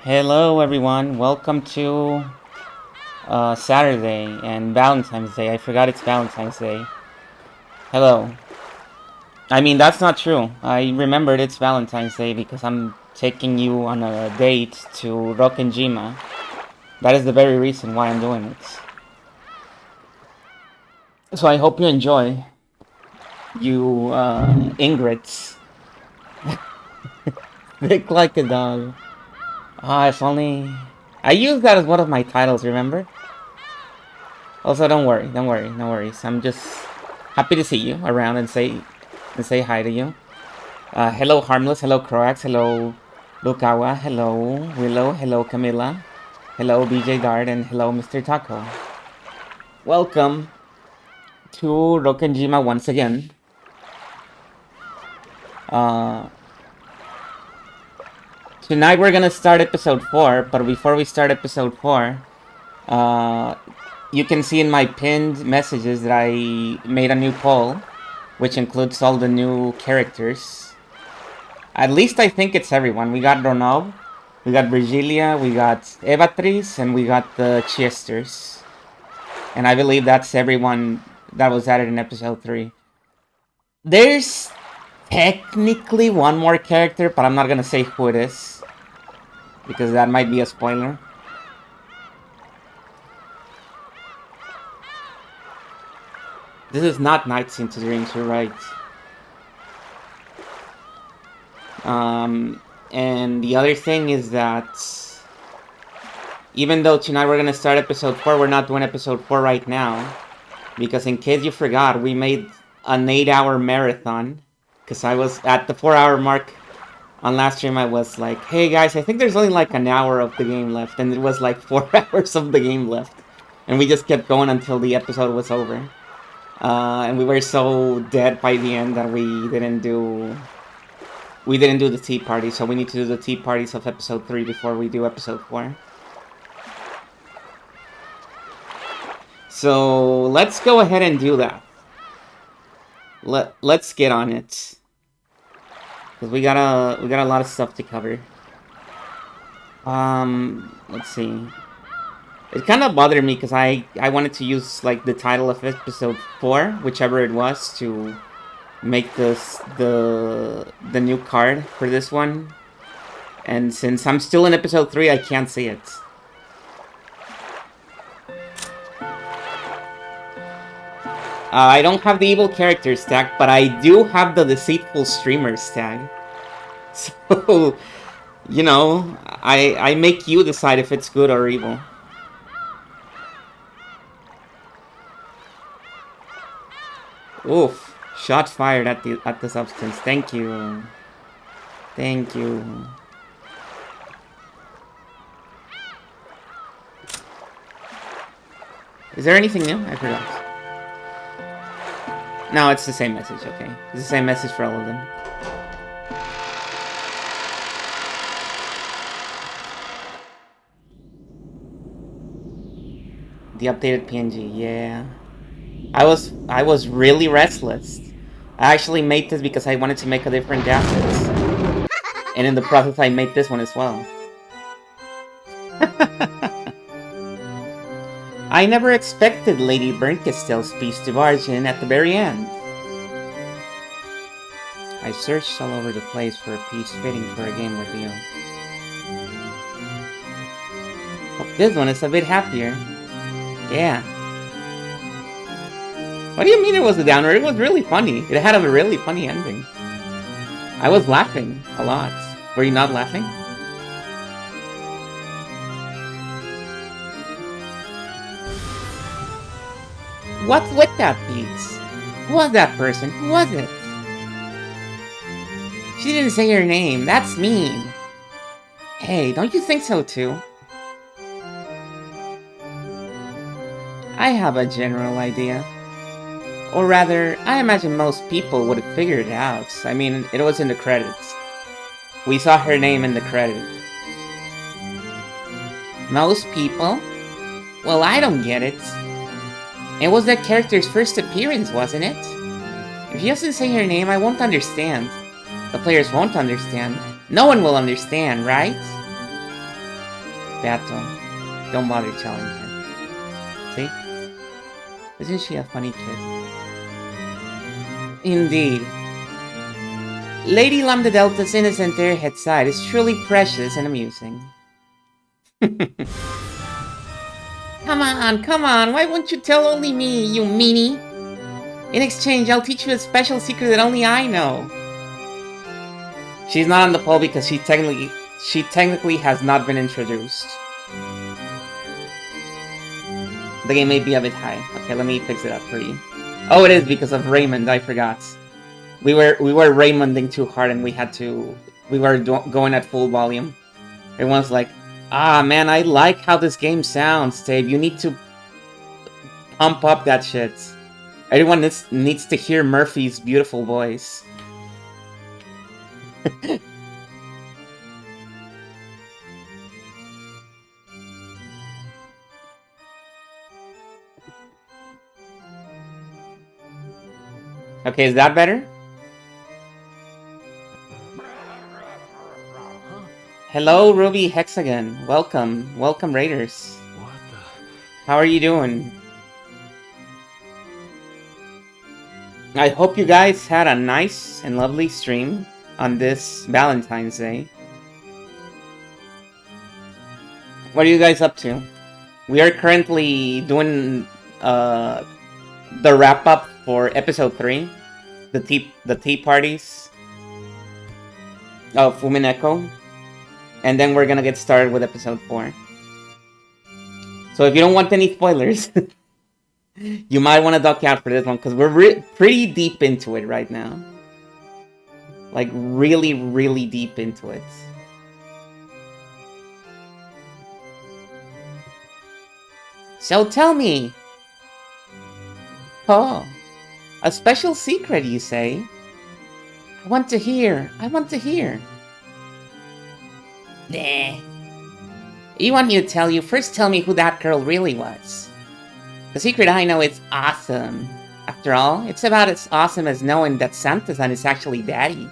Hello, everyone. Welcome to Saturday and Valentine's Day. I forgot it's Valentine's Day. Hello. I mean, that's not true. I remembered it's Valentine's Day because I'm taking you on a date to Rokkenjima. That is the very reason why I'm doing it. So I hope you enjoy, you ingrates. Thick like a dog. Ah, if only... I used that as one of my titles, remember? Also, don't worry, no worries. I'm just happy to see you around and say hi to you. Hello, Harmless. Hello, Croax. Hello, Lukawa. Hello, Willow. Hello, Camilla. Hello, BJ Dart, and hello, Mr. Taco. Welcome to Rokkenjima once again. Tonight we're gonna start episode 4, but before we start episode 4, you can see in my pinned messages that I made a new poll, which includes all the new characters. At least I think it's everyone. We got Ronald, we got Virgilia, we got Ep4, and we got the Chesters. And I believe that's everyone that was added in episode 3. There's technically one more character, but I'm not gonna say who it is, because that might be a spoiler. This is not Nights into Dreams, you're right. And the other thing is that even though tonight we're gonna start episode 4, we're not doing episode 4 right now. Because in case you forgot, we made an 8-hour marathon. Because I was at the 4-hour mark on last stream, I was like, hey guys, I think there's only like an hour of the game left. And it was like 4 hours of the game left. And we just kept going until the episode was over. And we were so dead by the end that we didn't do the tea party, so we need to do the tea parties of episode 3 before we do episode 4. So let's go ahead and do that. Let's get on it, because we got a lot of stuff to cover. Let's see. It kind of bothered me because I wanted to use like the title of episode 4, whichever it was, to make this the new card for this one. And since I'm still in episode 3, I can't see it. I don't have the evil characters tag, but I do have the deceitful streamers tag. So, you know, I make you decide if it's good or evil. Oof. Shot fired at the substance. Thank you. Thank you. Is there anything new? I forgot. No, it's the same message, okay. It's the same message for all of them. The updated PNG, yeah. I was really restless. I actually made this because I wanted to make a different assets. And in the process I made this one as well. I never expected Lady Berncastell's speech to barge in at the very end. I searched all over the place for a piece fitting for a game with you. Oh, this one is a bit happier. Yeah. What do you mean it was a downer? It was really funny. It had a really funny ending. I was laughing a lot. Were you not laughing? What's with that piece? Who was that person? Who was it? She didn't say her name. That's mean. Hey, don't you think so too? I have a general idea. Or rather, I imagine most people would have figured it out. I mean, it was in the credits. We saw her name in the credits. Most people? Well, I don't get it. It was that character's first appearance, wasn't it? If she doesn't say her name, I won't understand. The players won't understand. No one will understand, right? Beato, don't bother telling her. See? Isn't she a funny kid? Indeed. Lady Lambda Delta's innocent airhead side is truly precious and amusing. Come on, why won't you tell only me, you meanie? In exchange, I'll teach you a special secret that only I know. She's not on the poll because she technically has not been introduced. The game may be a bit high. Okay, let me fix it up for you. Oh, it is because of Raymond, I forgot. We were Raymonding too hard and we were going at full volume. Everyone's like, ah man, I like how this game sounds, Dave. You need to pump up that shit. Everyone needs to hear Murphy's beautiful voice. Okay, is that better? Hello, Ruby Hexagon. Welcome. Welcome, Raiders. What the? How are you doing? I hope you guys had a nice and lovely stream on this Valentine's Day. What are you guys up to? We are currently doing the wrap-up for episode 3. The tea parties of Fumineko. And then we're gonna get started with episode 4. So if you don't want any spoilers, you might want to duck out for this one, because we're pretty deep into it right now. Like, really, really deep into it. So tell me. Oh, a special secret, you say? I want to hear. I want to hear. Nah. You want me to tell you? First tell me who that girl really was. The secret I know is awesome. After all, it's about as awesome as knowing that Santa-san is actually Daddy.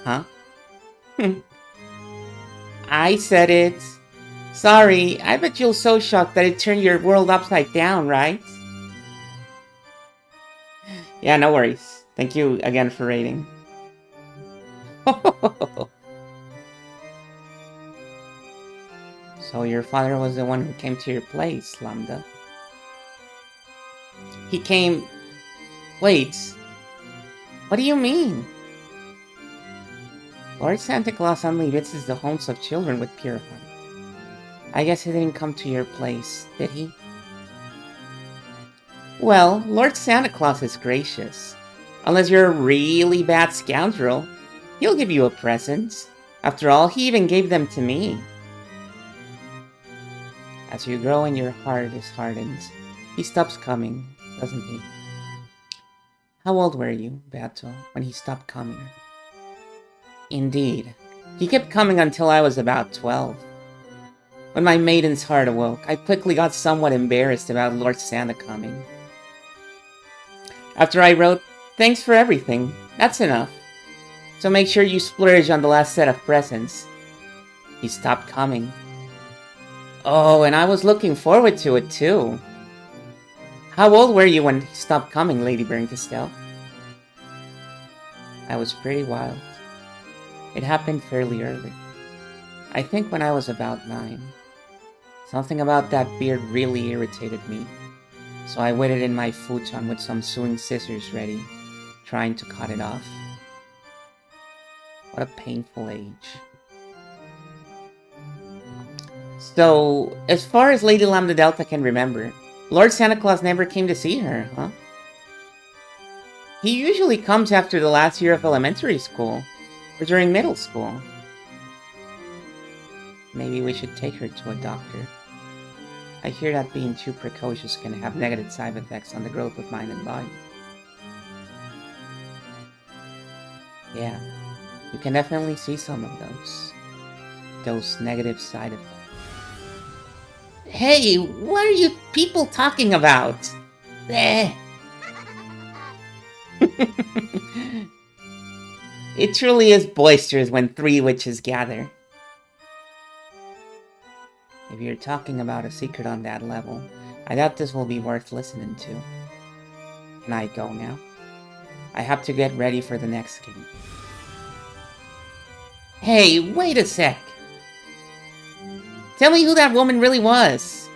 Huh? I said it. Sorry, I bet you're so shocked that it turned your world upside down, right? Yeah, no worries. Thank you again for rating. So your father was the one who came to your place, Lambda. He came... Wait. What do you mean? Lord Santa Claus only visits the homes of children with pure hearts. I guess he didn't come to your place, did he? Well, Lord Santa Claus is gracious. Unless you're a really bad scoundrel, he'll give you a present. After all, he even gave them to me. As you grow and your heart is hardened, he stops coming, doesn't he? How old were you, Beato, when he stopped coming? Indeed. He kept coming until I was about 12. When my maiden's heart awoke, I quickly got somewhat embarrassed about Lord Santa coming. After I wrote, "Thanks for everything, that's enough. So make sure you splurge on the last set of presents," he stopped coming. Oh, and I was looking forward to it too. How old were you when he stopped coming, Lady Berncastel? I was pretty wild. It happened fairly early. I think when I was about 9. Something about that beard really irritated me, so I waited in my futon with some sewing scissors ready, trying to cut it off. What a painful age. So, as far as Lady Lambda Delta can remember, Lord Santa Claus never came to see her, huh? He usually comes after the last year of elementary school, or during middle school. Maybe we should take her to a doctor. I hear that being too precocious can have negative side effects on the growth of mind and body. Yeah, you can definitely see some of those negative side effects. Hey, what are you people talking about? Eh. It truly is boisterous when 3 witches gather. If you're talking about a secret on that level, I doubt this will be worth listening to. Can I go now? I have to get ready for the next game. Hey, wait a sec! Tell me who that woman really was!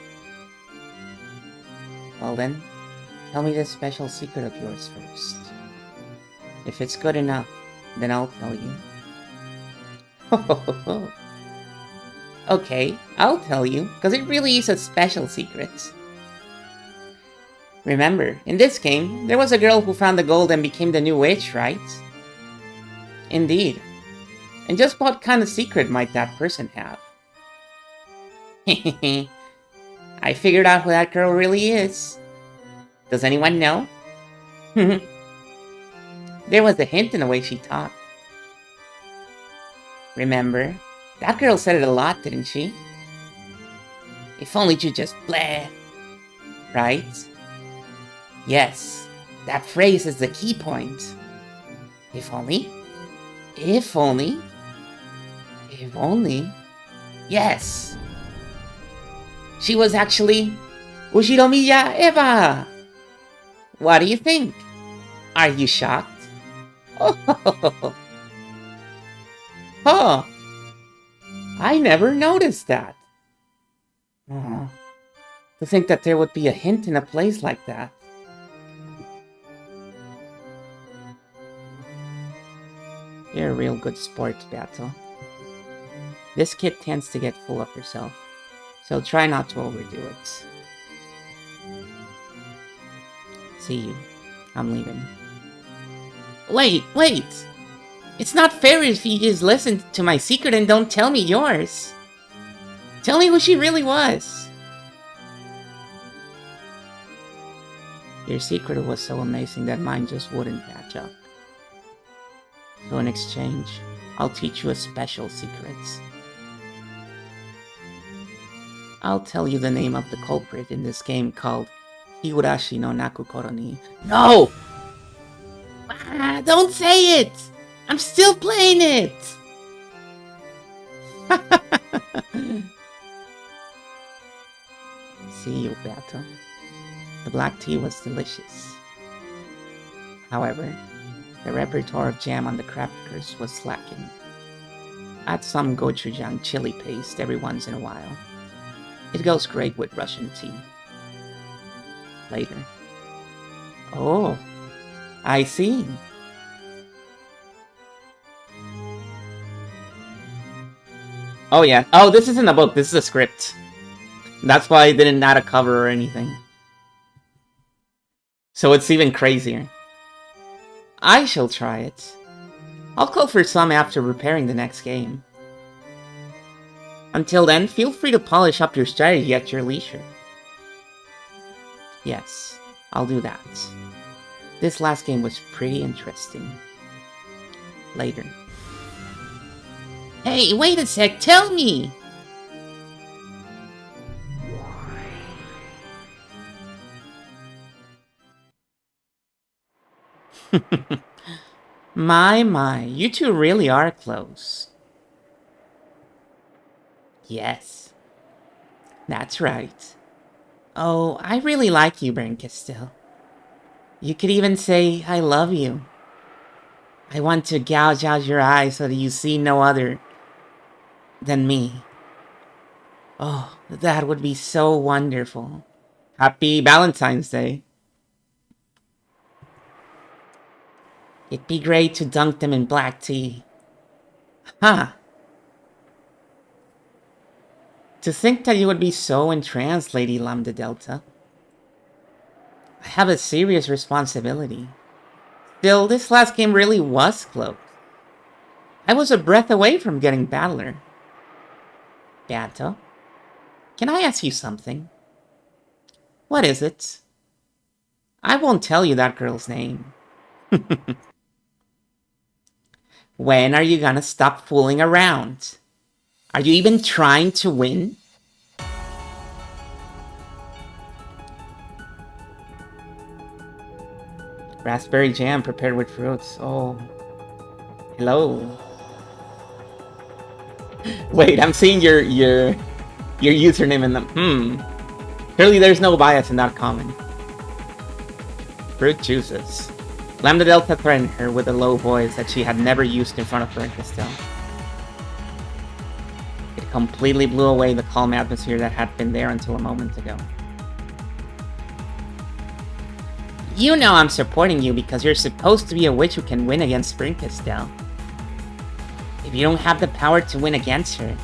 Well then, tell me this special secret of yours first. If it's good enough, then I'll tell you. Okay, I'll tell you, because it really is a special secret. Remember, in this game, there was a girl who found the gold and became the new witch, right? Indeed. And just what kind of secret might that person have? I figured out who that girl really is. Does anyone know? There was a hint in the way she talked. Remember, that girl said it a lot, didn't she? If only you just bleh. Right? Yes, that phrase is the key point. If only? If only? If only? Yes! She was actually Ushiromiya Eva! What do you think? Are you shocked? Oh, huh. I never noticed that. To think that there would be a hint in a place like that. You're a real good sport, Beato. This kid tends to get full of herself, so try not to overdo it. See you. I'm leaving. Wait! It's not fair if you just listen to my secret and don't tell me yours. Tell me who she really was. Your secret was so amazing that mine just wouldn't match up. So in exchange, I'll teach you a special secret. I'll tell you the name of the culprit in this game called Higurashi no Nakukoro ni... No! Don't say it! I'm still playing it! See you, Beato. The black tea was delicious. However, the repertoire of jam on the crackers was lacking. Add some gochujang chili paste every once in a while. It goes great with Russian tea. Later. Oh, I see. Oh yeah. Oh, this isn't a book, this is a script. That's why I didn't add a cover or anything. So it's even crazier. I shall try it. I'll call for some after preparing the next game. Until then, feel free to polish up your strategy at your leisure. Yes, I'll do that. This last game was pretty interesting. Later. Hey, wait a sec, tell me! My, you two really are close. Yes, that's right. Oh, I really like you, Bernkastel. You could even say, I love you. I want to gouge out your eyes so that you see no other than me. Oh, that would be so wonderful. Happy Valentine's Day. It'd be great to dunk them in black tea. Huh. To think that you would be so entranced, Lady Lambda Delta. I have a serious responsibility. Still, this last game really was close. I was a breath away from getting Battler. Beato, can I ask you something? What is it? I won't tell you that girl's name. When are you gonna stop fooling around? Are you even trying to win? Raspberry jam prepared with fruits. Oh. Hello. Wait, I'm seeing your Your username in them. Clearly there's no bias in that comment. Fruit juices. Lambda Delta threatened her with a low voice that she had never used in front of her in Castell. It completely blew away the calm atmosphere that had been there until a moment ago. You know I'm supporting you because you're supposed to be a witch who can win against Spring Castell. If you don't have the power to win against her,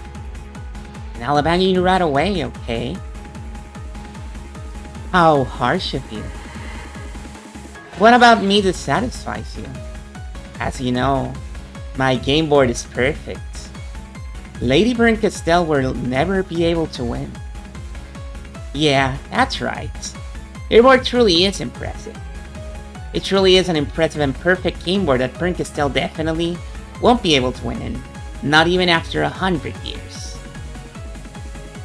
then I'll abandon you right away, okay? How harsh of you. What about me that satisfies you? As you know, my game board is perfect. Lady Burn Castell will never be able to win. Yeah, that's right. Your board truly is impressive. It truly is an impressive and perfect game board that Burn Castell definitely won't be able to win in. Not even after 100 years.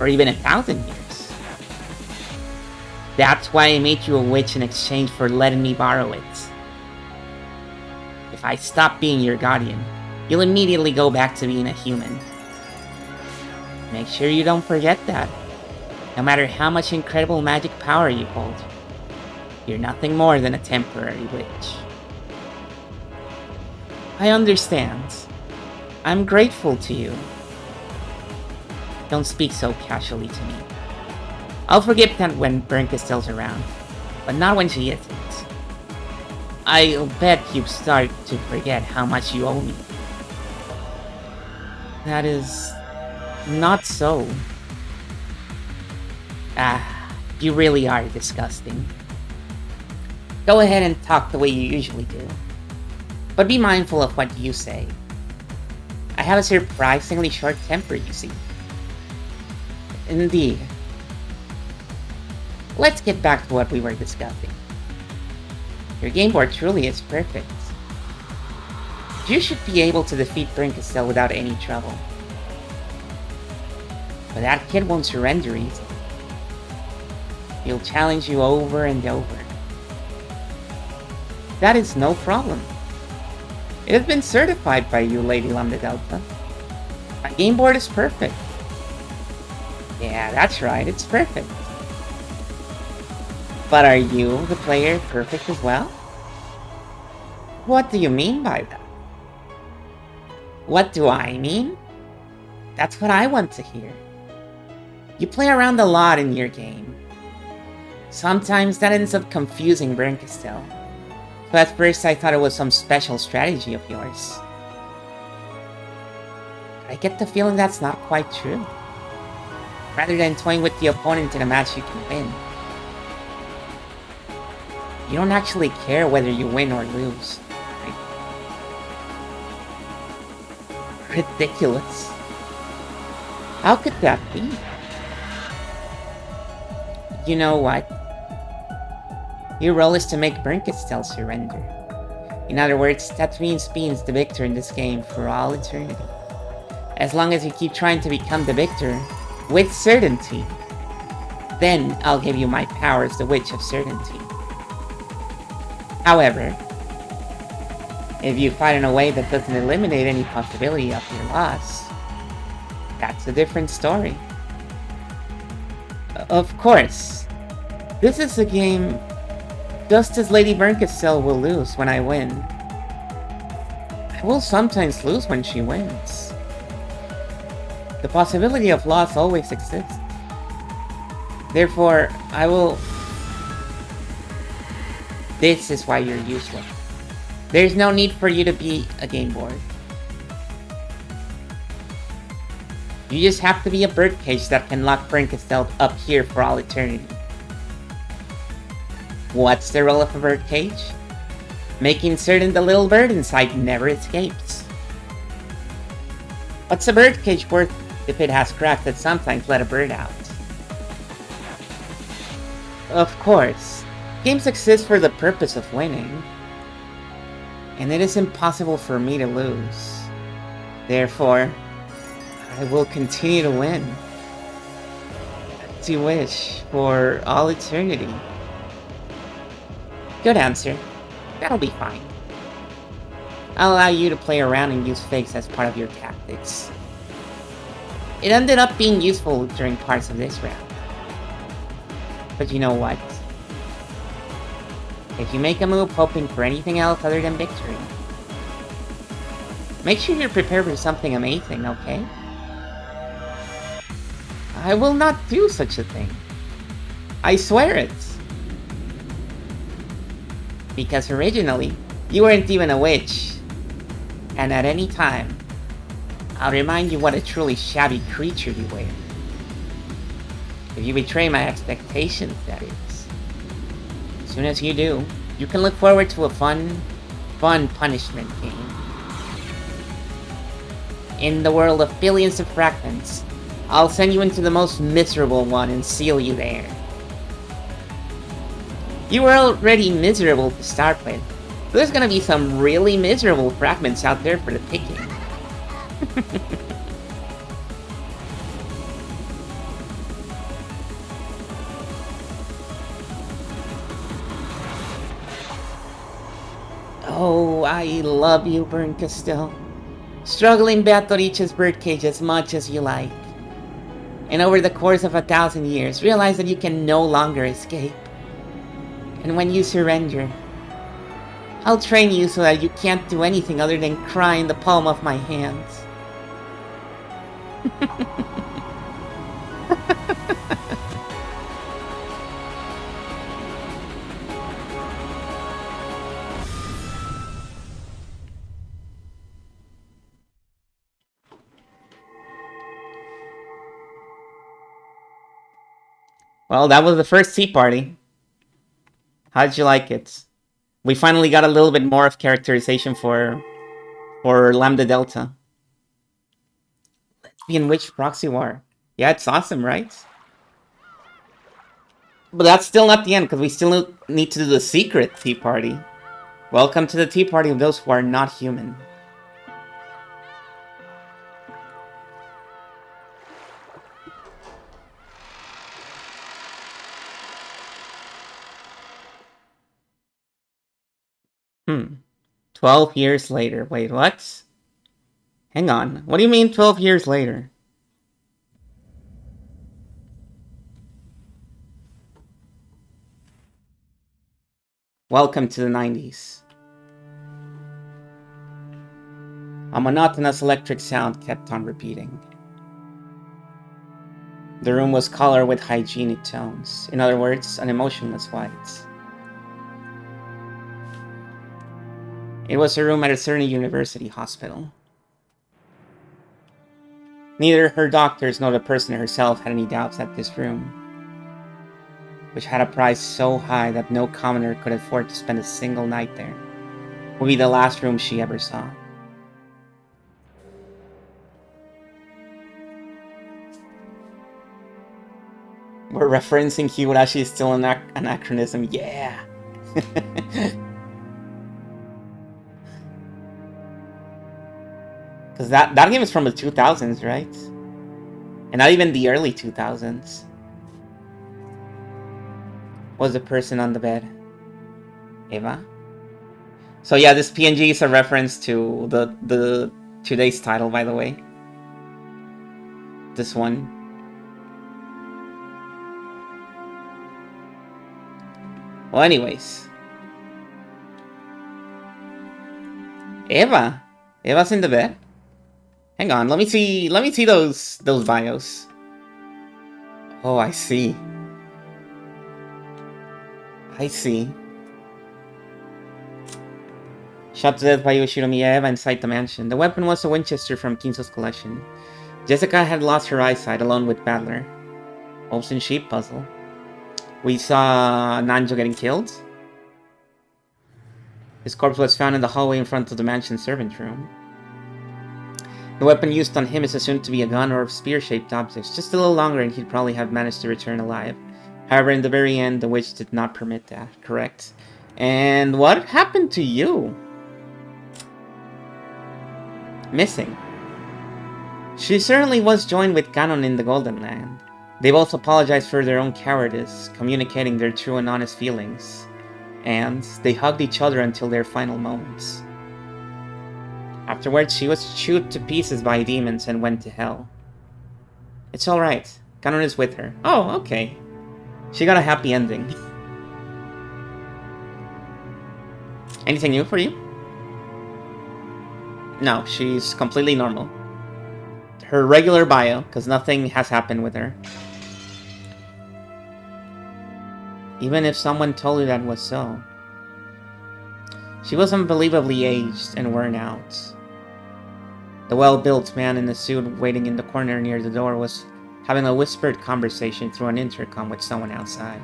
Or even 1,000 years. That's why I made you a witch in exchange for letting me borrow it. If I stop being your guardian, you'll immediately go back to being a human. Make sure you don't forget that. No matter how much incredible magic power you hold, you're nothing more than a temporary witch. I understand. I'm grateful to you. Don't speak so casually to me. I'll forgive that when Burn Castell's around, but not when she isn't. I'll bet you start to forget how much you owe me. That is not so. You really are disgusting. Go ahead and talk the way you usually do, but be mindful of what you say. I have a surprisingly short temper, you see. Indeed. Let's get back to what we were discussing. Your game board truly is perfect. You should be able to defeat Burn Castell without any trouble. But that kid won't surrender easily. He'll challenge you over and over. That is no problem. It has been certified by you, Lady Lambda Delta. My game board is perfect. Yeah, that's right, it's perfect. But are you, the player, perfect as well? What do you mean by that? What do I mean? That's what I want to hear. You play around a lot in your game. Sometimes that ends up confusing Burn Castell. So at first I thought it was some special strategy of yours. I get the feeling that's not quite true. Rather than toying with the opponent in a match you can win, you don't actually care whether you win or lose, right? Ridiculous. How could that be? You know what? Your role is to make Burn Castell surrender. In other words, that means being the victor in this game for all eternity. As long as you keep trying to become the victor, with certainty, then I'll give you my power as the Witch of Certainty. However, if you fight in a way that doesn't eliminate any possibility of your loss, that's a different story. Of course, this is a game just as Lady Burn Castell will lose when I win. I will sometimes lose when she wins. The possibility of loss always exists. Therefore, I will... This is why you're useless. There's no need for you to be a game board. You just have to be a birdcage that can lock Burn Castell up here for all eternity. What's the role of a birdcage? Making certain the little bird inside never escapes. What's a birdcage worth if it has cracks that sometimes let a bird out? Of course, games exist for the purpose of winning, and it is impossible for me to lose. Therefore, I will continue to win. As you wish, for all eternity. Good answer. That'll be fine. I'll allow you to play around and use fakes as part of your tactics. It ended up being useful during parts of this round. But you know what? If you make a move hoping for anything else other than victory, make sure you're prepared for something amazing, okay? I will not do such a thing. I swear it. Because originally, you weren't even a witch. And at any time, I'll remind you what a truly shabby creature you were. If you betray my expectations, that is. As soon as you do, you can look forward to a fun punishment game. In the world of billions of fragments, I'll send you into the most miserable one and seal you there. You were already miserable to start with. There's gonna be some really miserable fragments out there for the picking. Oh, I love you, Burn Castell. Struggling back to reach his birdcage as much as you like. And over the course of 1,000 years, realize that you can no longer escape. And when you surrender, I'll train you so that you can't do anything other than cry in the palm of my hands. Well, that was the first tea party. How'd you like it? We finally got a little bit more of characterization for Lambda Delta. Lesbian Witch Proxy War. Yeah, it's awesome, right? But that's still not the end, because we still need to do the secret tea party. Welcome to the tea party of those who are not human. Hmm. 12 years later. Wait, what? Hang on. What do you mean 12 years later? Welcome to the 90s. A monotonous electric sound kept on repeating. The room was colored with hygienic tones. In other words, an emotionless white. It was a room at a certain university hospital. Neither her doctors nor the person herself had any doubts that this room, which had a price so high that no commoner could afford to spend a single night there, would be the last room she ever saw. We're referencing Higurashi is still an anachronism, yeah! Because that game is from the 2000s, right? And not even the early 2000s. Was the person on the bed Eva? So yeah, this PNG is a reference to the today's title, by the way. This one. Well, anyways. Eva's in the bed? Hang on, let me see those bios. Oh, I see. Shot to death by Yoshiro Eva inside the mansion. The weapon was a Winchester from Kinzo's collection. Jessica had lost her eyesight along with Battler. Wolves and sheep puzzle. We saw Nanjo getting killed. His corpse was found in the hallway in front of the mansion's servant room. The weapon used on him is assumed to be a gun or spear-shaped object. Just a little longer and he'd probably have managed to return alive. However, in the very end, the witch did not permit that, correct? And what happened to you? Missing. She certainly was joined with Ganon in the Golden Land. They both apologized for their own cowardice, communicating their true and honest feelings. And they hugged each other until their final moments. Afterwards, she was chewed to pieces by demons and went to hell. It's alright. Canon is with her. Oh, okay. She got a happy ending. Anything new for you? No, she's completely normal. Her regular bio, because nothing has happened with her. Even if someone told you that was so. She was unbelievably aged and worn out. The well-built man in the suit waiting in the corner near the door was having a whispered conversation through an intercom with someone outside.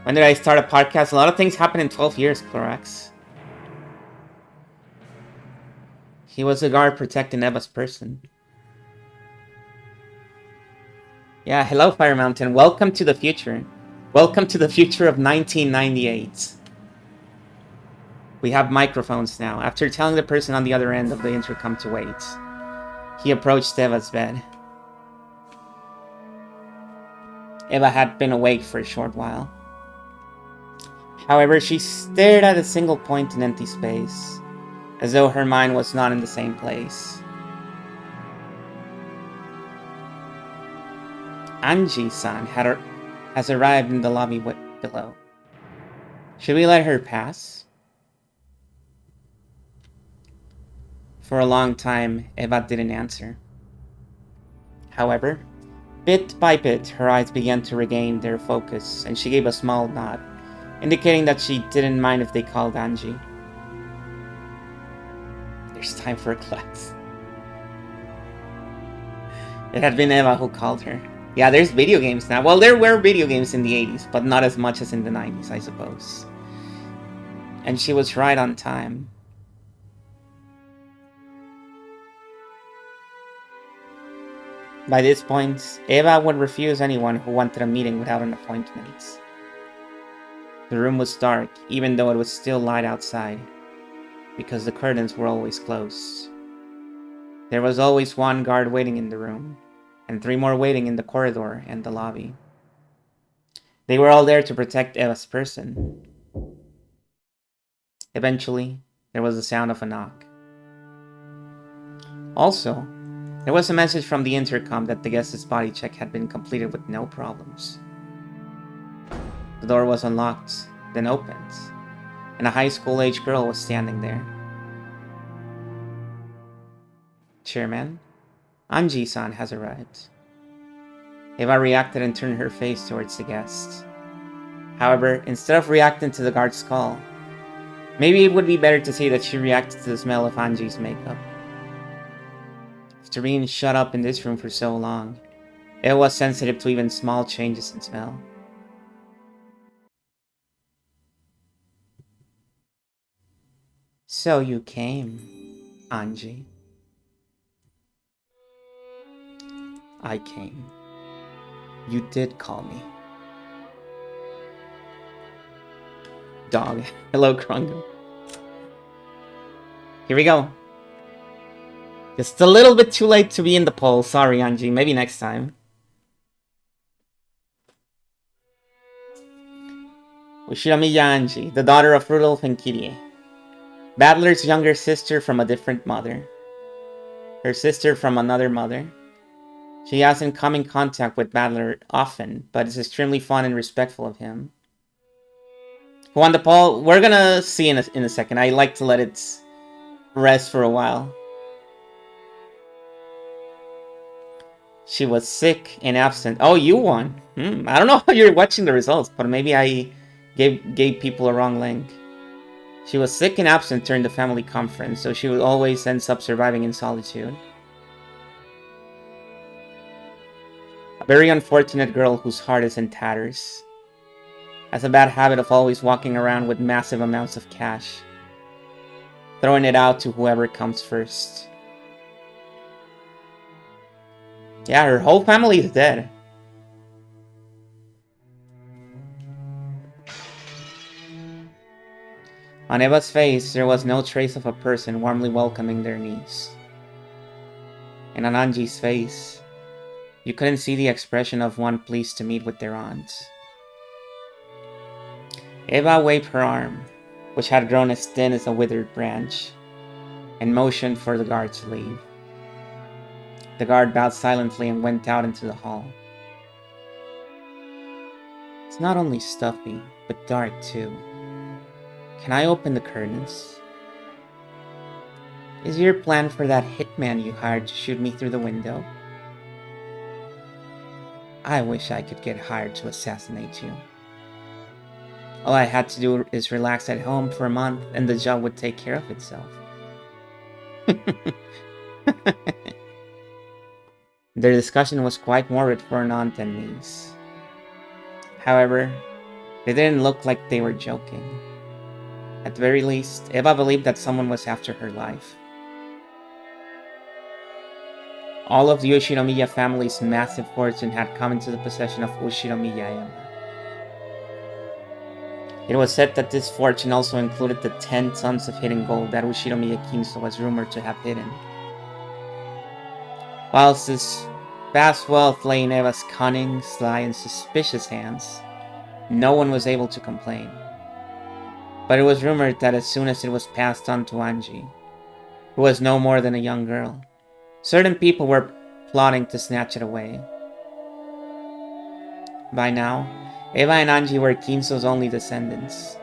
When did I start a podcast? A lot of things happened in 12 years, Clorax. He was the guard protecting Eva's person. Yeah, hello, Fire Mountain. Welcome to the future. Welcome to the future of 1998. We have microphones now. After telling the person on the other end of the intercom to wait, he approached Eva's bed. Eva had been awake for a short while. However, she stared at a single point in empty space, as though her mind was not in the same place. Anji-san has arrived in the lobby below. Should we let her pass? For a long time, Eva didn't answer. However, bit by bit, her eyes began to regain their focus, and she gave a small nod, indicating that she didn't mind if they called Anji. There's time for a class. It had been Eva who called her. Yeah, there's video games now. Well, there were video games in the 80s, but not as much as in the 90s, I suppose. And she was right on time. By this point, Eva would refuse anyone who wanted a meeting without an appointment. The room was dark, even though it was still light outside, because the curtains were always closed. There was always one guard waiting in the room, and 3 more waiting in the corridor and the lobby. They were all there to protect Eva's person. Eventually, there was the sound of a knock. Also, there was a message from the intercom that the guest's body check had been completed with no problems. The door was unlocked, then opened, and a high school-age girl was standing there. Chairman, Anji-san has arrived. Eva reacted and turned her face towards the guest. However, instead of reacting to the guard's call, maybe it would be better to say that she reacted to the smell of Anji's makeup. After being shut up in this room for so long, Eva was sensitive to even small changes in smell. So you came, Anji. I came. You did call me. Dog. Hello, Krungo. Here we go. Just a little bit too late to be in the poll. Sorry, Anji. Maybe next time. Ushiramiya Anji, the daughter of Rudolph and Kirie. Battler's younger sister from a different mother. Her sister from another mother. She hasn't come in contact with Battler often, but is extremely fond and respectful of him. Who won the poll? We're gonna see in a second. I like to let it rest for a while. She was sick and absent. Oh, you won. I don't know how you're watching the results, but maybe I gave people a wrong link. She was sick and absent during the family conference, so she would always ends up surviving in solitude. A very unfortunate girl whose heart is in tatters. Has a bad habit of always walking around with massive amounts of cash, throwing it out to whoever comes first. Yeah, her whole family is dead. On Eva's face, there was no trace of a person warmly welcoming their niece. And on Anji's face, you couldn't see the expression of one pleased to meet with their aunt. Eva waved her arm, which had grown as thin as a withered branch, and motioned for the guard to leave. The guard bowed silently and went out into the hall. It's not only stuffy, but dark too. Can I open the curtains? Is your plan for that hitman you hired to shoot me through the window? I wish I could get hired to assassinate you. All I had to do is relax at home for a month and the job would take care of itself. Their discussion was quite morbid for an aunt and niece. However, they didn't look like they were joking. At the very least, Eva believed that someone was after her life. All of the Ushinomiya family's massive fortune had come into the possession of Ushinomiya Ema. It was said that this fortune also included the 10 tons of hidden gold that Ushinomiya Kinso was rumored to have hidden. Whilst this vast wealth lay in Eva's cunning, sly, and suspicious hands, no one was able to complain. But it was rumored that as soon as it was passed on to Angie, who was no more than a young girl, certain people were plotting to snatch it away. By now, Eva and Angie were Kinso's only descendants.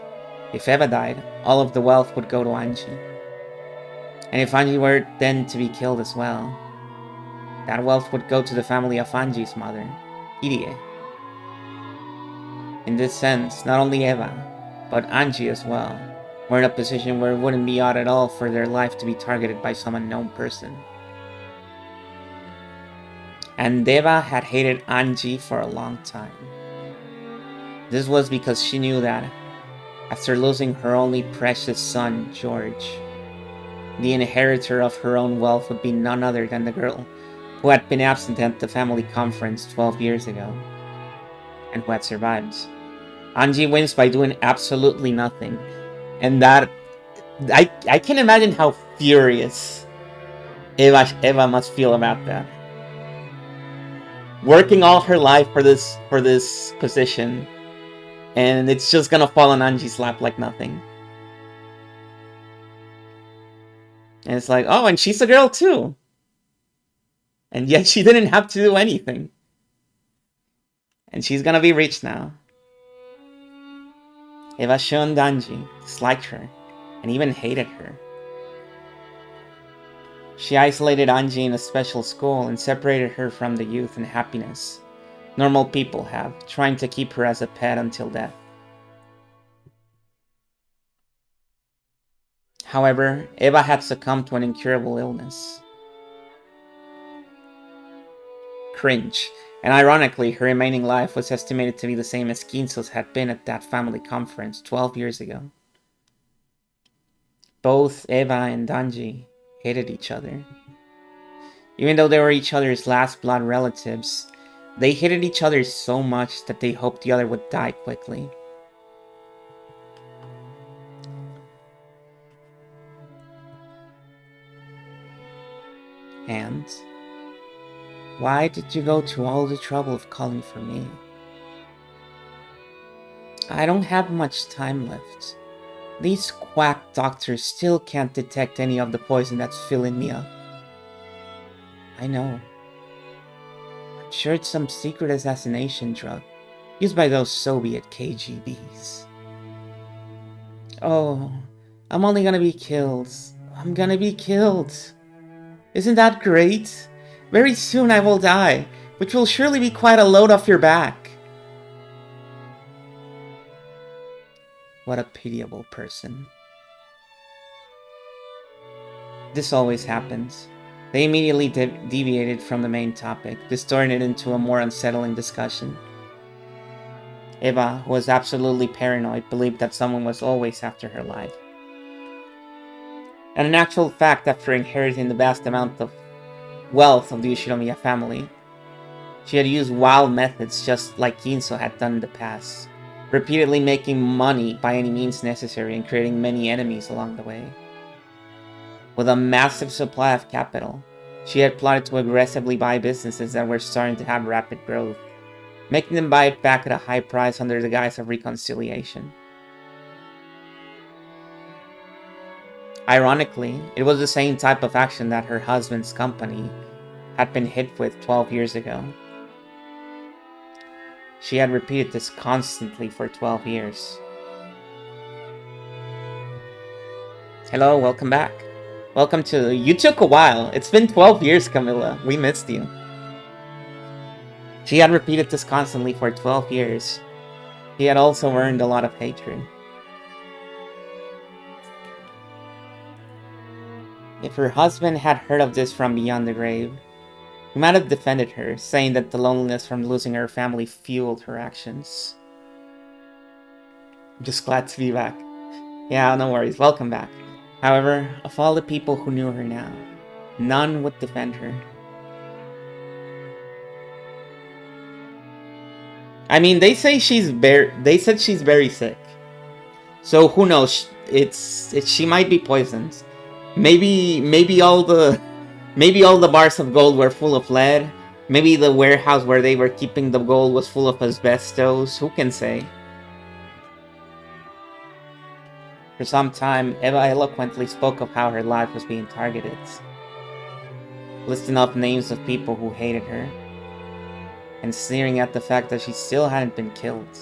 If Eva died, all of the wealth would go to Angie. And if Angie were then to be killed as well, that wealth would go to the family of Angie's mother, Irie. In this sense, not only Eva, but Angie as well, were in a position where it wouldn't be odd at all for their life to be targeted by some unknown person. And Eva had hated Angie for a long time. This was because she knew that, after losing her only precious son, George, the inheritor of her own wealth would be none other than the girl who had been absent at the family conference 12 years ago, and who had survived. Angie wins by doing absolutely nothing, and that I can imagine how furious Eva must feel about that. Working all her life for this position, and it's just gonna fall on Angie's lap like nothing. And it's like, oh, and she's a girl too. And yet she didn't have to do anything. And she's gonna be rich now. Eva shunned Angie, disliked her, and even hated her. She isolated Angie in a special school and separated her from the youth and happiness normal people have, trying to keep her as a pet until death. However, Eva had succumbed to an incurable illness. Cringe. And ironically, her remaining life was estimated to be the same as Kinso's had been at that family conference 12 years ago. Both Eva and Angie hated each other. Even though they were each other's last blood relatives, they hated each other so much that they hoped the other would die quickly. And why did you go to all the trouble of calling for me? I don't have much time left. These quack doctors still can't detect any of the poison that's filling me up. I know. I'm sure it's some secret assassination drug used by those Soviet KGBs. Oh, I'm only gonna be killed. I'm gonna be killed. Isn't that great? Very soon I will die, which will surely be quite a load off your back. What a pitiable person. This always happens. They immediately deviated from the main topic, distorting it into a more unsettling discussion. Eva, who was absolutely paranoid, believed that someone was always after her life. And in actual fact, after inheriting the vast amount of wealth of the Ushinomiya family, she had used wild methods just like Kinso had done in the past, repeatedly making money by any means necessary and creating many enemies along the way. With a massive supply of capital, she had plotted to aggressively buy businesses that were starting to have rapid growth, making them buy it back at a high price under the guise of reconciliation. Ironically, it was the same type of action that her husband's company had been hit with 12 years ago. She had repeated this constantly for 12 years. Hello, welcome back. Welcome to... You took a while. It's been 12 years, Camilla. We missed you. She had repeated this constantly for 12 years. He had also earned a lot of hatred. If her husband had heard of this from beyond the grave, he might have defended her, saying that the loneliness from losing her family fueled her actions. I'm just glad to be back. Yeah, no worries. Welcome back. However, of all the people who knew her now, none would defend her. I mean, they said she's very sick. So who knows? She might be poisoned. Maybe all the bars of gold were full of lead. Maybe the warehouse where they were keeping the gold was full of asbestos. Who can say? For some time, Eva eloquently spoke of how her life was being targeted, listing off names of people who hated her, and sneering at the fact that she still hadn't been killed.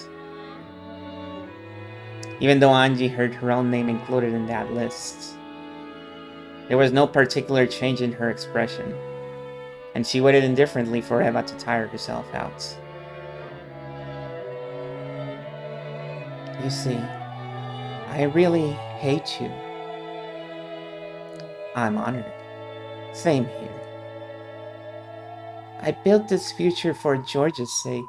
Even though Angie heard her own name included in that list, there was no particular change in her expression, and she waited indifferently for Eva to tire herself out. You see, I really hate you. I'm honored. Same here. I built this future for George's sake.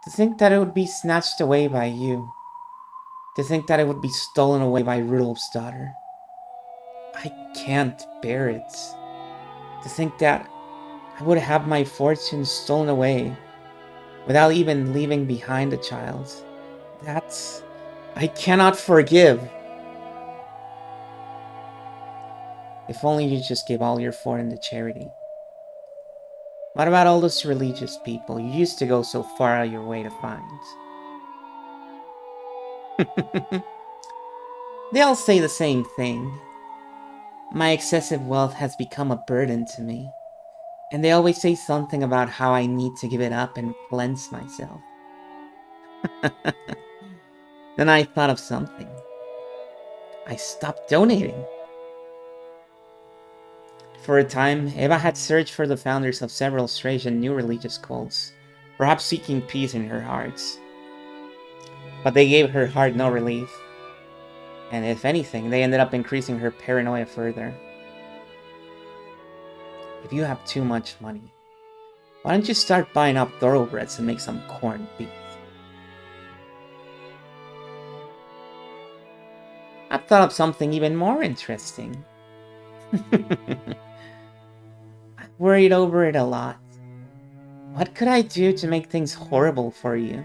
To think that it would be snatched away by you. To think that it would be stolen away by Rudolph's daughter. I can't bear it. To think that I would have my fortune stolen away without even leaving behind a child. That's... I cannot forgive. If only you just give all your fortune to charity. What about all those religious people you used to go so far out of your way to find? They all say the same thing. My excessive wealth has become a burden to me. And they always say something about how I need to give it up and cleanse myself. Then I thought of something. I stopped donating. For a time, Eva had searched for the founders of several strange and new religious cults, perhaps seeking peace in her heart. But they gave her heart no relief. And if anything, they ended up increasing her paranoia further. If you have too much money, why don't you start buying up thoroughbreds and make some corned beef? I've thought of something even more interesting. I've worried over it a lot. What could I do to make things horrible for you?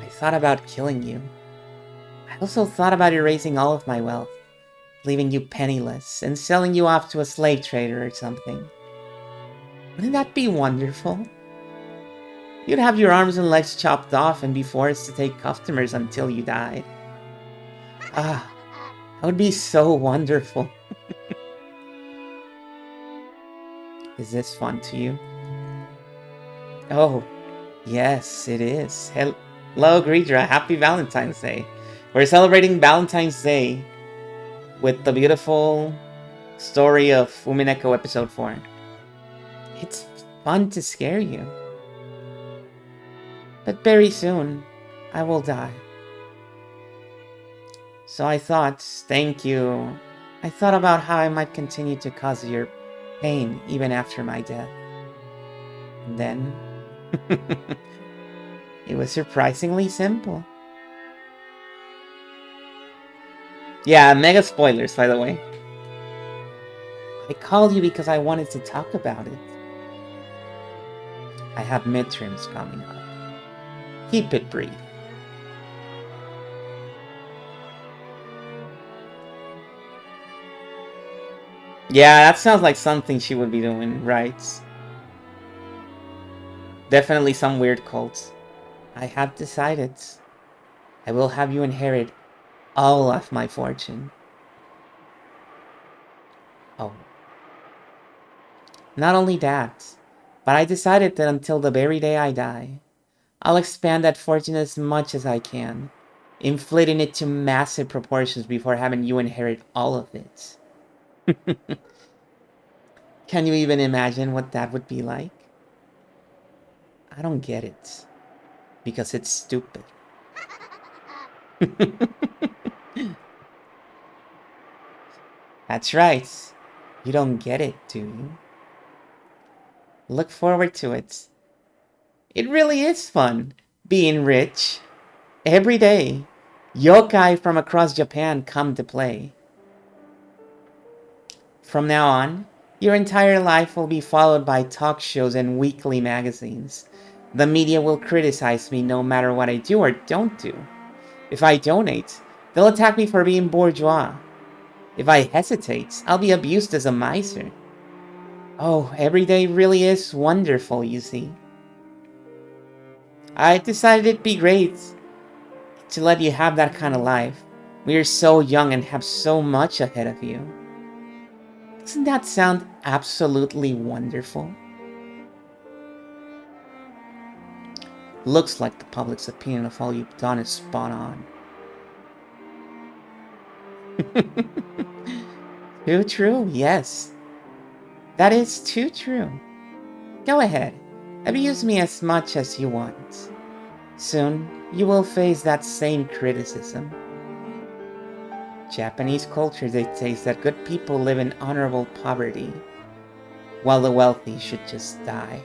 I thought about killing you. I also thought about erasing all of my wealth, leaving you penniless, and selling you off to a slave trader or something. Wouldn't that be wonderful? You'd have your arms and legs chopped off and be forced to take customers until you died. Ah, that would be so wonderful. Is this fun to you? Oh, yes, it is. Hello, Gridra. Happy Valentine's Day. We're celebrating Valentine's Day with the beautiful story of Umineko episode 4. It's fun to scare you. But very soon, I will die. So I thought, thank you. I thought about how I might continue to cause your pain even after my death. And then... it was surprisingly simple. Yeah, mega spoilers, by the way. I called you because I wanted to talk about it. I have midterms coming up. Keep it brief. Yeah, that sounds like something she would be doing, right? Definitely some weird cult. I have decided. I will have you inherit all of my fortune. Oh, Not only that, but I decided that until the very day I die, I'll expand that fortune as much as I can, inflating it to massive proportions before having you inherit all of it. Can you even imagine what that would be like? I don't get it, because it's stupid. That's right. You don't get it, do you? Look forward to it. It really is fun, being rich. Every day, yokai from across Japan come to play. From now on, your entire life will be followed by talk shows and weekly magazines. The media will criticize me no matter what I do or don't do. If I donate, they'll attack me for being bourgeois. If I hesitate, I'll be abused as a miser. Oh, every day really is wonderful, you see. I decided it'd be great to let you have that kind of life. We are so young and have so much ahead of you. Doesn't that sound absolutely wonderful? Looks like the public's opinion of all you've done is spot on. Too true, yes. That is too true. Go ahead, abuse me as much as you want. Soon, you will face that same criticism. Japanese culture dictates that good people live in honorable poverty, while the wealthy should just die.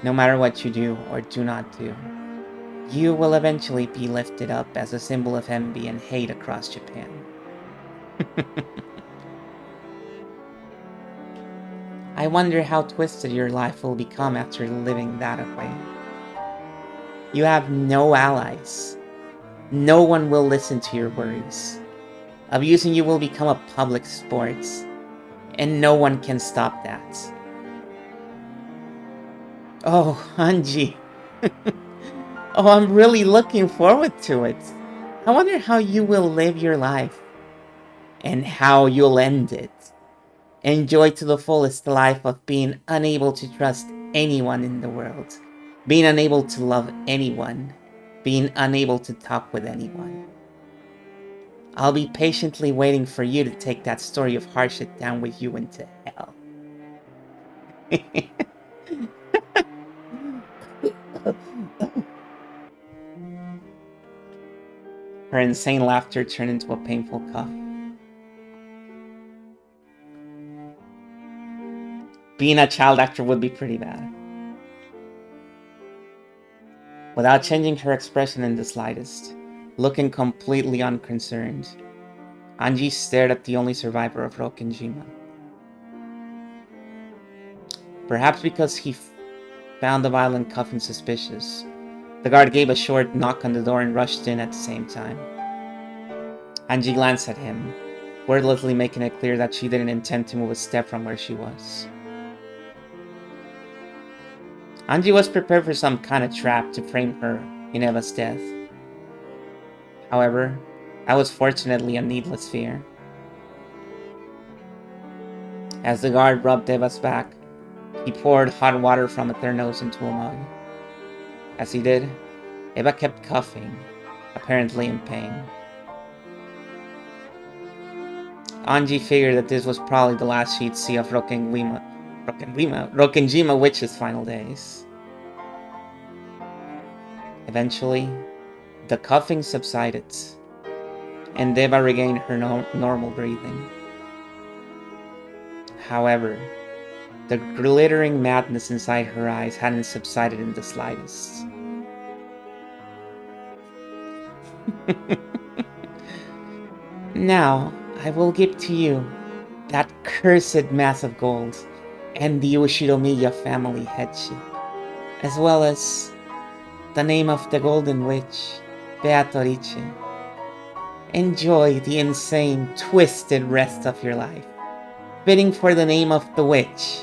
No matter what you do or do not do, you will eventually be lifted up as a symbol of envy and hate across Japan. I wonder how twisted your life will become after living that way. You have no allies. No one will listen to your worries. Abusing you will become a public sport, and no one can stop that. Oh, Hanji. Oh, I'm really looking forward to it. I wonder how you will live your life, and how you'll end it. Enjoy to the fullest the life of being unable to trust anyone in the world, being unable to love anyone, being unable to talk with anyone. I'll be patiently waiting for you to take that story of hardship down with you into hell. Her insane laughter turned into a painful cough. Being a child actor would be pretty bad. Without changing her expression in the slightest, looking completely unconcerned, Anji stared at the only survivor of Rokenjima. Perhaps because he found the violent cuffing suspicious, the guard gave a short knock on the door and rushed in at the same time. Anji glanced at him, wordlessly making it clear that she didn't intend to move a step from where she was. Anji was prepared for some kind of trap to frame her in Eva's death. However, that was fortunately a needless fear. As the guard rubbed Eva's back, he poured hot water from a thermos into a mug. As he did, Eva kept coughing, apparently in pain. Anji figured that this was probably the last she'd see of Rokenjima Witch's final days. Eventually, the coughing subsided, and Eva regained her normal breathing. However, the glittering madness inside her eyes hadn't subsided in the slightest. Now, I will give to you that cursed mass of gold and the Ushiromiya family headship, as well as the name of the Golden Witch, Beatrice. Enjoy the insane, twisted rest of your life. Bidding for the name of the witch.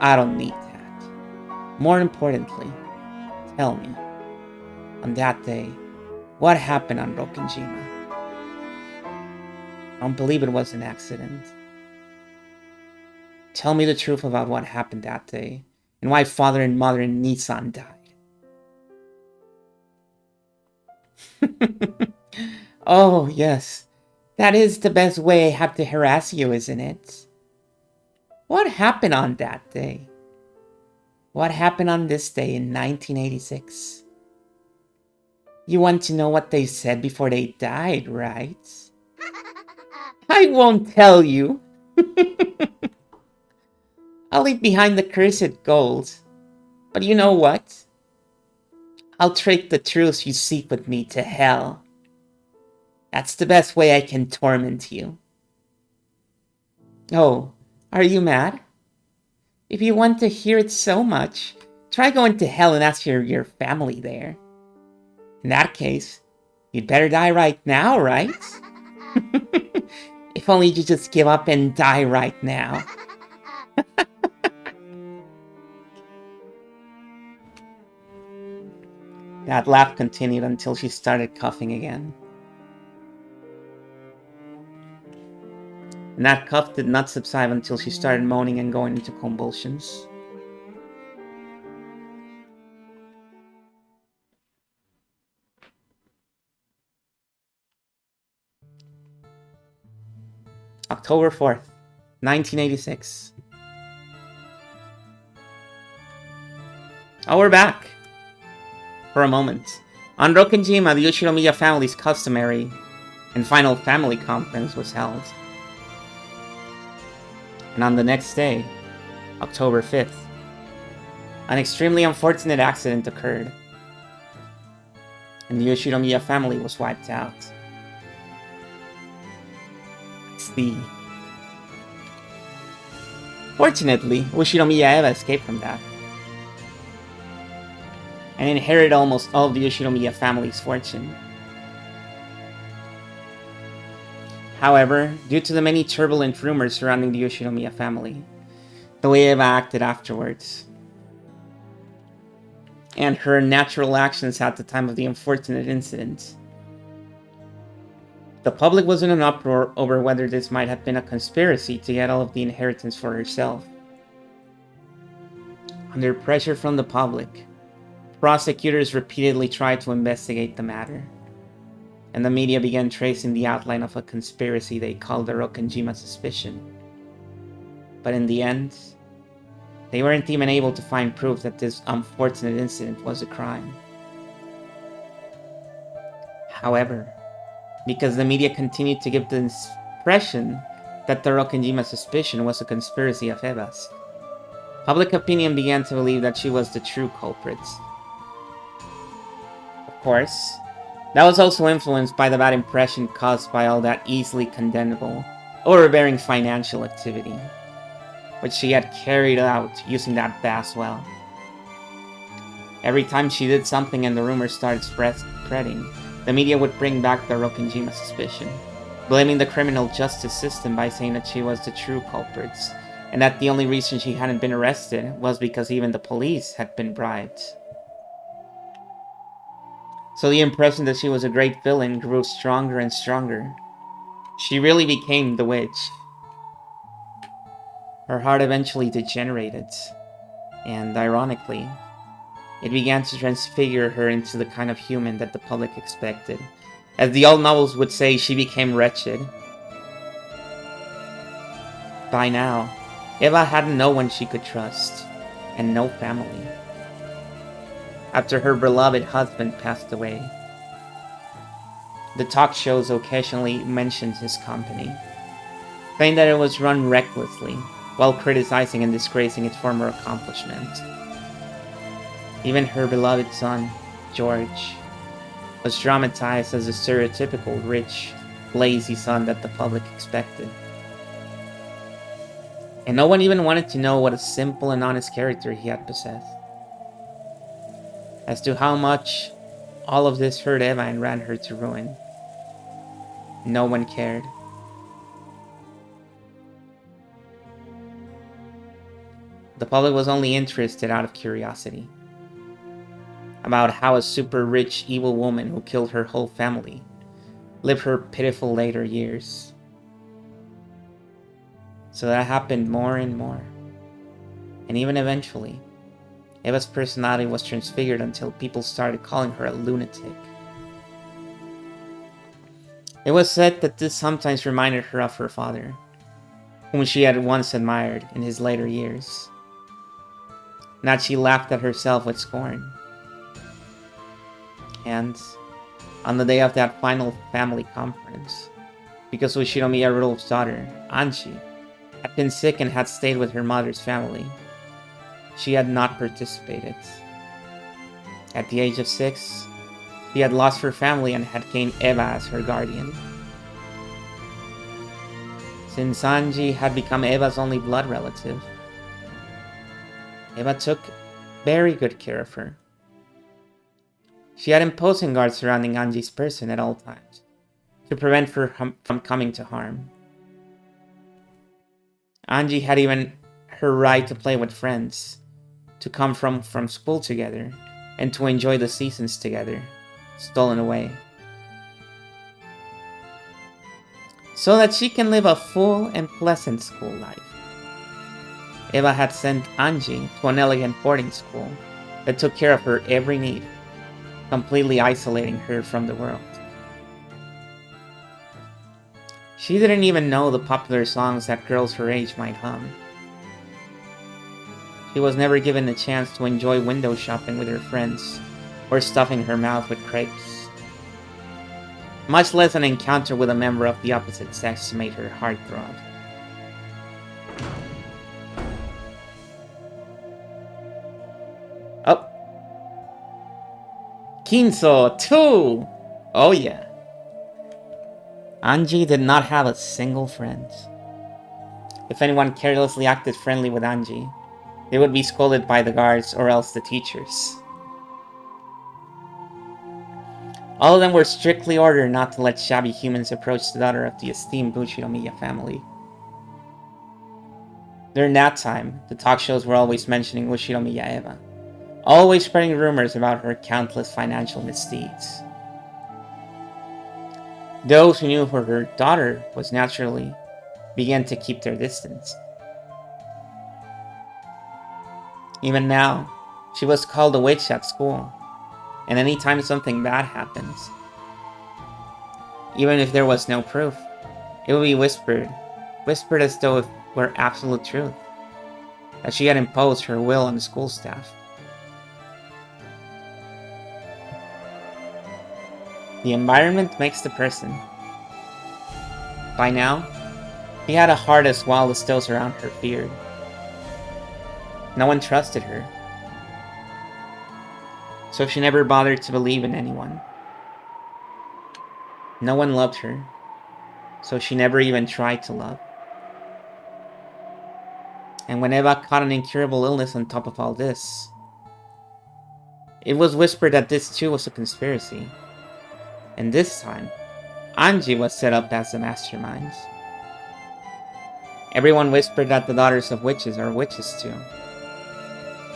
I don't need that. More importantly, tell me, on that day, what happened on Rokenjima? I don't believe it was an accident. Tell me the truth about what happened that day, and why father and mother and Nissan died. Oh, yes. That is the best way I have to harass you, isn't it? What happened on that day? What happened on this day in 1986? You want to know what they said before they died, right? I won't tell you. I'll leave behind the cursed gold. But you know what? I'll take the truth you seek with me to hell. That's the best way I can torment you. Oh, are you mad? If you want to hear it so much, try going to hell and ask your family there. In that case, you'd better die right now, right? If only you just give up and die right now. That laugh continued until she started coughing again. And that cough did not subside until she started moaning and going into convulsions. October 4th, 1986. Oh, we're back! For a moment. On Rokkenjima, the Yoshinomiya family's customary and final family conference was held. And on the next day, October 5th, an extremely unfortunate accident occurred, and the Yoshinomiya family was wiped out. Fortunately, Yoshinomiya Eva escaped from that, and inherited almost all of the Yoshinomiya family's fortune. However, due to the many turbulent rumors surrounding the Yoshinomiya family, the way Eva acted afterwards, and her natural actions at the time of the unfortunate incident, the public was in an uproar over whether this might have been a conspiracy to get all of the inheritance for herself. Under pressure from the public, prosecutors repeatedly tried to investigate the matter, and the media began tracing the outline of a conspiracy they called the Rokkenjima suspicion. But in the end, they weren't even able to find proof that this unfortunate incident was a crime. However, because the media continued to give the impression that the Rokkenjima suspicion was a conspiracy of Eva's, public opinion began to believe that she was the true culprit. Of course, that was also influenced by the bad impression caused by all that easily condemnable, overbearing financial activity, which she had carried out using that vast wealth. Every time she did something and the rumors started spreading, the media would bring back the Rokkenjima suspicion, blaming the criminal justice system by saying that she was the true culprit, and that the only reason she hadn't been arrested was because even the police had been bribed. So the impression that she was a great villain grew stronger and stronger. She really became the witch. Her heart eventually degenerated, and ironically, it began to transfigure her into the kind of human that the public expected. As the old novels would say, she became wretched. By now, Eva had no one she could trust, and no family. After her beloved husband passed away, the talk shows occasionally mentioned his company, saying that it was run recklessly, while criticizing and disgracing its former accomplishments. Even her beloved son, George, was dramatized as the stereotypical rich, lazy son that the public expected. And no one even wanted to know what a simple and honest character he had possessed. As to how much all of this hurt Eva and ran her to ruin, no one cared. The public was only interested out of curiosity about how a super rich evil woman who killed her whole family lived her pitiful later years. So that happened more and more. And even eventually, Eva's personality was transfigured until people started calling her a lunatic. It was said that this sometimes reminded her of her father, whom she had once admired in his later years. And that she laughed at herself with scorn. And on the day of that final family conference, because Ushinomiya Rudolph's daughter, Anji, had been sick and had stayed with her mother's family, she had not participated. At the age of 6, she had lost her family and had gained Eva as her guardian. Since Anji had become Eva's only blood relative, Eva took very good care of her. She had imposing guards surrounding Anji's person at all times, to prevent her from coming to harm. Anji had even her right to play with friends, to come from school together, and to enjoy the seasons together, stolen away. So that she can live a full and pleasant school life. Eva had sent Anji to an elegant boarding school that took care of her every need, completely isolating her from the world. She didn't even know the popular songs that girls her age might hum. She was never given the chance to enjoy window shopping with her friends, or stuffing her mouth with crepes. Much less an encounter with a member of the opposite sex made her heart throb. Oh. Kinso, too! Oh yeah. Anji did not have a single friend. If anyone carelessly acted friendly with Anji, they would be scolded by the guards or else the teachers. All of them were strictly ordered not to let shabby humans approach the daughter of the esteemed Bushiromiya family. During that time, the talk shows were always mentioning Bushiromiya Eva, always spreading rumors about her countless financial misdeeds. Those who knew who her daughter was naturally began to keep their distance. Even now, she was called a witch at school, and anytime something bad happens, even if there was no proof, it would be whispered as though it were absolute truth, that she had imposed her will on the school staff. The environment makes the person. By now, he had a heart as wild as those around her feared. No one trusted her, so she never bothered to believe in anyone. No one loved her, so she never even tried to love. And when Eva caught an incurable illness on top of all this, it was whispered that this too was a conspiracy. And this time, Anji was set up as the mastermind. Everyone whispered that the daughters of witches are witches too.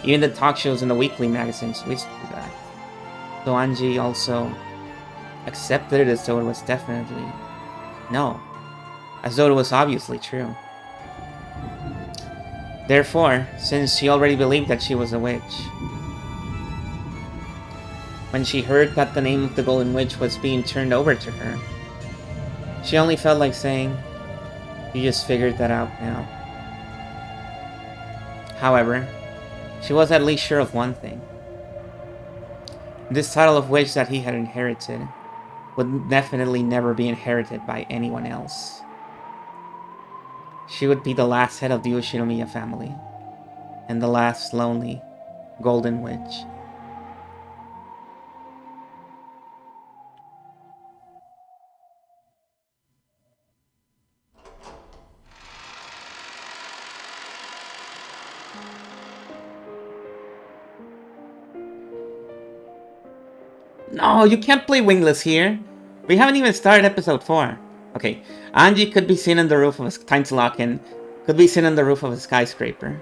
Even the talk shows and the weekly magazines whispered that. So Anji also accepted it as though it was definitely no, as though it was obviously true. Therefore, since she already believed that she was a witch, when she heard that the name of the Golden Witch was being turned over to her, she only felt like saying, "You just figured that out now." However, she was at least sure of one thing. This title of witch that he had inherited would definitely never be inherited by anyone else. She would be the last head of the Ushinomiya family, and the last lonely Golden Witch. No, you can't play Wingless here. We haven't even started episode 4. Okay, Anji could be seen on the roof of a time to lock in. Could be seen on the roof of a skyscraper.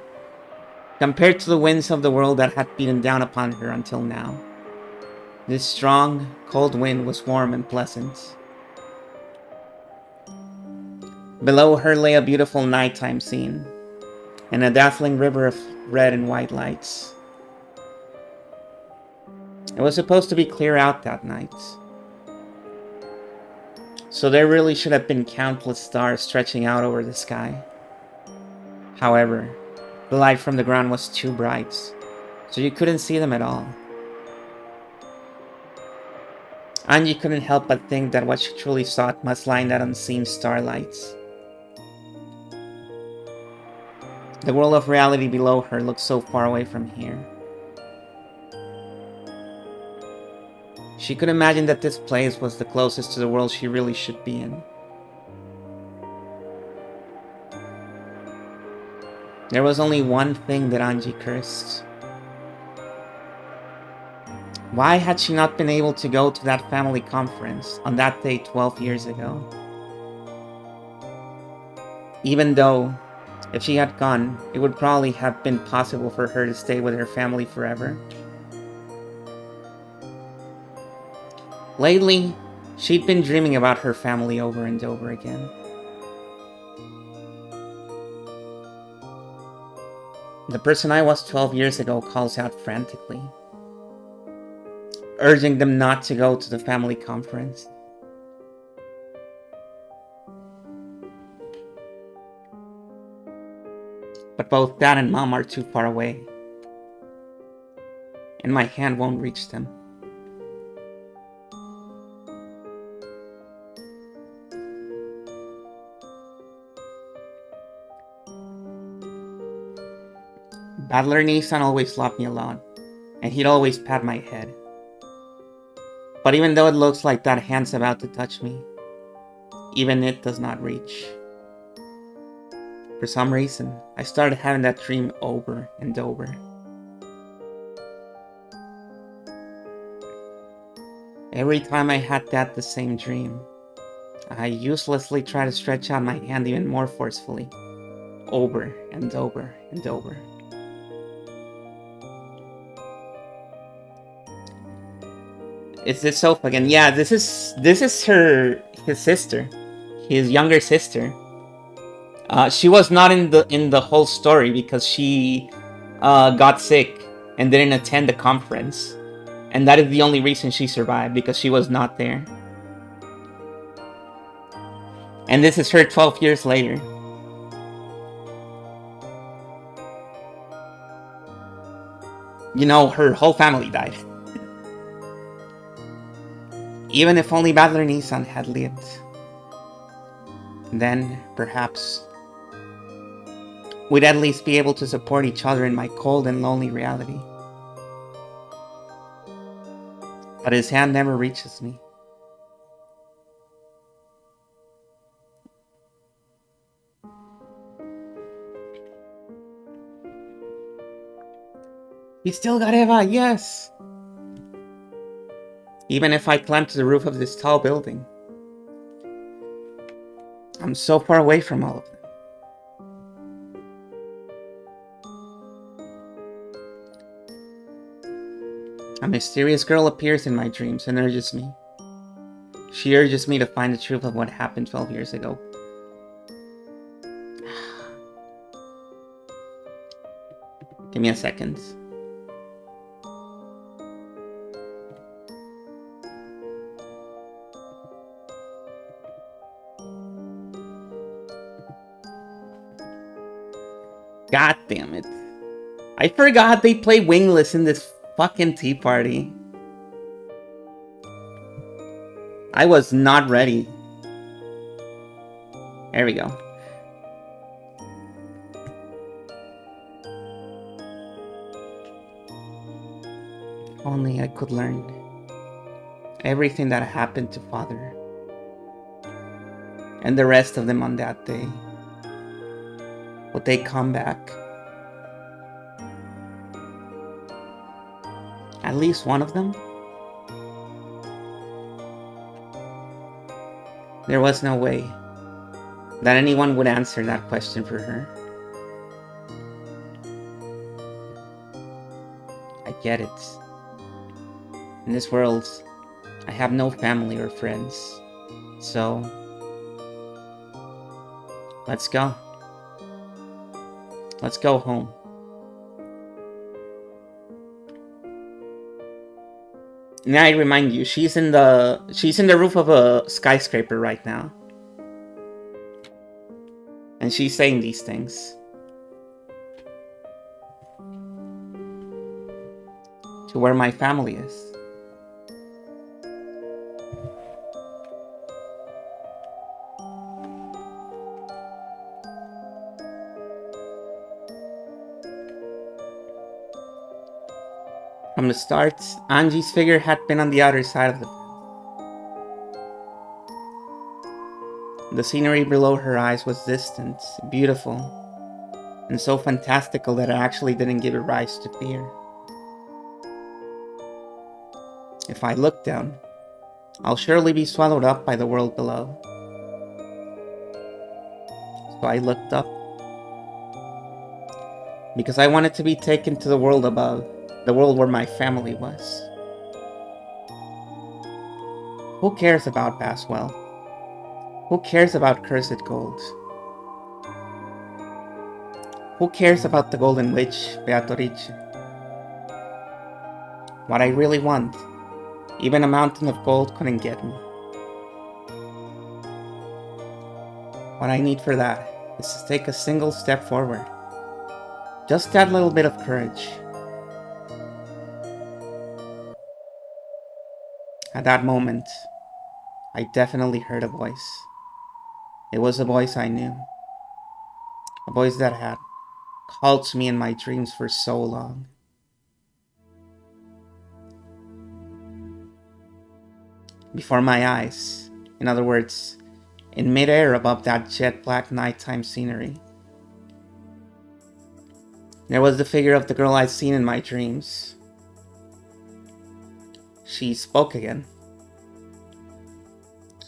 Compared to the winds of the world that had beaten down upon her until now, this strong, cold wind was warm and pleasant. Below her lay a beautiful nighttime scene, and a dazzling river of red and white lights. It was supposed to be clear out that night, so there really should have been countless stars stretching out over the sky. However, the light from the ground was too bright, so you couldn't see them at all. Angie couldn't help but think that what she truly sought must lie in that unseen starlight. The world of reality below her looked so far away from here. She could imagine that this place was the closest to the world she really should be in. There was only one thing that Angie cursed. Why had she not been able to go to that family conference on that day 12 years ago? Even though, if she had gone, it would probably have been possible for her to stay with her family forever. Lately, she'd been dreaming about her family over and over again. The person I was 12 years ago calls out frantically, urging them not to go to the family conference. But both Dad and Mom are too far away, and my hand won't reach them. Battler Nissan always loved me a lot, and he'd always pat my head. But even though it looks like that hand's about to touch me, even it does not reach. For some reason, I started having that dream over and over. Every time I had the same dream, I uselessly tried to stretch out my hand even more forcefully, over and over and over. It's this sofa again. Yeah, this is his sister, his younger sister. She was not in the whole story because she got sick and didn't attend the conference, and that is the only reason she survived, because she was not there. And this is her 12 years later. You know, her whole family died. Even if only Battler Nissan had lived, then perhaps we'd at least be able to support each other in my cold and lonely reality. But his hand never reaches me. We still got Eva, yes! Even if I climb to the roof of this tall building, I'm so far away from all of them. A mysterious girl appears in my dreams and urges me. She urges me to find the truth of what happened 12 years ago. Give me a second. God damn it. I forgot they play Wingless in this fucking tea party. I was not ready. There we go. If only I could learn everything that happened to Father and the rest of them on that day. Would they come back? At least one of them? There was no way that anyone would answer that question for her. I get it. In this world, I have no family or friends, so Let's go. Let's go home. Now I remind you, she's in the roof of a skyscraper right now. And she's saying these things. To where my family is. From the start, Angie's figure had been on the other side of the fence. The scenery below her eyes was distant, beautiful, and so fantastical that it actually didn't give it rise to fear. If I look down, I'll surely be swallowed up by the world below. So I looked up, because I wanted to be taken to the world above, the world where my family was. Who cares about Baswell? Who cares about cursed gold? Who cares about the golden witch, Beatrice? What I really want, even a mountain of gold couldn't get me. What I need for that is to take a single step forward. Just that little bit of courage. At that moment, I definitely heard a voice. It was a voice I knew. A voice that had called to me in my dreams for so long. Before my eyes, in other words, in midair above that jet black nighttime scenery, there was the figure of the girl I'd seen in my dreams. She spoke again,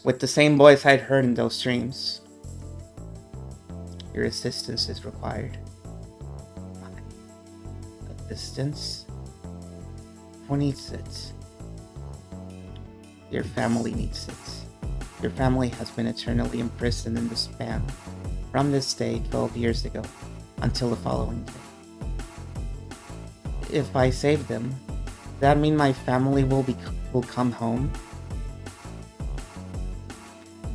with the same voice I'd heard in those dreams. Your assistance is required. Assistance? Who needs it? Your family needs it. Your family has been eternally imprisoned in the span from this day 12 years ago until the following day. If I save them, does that mean my family will come home?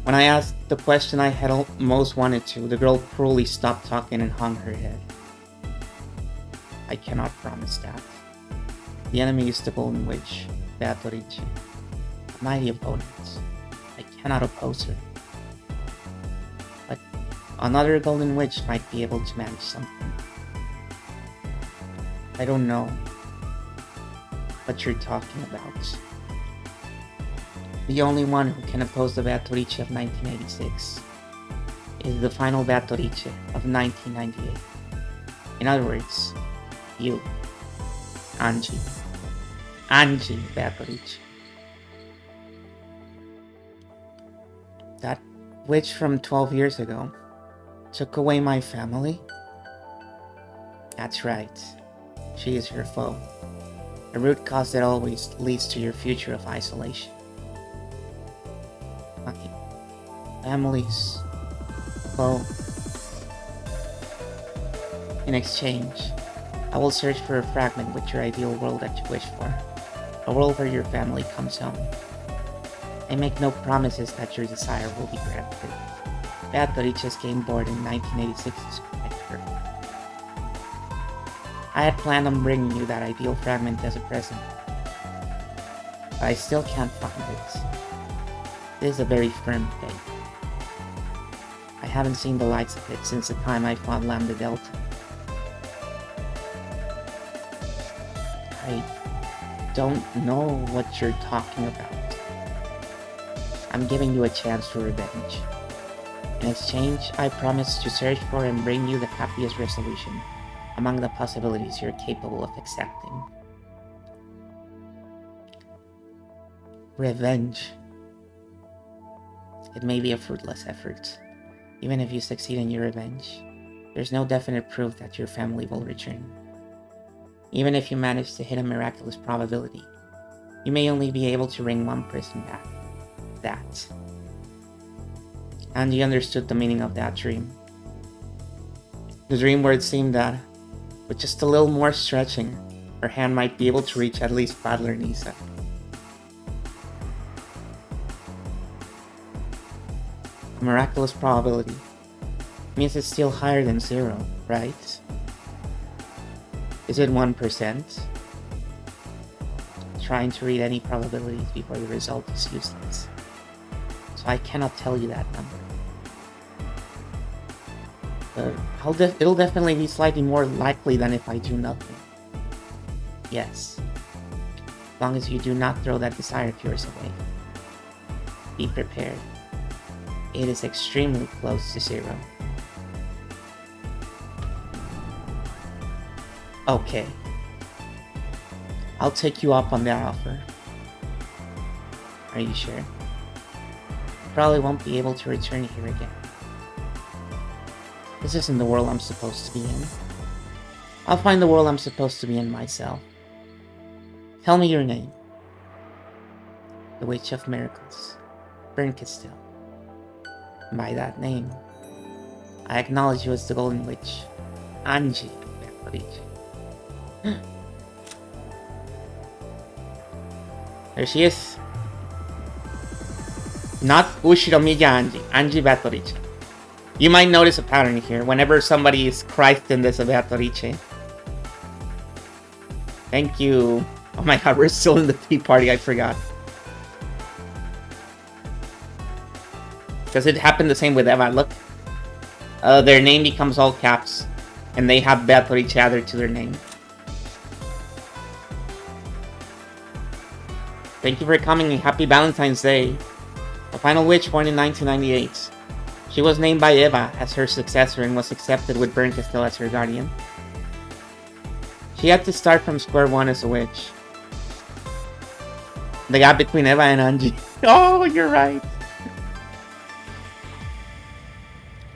When I asked the question I had most wanted to, the girl cruelly stopped talking and hung her head. I cannot promise that. The enemy is the Golden Witch, Beatrice, a mighty opponent. I cannot oppose her. But another Golden Witch might be able to manage something. I don't know what you're talking about. The only one who can oppose the Beatrice of 1986 is the final Beatrice of 1998. In other words, you, Angie Beatrice. That witch from 12 years ago took away my family? That's right. She is your foe. A root cause that always leads to your future of isolation. My family's foe. In exchange, I will search for a fragment with your ideal world that you wish for. A world where your family comes home. I make no promises that your desire will be granted. Beatrice came bored in 1986 to protect her. I had planned on bringing you that ideal fragment as a present, but I still can't find it. This is a very firm thing. I haven't seen the likes of it since the time I fought Lambda Delta. I don't know what you're talking about. I'm giving you a chance for revenge. In exchange, I promise to search for and bring you the happiest resolution among the possibilities you're capable of accepting. Revenge. It may be a fruitless effort. Even if you succeed in your revenge, there's no definite proof that your family will return. Even if you manage to hit a miraculous probability, you may only be able to bring one person back. That. Andy understood the meaning of that dream. The dream where it seemed that, with just a little more stretching, her hand might be able to reach at least Badler Nisa. A miraculous probability means it's still higher than 0, right? Is it 1%? Trying to read any probabilities before the result is useless. So I cannot tell you that number. But it'll definitely be slightly more likely than if I do nothing. Yes. As long as you do not throw that desire of yours away. Be prepared. It is extremely close to 0. Okay. I'll take you up on that offer. Are you sure? Probably won't be able to return here again. This isn't the world I'm supposed to be in. I'll find the world I'm supposed to be in myself. Tell me your name. The Witch of Miracles, Bernkastel. By that name, I acknowledge you as the Golden Witch, Angie Bertorici. There she is. Not Ushiromiya Angie, Angie Bertorici. You might notice a pattern here whenever somebody is Christ in this Bertorici. Thank you. Oh my god, we're still in the tea party, I forgot. Because it happened the same with Eva, look. Their name becomes all caps, and they have Bertorici added to their name. Thank you for coming and happy Valentine's Day. The final witch born in 1998. She was named by Eva as her successor and was accepted with Bernkastel as her guardian. She had to start from square one as a witch. The gap between Eva and Angie. Oh, you're right.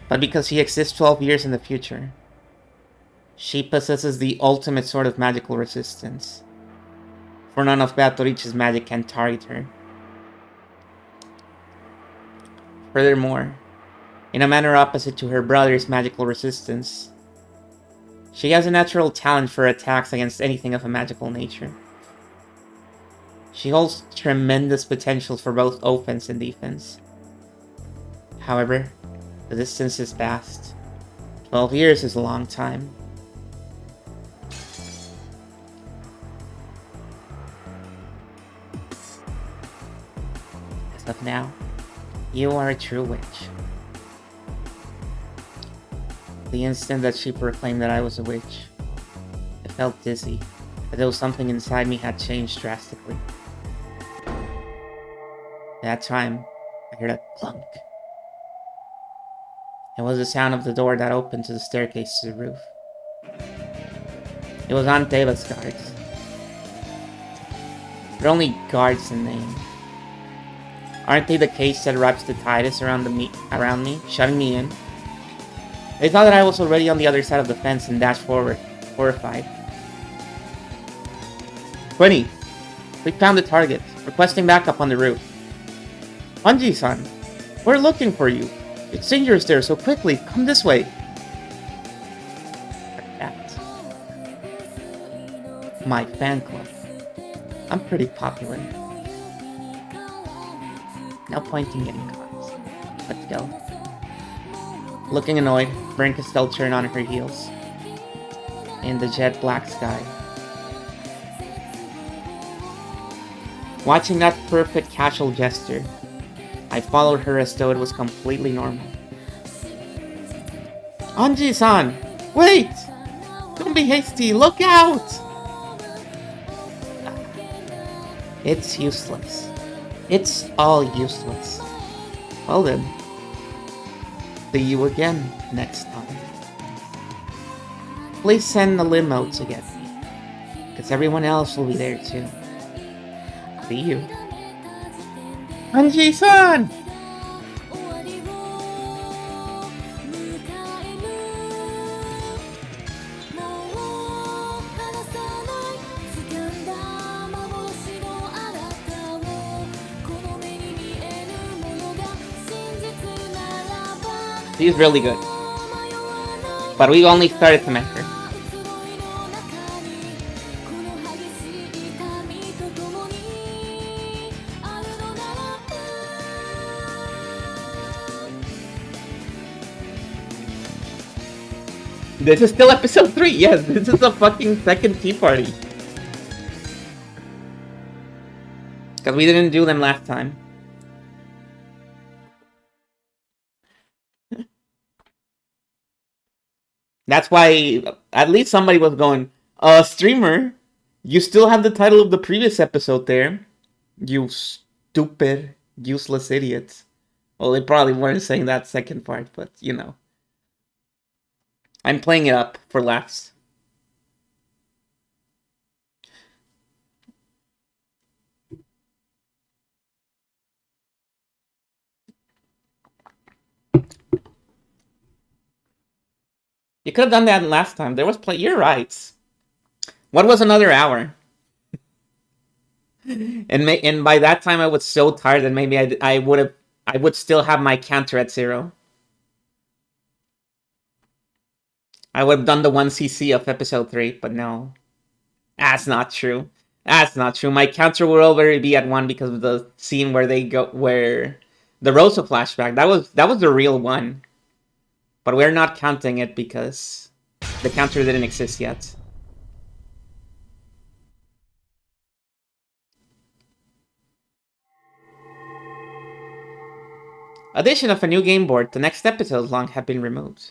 But because she exists 12 years in the future, she possesses the ultimate sort of magical resistance. For none of Bertorici's magic can target her. Furthermore, in a manner opposite to her brother's magical resistance, she has a natural talent for attacks against anything of a magical nature. She holds tremendous potential for both offense and defense. However, the distance is vast. 12 years is a long time. As of now, you are a true witch. The instant that she proclaimed that I was a witch, I felt dizzy, as though something inside me had changed drastically. At that time, I heard a clunk. It was the sound of the door that opened to the staircase to the roof. It was Aunt Eva's guards. They're only guards in name. Aren't they the cage that wraps the tightest around me, shutting me in? They thought that I was already on the other side of the fence and dashed forward, horrified. 20. We found the target, requesting backup on the roof. Anji-san, we're looking for you. It's dangerous there, so quickly, come this way. That. My fan club. I'm pretty popular. No point in getting caught. Let's go. Looking annoyed, Bernkastel turned on her heels. In the jet black sky. Watching that perfect casual gesture, I followed her as though it was completely normal. Anji-san! Wait! Don't be hasty! Look out! It's useless. It's all useless. Well then. See you again next time. Please send the limo to get me, because everyone else will be there too. See you. Anji-san! He's really good. But we only started to measure. This is still episode 3. Yes, this is the fucking second tea party. Because we didn't do them last time. That's why at least somebody was going, streamer, you still have the title of the previous episode there. You stupid, useless idiots. Well, they probably weren't saying that second part, but you know. I'm playing it up for laughs. You could have done that last time. There was play. You're right. What was another hour? And by that time I was so tired that maybe I would still have my counter at 0. I would have done the 1cc of episode 3, but no. That's not true. That's not true. My counter will already be at 1 because of the scene where the Rosa flashback. That was the real one. But we're not counting it because the counter didn't exist yet. Addition of a new game board. The next episodes long have been removed.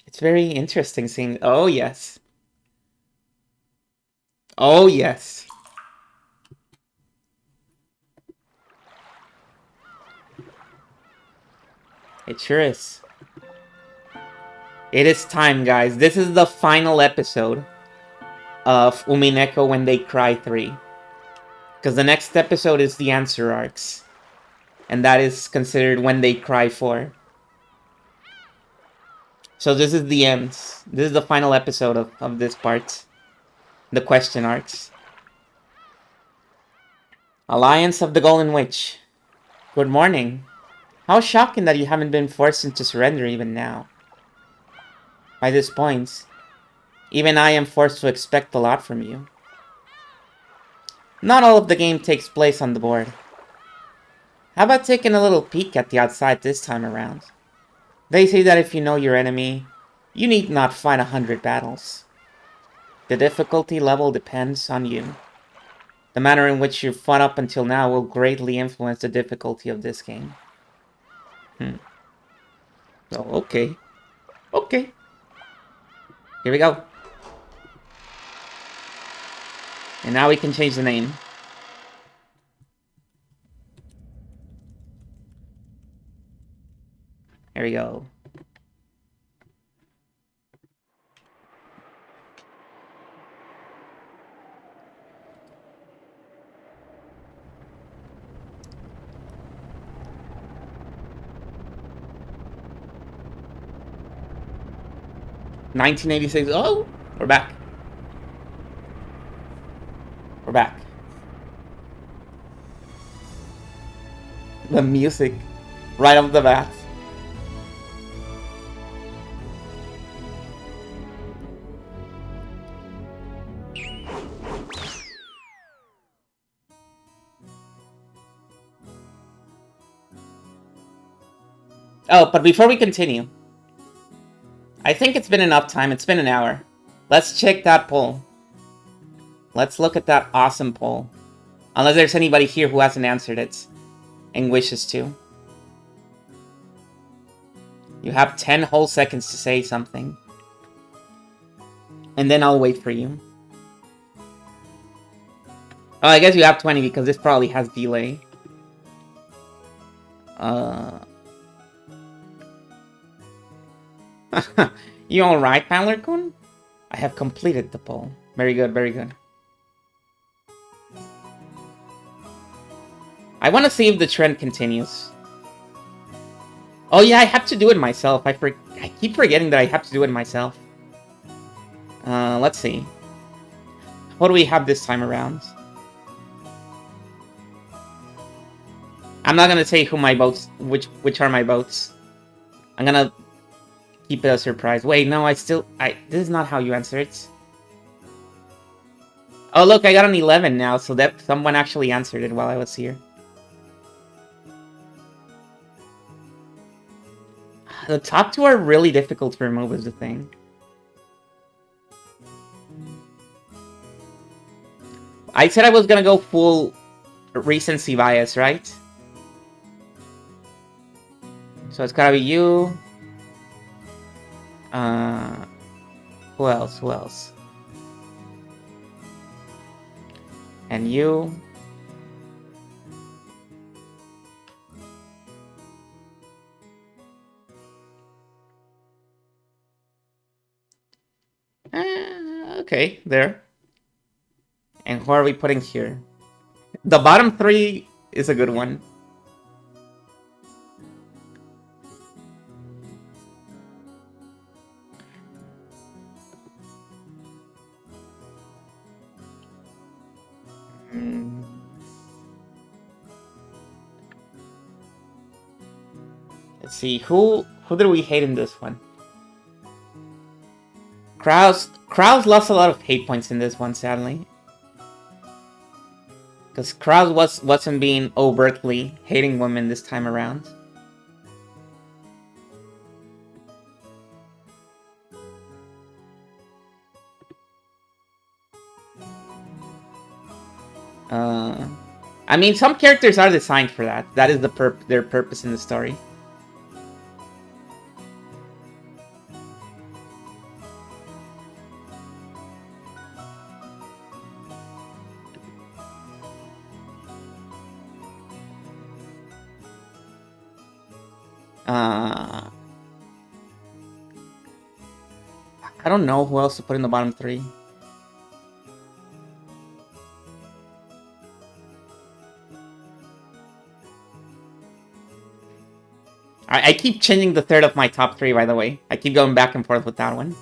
It's very interesting seeing. Oh, yes. Oh, yes. It sure is. It is time, guys. This is the final episode of Umineko When They Cry 3. Because the next episode is the answer arcs. And that is considered When They Cry 4. So this is the end. This is the final episode of this part. The question arcs. Alliance of the Golden Witch. Good morning. How shocking that you haven't been forced into surrender even now. By this point, even I am forced to expect a lot from you. Not all of the game takes place on the board. How about taking a little peek at the outside this time around? They say that if you know your enemy, you need not fight 100 battles. The difficulty level depends on you. The manner in which you've fought up until now will greatly influence the difficulty of this game. Oh, okay. Okay. Here we go. And now we can change the name. There we go. $1986. Oh, we're back. We're back. The music right off the bat. Oh, but before we continue, I think it's been enough time. It's been an hour. Let's check that poll. Let's look at that awesome poll. Unless there's anybody here who hasn't answered it and wishes to. You have 10 whole seconds to say something. And then I'll wait for you. Oh, I guess you have 20 because this probably has delay. You alright, Palercon? I have completed the poll. Very good, very good. I want to see if the trend continues. Oh yeah, I have to do it myself. I keep forgetting that I have to do it myself. Let's see. What do we have this time around? I'm not gonna say who my votes, which are my votes. I'm gonna keep it a surprise. Wait, no, this is not how you answer it. Oh, look, I got an 11 now, so that someone actually answered it while I was here. The top two are really difficult to remove is the thing. I said I was gonna go full recency bias, right? So it's gotta be you. Who else? Who else? And you. Okay, there. And who are we putting here? The bottom three is a good one. Let's see, who did we hate in this one? Kraus lost a lot of hate points in this one, sadly. Because Kraus wasn't being overtly hating women this time around. I mean, some characters are designed for that. That is their purpose in the story. I don't know who else to put in the bottom three. I keep changing the third of my top three, by the way. I keep going back and forth with that one.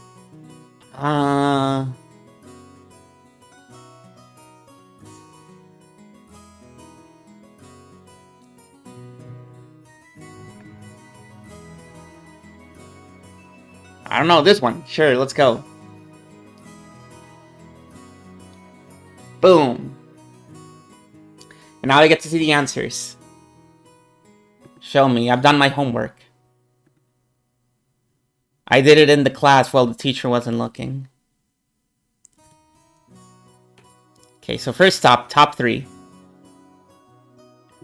I don't know, this one. Sure, let's go. Boom. And now I get to see the answers. Show me, I've done my homework. I did it in the class while the teacher wasn't looking. Okay, so first top three.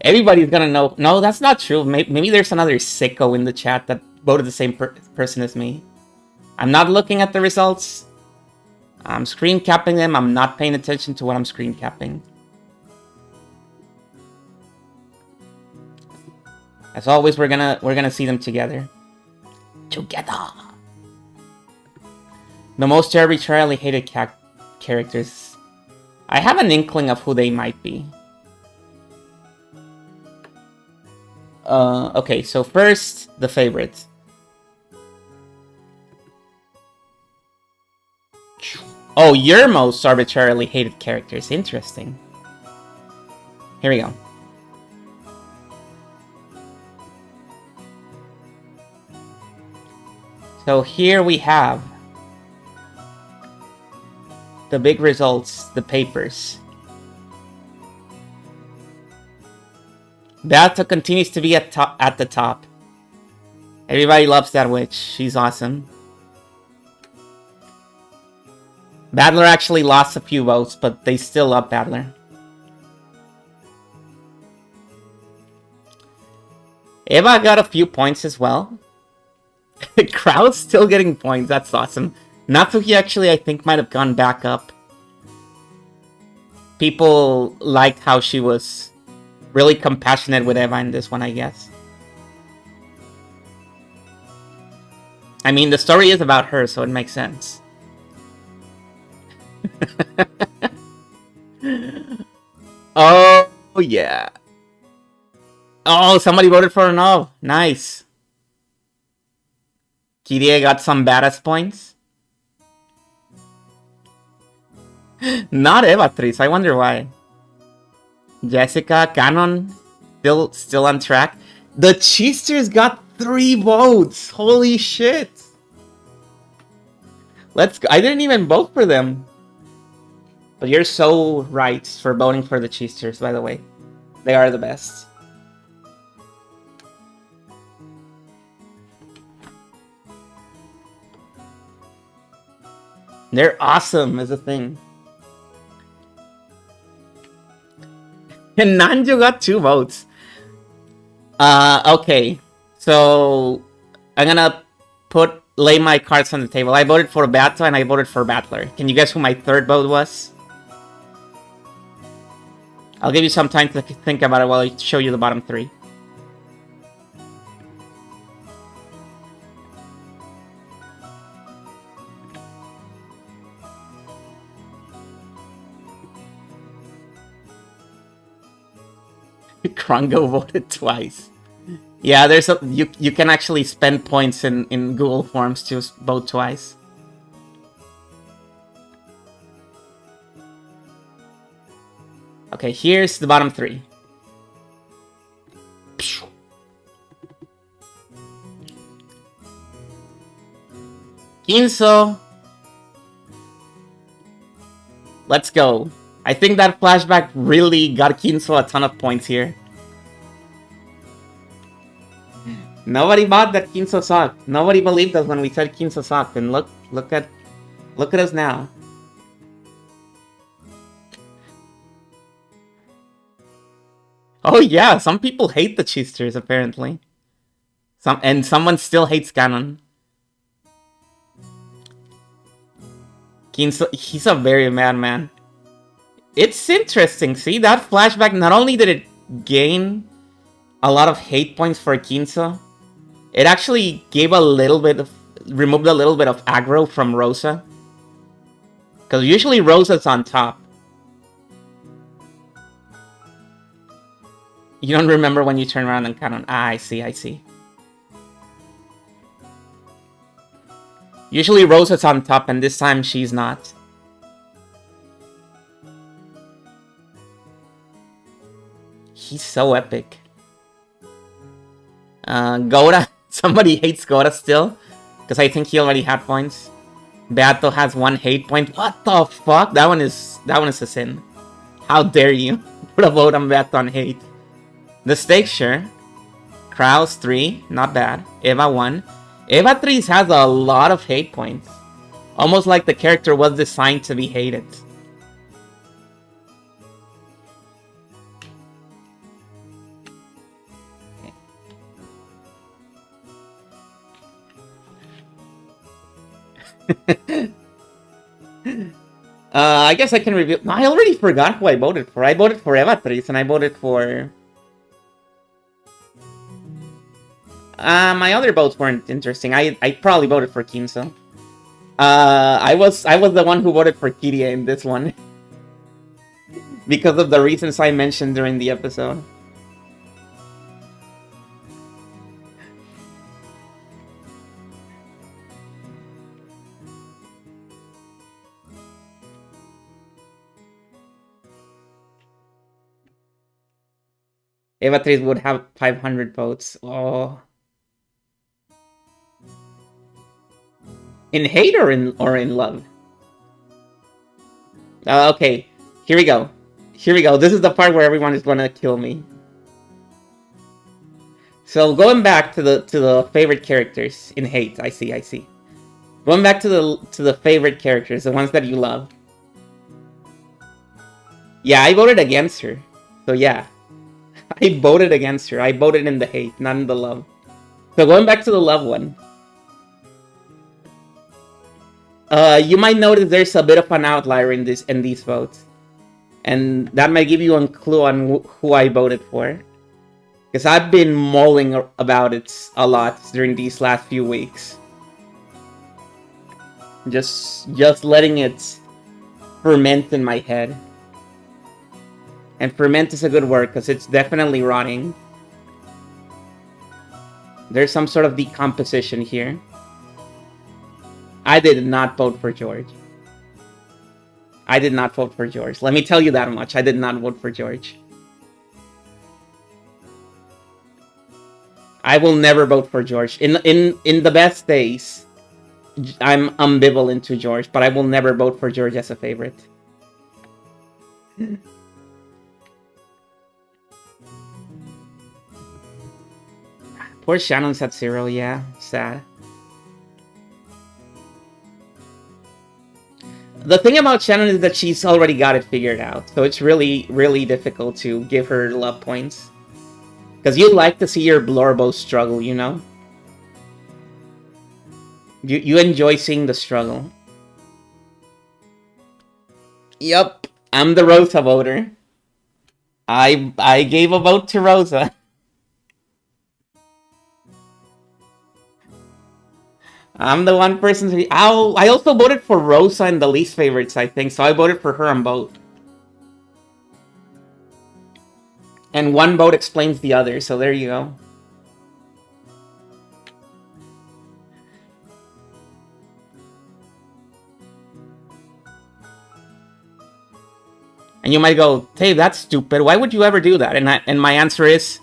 Everybody's gonna know. No, that's not true. Maybe there's another sicko in the chat that voted the same person as me. I'm not looking at the results. I'm screen capping them. I'm not paying attention to what I'm screen capping. As always, we're gonna see them together. Together. The most arbitrarily hated characters. I have an inkling of who they might be. Okay, so first, the favorite. Oh, your most arbitrarily hated characters. Interesting. Here we go. So here we have the big results, the papers. Beato continues to be at the top. Everybody loves that witch. She's awesome. Battler actually lost a few votes, but they still love Battler. Eva got a few points as well. The crowd's still getting points. That's awesome. Natsuki actually, I think, might have gone back up. People liked how she was really compassionate with Eva in this one, I guess. I mean, the story is about her, so it makes sense. Oh, yeah. Oh, somebody voted for a no. Nice. Kirie got some badass points. Not Eva3, I wonder why. Jessica, Canon, still on track. The Cheesters got 3 votes! Holy shit! Let's go. I didn't even vote for them. But you're so right for voting for the Cheesters, by the way. They are the best. They're awesome is a thing. And Nanjo got 2 votes. Okay. So I'm gonna lay my cards on the table. I voted for Bato and I voted for Battler. Can you guess who my 3rd vote was? I'll give you some time to think about it while I show you the bottom 3. Krongo voted twice. Yeah, there's a you can actually spend points in Google Forms to vote twice. Okay, here's the bottom 3. Kinso. Let's go. I think that flashback really got Kinso a ton of points here. Nobody bought that Kinso sucked. Nobody believed us when we said Kinso sucked, and look at us now. Oh yeah, some people hate the Cheesters apparently. Someone still hates Ganon. Kinso, he's a very mad man. It's interesting. See, that flashback, not only did it gain a lot of hate points for Kinso, it actually gave removed a little bit of aggro from Rosa. Because usually Rosa's on top. You don't remember when you turn around and Ganon. Ah, I see. Usually Rosa's on top, and this time she's not. He's so epic. Goda. Somebody hates Goda still. Because I think he already had points. Beato has 1 hate point. What the fuck? That one is a sin. How dare you put a vote on Beato on hate. The stakes, sure. Kraus 3, not bad. Eva 1. Eva 3 has a lot of hate points. Almost like the character was designed to be hated. I guess I can reveal. No, I already forgot who I voted for. I voted for Eva 3 and I voted for... my other votes weren't interesting. I probably voted for Kinso. I was the one who voted for Kiria in this one. Because of the reasons I mentioned during the episode. Eva 3 would have 500 votes. Oh. In hate or in love? Okay, here we go. This is the part where everyone is gonna kill me. So going back to the favorite characters in hate, I see. Going back to the favorite characters, the ones that you love. Yeah, I voted against her. So yeah, I voted against her. I voted in the hate, not in the love. So going back to the love one. You might notice there's a bit of an outlier in these votes. And that might give you a clue on who I voted for. Because I've been mulling about it a lot during these last few weeks. Just letting it ferment in my head. And ferment is a good word because it's definitely rotting. There's some sort of decomposition here. I did not vote for George. Let me tell you that much. I did not vote for George. I will never vote for George. In the best days, I'm ambivalent to George, but I will never vote for George as a favorite. Poor Shannon's at 0, yeah. Sad. The thing about Shannon is that she's already got it figured out, so it's really, really difficult to give her love points. Because you like to see your Blorbo struggle, you know? You enjoy seeing the struggle. Yup, I'm the Rosa voter. I gave a vote to Rosa. I'm the one person who... I also voted for Rosa in the least favorites, I think, so I voted for her on both. And one vote explains the other, so there you go. And you might go, hey, that's stupid. Why would you ever do that? And my answer is,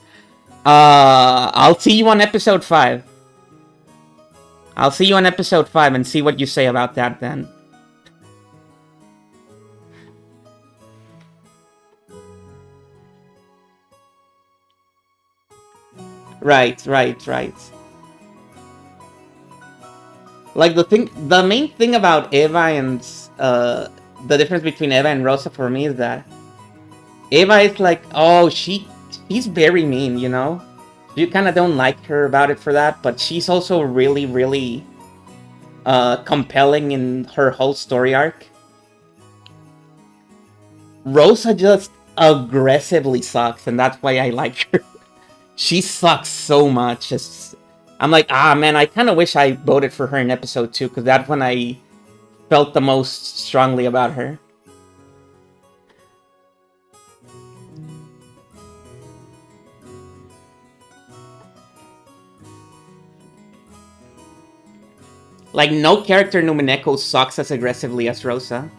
I'll see you on episode 5. I'll see you on episode 5 and see what you say about that then. Right. Like the main thing about Eva and the difference between Eva and Rosa for me is that Eva is like, oh, she's very mean, you know? You kind of don't like her about it for that, but she's also really, really compelling in her whole story arc. Rosa just aggressively sucks, and that's why I like her. She sucks so much. I'm like, man, I kind of wish I voted for her in episode 2, because that's when I felt the most strongly about her. Like, no character in Numeneko sucks as aggressively as Rosa.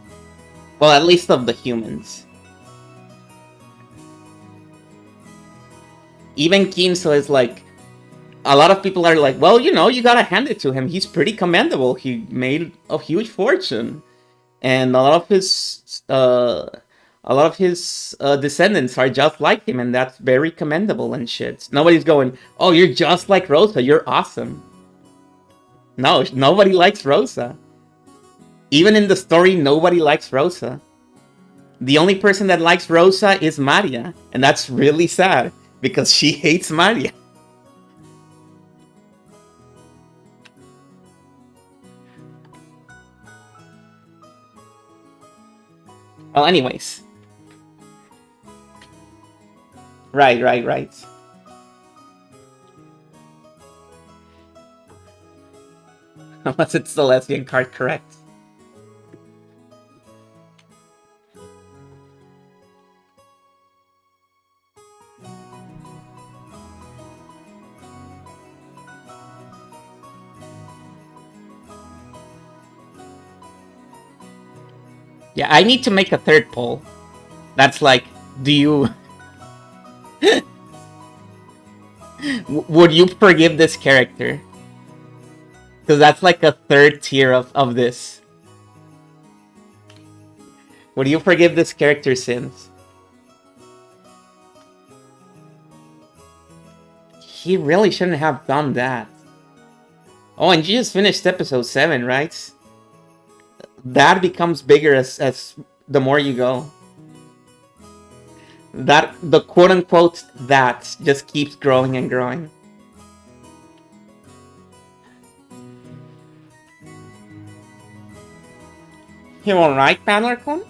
Well, at least of the humans. Even Kinso is like... A lot of people are like, well, you know, you gotta hand it to him. He's pretty commendable. He made a huge fortune. And a lot of his descendants are just like him, and that's very commendable and shit. Nobody's going, oh, you're just like Rosa. You're awesome. No, nobody likes Rosa. Even in the story, nobody likes Rosa. The only person that likes Rosa is Maria, and that's really sad, because she hates Maria. Well, anyways. Right. Unless it's the lesbian card, correct. Yeah, I need to make a third poll. That's like, do you... Would you forgive this character? Because that's like a third tier of this. Would you forgive this character's sins? He really shouldn't have done that. Oh, and you just finished episode 7, right? That becomes bigger as the more you go. That, the quote-unquote that, just keeps growing and growing. You alright, Paddlercon?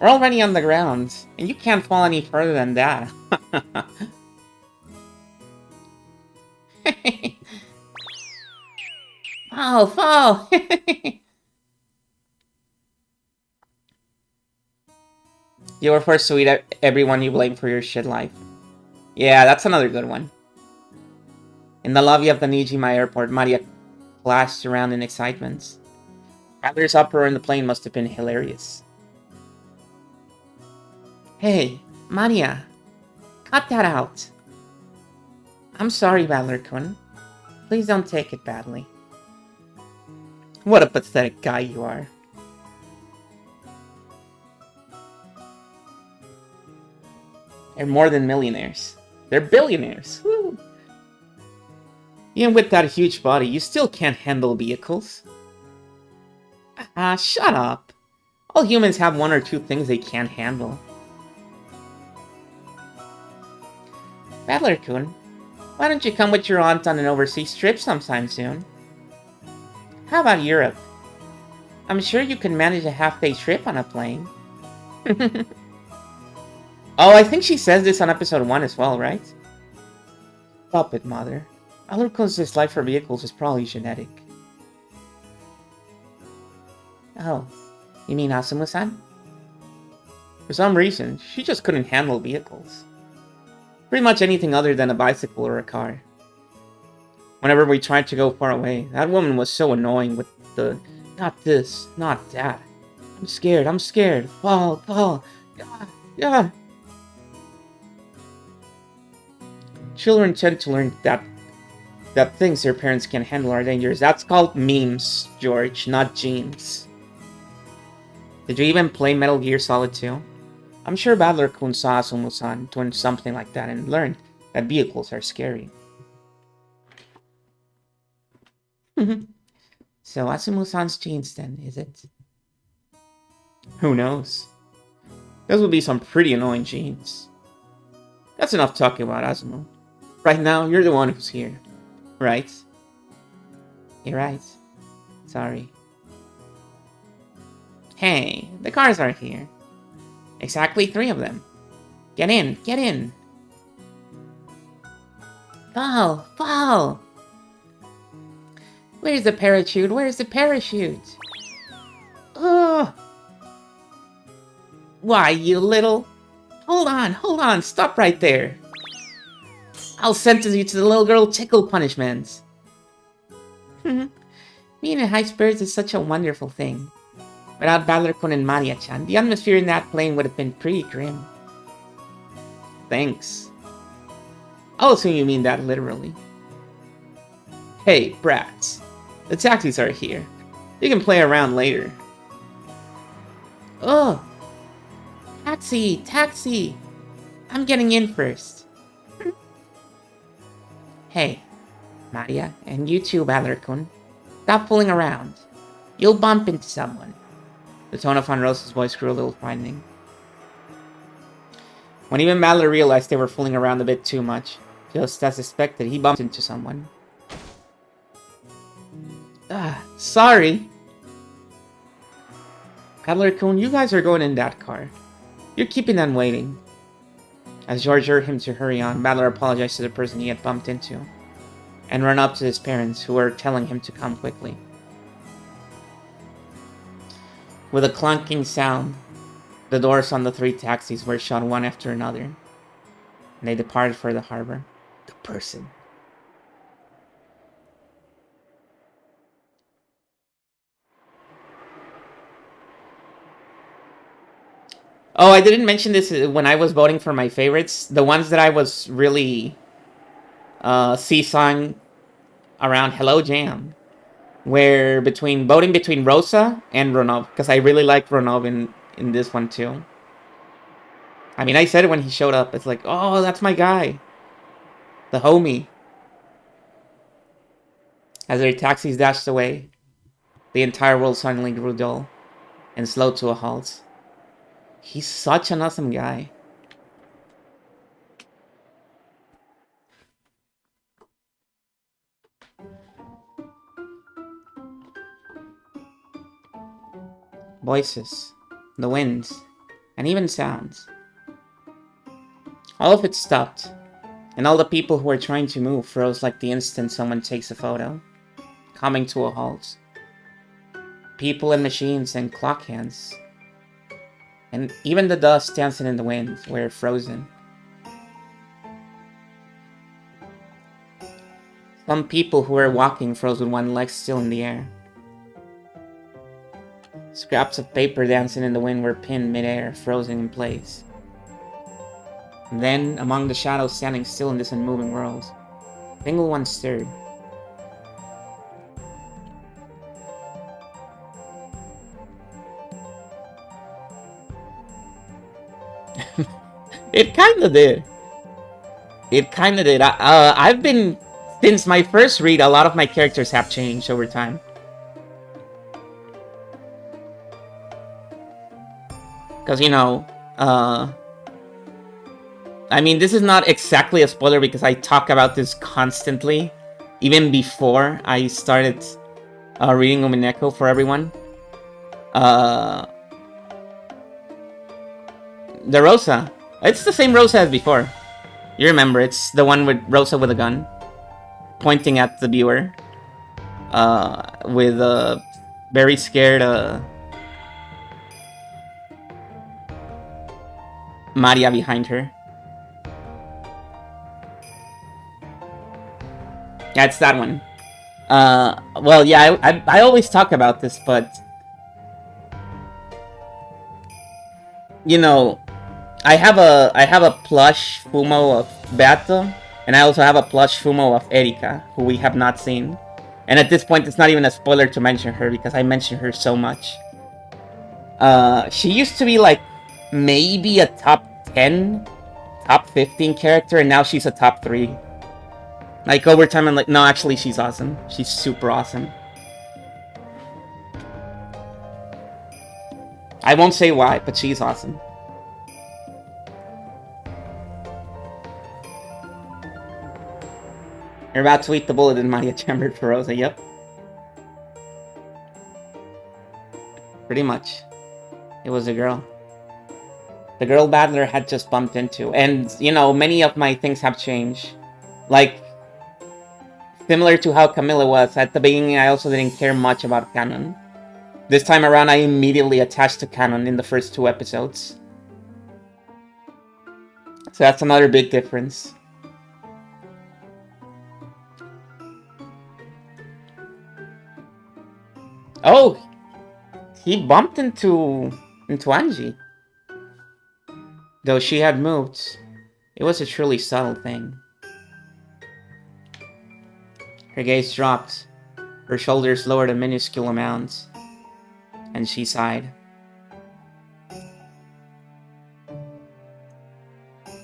We're already on the ground, and you can't fall any further than that. Fall! You were first sweet at everyone you blame for your shit life. Yeah, that's another good one. In the lobby of the Nijima airport, Maria flashed around in excitement. Traveler's uproar in the plane must have been hilarious. Hey, Maria. Cut that out. I'm sorry, Valor-kun. Please don't take it badly. What a pathetic guy you are. They're more than millionaires. They're billionaires. Woo. Even with that huge body, you still can't handle vehicles. Ah, shut up. All humans have one or two things they can't handle. Valor-kun, why don't you come with your aunt on an overseas trip sometime soon? How about Europe? I'm sure you can manage a half-day trip on a plane. Oh, I think she says this on episode 1 as well, right? Stop it, mother. Valor-kun's dislike for vehicles is probably genetic. Oh, you mean Asumu-san? For some reason, she just couldn't handle vehicles. Pretty much anything other than a bicycle or a car. Whenever we tried to go far away, that woman was so annoying with the, not this, not that. I'm scared. Fall. Yeah. Children tend to learn that things their parents can handle are dangerous. That's called memes, George, not genes. Did you even play Metal Gear Solid 2? I'm sure Valor-kun saw Asumu-san doing something like that and learned that vehicles are scary. So Asumu-san's genes then, is it? Who knows? Those would be some pretty annoying genes. That's enough talking about Asumu. Right now, you're the one who's here. Right? You're right. Sorry. Hey, the cars are here. Exactly 3 of them. Get in! Fall! Where's the parachute? Oh! Why, you little... Hold on, stop right there. I'll sentence you to the little girl tickle punishments. Being in high spirits is such a wonderful thing. Without Valor-kun and Maria-chan, the atmosphere in that plane would have been pretty grim. Thanks. I'll assume you mean that literally. Hey, brats. The taxis are here. You can play around later. Oh! Taxi! I'm getting in first. Hey, Maria, and you too, Valor-kun. Stop fooling around. You'll bump into someone. The tone of Von Rose's voice grew a little frightening. When even Valor realized they were fooling around a bit too much, just as expected, he bumped into someone. Sorry. Valor-kun, you guys are going in that car. You're keeping them waiting. As George urged him to hurry on, Valor apologized to the person he had bumped into, and ran up to his parents, who were telling him to come quickly. With a clunking sound, the doors on the 3 taxis were shut one after another, and they departed for the harbor. The person. Oh, I didn't mention this when I was voting for my favorites. The ones that I was really seesawing around Hello Jam were voting between Rosa and Ronov, because I really liked Ronov in this one too. I mean, I said it when he showed up. It's like, oh, that's my guy. The homie. As their taxis dashed away, the entire world suddenly grew dull and slowed to a halt. He's such an awesome guy. Voices, the winds, and even sounds. All of it stopped, and all the people who were trying to move froze like the instant someone takes a photo, coming to a halt. People and machines and clock hands, and even the dust dancing in the wind were frozen. Some people who were walking froze with one leg still in the air. Scraps of paper dancing in the wind were pinned mid-air, frozen in place. And then, among the shadows standing still in this unmoving world, a single one stirred. It kinda did. It kinda did. I've been... Since my first read, a lot of my characters have changed over time. Because, you know, I mean, this is not exactly a spoiler because I talk about this constantly, even before I started reading Umineko for everyone. The Rosa. It's the same Rosa as before. You remember, it's the one with Rosa with a gun, pointing at the viewer, with a very scared Maria behind her. Yeah, it's that one. Well, yeah, I always talk about this, but you know, I have a plush Fumo of Beato, and I also have a plush Fumo of Erika, who we have not seen. And at this point, it's not even a spoiler to mention her because I mention her so much. She used to be like maybe a top 10, top 15 character, and now she's a top 3. Like over time, I'm like, no, actually, she's awesome. She's super awesome. I won't say why, but she's awesome. You're about to eat the bullet in Maria chambered for Rosa, yep. Pretty much. It was a girl. The girl Battler had just bumped into. And, you know, many of my things have changed. Like, similar to how Camilla was, at the beginning I also didn't care much about canon. This time around I immediately attached to canon in the first 2 episodes. So that's another big difference. Oh! He bumped into Angie. Though she had moved, it was a truly subtle thing. Her gaze dropped, her shoulders lowered a minuscule amount, and she sighed.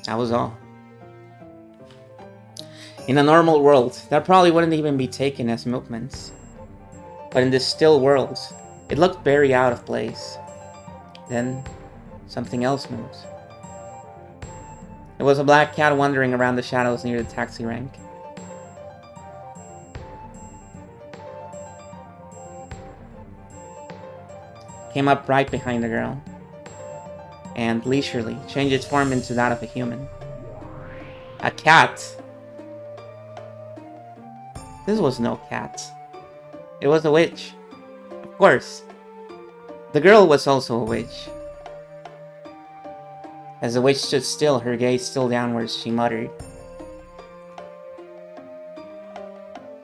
That was all. In a normal world, that probably wouldn't even be taken as movements. But in this still world, it looked very out of place. Then, something else moved. It was a black cat wandering around the shadows near the taxi rank. Came up right behind the girl, and leisurely changed its form into that of a human. A cat? This was no cat. It was a witch. Of course. The girl was also a witch. As the witch stood still, her gaze still downwards, she muttered,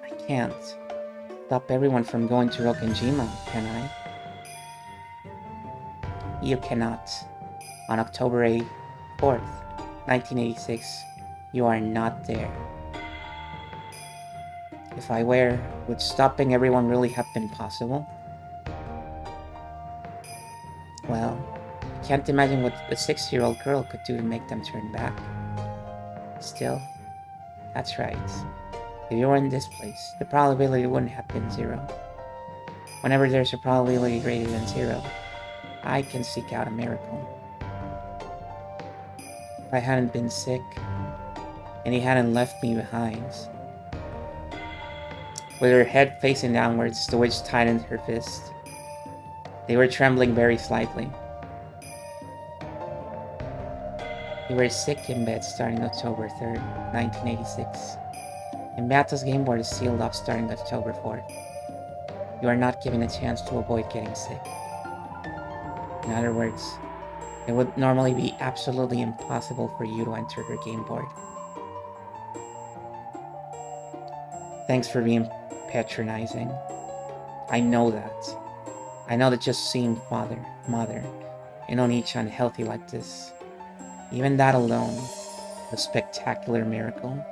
I can't stop everyone from going to Rokkenjima, can I? You cannot. On October 4th, 1986, you are not there. If I were, would stopping everyone really have been possible? Well, I can't imagine what a 6-year-old girl could do to make them turn back. Still, that's right. If you were in this place, the probability wouldn't have been 0. Whenever there's a probability greater than 0, I can seek out a miracle. If I hadn't been sick, and he hadn't left me behind. With her head facing downwards, the witch tightened her fist. They were trembling very slightly. You were sick in bed starting October 3rd, 1986. And Beato's game board is sealed off starting October 4th. You are not given a chance to avoid getting sick. In other words, it would normally be absolutely impossible for you to enter her game board. Thanks for being patronizing. I know that. I know that just seeing father, mother, and Onichan healthy like this, even that alone A spectacular miracle.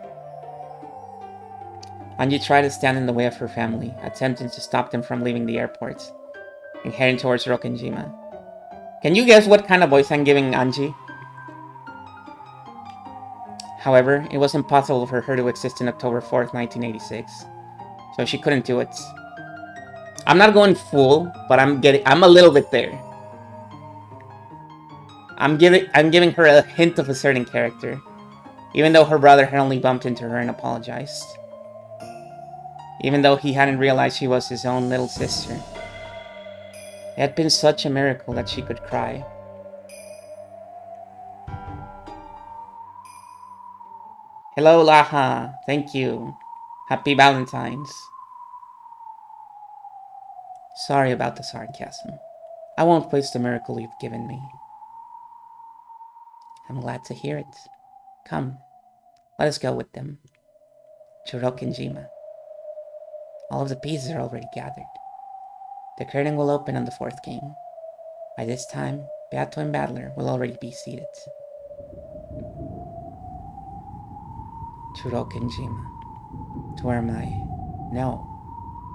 Anji tried to stand in the way of her family, attempting to stop them from leaving the airport and heading towards Rokkenjima. Can you guess what kind of voice I'm giving Anji? However, it was impossible for her to exist in October 4th, 1986, so she couldn't do it. I'm not going full, but I'm a little bit there. I'm giving her a hint of a certain character, even though her brother had only bumped into her and apologized. Even though he hadn't realized she was his own little sister. It had been such a miracle that she could cry. Hello, Laha. Thank you. Happy Valentine's. Sorry about the sarcasm. I won't waste the miracle you've given me. I'm glad to hear it. Come, let us go with them. To Rokkenjima. All of the pieces are already gathered. The curtain will open on the fourth game. By this time, Beato and Battler will already be seated. To Rokkenjima. To where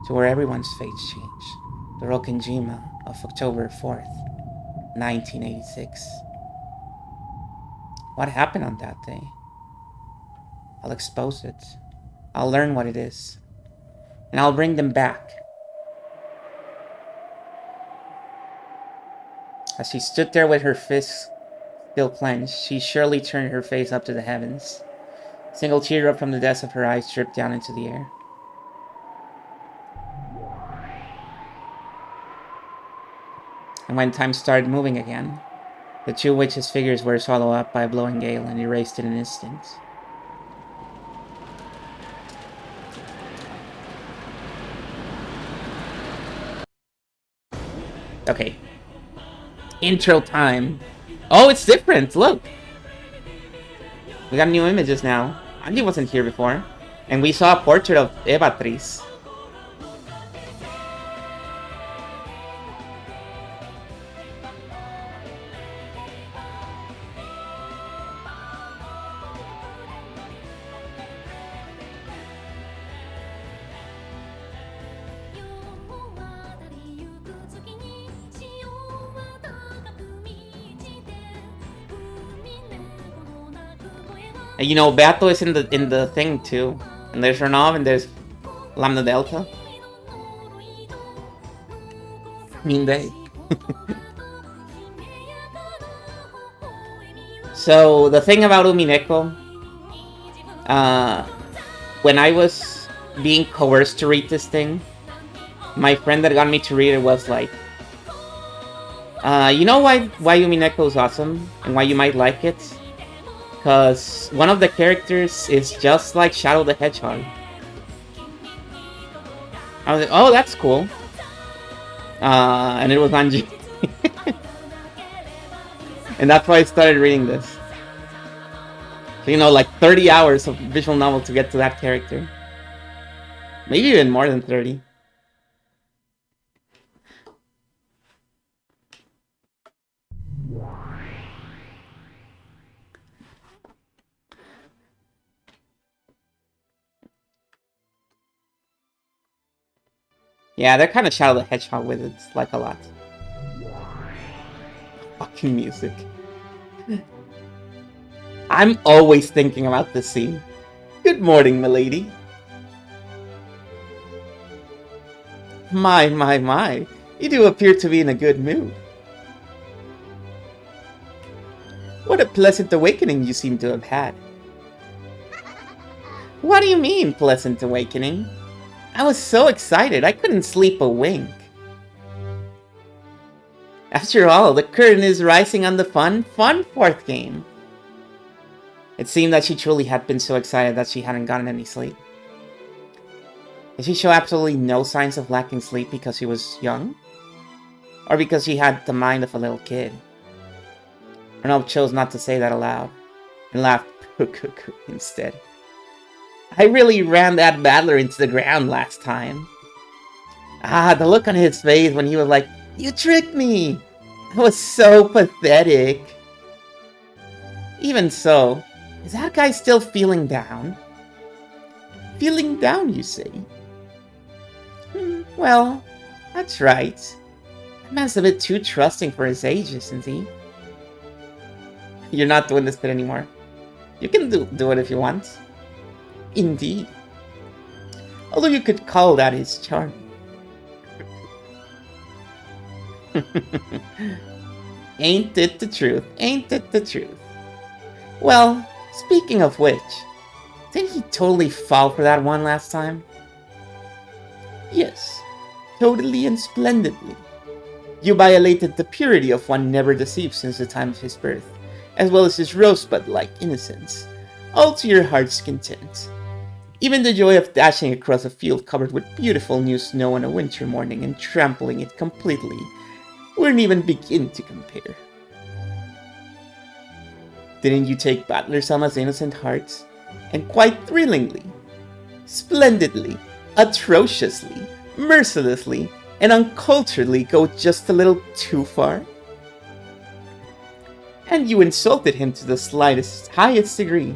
to where everyone's fates change. The Rokkenjima of October 4th, 1986. What happened on that day? I'll expose it. I'll learn what it is. And I'll bring them back. As she stood there with her fists still clenched, she surely turned her face up to the heavens. A single teardrop from the depths of her eyes dripped down into the air. And when time started moving again, the two witches' figures were swallowed up by a blowing gale and erased in an instant. Okay. Intro time. Oh, it's different. Look. We got new images now. Anji wasn't here before. And we saw a portrait of Ep4. And you know, Beato is in the thing too. And there's Renov and there's Lambda Delta. Mean day. So the thing about Umineko, when I was being coerced to read this thing, my friend that got me to read it was like, you know why Umineko is awesome and why you might like it? Because one of the characters is just like Shadow the Hedgehog. I was like, oh, that's cool. And it was Anji. And that's why I started reading this. So, you know, like 30 hours of visual novel to get to that character. Maybe even more than 30. Yeah, they're kind of Shadow the Hedgehog with it, like a lot. Fucking music. I'm always thinking about this scene. Good morning, milady. My. You do appear to be in a good mood. What a pleasant awakening you seem to have had. What do you mean, pleasant awakening? I was so excited, I couldn't sleep a wink. After all, the curtain is rising on the fun fourth game. It seemed that she truly had been so excited that she hadn't gotten any sleep. Did she show absolutely no signs of lacking sleep because she was young? Or because she had the mind of a little kid? Arnold chose not to say that aloud, and laughed instead. I really ran that battler into the ground last time. Ah, the look on his face when he was like, you tricked me! That was so pathetic. Even so, Is that guy still feeling down? Feeling down, you say? Well, that's right. That man's a bit too trusting for his age, isn't he? You're not doing this bit anymore. You can do it if you want. Indeed. Although you could call that his charm. Ain't it the truth? Ain't it the truth? Well, speaking of which, didn't he totally fall for that one last time? Yes, totally and splendidly. You violated the purity of one never deceived since the time of his birth, as well as his rosebud-like innocence, all to your heart's content. Even the joy of dashing across a field covered with beautiful new snow on a winter morning and trampling it completely wouldn't even begin to compare. Didn't you take Battler Sama's innocent hearts, and quite thrillingly, splendidly, atrociously, mercilessly, and unculturedly go just a little too far? And you insulted him to the highest degree,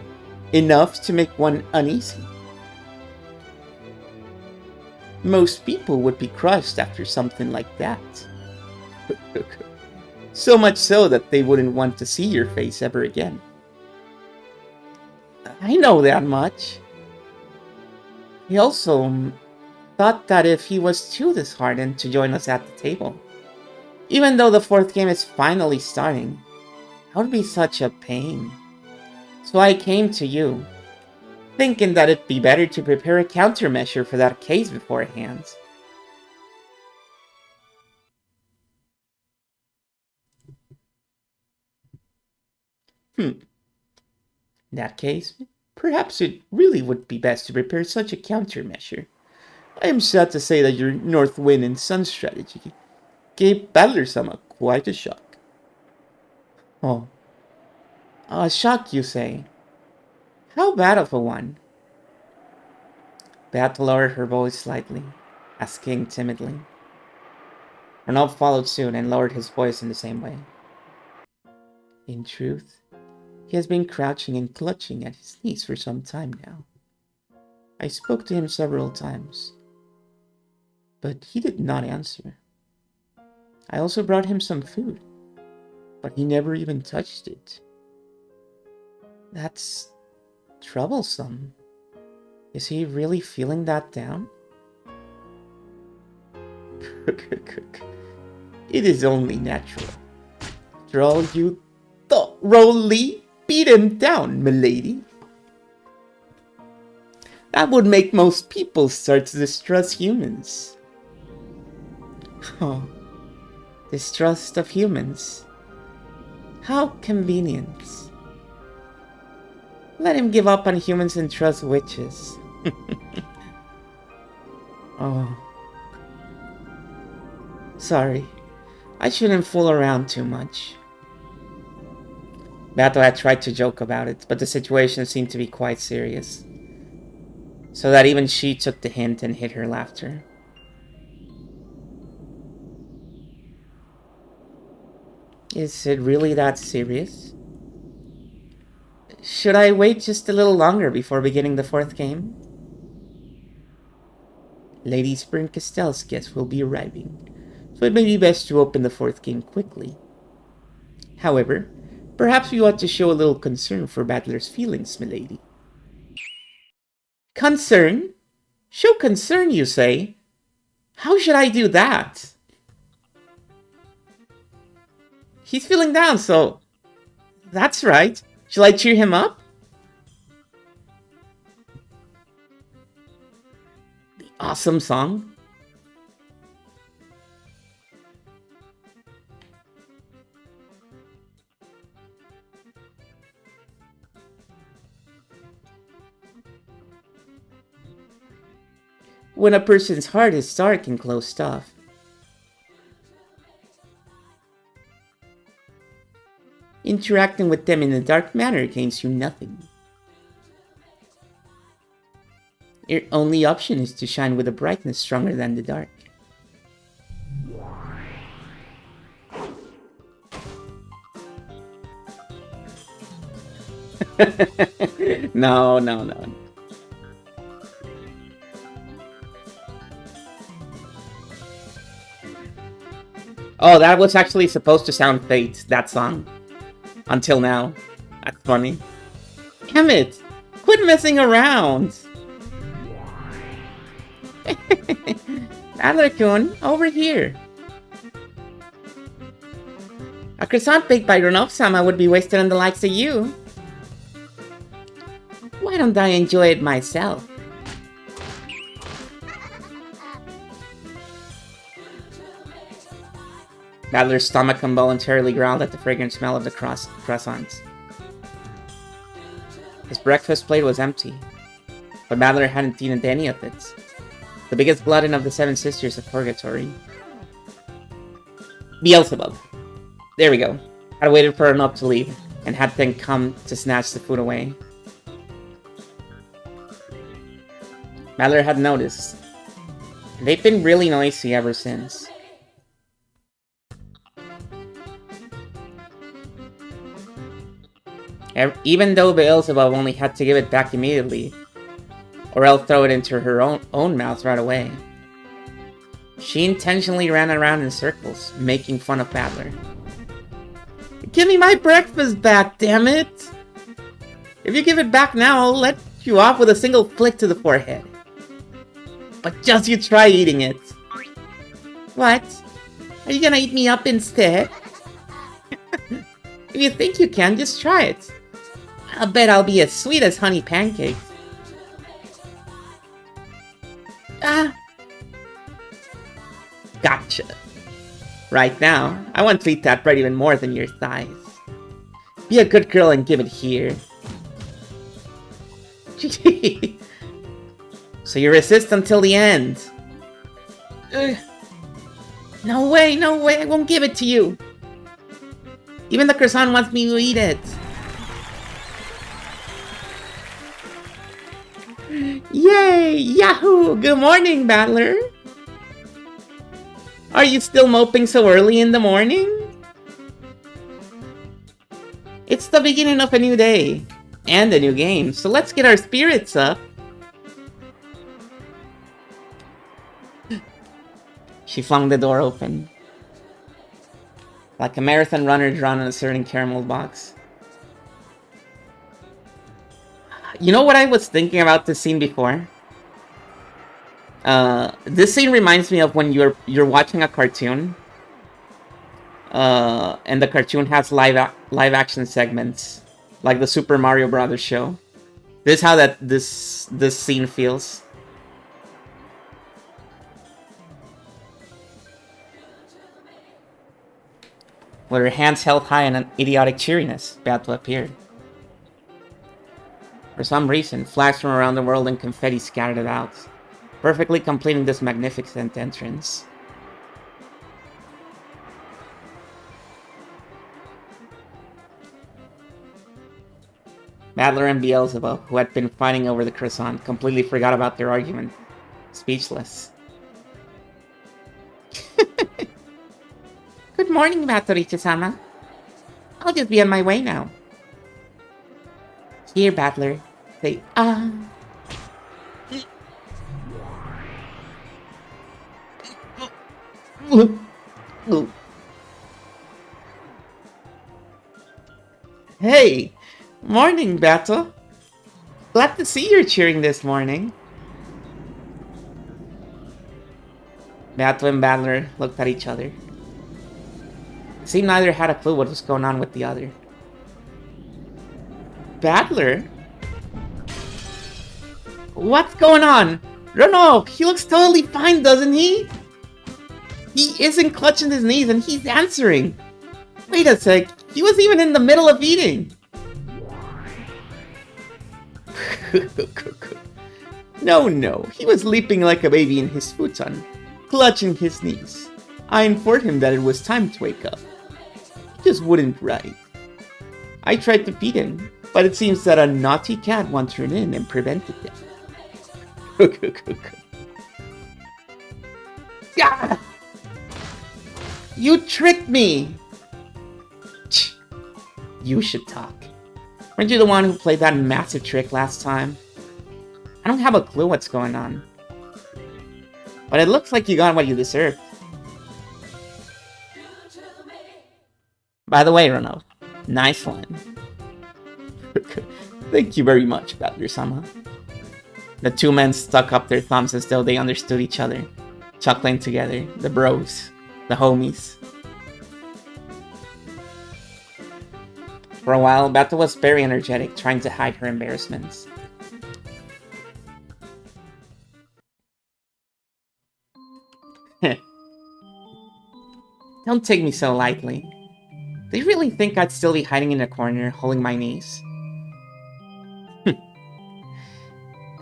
enough to make one uneasy. Most people would be crushed after something like that. So much so that they wouldn't want to see your face ever again. I know that much. He also thought that if he was too disheartened to join us at the table, even though the fourth game is finally starting, that would be such a pain. So I came to you, thinking that it'd be better to prepare a countermeasure for that case beforehand. In that case, perhaps it really would be best to prepare such a countermeasure. I am sad to say that your North Wind and Sun strategy gave Battler-sama quite a shock. Oh, a shock, you say? How bad of a one? Beata lowered her voice slightly, asking timidly. Renaud followed suit and lowered his voice in the same way. In truth, he has been crouching and clutching at his knees for some time now. I spoke to him several times, but he did not answer. I also brought him some food, but he never even touched it. That's troublesome. Is he really feeling that down? It is only natural. After all, you thoroughly beat him down, milady. That would make most people start to distrust humans. Oh, distrust of humans. How convenient. Let him give up on humans and trust witches. Oh. Sorry. I shouldn't fool around too much. Beato had tried to joke about it, but the situation seemed to be quite serious. So that even she took the hint and hid her laughter. Is it really that serious? Should I wait just a little longer before beginning the fourth game? Lady Spring Castell's guests will be arriving, so it may be best to open the fourth game quickly. However, perhaps we ought to show a little concern for Battler's feelings, milady. Concern? Show concern, you say? How should I do that? He's feeling down, so... That's right. Shall I cheer him up? The awesome song? When a person's heart is dark and closed off, interacting with them in a dark manner gains you nothing. Your only option is to shine with a brightness stronger than the dark. No, no, no. Oh, that was actually supposed to sound Fate, that song. Until now. That's funny. Damn it! Quit messing around! Adler-kun, over here. A croissant baked by Renov-sama would be wasted on the likes of you. Why don't I enjoy it myself? Badler's stomach involuntarily growled at the fragrant smell of the croissants. His breakfast plate was empty, but Badler hadn't eaten any of it. The biggest glutton of the seven sisters of Purgatory. Beelzebub. There we go. Had waited for Renov to leave, and had then come to snatch the food away. Badler had noticed. They've been really noisy ever since. Even though Beelzebub only had to give it back immediately, or else throw it into her own mouth right away. She intentionally ran around in circles, making fun of Badler. Give me my breakfast back, damn it! If you give it back now, I'll let you off with a single flick to the forehead. But just you try eating it. What? Are you gonna eat me up instead? If you think you can, just try it. I'll bet I'll be as sweet as honey pancakes. Ah! Gotcha. Right now, I want to eat that bread even more than your thighs. Be a good girl and give it here. So you resist until the end. No way, I won't give it to you. Even the croissant wants me to eat it. Yay! Yahoo! Good morning, Battler! Are you still moping so early in the morning? It's the beginning of a new day, and a new game, so let's get our spirits up. She flung the door open. Like a marathon runner drawn on a certain caramel box. You know what I was thinking about this scene before? This scene reminds me of when you're watching a cartoon, and the cartoon has live action segments, like the Super Mario Brothers show. This is how this scene feels. With her hands held high in an idiotic cheeriness, Beato appeared. For some reason, flags from around the world and confetti scattered about, perfectly completing this magnificent entrance. Badler and Beelzebub, who had been fighting over the croissant, completely forgot about their argument, speechless. Good morning, Batoricha-sama. I'll just be on my way now. Here, Battler. Say, Hey! Morning, Battle. Glad to see you're cheering this morning. Battle and Battler looked at each other. It seemed neither had a clue what was going on with the other. Battler? What's going on? Runo, he looks totally fine, doesn't he? He isn't clutching his knees and he's answering. Wait a sec, he was even in the middle of eating. No, he was leaping like a baby in his futon, clutching his knees. I informed him that it was time to wake up. He just wouldn't rise. I tried to feed him, but it seems that a naughty cat wandered in and prevented him. Ah! You tricked me! You should talk. Weren't you the one who played that massive trick last time? I don't have a clue what's going on. But it looks like you got what you deserved. By the way, Ronald, nice one. Thank you very much, Butler-sama. The two men stuck up their thumbs as though they understood each other, chuckling together, the bros, the homies. For a while, Beto was very energetic, trying to hide her embarrassments. Don't take me so lightly. Do you really think I'd still be hiding in a corner, holding my knees?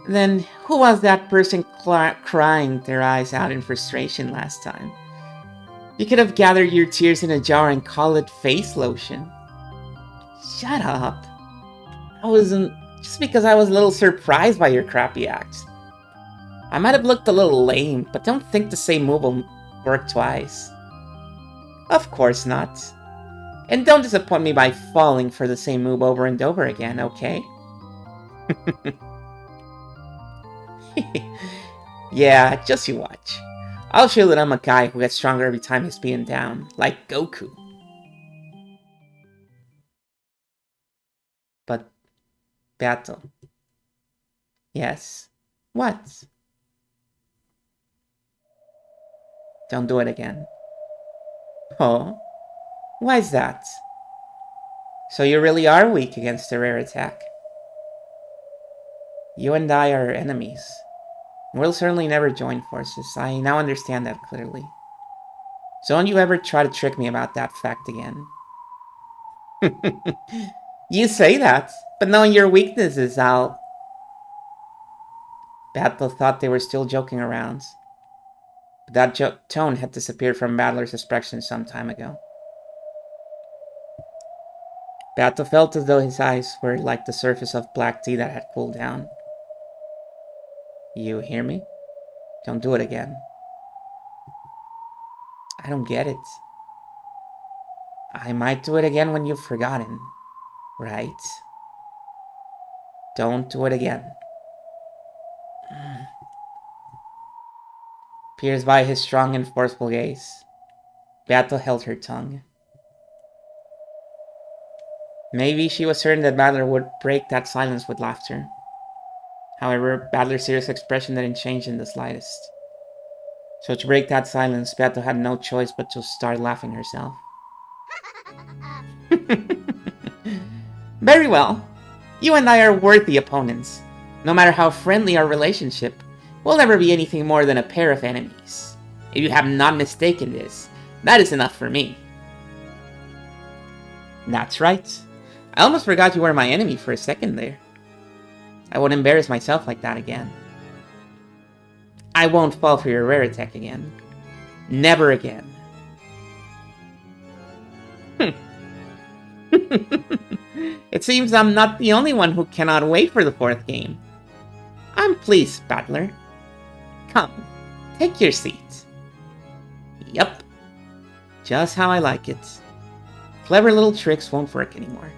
Then, who was that person crying their eyes out in frustration last time? You could have gathered your tears in a jar and called it face lotion. Shut up. I wasn't... Just because I was a little surprised by your crappy act. I might have looked a little lame, but don't think the same move will work twice. Of course not. And don't disappoint me by falling for the same move over and over again, okay? Yeah, just you watch. I'll show you that I'm a guy who gets stronger every time he's being down, like Goku. But, Beto. Yes? What? Don't do it again. Oh? Why's that? So you really are weak against a rare attack. You and I are enemies. We'll certainly never join forces. I now understand that clearly. So don't you ever try to trick me about that fact again. You say that, but knowing your weaknesses, I'll... Battle thought they were still joking around. But that tone had disappeared from Battler's expression some time ago. Battle felt as though his eyes were like the surface of black tea that had cooled down. You hear me? Don't do it again. I don't get it. I might do it again when you've forgotten, right? Don't do it again. Pierced by his strong and forceful gaze, Beato held her tongue. Maybe she was certain that Battler would break that silence with laughter. However, Battler's serious expression didn't change in the slightest. So to break that silence, Beato had no choice but to start laughing herself. Very well. You and I are worthy opponents. No matter how friendly our relationship, we'll never be anything more than a pair of enemies. If you have not mistaken this, that is enough for me. That's right. I almost forgot you were my enemy for a second there. I won't embarrass myself like that again. I won't fall for your rare attack again. Never again. It seems I'm not the only one who cannot wait for the fourth game. I'm pleased, Battler. Come, take your seat. Yup. Just how I like it. Clever little tricks won't work anymore.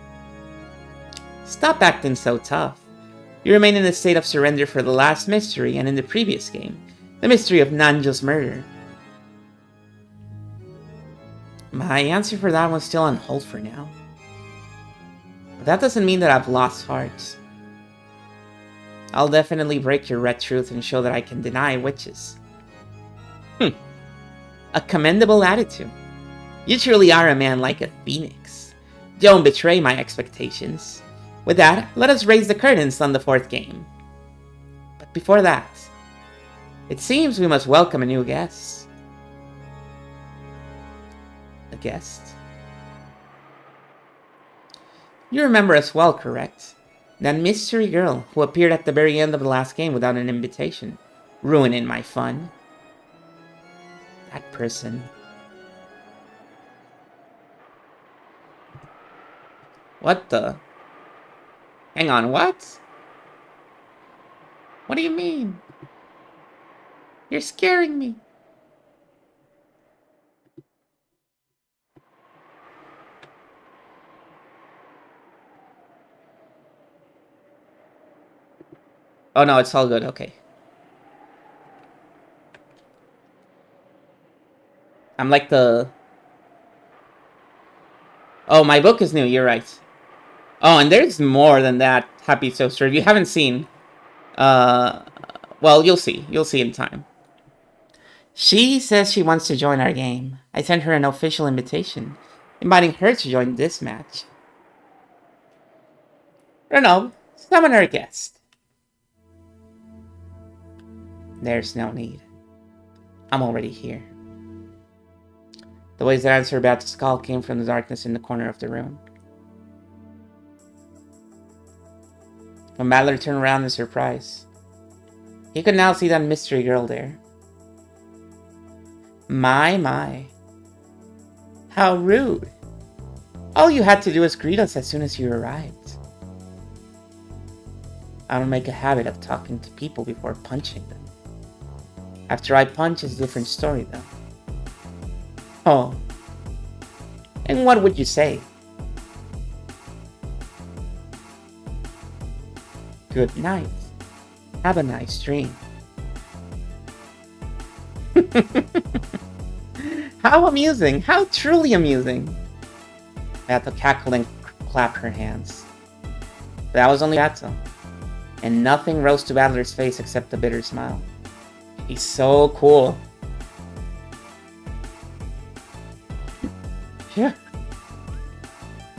Stop acting so tough. You remain in a state of surrender for the last mystery and in the previous game, the mystery of Nanjo's murder. My answer for that one's still on hold for now. But that doesn't mean that I've lost heart. I'll definitely break your red truth and show that I can deny witches. A commendable attitude. You truly are a man like a phoenix. Don't betray my expectations. With that, let us raise the curtains on the fourth game. But before that, it seems we must welcome a new guest. A guest? You remember us well, correct? That mystery girl who appeared at the very end of the last game without an invitation, ruining my fun. That person. What the? Hang on, what? What do you mean? You're scaring me. Oh no, it's all good. Okay. I'm like the... Oh, my book is new. You're right. Oh, and there's more than that, Happy Toaster. If you haven't seen... Uh... Well, you'll see. You'll see in time. She says she wants to join our game. I sent her an official invitation, inviting her to join this match. Renaud, summon her guest. There's no need. I'm already here. The voice that answered Baptist's call came from the darkness in the corner of the room. When Ballard turned around in surprise, he could now see that mystery girl there. My. How rude. All you had to do was greet us as soon as you arrived. I don't make a habit of talking to people before punching them. After I punch, it's a different story, though. Oh. And what would you say? Good night. Have a nice dream. How amusing! How truly amusing! Beato cackled and clapped her hands. But that was only Beato. And nothing rose to Adler's face except a bitter smile. He's so cool. Yeah.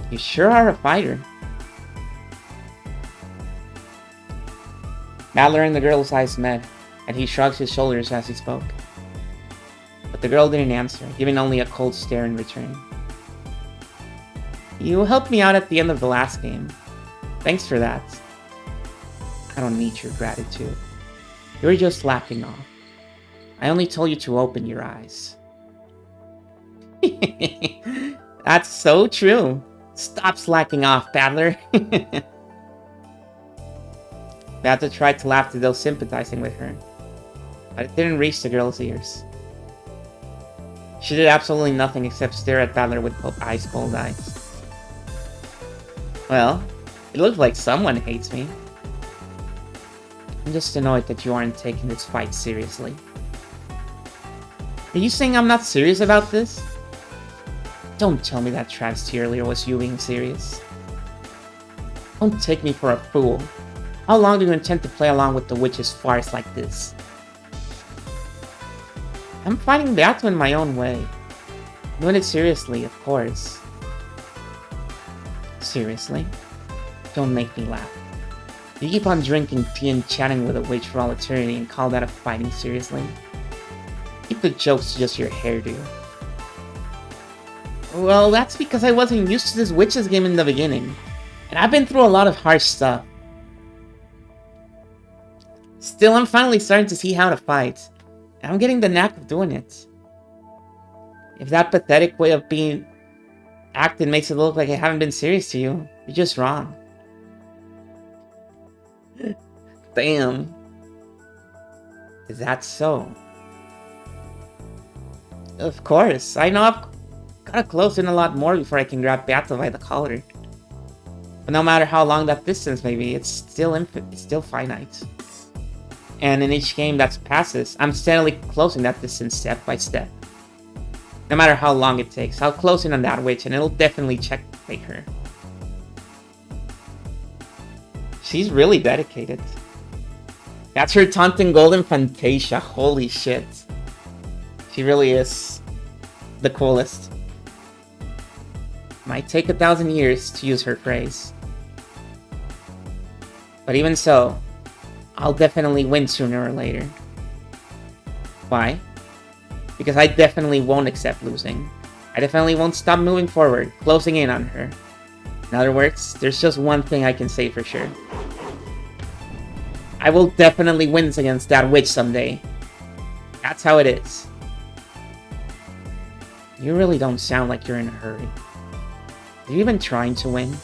You sure are a fighter. Adler and the girl's eyes met, and he shrugged his shoulders as he spoke. But the girl didn't answer, giving only a cold stare in return. You helped me out at the end of the last game. Thanks for that. I don't need your gratitude. You were just laughing off. I only told you to open your eyes. That's so true. Stop slacking off, Battler. Beato tried to laugh as though sympathizing with her, but it didn't reach the girl's ears. She did absolutely nothing except stare at Battler with ice cold eyes. Well, it looks like someone hates me. I'm just annoyed that you aren't taking this fight seriously. Are you saying I'm not serious about this? Don't tell me that travesty earlier was you being serious. Don't take me for a fool. How long do you intend to play along with the witch's farce like this? I'm fighting Beato in my own way. Doing it seriously, of course. Seriously? Don't make me laugh. You keep on drinking tea and chatting with a witch for all eternity and call that a fighting seriously? Keep the jokes to just your hairdo. Well, that's because I wasn't used to this witch's game in the beginning. And I've been through a lot of harsh stuff. Still, I'm finally starting to see how to fight. And I'm getting the knack of doing it. If that pathetic way of being acted makes it look like I haven't been serious to you, you're just wrong. Damn. Is that so? Of course. I know I've gotta close in a lot more before I can grab Beato by the collar. But no matter how long that distance may be, it's still finite. And in each game that passes, I'm steadily closing that distance step by step. No matter how long it takes, I'll close in on that witch and it'll definitely checkmate her. She's really dedicated. That's her taunting golden Fantasia, holy shit. She really is the coolest. Might take 1,000 years to use her phrase. But even so, I'll definitely win sooner or later. Why? Because I definitely won't accept losing. I definitely won't stop moving forward, closing in on her. In other words, there's just one thing I can say for sure. I will definitely win against that witch someday. That's how it is. You really don't sound like you're in a hurry. Are you even trying to win?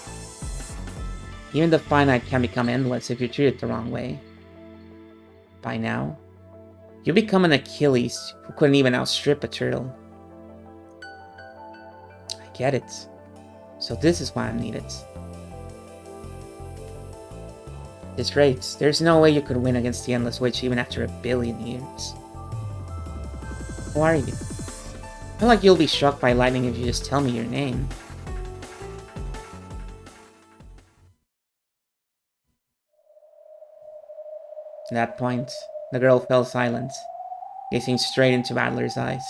Even the finite can become endless if you treat it the wrong way. By now, you become an Achilles who couldn't even outstrip a turtle. I get it. So this is why I'm needed. This rate, there's no way you could win against the Endless Witch even after 1,000,000,000 years. Who are you? I feel like you'll be struck by lightning if you just tell me your name. At that point, the girl fell silent, gazing straight into Battler's eyes.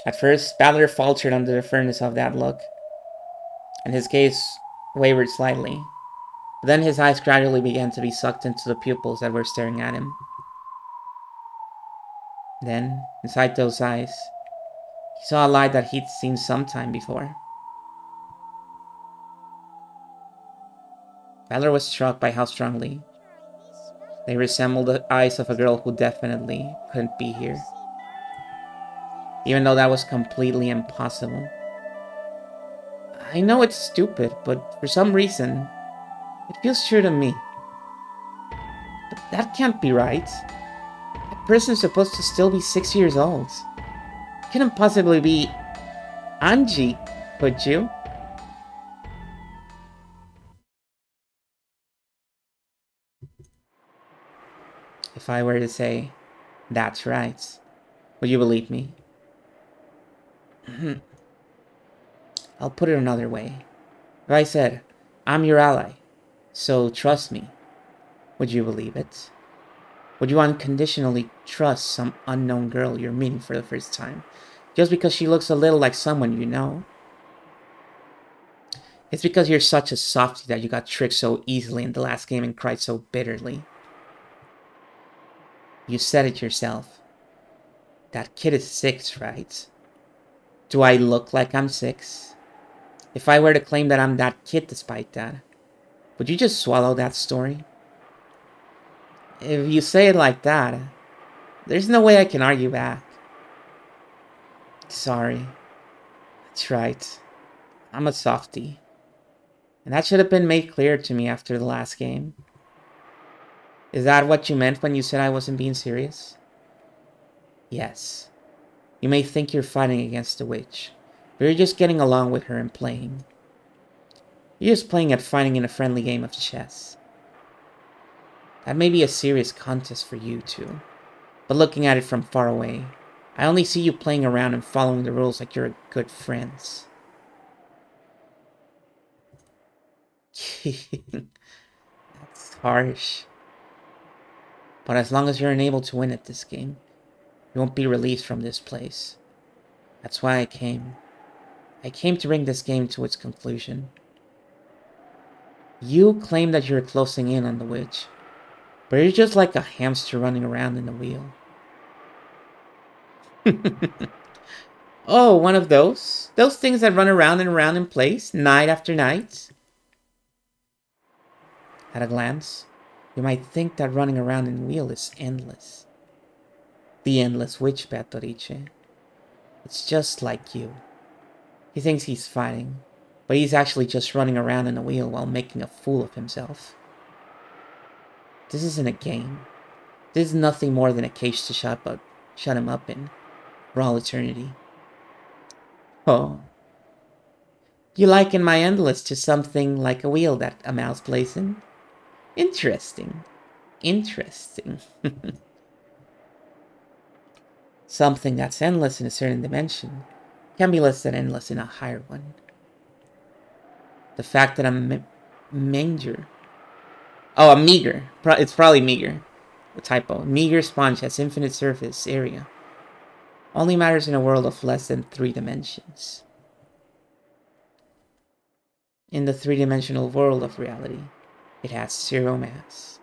At first, Battler faltered under the firmness of that look, and his gaze wavered slightly. But then his eyes gradually began to be sucked into the pupils that were staring at him. Then, inside those eyes, he saw a light that he'd seen sometime before. Battler was struck by how strongly they resembled the eyes of a girl who definitely couldn't be here. Even though that was completely impossible. I know it's stupid, but for some reason, it feels true to me. But that can't be right. That person's supposed to still be 6 years old. It couldn't possibly be Angie, could you? If I were to say, that's right, would you believe me? I'll put it another way. If I said, I'm your ally, so trust me, would you believe it? Would you unconditionally trust some unknown girl you're meeting for the first time, just because she looks a little like someone you know? It's because you're such a softie that you got tricked so easily in the last game and cried so bitterly. You said it yourself. That kid is 6, right? Do I look like I'm 6? If I were to claim that I'm that kid despite that, would you just swallow that story? If you say it like that, there's no way I can argue back. Sorry. That's right. I'm a softie. And that should have been made clear to me after the last game. Is that what you meant when you said I wasn't being serious? Yes. You may think you're fighting against the witch, but you're just getting along with her and playing. You're just playing at fighting in a friendly game of chess. That may be a serious contest for you two, but looking at it from far away, I only see you playing around and following the rules like you're good friends. That's harsh. But as long as you're unable to win at this game, you won't be released from this place. That's why I came. I came to bring this game to its conclusion. You claim that you're closing in on the witch, but you're just like a hamster running around in a wheel. Oh, one of those? Those things that run around and around in place, night after night? At a glance, you might think that running around in a wheel is endless. The endless witch, Beatrice. It's just like you. He thinks he's fighting, but he's actually just running around in a wheel while making a fool of himself. This isn't a game. This is nothing more than a cage to shut him up in for all eternity. Oh. You liken my endless to something like a wheel that a mouse plays in? Interesting. Interesting. Something that's endless in a certain dimension can be less than endless in a higher one. The fact that I'm manger. Oh, a meager. It's probably meager. A typo. Meager sponge has infinite surface area. Only matters in a world of less than 3 dimensions. In the 3-dimensional world of reality, it has 0 mass.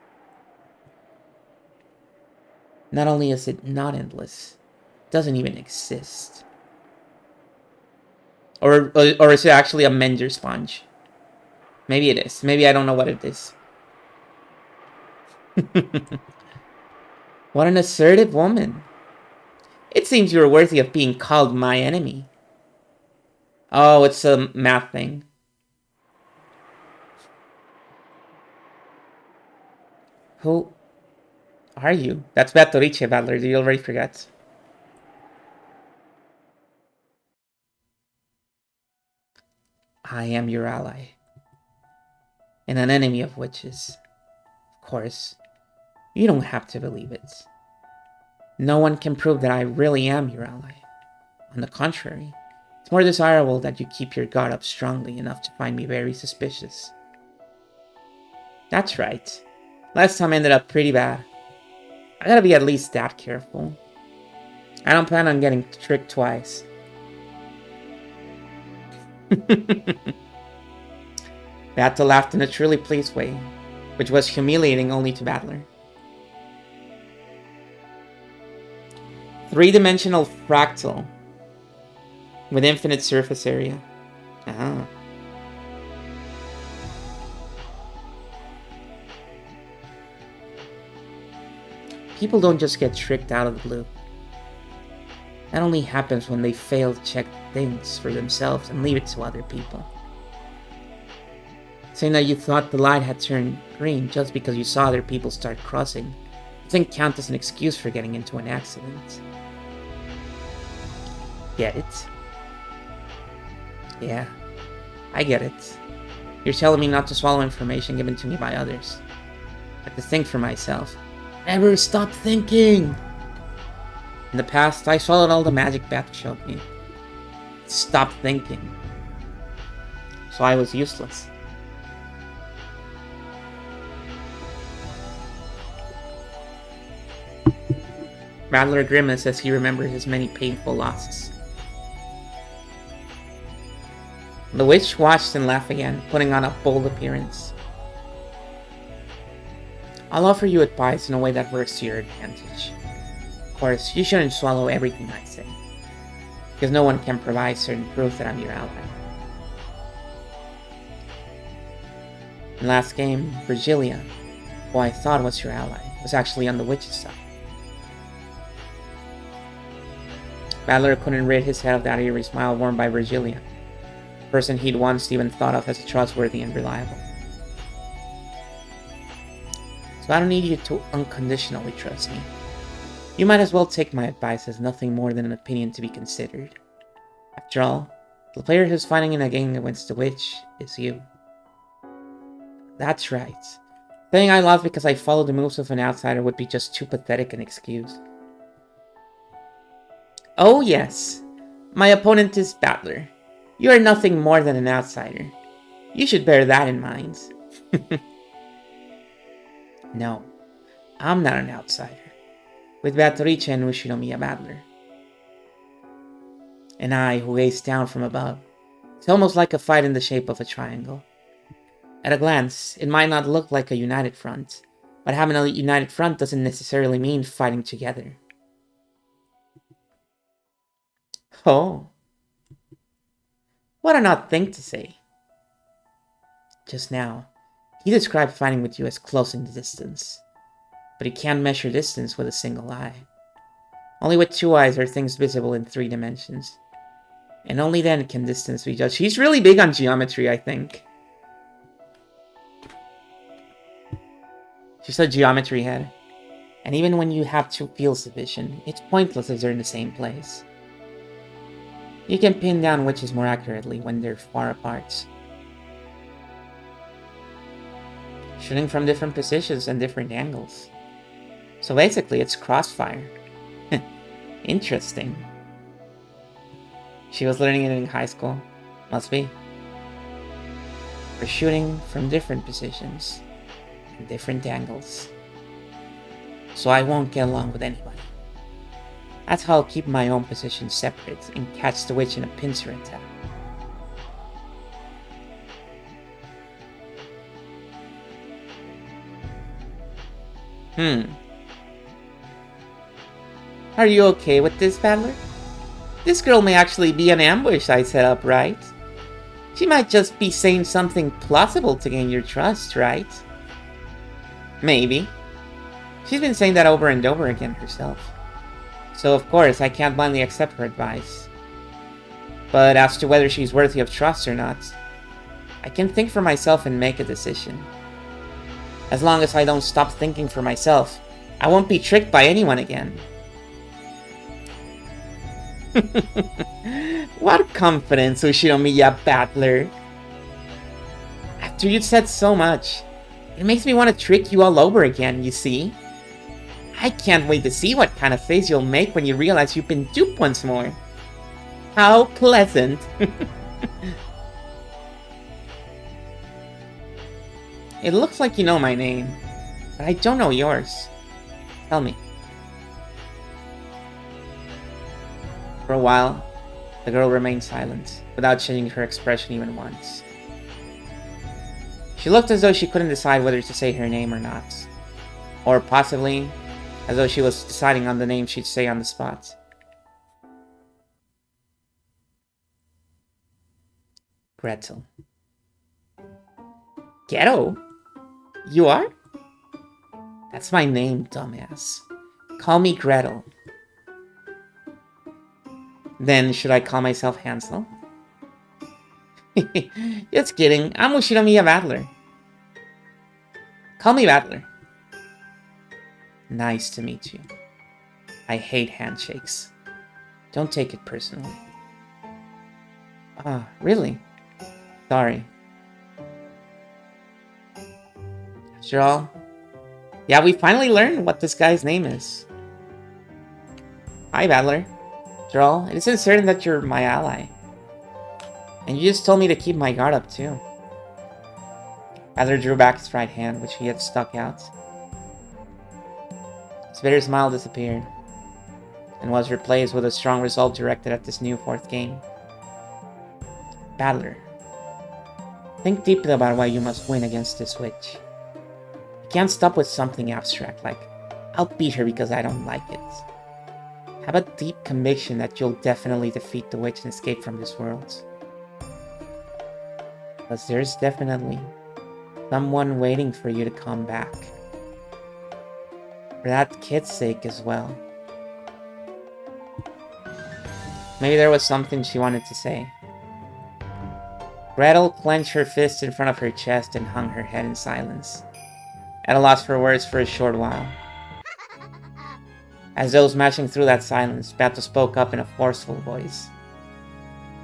Not only is it not endless, it doesn't even exist. Or is it actually a Menger sponge? Maybe it is. Maybe I don't know what it is. What an assertive woman. It seems you're worthy of being called my enemy. Oh, it's a math thing. Who are you? That's Beatrice, Battler. You already forgot. I am your ally. and an enemy of witches. Of course, you don't have to believe it. No one can prove that I really am your ally. On the contrary, it's more desirable that you keep your guard up strongly enough to find me very suspicious. That's right. Last time ended up pretty bad. I gotta be at least that careful. I don't plan on getting tricked twice. Battle laughed in a truly pleased way, which was humiliating only to Battler. Three-dimensional fractal with infinite surface area. Ah. People don't just get tricked out of the blue. That only happens when they fail to check things for themselves and leave it to other people. Saying that you thought the light had turned green just because you saw other people start crossing doesn't count as an excuse for getting into an accident. Get it? Yeah, I get it. You're telling me not to swallow information given to me by others, but to think for myself. Never stop thinking! In the past, I swallowed all the magic Beth showed me. Stop thinking. So I was useless. Rattler grimaced as he remembered his many painful losses. The witch watched and laughed again, putting on a bold appearance. I'll offer you advice in a way that works to your advantage. Of course, you shouldn't swallow everything I say, because no one can provide certain proof that I'm your ally. In last game, Virgilia, who I thought was your ally, was actually on the witch's side. Battler couldn't rid his head of that eerie smile worn by Virgilia, a person he'd once even thought of as trustworthy and reliable. So I don't need you to unconditionally trust me. You might as well take my advice as nothing more than an opinion to be considered. After all, the player who's fighting in a game against the witch is you. That's right. Saying I lost because I followed the moves of an outsider would be just too pathetic an excuse. Oh yes, my opponent is Battler. You are nothing more than an outsider. You should bear that in mind. No, I'm not an outsider. With Beatrice and Ushinomiya Battler. And I, who gaze down from above. It's almost like a fight in the shape of a triangle. At a glance, it might not look like a united front, but having a united front doesn't necessarily mean fighting together. Oh. What an odd thing to say. Just now, he described fighting with you as closing the distance. But he can't measure distance with a single eye. Only with two eyes are things visible in 3 dimensions. And only then can distance be judged. He's really big on geometry, I think. She's a geometry head. And even when you have 2 fields of vision, it's pointless if they're in the same place. You can pin down witches more accurately when they're far apart. Shooting from different positions and different angles. So basically, it's crossfire. Interesting. She was learning it in high school. Must be. We're shooting from different positions and different angles. So I won't get along with anybody. That's how I'll keep my own position separate and catch the witch in a pincer attack. Are you okay with this, Battler? This girl may actually be an ambush I set up, right? She might just be saying something plausible to gain your trust, right? Maybe. She's been saying that over and over again herself. So of course, I can't blindly accept her advice. But as to whether she's worthy of trust or not, I can think for myself and make a decision. As long as I don't stop thinking for myself, I won't be tricked by anyone again. What confidence, Ushinomiya Battler! I've After you said so much, it makes me want to trick you all over again, you see? I can't wait to see what kind of face you'll make when you realize you've been duped once more. How pleasant. It looks like you know my name, but I don't know yours. Tell me. For a while, the girl remained silent, without changing her expression even once. She looked as though she couldn't decide whether to say her name or not. Or possibly, as though she was deciding on the name she'd say on the spot. Gretel. Ghetto? You are? That's my name, dumbass. Call me Gretel. Then, should I call myself Hansel? Just kidding. I'm Ushinomiya Battler. Call me Battler. Nice to meet you. I hate handshakes. Don't take it personally. Ah, really? Sorry. After all, yeah, we finally learned what this guy's name is. Hi, Battler. After all, it isn't certain that you're my ally. And you just told me to keep my guard up, too. Battler drew back his right hand, which he had stuck out. His bitter smile disappeared, and was replaced with a strong resolve directed at this new fourth game. Battler, think deeply about why you must win against this witch. You can't stop with something abstract like, I'll beat her because I don't like it. Have a deep conviction that you'll definitely defeat the witch and escape from this world. Because there's definitely someone waiting for you to come back. For that kid's sake as well. Maybe there was something she wanted to say. Gretel clenched her fist in front of her chest and hung her head in silence, at a loss for words for a short while. As though smashing through that silence, Beato spoke up in a forceful voice.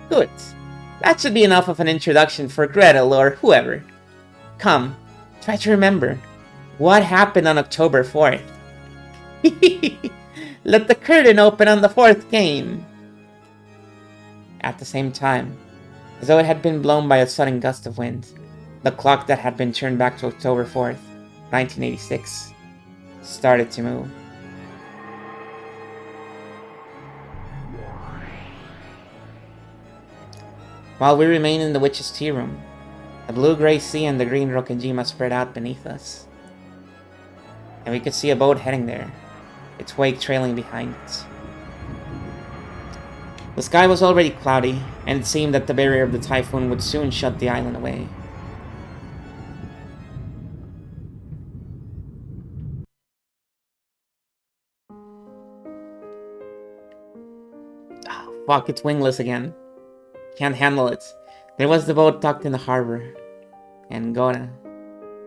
Good. That should be enough of an introduction for Gretel or whoever. Come, try to remember. What happened on October 4th? Let the curtain open on the fourth game. At the same time, as though it had been blown by a sudden gust of wind, the clock that had been turned back to October 4th, 1986, started to move. While we remain in the witch's tea room, the blue-gray sea and the green Rokkenjima spread out beneath us. And we could see a boat heading there, its wake trailing behind it. The sky was already cloudy, and it seemed that the barrier of the typhoon would soon shut the island away. Oh, fuck, it's wingless again. Can't handle it. There was the boat docked in the harbor, and Gora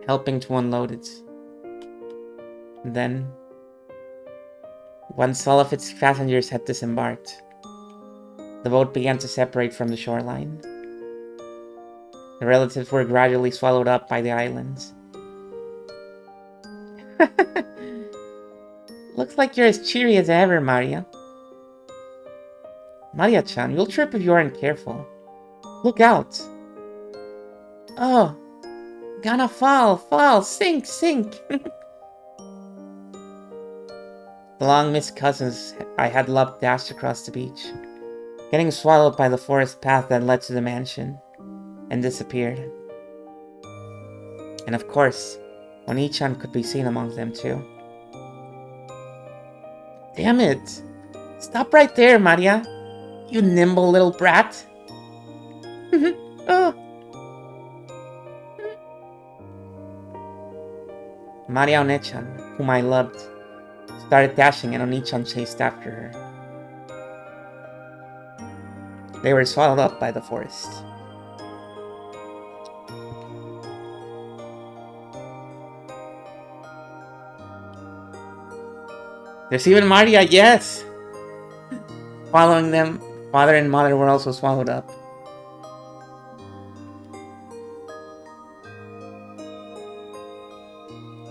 helping to unload it. And then, once all of its passengers had disembarked, the boat began to separate from the shoreline. The relatives were gradually swallowed up by the islands. Looks like you're as cheery as ever, Maria. Maria-chan, you'll trip if you aren't careful. Look out! Oh! Gonna fall, sink! The long-missed cousins I had loved dashed across the beach, getting swallowed by the forest path that led to the mansion, and disappeared. And of course, Oni-chan could be seen among them too. Damn it! Stop right there, Maria! You nimble little brat! Oh. Maria One-chan, whom I loved, started dashing and Oni-chan chased after her. They were swallowed up by the forest. There's even Maria, yes! Following them, father and mother were also swallowed up.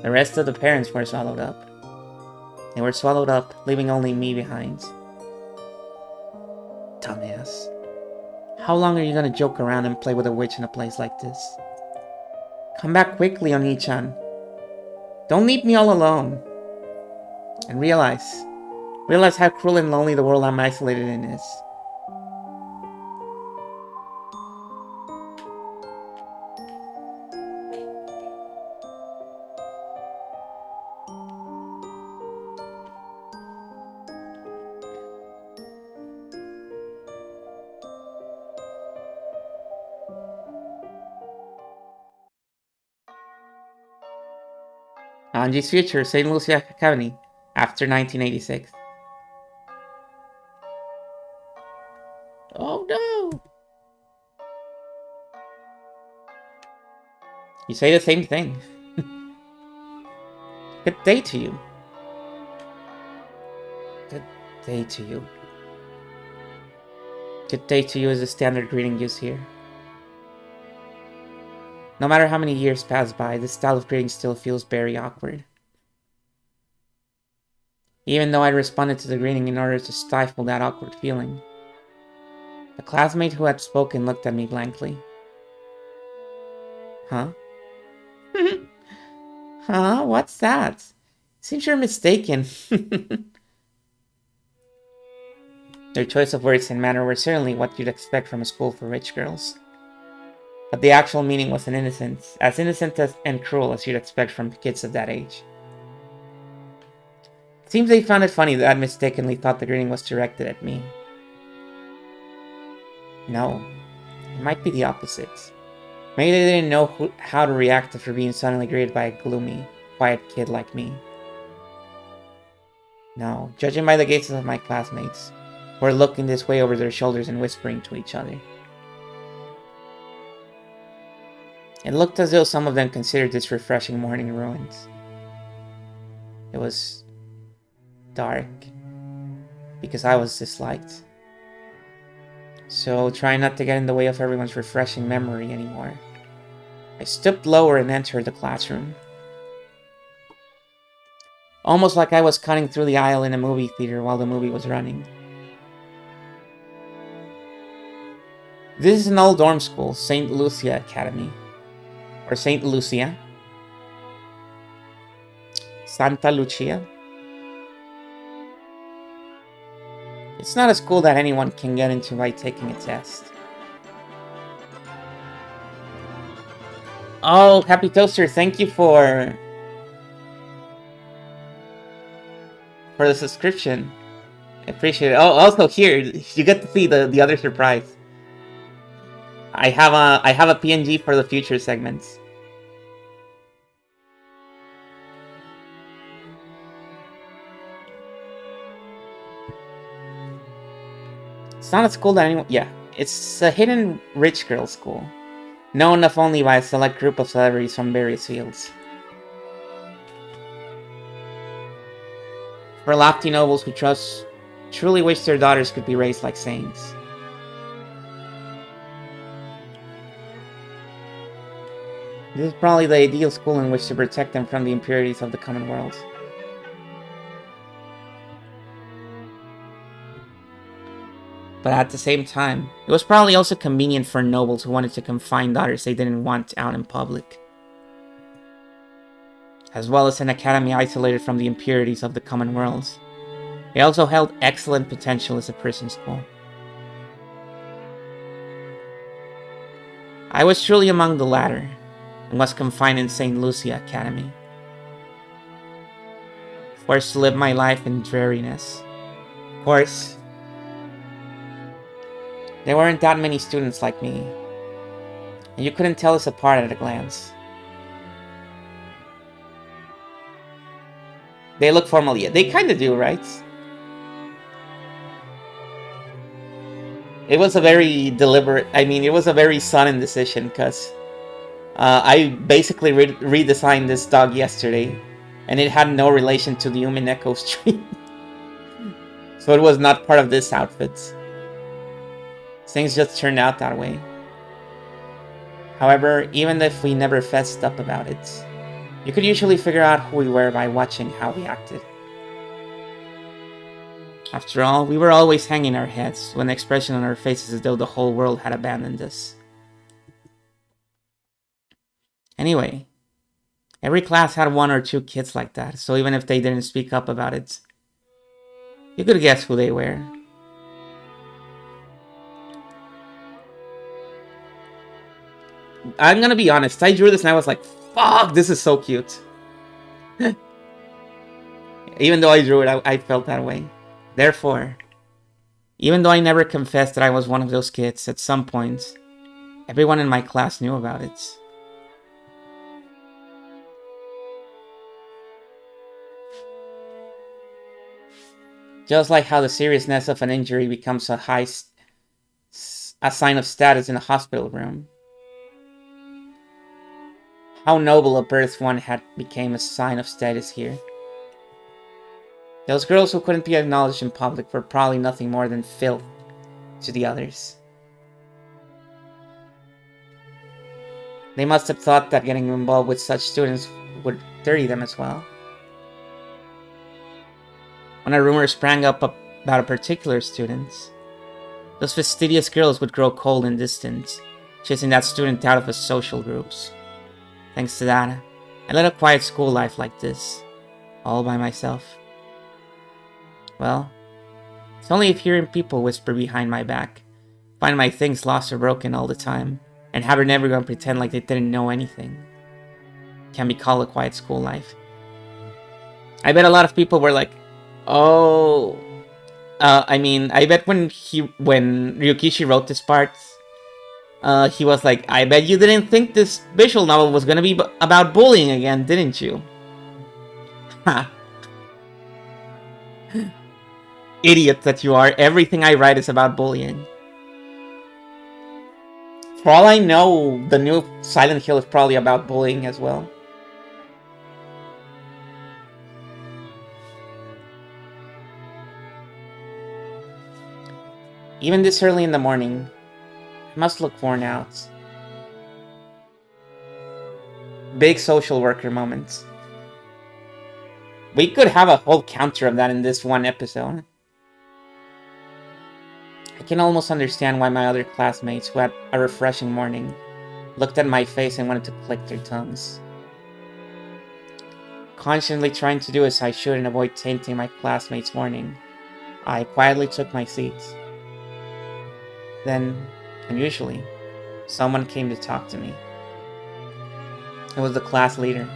The rest of the parents were swallowed up. They were swallowed up, leaving only me behind. Dumbass. How long are you gonna joke around and play with a witch in a place like this? Come back quickly, Oni-chan. Don't leave me all alone. And realize how cruel and lonely the world I'm isolated in is. Anji's future, St. Lucia Academy, after 1986. Oh no! You say the same thing. Good day to you. Good day to you. Good day to you is a standard greeting used here. No matter how many years pass by, this style of greeting still feels very awkward. Even though I responded to the greeting in order to stifle that awkward feeling. The classmate who had spoken looked at me blankly. Huh? Huh? What's that? Seems you're mistaken. Their choice of words and manner were certainly what you'd expect from a school for rich girls. But the actual meaning was as innocent and cruel as you'd expect from kids of that age. It seems they found it funny that I mistakenly thought the greeting was directed at me. No, it might be the opposite. Maybe they didn't know how to react after being suddenly greeted by a gloomy, quiet kid like me. No, judging by the gazes of my classmates, who were looking this way over their shoulders and whispering to each other. It looked as though some of them considered this refreshing morning ruined. It was dark, because I was disliked. So, trying not to get in the way of everyone's refreshing memory anymore, I stooped lower and entered the classroom. Almost like I was cutting through the aisle in a movie theater while the movie was running. This is an old dorm school, St. Lucia Academy. Or St. Lucia. Santa Lucia. It's not a school that anyone can get into by taking a test. Oh, Happy Toaster, thank you for the subscription. I appreciate it. Oh, also here, you get to see the other surprise. I have a PNG for the future segments. It's not a school that anyone... Yeah, it's a hidden rich girl school. Known if only by a select group of celebrities from various fields. For lofty nobles who truly wish their daughters could be raised like saints. This is probably the ideal school in which to protect them from the impurities of the common world. But at the same time, it was probably also convenient for nobles who wanted to confine daughters they didn't want out in public. As well as an academy isolated from the impurities of the common world. It also held excellent potential as a prison school. I was truly among the latter, and was confined in St. Lucia Academy. Forced to live my life in dreariness. Of course, there weren't that many students like me, and you couldn't tell us apart at a glance. They look formal, yeah, they kinda do, right? It was a very deliberate, it was a very sudden decision, because I basically redesigned this dog yesterday, and it had no relation to the Umineko stream. So it was not part of this outfit. Things just turned out that way. However, even if we never fessed up about it, You could usually figure out who we were by watching how we acted. After all, we were always hanging our heads, with an expression on our faces as though the whole world had abandoned us. Anyway, every class had one or two kids like that, so even if they didn't speak up about it, you could guess who they were. I'm gonna be honest, I drew this and I was like, fuck, this is so cute. Even though I drew it, I felt that way. Therefore, even though I never confessed that I was one of those kids, at some point, everyone in my class knew about it. Just like how the seriousness of an injury becomes a sign of status in a hospital room. How noble a birth one had became a sign of status here. Those girls who couldn't be acknowledged in public were probably nothing more than filth to the others. They must have thought that getting involved with such students would dirty them as well. When a rumor sprang up about a particular student, those fastidious girls would grow cold and distant, chasing that student out of his social groups. Thanks to that, I led a quiet school life like this, all by myself. Well, it's only if hearing people whisper behind my back, find my things lost or broken all the time, and having everyone pretend like they didn't know anything, can be called a quiet school life. I bet a lot of people were like, oh... I bet when Ryukishi wrote this part, he was like, I bet you didn't think this visual novel was gonna be about bullying again, didn't you? Ha. Idiot that you are, everything I write is about bullying. For all I know, the new Silent Hill is probably about bullying as well. Even this early in the morning, I must look worn out. Big social worker moments. We could have a whole counter of that in this one episode. I can almost understand why my other classmates, who had a refreshing morning, looked at my face and wanted to click their tongues. Constantly trying to do as I should and avoid tainting my classmates' morning, I quietly took my seat. Then, unusually, someone came to talk to me. It was the class leader.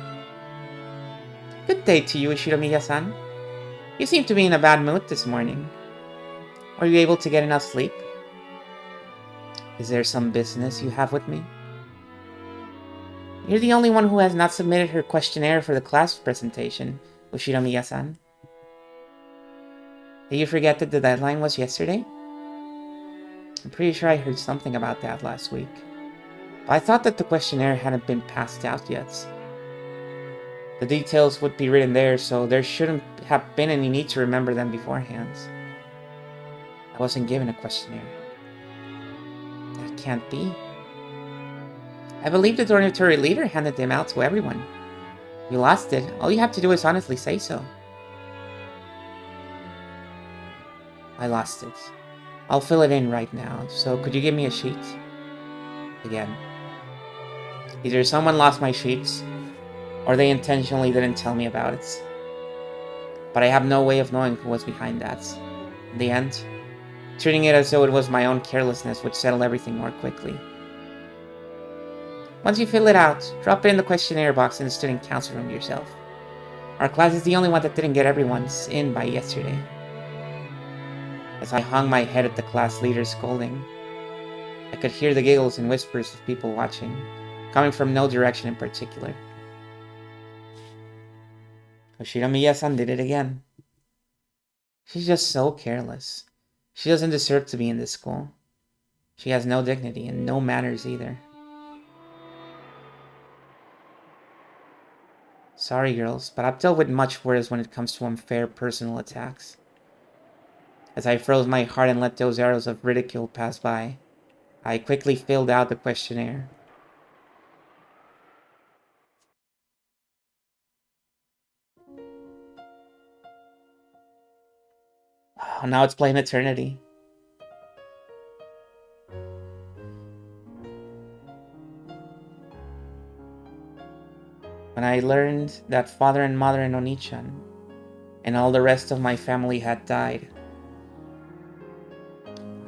Good day to you, Shiromiya-san. You seem to be in a bad mood this morning. Are you able to get enough sleep? Is there some business you have with me? You're the only one who has not submitted her questionnaire for the class presentation, Ushiromiya-san. Did you forget that the deadline was yesterday? I'm pretty sure I heard something about that last week. But I thought that the questionnaire hadn't been passed out yet. The details would be written there, so there shouldn't have been any need to remember them beforehand. I wasn't given a questionnaire. That can't be. I believe the dormitory leader handed them out to everyone. You lost it. All you have to do is honestly say so. I lost it. I'll fill it in right now, so could you give me a sheet? Again. Either someone lost my sheets, or they intentionally didn't tell me about it. But I have no way of knowing who was behind that. In the end, treating it as though it was my own carelessness would settle everything more quickly. Once you fill it out, drop it in the questionnaire box in the student council room yourself. Our class is the only one that didn't get everyone's in by yesterday. As I hung my head at the class leader's scolding, I could hear the giggles and whispers of people watching, coming from no direction in particular. Shiromiya-san did it again. She's just so careless. She doesn't deserve to be in this school. She has no dignity and no manners either. Sorry, girls, but I've dealt with much worse when it comes to unfair personal attacks. As I froze my heart and let those arrows of ridicule pass by, I quickly filled out the questionnaire. Oh, now it's playing Eternity. When I learned that father and mother in Onichan and all the rest of my family had died,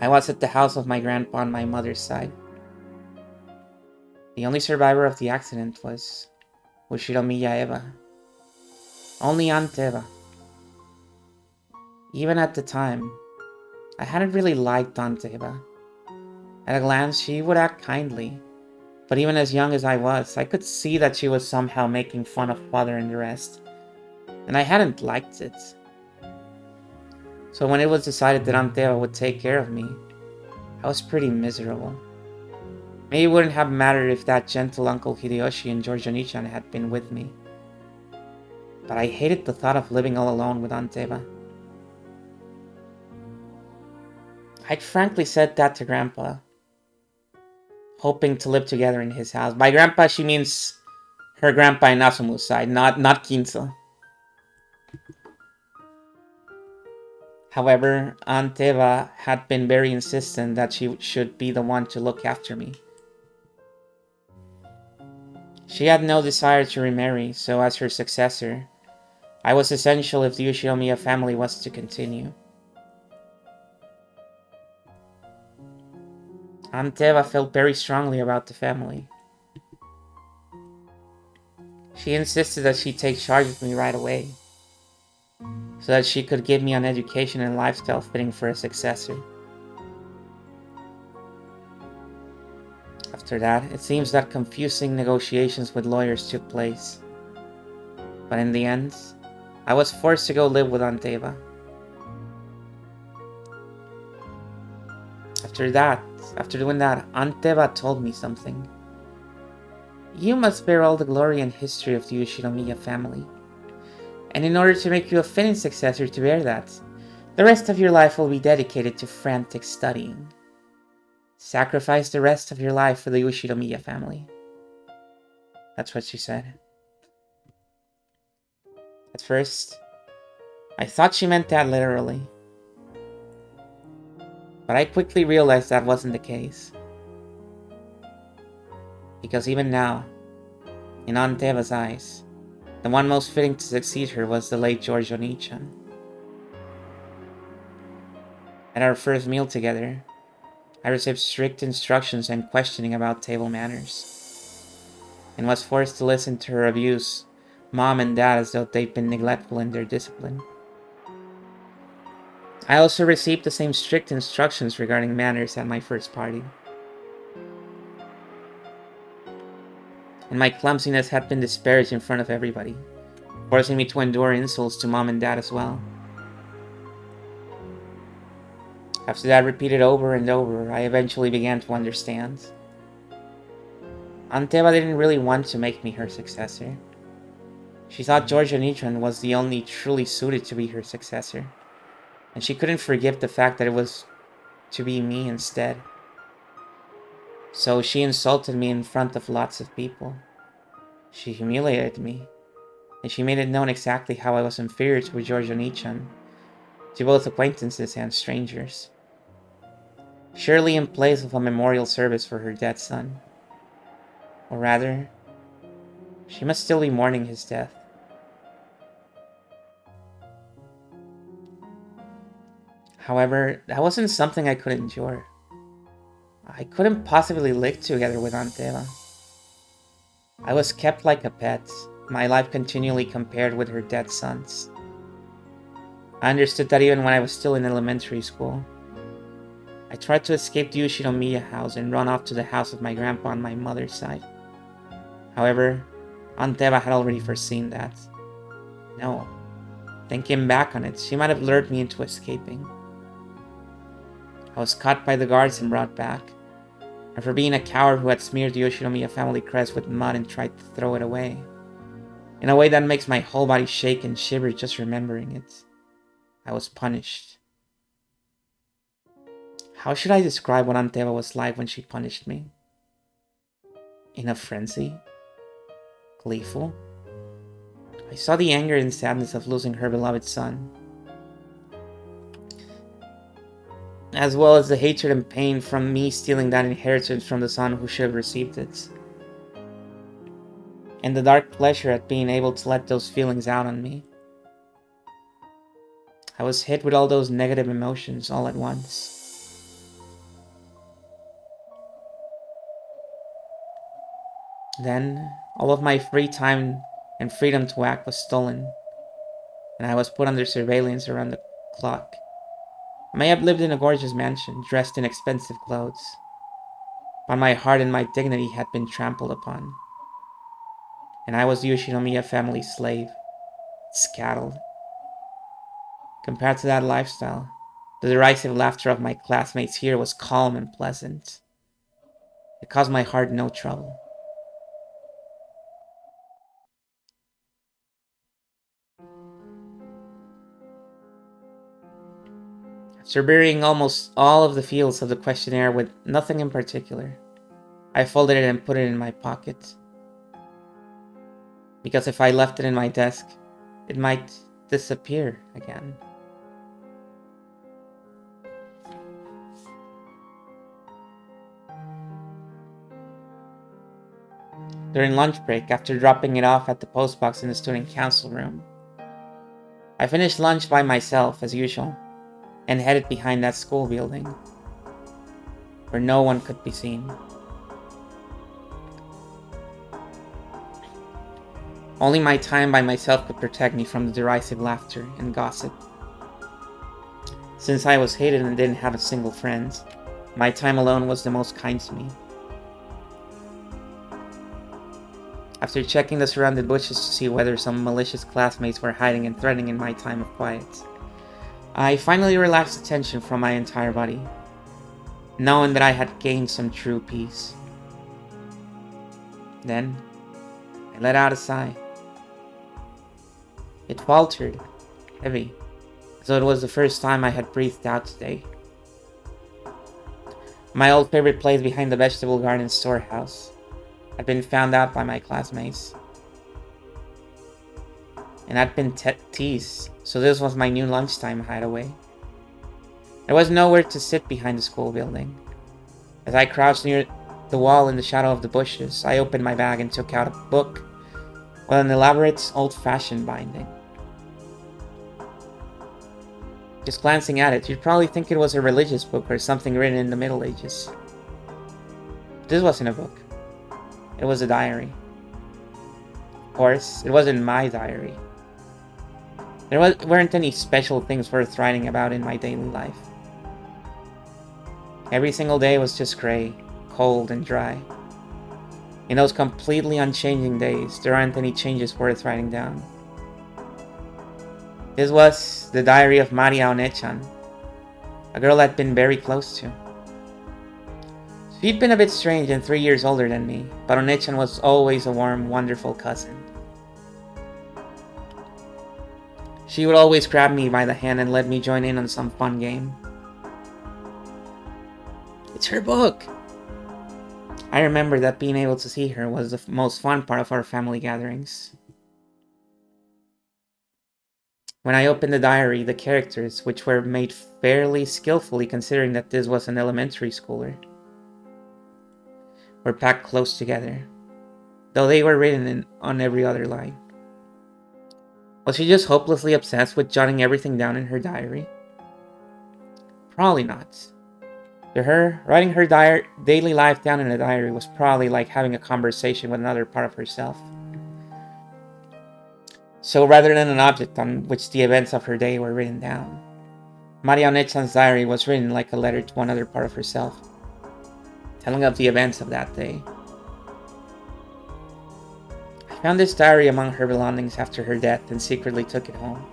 I was at the house of my grandpa on my mother's side. The only survivor of the accident was Ushiromiya Eva. Only Aunt Eva. Even at the time, I hadn't really liked Aunt Eva. At a glance, she would act kindly, but even as young as I was, I could see that she was somehow making fun of father and the rest, and I hadn't liked it. So when it was decided that Aunt Eva would take care of me, I was pretty miserable. Maybe it wouldn't have mattered if that gentle Uncle Hideyoshi and George Onichan had been with me, but I hated the thought of living all alone with Aunt Eva. I'd frankly said that to Grandpa, hoping to live together in his house. By Grandpa, she means her grandpa in Asumu's side, not Kinzo. However, Aunt Eva had been very insistent that she should be the one to look after me. She had no desire to remarry, so as her successor, I was essential if the Ushinomiya family was to continue. Aunt Eva felt very strongly about the family. She insisted that she take charge of me right away, so that she could give me an education and lifestyle fitting for a successor. After that, it seems that confusing negotiations with lawyers took place. But in the end, I was forced to go live with Aunt Eva. After doing that, Aunt Eva told me something. You must bear all the glory and history of the Ushinomiya family. And in order to make you a fitting successor to bear that, the rest of your life will be dedicated to frantic studying. Sacrifice the rest of your life for the Ushinomiya family. That's what she said. At first, I thought she meant that literally. But I quickly realized that wasn't the case. Because even now, in Aunt Eva's eyes, the one most fitting to succeed her was the late George Onichan. At our first meal together, I received strict instructions and questioning about table manners, and was forced to listen to her abuse Mom and Dad as though they'd been neglectful in their discipline. I also received the same strict instructions regarding manners at my first party. And my clumsiness had been disparaged in front of everybody, forcing me to endure insults to Mom and Dad as well. After that repeated over and over, I eventually began to understand. Aunt Eva didn't really want to make me her successor. She thought George Onichan was the only truly suited to be her successor, and she couldn't forgive the fact that it was to be me instead. So she insulted me in front of lots of people. She humiliated me, and she made it known exactly how I was inferior to George Onichan, to both acquaintances and strangers. Surely in place of a memorial service for her dead son. Or rather, she must still be mourning his death. However, that wasn't something I could endure. I couldn't possibly live together with Aunt Eva. I was kept like a pet, my life continually compared with her dead son's. I understood that even when I was still in elementary school. I tried to escape the Ushinomiya house and run off to the house of my grandpa on my mother's side. However, Aunt Eva had already foreseen that. No, thinking back on it, she might have lured me into escaping. I was caught by the guards and brought back, and for being a coward who had smeared the Ushinomiya family crest with mud and tried to throw it away, in a way that makes my whole body shake and shiver just remembering it, I was punished. How should I describe what Aunt Eva was like when she punished me? In a frenzy? Gleeful? I saw the anger and sadness of losing her beloved son. as well as the hatred and pain from me stealing that inheritance from the son who should have received it, and the dark pleasure at being able to let those feelings out on me. I was hit with all those negative emotions all at once. Then, all of my free time and freedom to act was stolen, and I was put under surveillance around the clock. I may have lived in a gorgeous mansion, dressed in expensive clothes, but my heart and my dignity had been trampled upon, and I was usually only a family slave, scattled. Compared to that lifestyle, the derisive laughter of my classmates here was calm and pleasant. It caused my heart no trouble. After burying almost all of the fields of the questionnaire with nothing in particular, I folded it and put it in my pocket. Because if I left it in my desk, it might disappear again. During lunch break, after dropping it off at the postbox in the student council room, I finished lunch by myself as usual and headed behind that school building where no one could be seen. Only my time by myself could protect me from the derisive laughter and gossip. Since I was hated and didn't have a single friend, my time alone was the most kind to me. After checking the surrounding bushes to see whether some malicious classmates were hiding and threatening in my time of quiet, I finally relaxed the tension from my entire body, knowing that I had gained some true peace. Then, I let out a sigh. It faltered, heavy, as though it was the first time I had breathed out today. My old favorite place behind the vegetable garden storehouse had been found out by my classmates, and I'd been teased, so this was my new lunchtime hideaway. There was nowhere to sit behind the school building. As I crouched near the wall in the shadow of the bushes, I opened my bag and took out a book with an elaborate old-fashioned binding. Just glancing at it, you'd probably think it was a religious book or something written in the Middle Ages. This wasn't a book. It was a diary. Of course, it wasn't my diary. There weren't any special things worth writing about in my daily life. Every single day was just gray, cold, and dry. In those completely unchanging days, there aren't any changes worth writing down. This was the diary of Maria Onechan, a girl I'd been very close to. She'd been a bit strange and 3 years older than me, but Onechan was always a warm, wonderful cousin. She would always grab me by the hand and let me join in on some fun game. It's her book! I remember that being able to see her was the most fun part of our family gatherings. When I opened the diary, the characters, which were made fairly skillfully considering that this was an elementary schooler, were packed close together, though they were written on every other line. Was she just hopelessly obsessed with jotting everything down in her diary? Probably not. To her, writing her daily life down in a diary was probably like having a conversation with another part of herself. So rather than an object on which the events of her day were written down, Maria Onechan's diary was written like a letter to another part of herself, telling of the events of that day. I found this diary among her belongings after her death and secretly took it home.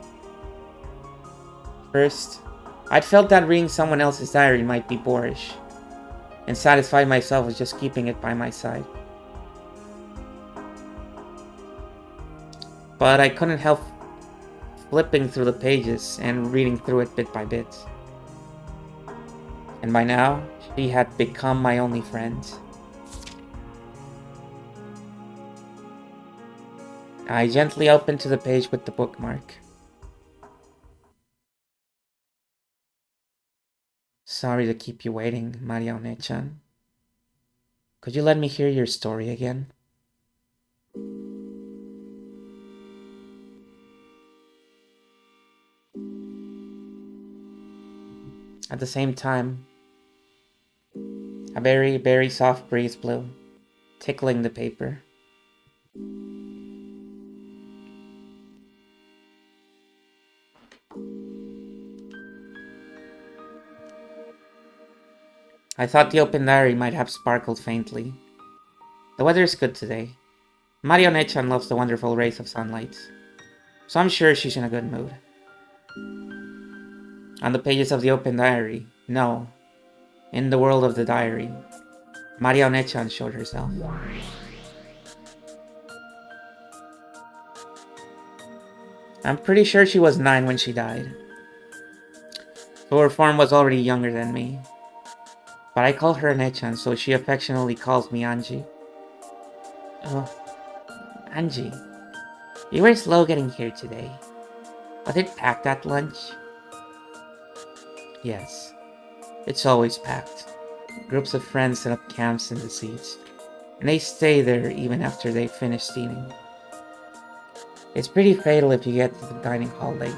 First, I'd felt that reading someone else's diary might be boorish, and satisfied myself with just keeping it by my side. But I couldn't help flipping through the pages and reading through it bit by bit. And by now, she had become my only friend. I gently opened to the page with the bookmark. Sorry to keep you waiting, Marione-chan. Could you let me hear your story again? At the same time, a very, very soft breeze blew, tickling the paper. I thought the open diary might have sparkled faintly. The weather is good today. Marione-chan loves the wonderful rays of sunlight, so I'm sure she's in a good mood. On the pages of the open diary, no, in the world of the diary, Marione-chan showed herself. I'm pretty sure she was 9 when she died, so her form was already younger than me. But I call her Nechan, so she affectionately calls me Angie. Oh, Angie, you were slow getting here today. Was it packed at lunch? Yes, it's always packed. Groups of friends set up camps in the seats, and they stay there even after they've finished eating. It's pretty fatal if you get to the dining hall late.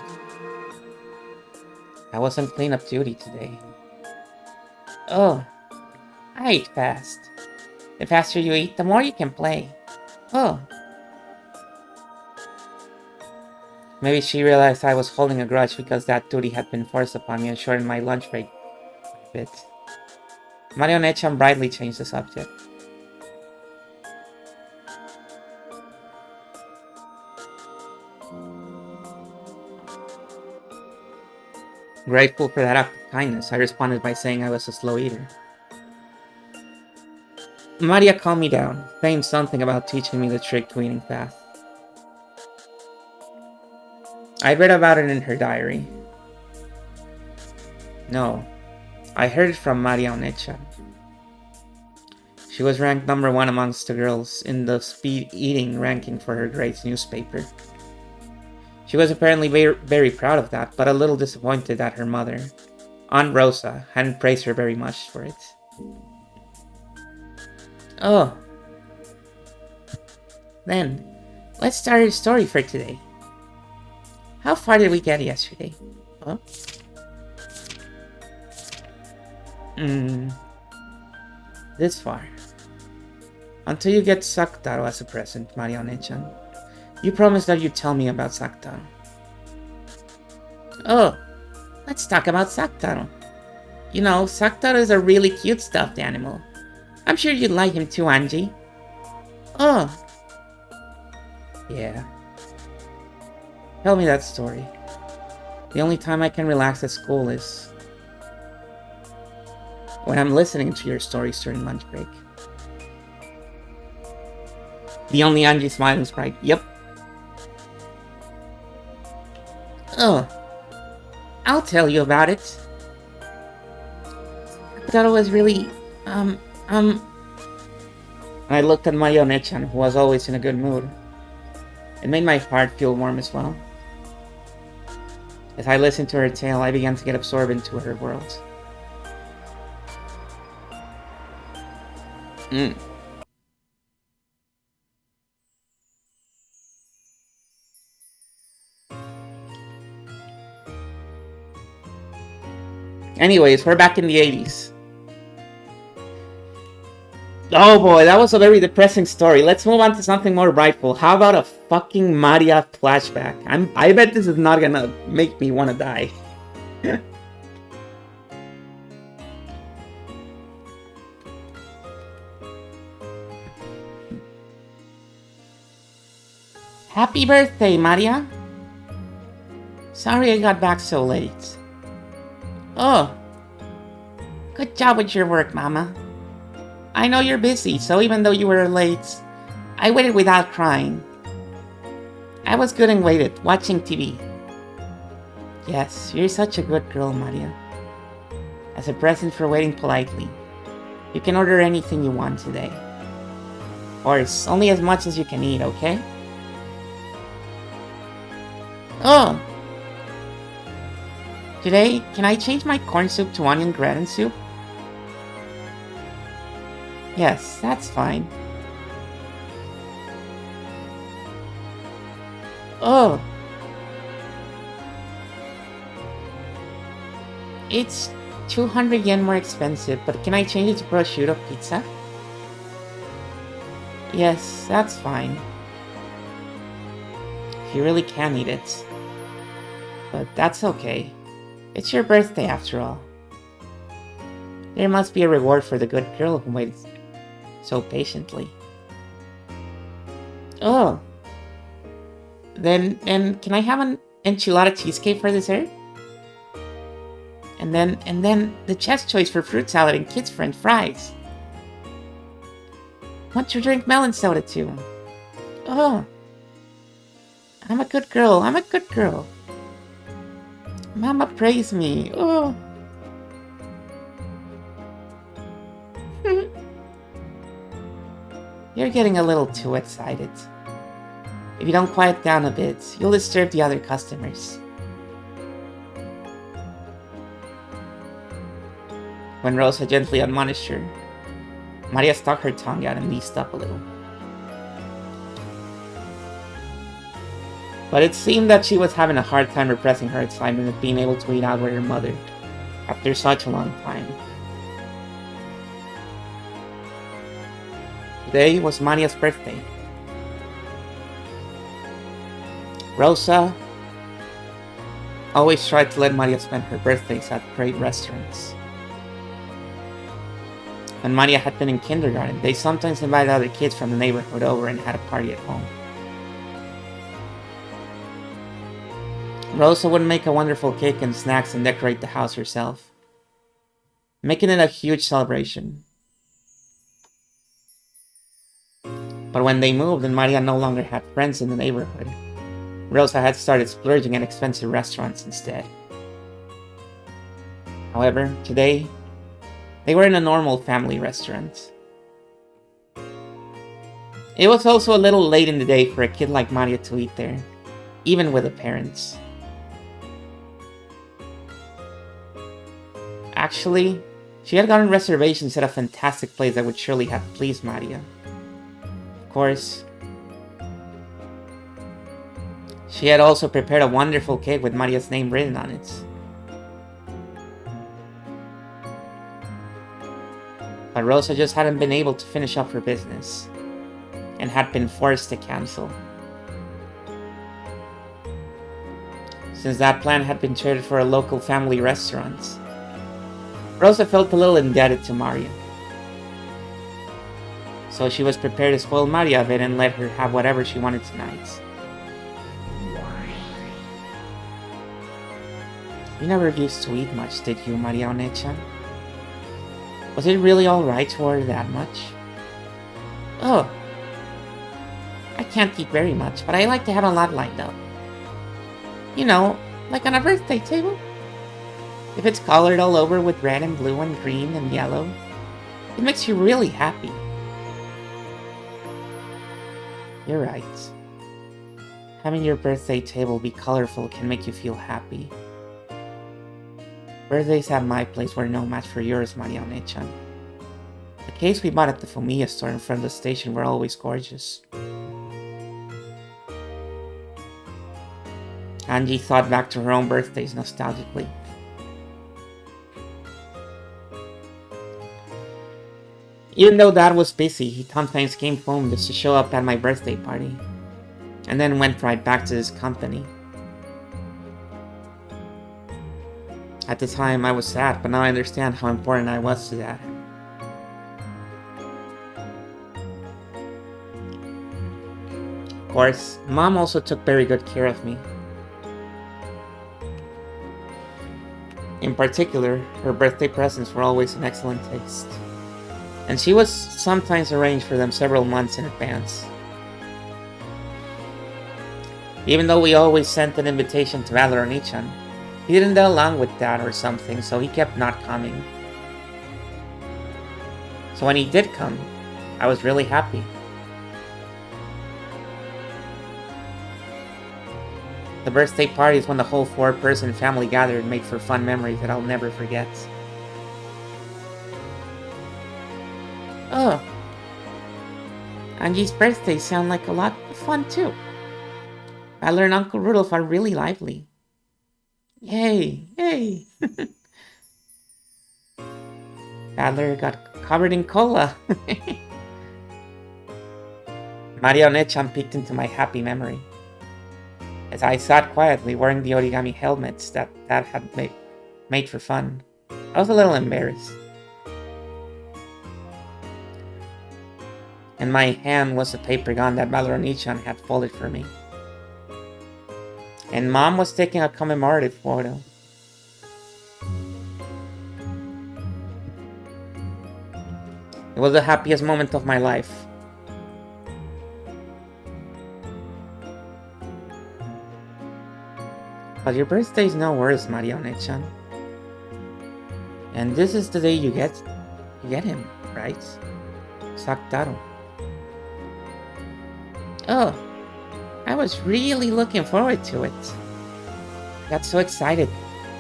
I was on cleanup duty today. Oh, I ate fast. The faster you eat, the more you can play. Oh. Maybe she realized I was holding a grudge because that duty had been forced upon me and shortened my lunch break a bit. Marione-chan brightly changed the subject. Grateful for that act of kindness, I responded by saying I was a slow eater. Maria calmed me down, saying something about teaching me the trick to eating fast. I read about it in her diary. No, I heard it from Marione-chan. She was ranked number 1 amongst the girls in the speed eating ranking for her grade's newspaper. She was apparently very proud of that, but a little disappointed that her mother, Aunt Rosa, hadn't praised her very much for it. Oh. Then, let's start our story for today. How far did we get yesterday? Huh? This far. Until you get Sakutaro as a present, Marione-chan. You promised that you'd tell me about Sakutaro. Oh, let's talk about Sakutaro. You know, Sakutaro is a really cute stuffed animal. I'm sure you'd like him too, Angie. Oh. Yeah. Tell me that story. The only time I can relax at school is when I'm listening to your stories during lunch break. The only Angie smiling sprite. Yep. Oh. I'll tell you about it. I thought it was really, And I looked at Marione-chan, who was always in a good mood. It made my heart feel warm as well. As I listened to her tale, I began to get absorbed into her world. Anyways, we're back in the 80s. Oh boy, that was a very depressing story. Let's move on to something more brightful. How about a fucking Maria flashback? I bet this is not gonna make me wanna die. Happy birthday, Maria! Sorry I got back so late. Oh, good job with your work, Mama. I know you're busy, so even though you were late, I waited without crying. I was good and waited, watching TV. Yes, you're such a good girl, Maria. As a present for waiting politely, you can order anything you want today. Of course, only as much as you can eat, okay? Oh! Today, can I change my corn soup to onion gratin soup? Yes, that's fine. Oh! It's 200 yen more expensive, but can I change it to prosciutto pizza? Yes, that's fine. If you really can eat it. But that's okay. It's your birthday after all. There must be a reward for the good girl who waited so patiently. Oh. Then can I have an enchilada cheesecake for dessert? And then the chef's choice for fruit salad and kids' french fries. Want to drink melon soda too? Oh. I'm a good girl. I'm a good girl. Mama praised me. Oh. You're getting a little too excited. If you don't quiet down a bit, you'll disturb the other customers. When Rosa gently admonished her, Maria stuck her tongue out and eased up a little. But it seemed that she was having a hard time repressing her excitement at being able to eat out with her mother after such a long time. Today was Maria's birthday. Rosa always tried to let Maria spend her birthdays at great restaurants. When Maria had been in kindergarten, they sometimes invited other kids from the neighborhood over and had a party at home. Rosa would make a wonderful cake and snacks and decorate the house herself, making it a huge celebration. But when they moved and Maria no longer had friends in the neighborhood, Rosa had started splurging at expensive restaurants instead. However, today, they were in a normal family restaurant. It was also a little late in the day for a kid like Maria to eat there, even with the parents. Actually, she had gotten reservations at a fantastic place that would surely have pleased Maria. Of course, she had also prepared a wonderful cake with Maria's name written on it. But Rosa just hadn't been able to finish up her business, and had been forced to cancel. Since that plan had been traded for a local family restaurant, Rosa felt a little indebted to Maria. So she was prepared to spoil Maria a bit and let her have whatever she wanted tonight. You never used to eat much, did you, Maria One-chan? Was it really alright to order that much? Oh. I can't eat very much, but I like to have a lot lined up. You know, like on a birthday table. If it's colored all over with red and blue and green and yellow, it makes you really happy. You're right. Having your birthday table be colorful can make you feel happy. Birthdays at my place were no match for yours, Maria One-chan. The cakes we bought at the Fumiya store in front of the station were always gorgeous. Angie thought back to her own birthdays nostalgically. Even though Dad was busy, he sometimes came home just to show up at my birthday party, and then went right back to his company. At the time, I was sad, but now I understand how important I was to Dad. Of course, Mom also took very good care of me. In particular, her birthday presents were always in excellent taste, and she would sometimes arrange for them several months in advance. Even though we always sent an invitation to Valorant-chan, he didn't get along with Dad or something, so he kept not coming. So when he did come, I was really happy. The birthday party is when the whole 4-person family gathered and made for fun memories that I'll never forget. Oh. Angie's birthdays sound like a lot of fun too. Valor and Uncle Rudolph are really lively. Yay! Yay! Valor got covered in cola. Mario Nechan peeked into my happy memory. As I sat quietly wearing the origami helmets that Dad had made for fun, I was a little embarrassed. In my hand was a paper gun that Valor-chan had folded for me. And Mom was taking a commemorative photo. It was the happiest moment of my life. But your birthday's no worse, Marione-chan. And this is the day you get him, right? Saktaro. Oh, I was really looking forward to it. I got so excited,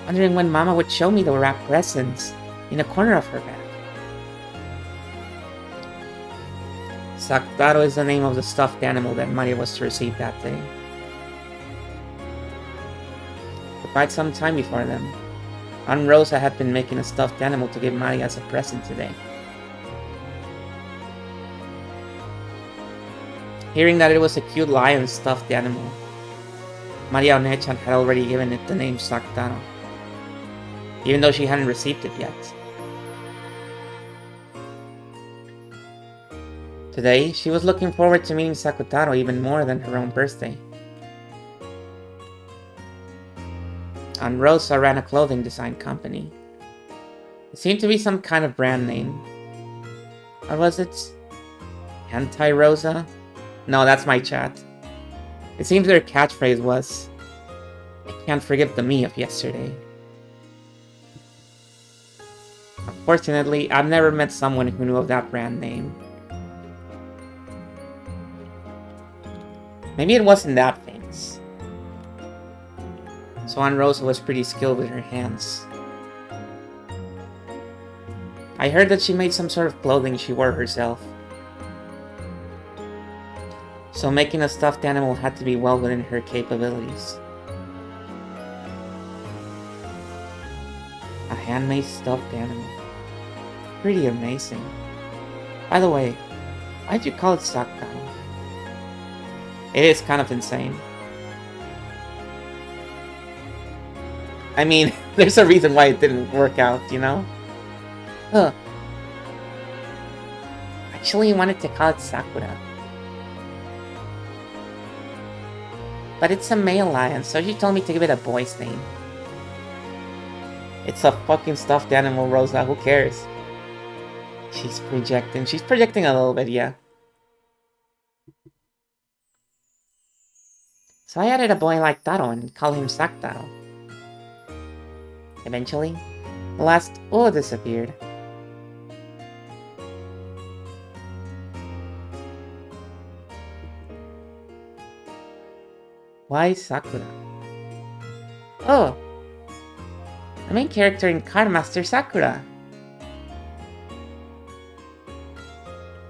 wondering when Mama would show me the wrapped presents in a corner of her bag. Saktaro is the name of the stuffed animal that Mario was to receive that day. For quite some time before then, Aunt Rosa had been making a stuffed animal to give Mario as a present today. Hearing that it was a cute lion stuffed animal, Maria Onechan had already given it the name Saktaro, even though she hadn't received it yet. Today, she was looking forward to meeting Sakutaro even more than her own birthday. Aunt Rosa ran a clothing design company. It seemed to be some kind of brand name. Or was it Anti-Rosa? No, that's my chat. It seems their catchphrase was, "I can't forgive the me of yesterday." Unfortunately, I've never met someone who knew of that brand name. Maybe it wasn't that famous. So Aunt Rosa was pretty skilled with her hands. I heard that she made some sort of clothing she wore herself. So making a stuffed animal had to be well within her capabilities. A handmade stuffed animal. Pretty amazing. By the way, why'd you call it Saktaro? It is kind of insane. I mean, there's a reason why it didn't work out, you know? Ugh. Actually, I wanted to call it Sakura. But it's a male lion, so she told me to give it a boy's name. It's a fucking stuffed animal, Rosa. Who cares? She's projecting. She's projecting a little bit, yeah. So I added a boy like Taro and called him Saktaro. Eventually, the last O disappeared. Why Sakura? Oh! The main character in Cardmaster Sakura!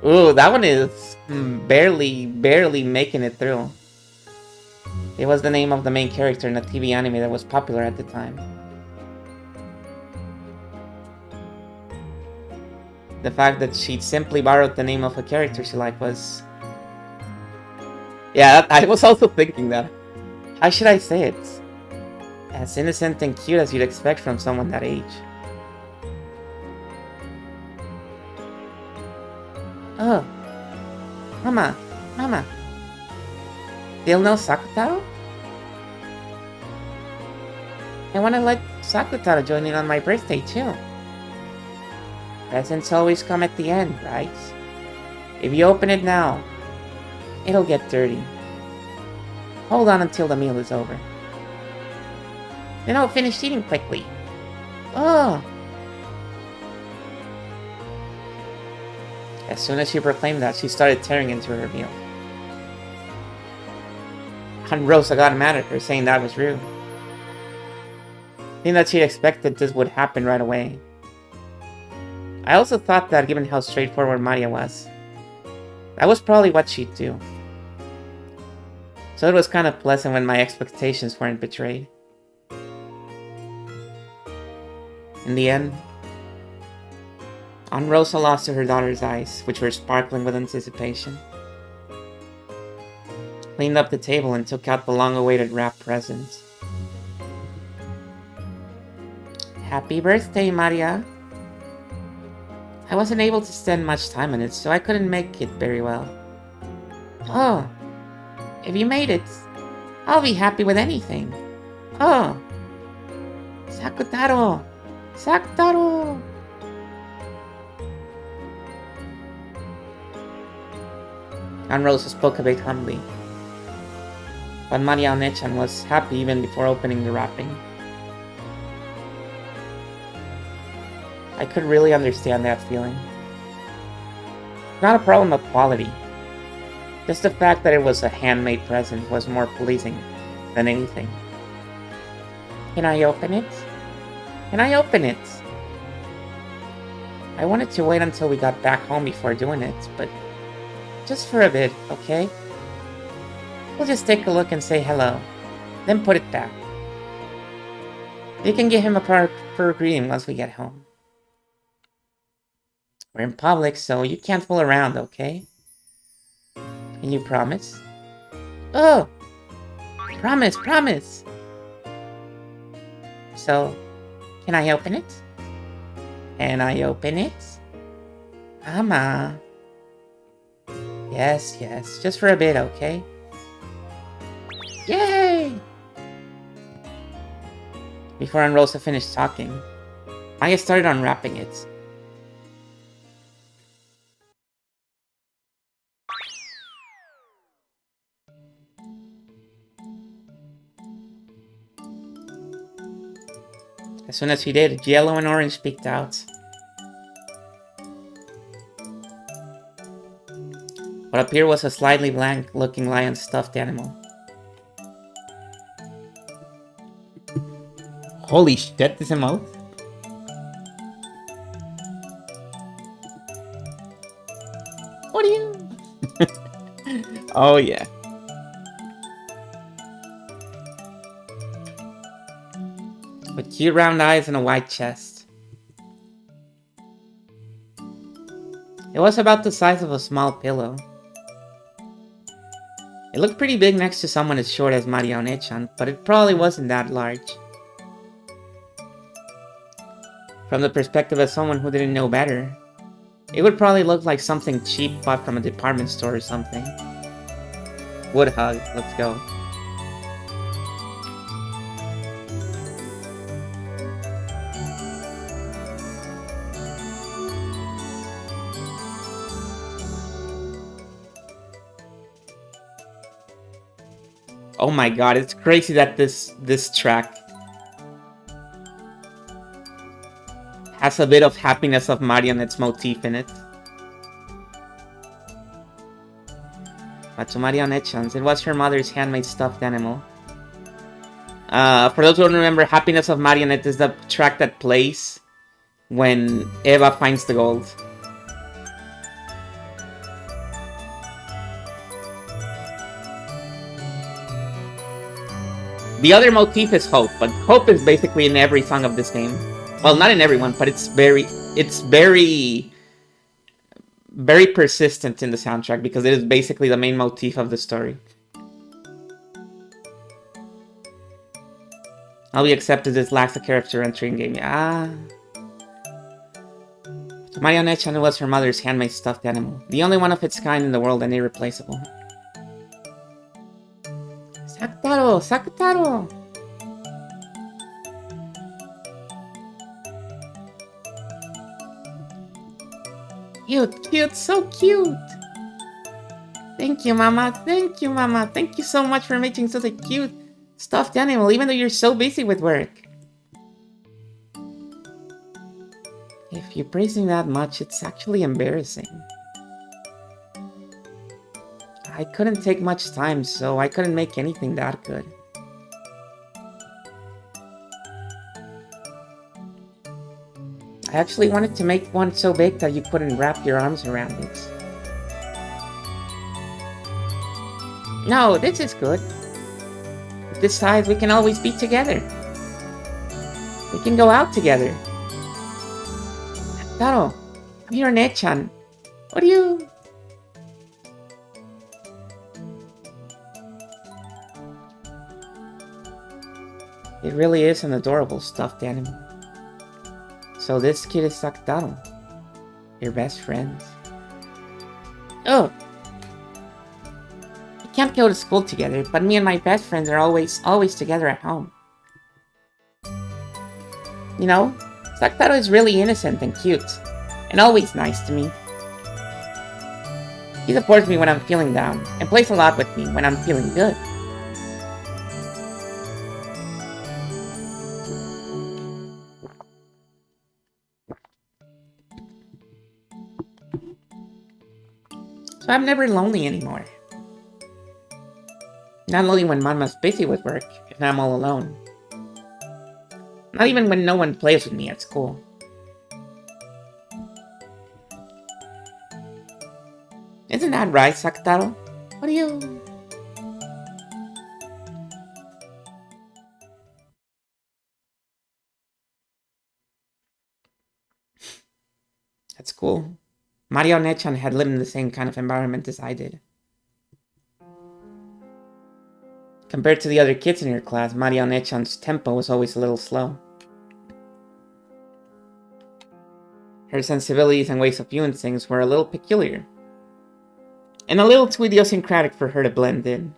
Ooh, that one is barely making it through. It was the name of the main character in a TV anime that was popular at the time. The fact that she simply borrowed the name of a character she liked was... Yeah, I was also thinking that. How should I say it? As innocent and cute as you'd expect from someone that age. Oh. Mama. Still no Sakutaro? I wanna let Sakutaro join in on my birthday too. Presents always come at the end, right? If you open it now, it'll get dirty. Hold on until the meal is over. Then I'll finish eating quickly. Oh! As soon as she proclaimed that, she started tearing into her meal. And Rosa got mad at her, saying that was rude. I think that she expected this would happen right away. I also thought that, given how straightforward Maria was, that was probably what she'd do. So it was kind of pleasant when my expectations weren't betrayed. In the end, Aunt Rosa lost to her daughter's eyes, which were sparkling with anticipation. Cleaned up the table and took out the long-awaited wrapped presents. Happy birthday, Maria! I wasn't able to spend much time on it, so I couldn't make it very well. Oh, if you made it, I'll be happy with anything. Oh, Sakutaro! Sakutaro! Aunt Rosa spoke a bit humbly, but Maria Onechan was happy even before opening the wrapping. I could really understand that feeling. Not a problem of quality. Just the fact that it was a handmade present was more pleasing than anything. Can I open it? Can I open it? I wanted to wait until we got back home before doing it, but just for a bit, okay? We'll just take a look and say hello, then put it back. You can give him a proper greeting once we get home. We're in public, so you can't fool around, okay? Can you promise? Oh! Promise, promise! So, can I open it? Can I open it? Mama. Yes, yes, just for a bit, okay? Yay! Before Aunt Rosa finished talking, Maya started unwrapping it. As soon as he did, yellow and orange peeked out. What appeared was a slightly blank-looking lion stuffed animal. Holy shit, this emote? What are you? Oh yeah. With cute round eyes and a white chest. It was about the size of a small pillow. It looked pretty big next to someone as short as Maria Onechan, but it probably wasn't that large. From the perspective of someone who didn't know better, it would probably look like something cheap bought from a department store or something. Wood hug, let's go. Oh my god, it's crazy that this track has a bit of happiness of Marionette's motif in it. But to Marionette-chan's, it was her mother's handmade stuffed animal. For those who don't remember, Happiness of Marionette is the track that plays when Eva finds the gold. The other motif is Hope, but Hope is basically in every song of this game. Well, not in every one, but it's very persistent in the soundtrack because it is basically the main motif of the story. I'll be accepted this lacks a character entry in game. Marionette-chan was her mother's handmade stuffed animal, the only one of its kind in the world and irreplaceable. Sakutaro! Sakutaro! Cute, cute, so cute! Thank you, Mama. Thank you, Mama. Thank you so much for making such a cute stuffed animal, even though you're so busy with work. If you're praising that much, it's actually embarrassing. I couldn't take much time, so I couldn't make anything that good. I actually wanted to make one so big that you couldn't wrap your arms around it. No, this is good. With this size, we can always be together. We can go out together. Taro, you're Ne-chan. What do you... It really is an adorable stuffed animal. So this kid is Sakutaro, your best friend. Oh! We can't go to school together, but me and my best friends are always together at home. You know, Sakutaro is really innocent and cute, and always nice to me. He supports me when I'm feeling down, and plays a lot with me when I'm feeling good. So I'm never lonely anymore. Not only when Mama's busy with work, and I'm all alone. Not even when no one plays with me at school. Isn't that right, Sakutaro? What do you... That's cool. Mario Ne-chan had lived in the same kind of environment as I did. Compared to the other kids in her class, Mario Ne-chan's tempo was always a little slow. Her sensibilities and ways of viewing things were a little peculiar. And a little too idiosyncratic for her to blend in.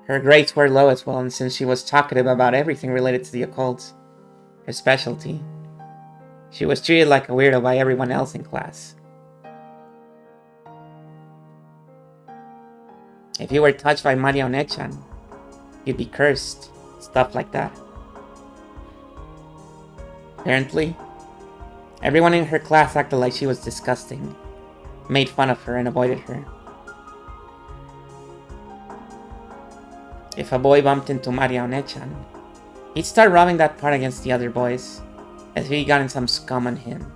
Her grades were low as well, and since she was talkative about everything related to the occult, her specialty, she was treated like a weirdo by everyone else in class. If you were touched by Mario Ne-chan, you'd be cursed. Stuff like that. Apparently, everyone in her class acted like she was disgusting, made fun of her and avoided her. If a boy bumped into Mario Ne-chan, he'd start rubbing that part against the other boys, as if he'd gotten some scum on him.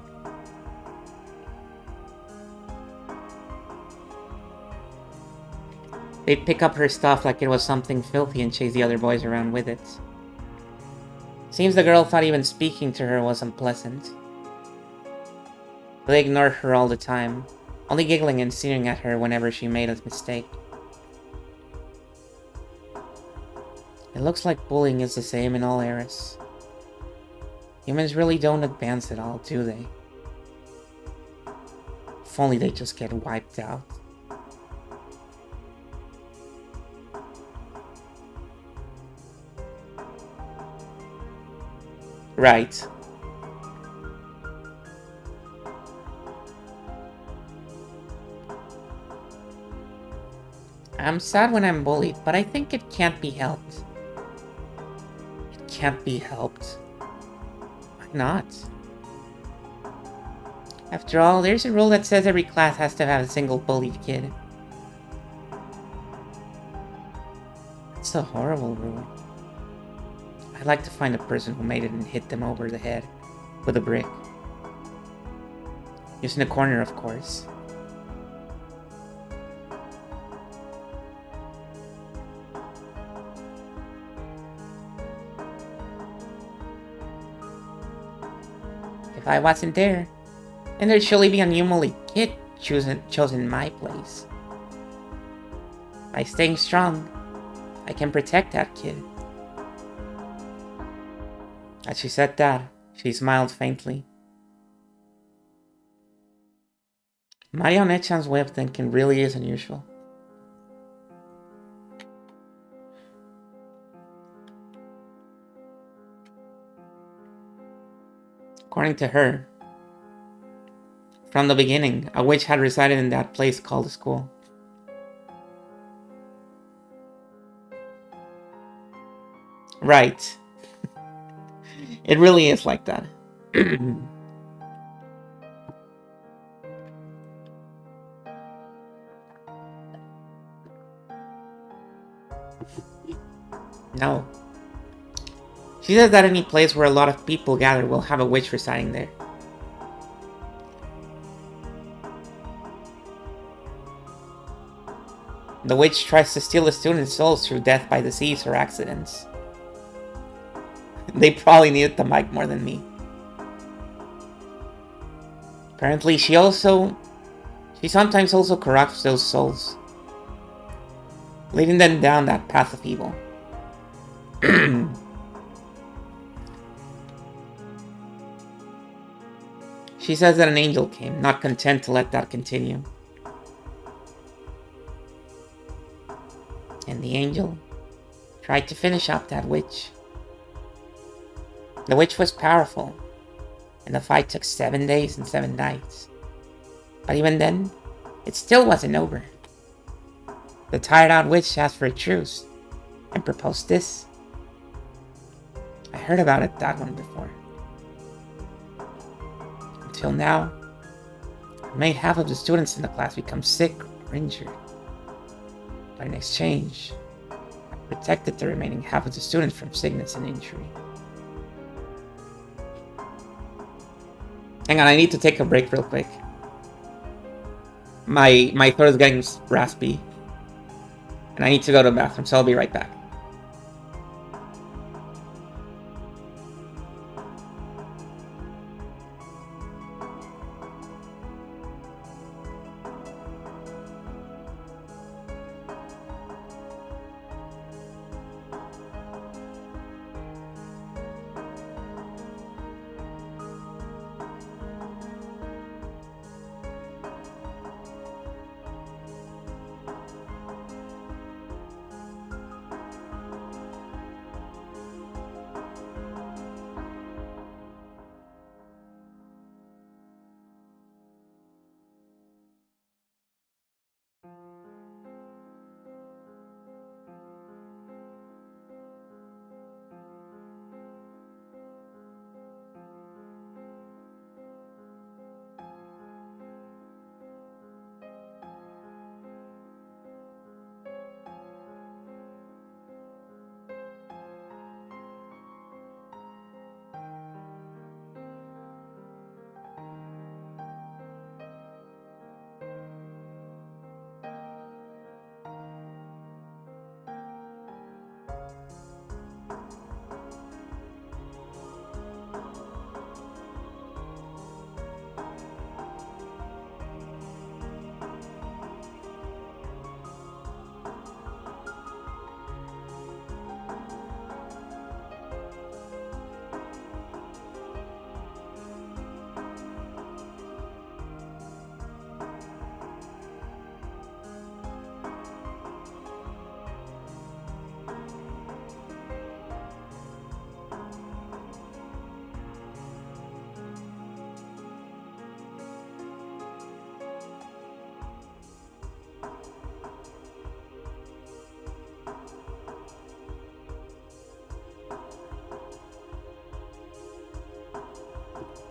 They'd pick up her stuff like it was something filthy and chase the other boys around with it. Seems the girl thought even speaking to her was unpleasant. They ignored her all the time, only giggling and sneering at her whenever she made a mistake. It looks like bullying is the same in all eras. Humans really don't advance at all, do they? If only they just get wiped out. Right. I'm sad when I'm bullied, but I think it can't be helped. It can't be helped. Why not? After all, there's a rule that says every class has to have a single bullied kid. It's a horrible rule. I'd like to find the person who made it and hit them over the head with a brick. Just in a corner, of course. If I wasn't there, then there'd surely be a new bullied kid chosen my place. By staying strong, I can protect that kid. As she said that, she smiled faintly. Mario Ne-chan's way of thinking really is unusual. According to her, from the beginning, a witch had resided in that place called a school. Right. It really is like that. No. She says that any place where a lot of people gather will have a witch residing there. The witch tries to steal the students' souls through death by disease or accidents. They probably needed the mic more than me. Apparently, she sometimes also corrupts those souls, leading them down that path of evil. She says that an angel came, not content to let that continue. And the angel tried to finish up that witch. The witch was powerful, and the fight took 7 days and 7 nights. But even then, it still wasn't over. The tired-out witch asked for a truce, and proposed this. I heard about it, that one, before. Until now, I made half of the students in the class become sick or injured. But in exchange, I protected the remaining half of the students from sickness and injury. Hang on, I need to take a break real quick. My throat is getting raspy. And I need to go to the bathroom, so I'll be right back.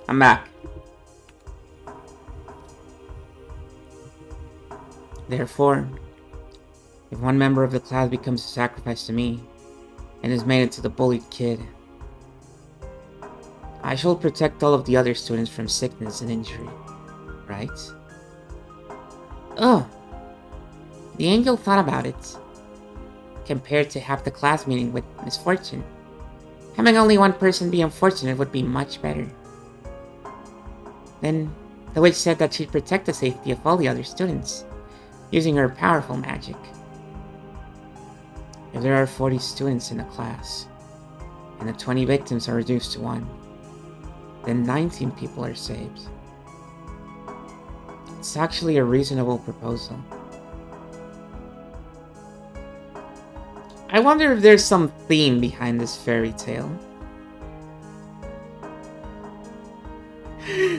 I'm back. Therefore, if one member of the class becomes a sacrifice to me and is made into the bullied kid, I shall protect all of the other students from sickness and injury, right? Oh, the angel thought about it. Compared to half the class meeting with misfortune, having only one person be unfortunate would be much better. Then, the witch said that she'd protect the safety of all the other students, using her powerful magic. If there are 40 students in a class, and the 20 victims are reduced to 1, then 19 people are saved. It's actually a reasonable proposal. I wonder if there's some theme behind this fairy tale.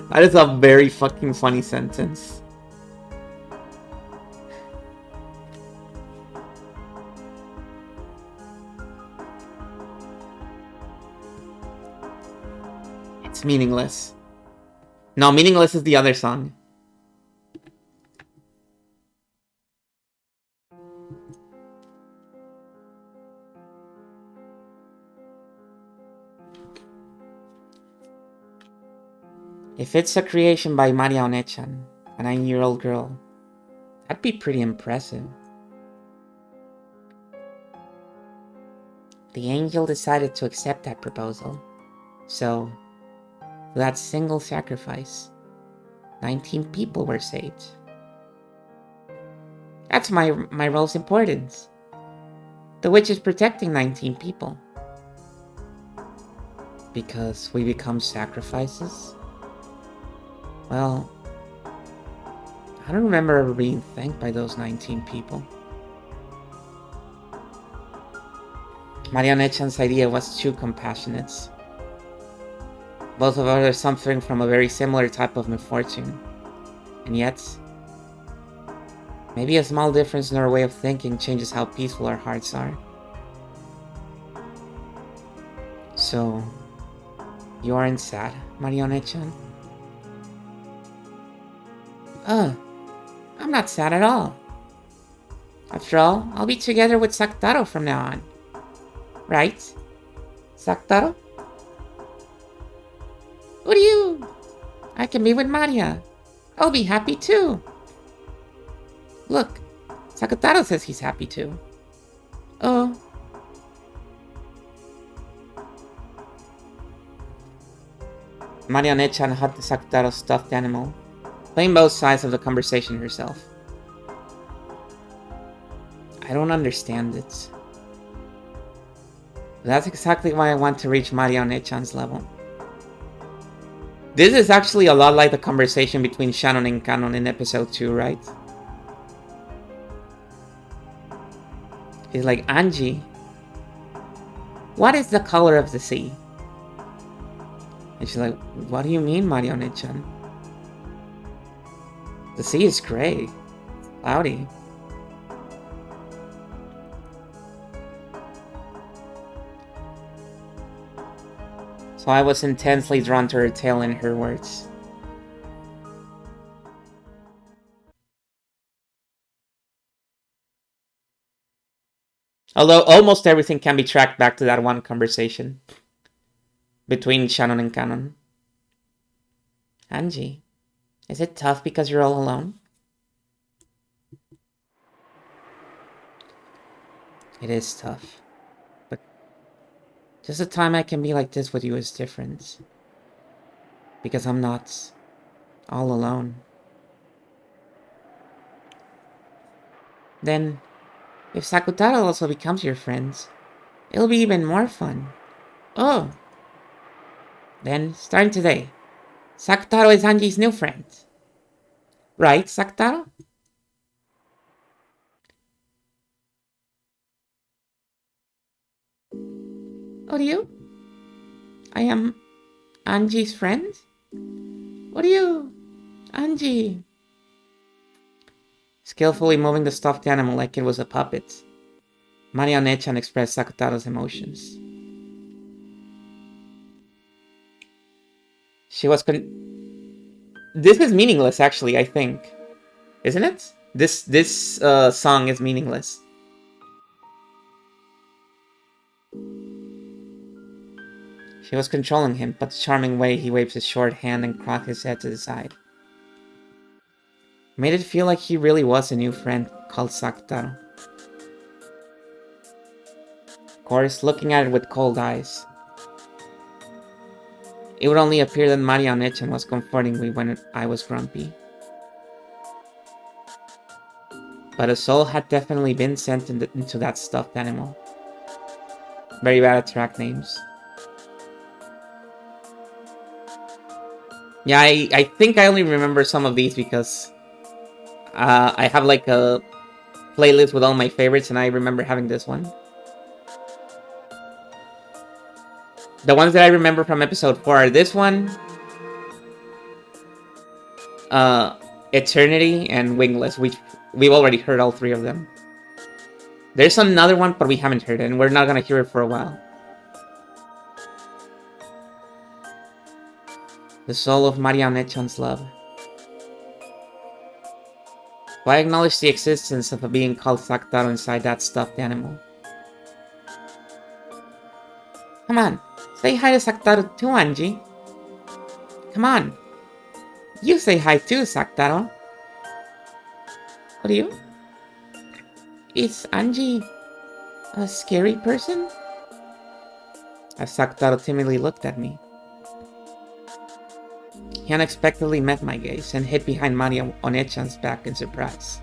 That is a very fucking funny sentence. It's meaningless. No, meaningless is the other song. If it's a creation by Maria Onechan, a 9-year-old girl, that'd be pretty impressive. The angel decided to accept that proposal. So, with that single sacrifice, 19 people were saved. That's my role's importance. The witch is protecting 19 people. Because we become sacrifices? Well, I don't remember ever being thanked by those 19 people. Maria Onechan's idea was too compassionate. Both of us are suffering from a very similar type of misfortune. And yet, maybe a small difference in our way of thinking changes how peaceful our hearts are. So, you aren't sad, Maria Onechan? I'm not sad at all. After all, I'll be together with Sakutaro from now on. Right? Sakutaro? What do you? I can be with Maria. I'll be happy too. Look, Sakutaro says he's happy too. Oh. Maria Onechan hugged Sakutaro's stuffed animal, playing both sides of the conversation herself. I don't understand it. But that's exactly why I want to reach Maria Onechan's level. This is actually a lot like the conversation between Shannon and Canon in episode 2, right? He's like, Angie, what is the color of the sea? And she's like, what do you mean, Maria Onechan? The sea is gray. It's cloudy. So I was intensely drawn to her tale and her words. Although almost everything can be tracked back to that one conversation between Shannon and Canon. Angie, is it tough because you're all alone? It is tough. But just the time I can be like this with you is different. Because I'm not all alone. Then, if Sakutaro also becomes your friend, it'll be even more fun. Oh! Then, starting today, Sakutaro is Angie's new friend. Right, Sakutaro? What are you? I am Angie's friend? What are you? Angie! Skillfully moving the stuffed animal like it was a puppet, Maria Onechan expressed Sakutaro's emotions. She was This is meaningless, actually, I think. Isn't it? This song is meaningless. She was controlling him, but the charming way he waved his short hand and cocked his head to the side made it feel like he really was a new friend called Sakutaro. Of course, looking at it with cold eyes, it would only appear that Maria Onechan was comforting me when I was grumpy. But a soul had definitely been sent into that stuffed animal. Very bad at track names. Yeah, I think I only remember some of these because I have like a playlist with all my favorites, and I remember having this one. The ones that I remember from episode 4 are this one, Eternity, and Wingless, which we've already heard all three of them. There's another one, but we haven't heard it, and we're not gonna hear it for a while. The soul of Maria Onechan's love. Why acknowledge the existence of a being called Sakutaro inside that stuffed animal? Come on, Say hi to Sakutaro too, Angie. Come on. You say hi too, Sakutaro. What are you? Is Angie a scary person? As Sakutaro timidly looked at me. He unexpectedly met my gaze and hid behind Maria One-chan's back in surprise.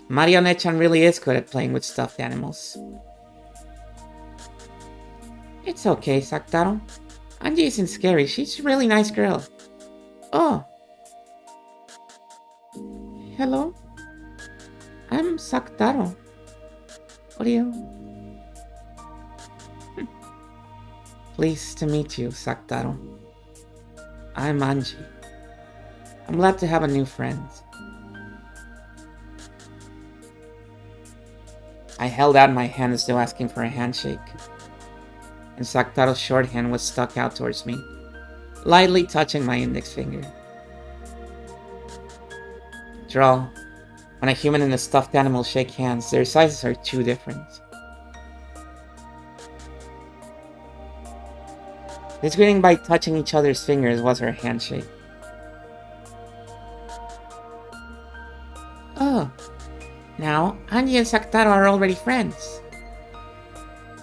Maria One-chan really is good at playing with stuffed animals. It's okay, Sakutaro. Angie isn't scary. She's a really nice girl. Oh. Hello? I'm Sakutaro. What are you? Pleased to meet you, Sakutaro. I'm Angie. I'm glad to have a new friend. I held out my hand as though asking for a handshake, and Sakutaro's short hand was stuck out towards me, lightly touching my index finger. After all, when a human and a stuffed animal shake hands, their sizes are too different. This greeting by touching each other's fingers was our handshake. Oh, now Angie and Sakutaro are already friends.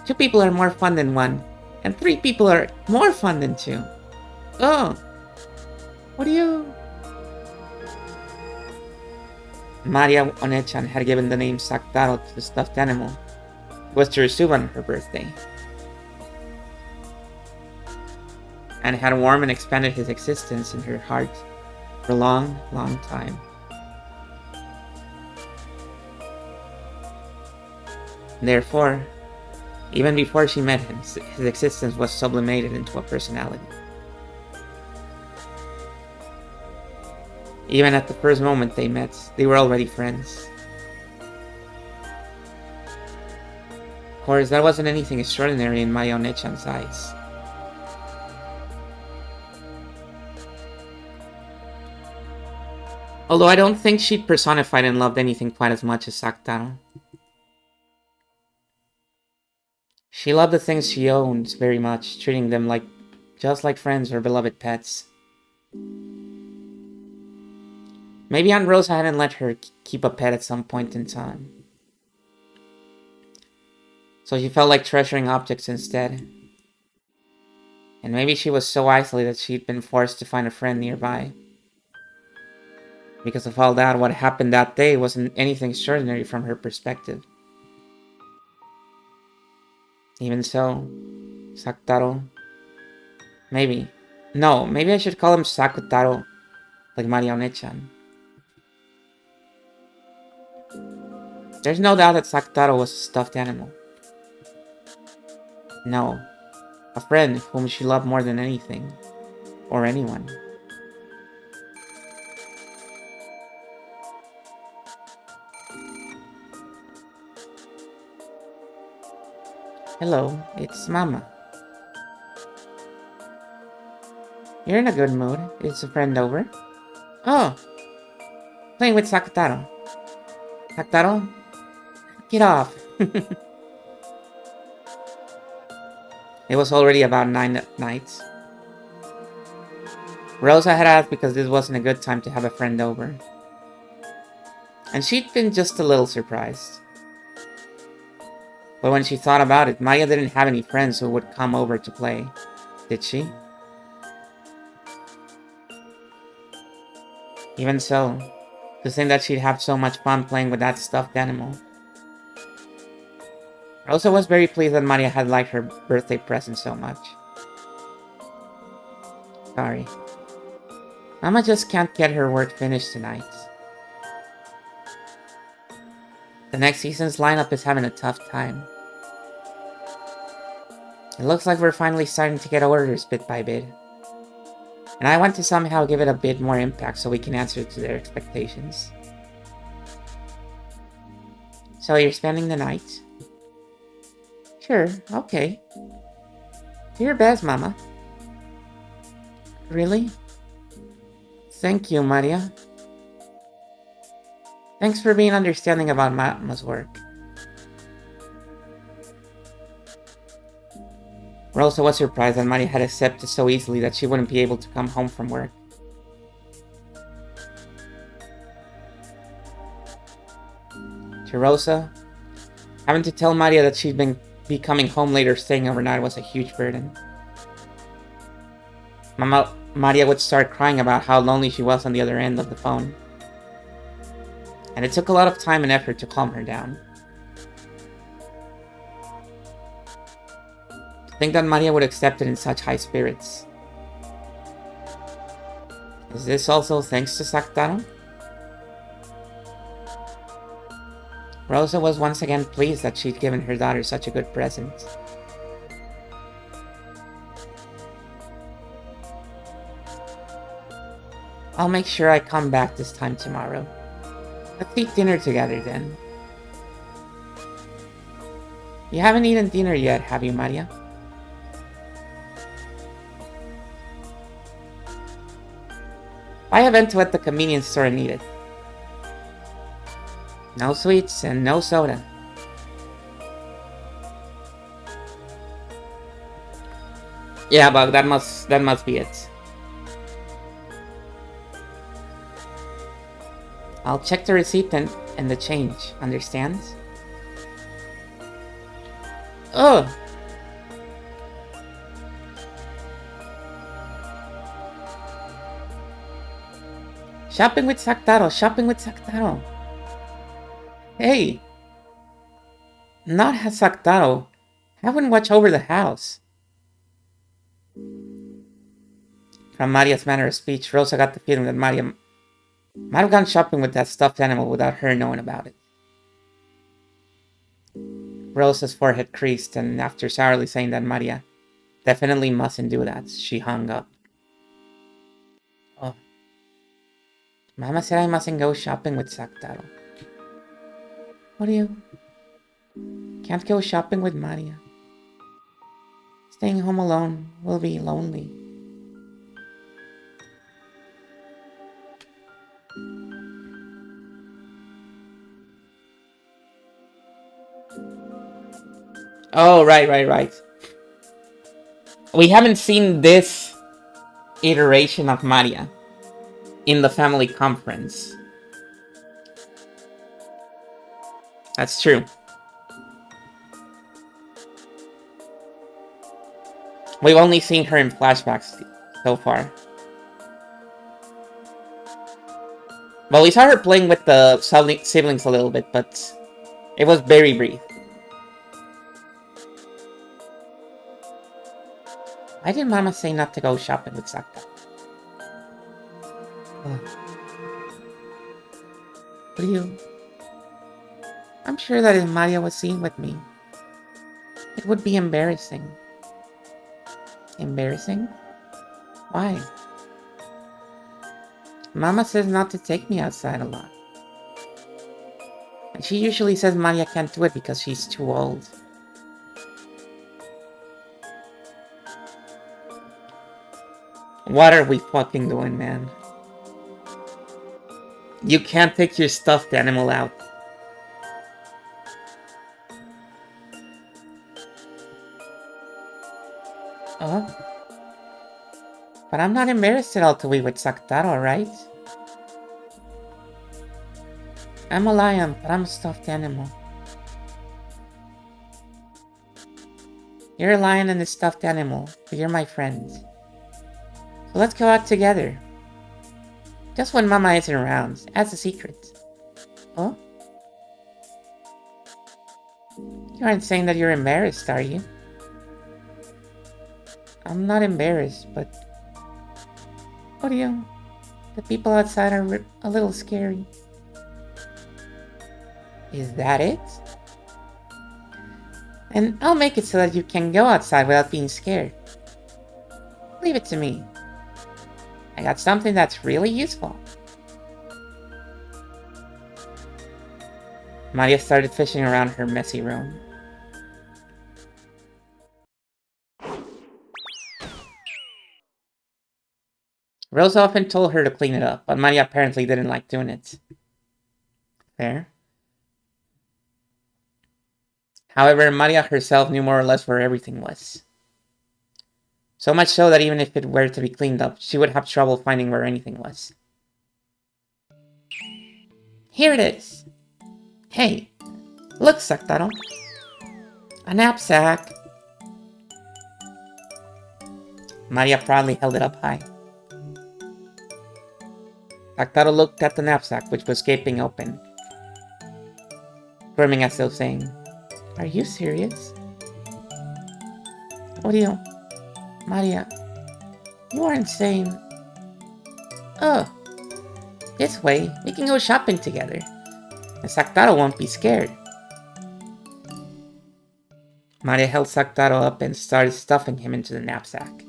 2 people are more fun than 1, and 3 people are more fun than 2. Oh, what are you? Maria One-chan had given the name Sakutaro to the stuffed animal. It was to receive on her birthday, and had warmed and expanded his existence in her heart for a long, long time. Therefore, even before she met him, his existence was sublimated into a personality. Even at the first moment they met, they were already friends. Of course, that wasn't anything extraordinary in Maria One-chan's eyes. Although I don't think she'd personified and loved anything quite as much as Sakutaro. She loved the things she owned very much, treating them just like friends or beloved pets. Maybe Aunt Rosa hadn't let her keep a pet at some point in time, so she felt like treasuring objects instead. And maybe she was so isolated that she'd been forced to find a friend nearby. Because of all that, what happened that day wasn't anything extraordinary from her perspective. Even so, Sakutaro... Maybe I should call him Sakutaro, like Maria One-chan. There's no doubt that Sakutaro was a stuffed animal. No, a friend whom she loved more than anything, or anyone. Hello, it's Mama. You're in a good mood. Is a friend over? Oh, playing with Sakutaro. Sakutaro, get off. It was already about 9 at night. Rosa had asked because this wasn't a good time to have a friend over. And she'd been just a little surprised. But when she thought about it, Maya didn't have any friends who would come over to play, did she? Even so, to think that she'd have so much fun playing with that stuffed animal. Rosa was very pleased that Maria had liked her birthday present so much. Sorry. Mama just can't get her work finished tonight. The next season's lineup is having a tough time. It looks like we're finally starting to get orders bit by bit. And I want to somehow give it a bit more impact so we can answer to their expectations. So you're spending the night? Sure, okay. Do your best, Mama. Really? Thank you, Maria. Thanks for being understanding about Mama's work. Rosa was surprised that Maria had accepted so easily that she wouldn't be able to come home from work. To Rosa, having to tell Maria that she'd be coming home later staying overnight was a huge burden. Maria would start crying about how lonely she was on the other end of the phone. And it took a lot of time and effort to calm her down. To think that Maria would accept it in such high spirits. Is this also thanks to Sactaro? Rosa was once again pleased that she'd given her daughter such a good present. I'll make sure I come back this time tomorrow. Let's eat dinner together then. You haven't eaten dinner yet, have you, Maria? Buy a bento at the convenience store and eat it. No sweets and no soda. Yeah, but that must be it. I'll check the receipt and the change, understands? Oh! Shopping with Sactaro. Hey! Not Sactaro. Have him watch over the house. From Maria's manner of speech, Rosa got the feeling that Maria might have gone shopping with that stuffed animal without her knowing about it. Rosa's forehead creased, and after sourly saying that Maria definitely mustn't do that, she hung up. Oh. Mama said I mustn't go shopping with Sactaro. What do you? Can't go shopping with Maria. Staying home alone will be lonely. Oh, right. We haven't seen this iteration of Maria in the family conference. That's true. We've only seen her in flashbacks so far. Well, we saw her playing with the siblings a little bit, but it was very brief. Why did Mama say not to go shopping with Sakta? Ryu. I'm sure that if Maria was seen with me, it would be embarrassing. Embarrassing? Why? Mama says not to take me outside a lot. And she usually says Maria can't do it because she's too old. What are we fucking doing, man? You can't take your stuffed animal out. Oh? But I'm not embarrassed at all to be with Sactaro, right? I'm a lion, but I'm a stuffed animal. You're a lion and a stuffed animal, but you're my friend. So let's go out together. Just when Mama isn't around, as a secret. Oh? You aren't saying that you're embarrassed, are you? I'm not embarrassed, but... What do you... The people outside are a little scary. Is that it? And I'll make it so that you can go outside without being scared. Leave it to me. I got something that's really useful. Maria started fishing around her messy room. Rosa often told her to clean it up, but Maria apparently didn't like doing it. Fair. However, Maria herself knew more or less where everything was. So much so that even if it were to be cleaned up, she would have trouble finding where anything was. Here it is. Hey, look, Saktaro. A knapsack. Maria proudly held it up high. Saktaro looked at the knapsack, which was gaping open, squirming as though saying, "Are you serious?" Odio, Maria, you are insane. Oh, this way, we can go shopping together, and Saktaro won't be scared. Maria held Saktaro up and started stuffing him into the knapsack.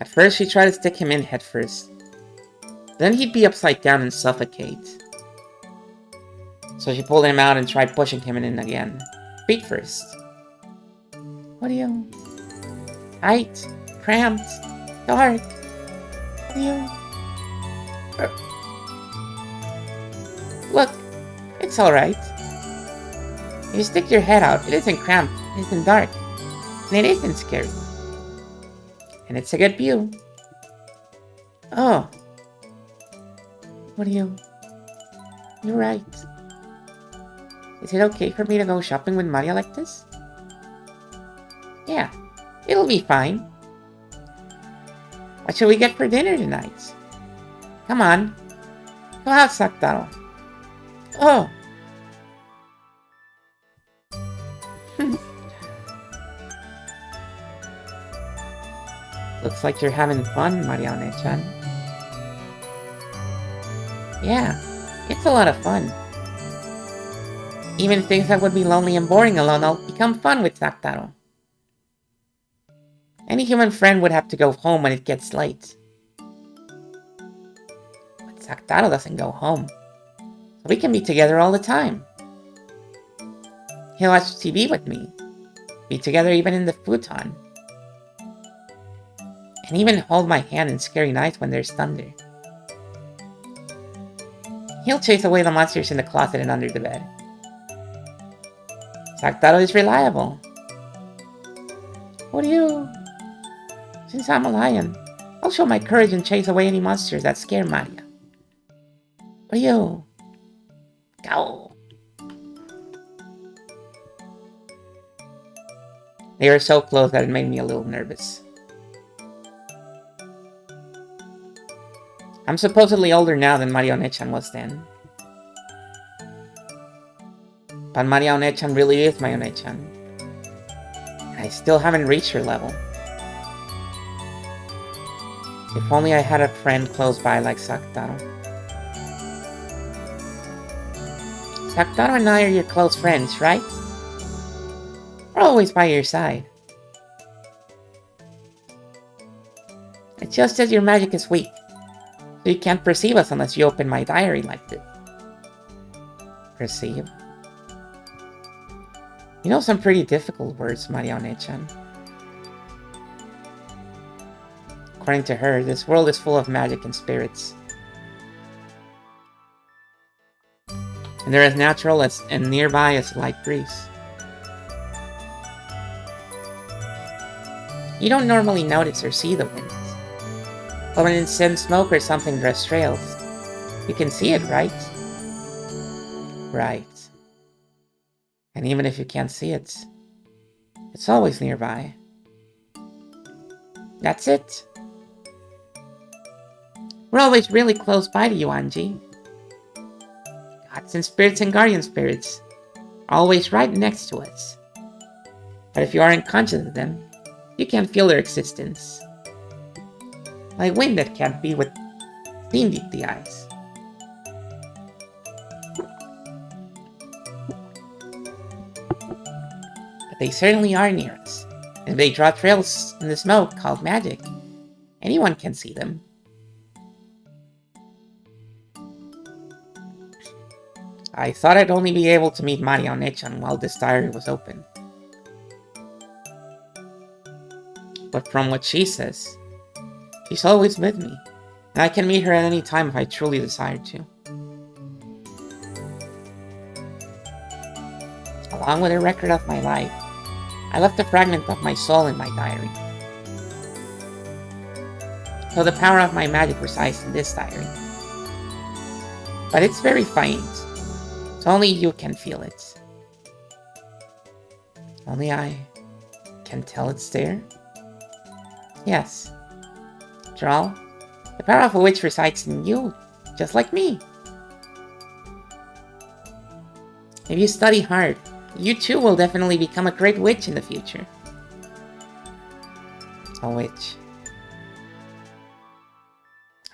At first, she tried to stick him in head first. Then he'd be upside down and suffocate. So she pulled him out and tried pushing him in again. Feet first. What are you? Tight, cramped, dark. What are you? Look, it's alright. If you stick your head out, it isn't cramped, it isn't dark, and it isn't scary. And it's a good view. Oh. What are you? You're right. Is it okay for me to go shopping with Maria like this? Yeah, it'll be fine. What should we get for dinner tonight? Come on. Go out, Saktaro. Oh. Looks like you're having fun, Marione-chan. Yeah, it's a lot of fun. Even things that would be lonely and boring alone will become fun with Saktaro. Any human friend would have to go home when it gets late. But Saktaro doesn't go home. So we can be together all the time. He'll watch TV with me. Be together even in the futon. And even hold my hand in scary nights when there's thunder. He'll chase away the monsters in the closet and under the bed. Saktaro is reliable. What are you? Since I'm a lion, I'll show my courage and chase away any monsters that scare Maria. What are you? Go! They were so close that it made me a little nervous. I'm supposedly older now than Marione-chan was then. But Marione-chan really is Marione-chan. And I still haven't reached her level. If only I had a friend close by like Saktaro. Saktaro and I are your close friends, right? We're always by your side. It's just that your magic is weak. So you can't perceive us unless you open my diary like this. Perceive? You know some pretty difficult words, Marione-chan. According to her, this world is full of magic and spirits. And they're as natural and nearby as light breeze. You don't normally notice or see the winds. But when it sends smoke or something dress trails, you can see it, right? Right. And even if you can't see it, it's always nearby. That's it. We're always really close by to you, Anji. Gods and spirits and guardian spirits are always right next to us. But if you aren't conscious of them, you can't feel their existence. Like wind that can't be seen with the eyes. But they certainly are near us. And they draw trails in the smoke called magic. Anyone can see them. I thought I'd only be able to meet Marione-chan while this diary was open. But from what she says, she's always with me, and I can meet her at any time if I truly desire to. Along with a record of my life, I left a fragment of my soul in my diary. So the power of my magic resides in this diary. But it's very faint, so only you can feel it. Only I can tell it's there? Yes. After all, the power of a witch resides in you, just like me. If you study hard, you too will definitely become a great witch in the future. A witch.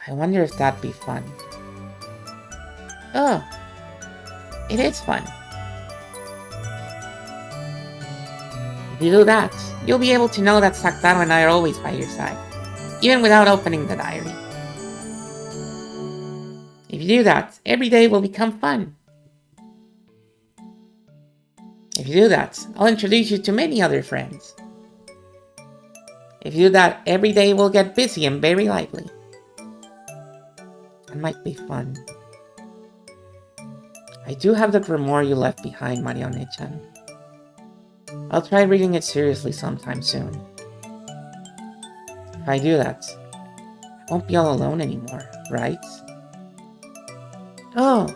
I wonder if that'd be fun. Oh, it is fun. If you do that, you'll be able to know that Saktaro and I are always by your side, even without opening the diary. If you do that, every day will become fun. If you do that, I'll introduce you to many other friends. If you do that, every day will get busy and very lively. It might be fun. I do have the grimoire you left behind, Marione-chan. I'll try reading it seriously sometime soon. If I do that, I won't be all alone anymore, right? Oh,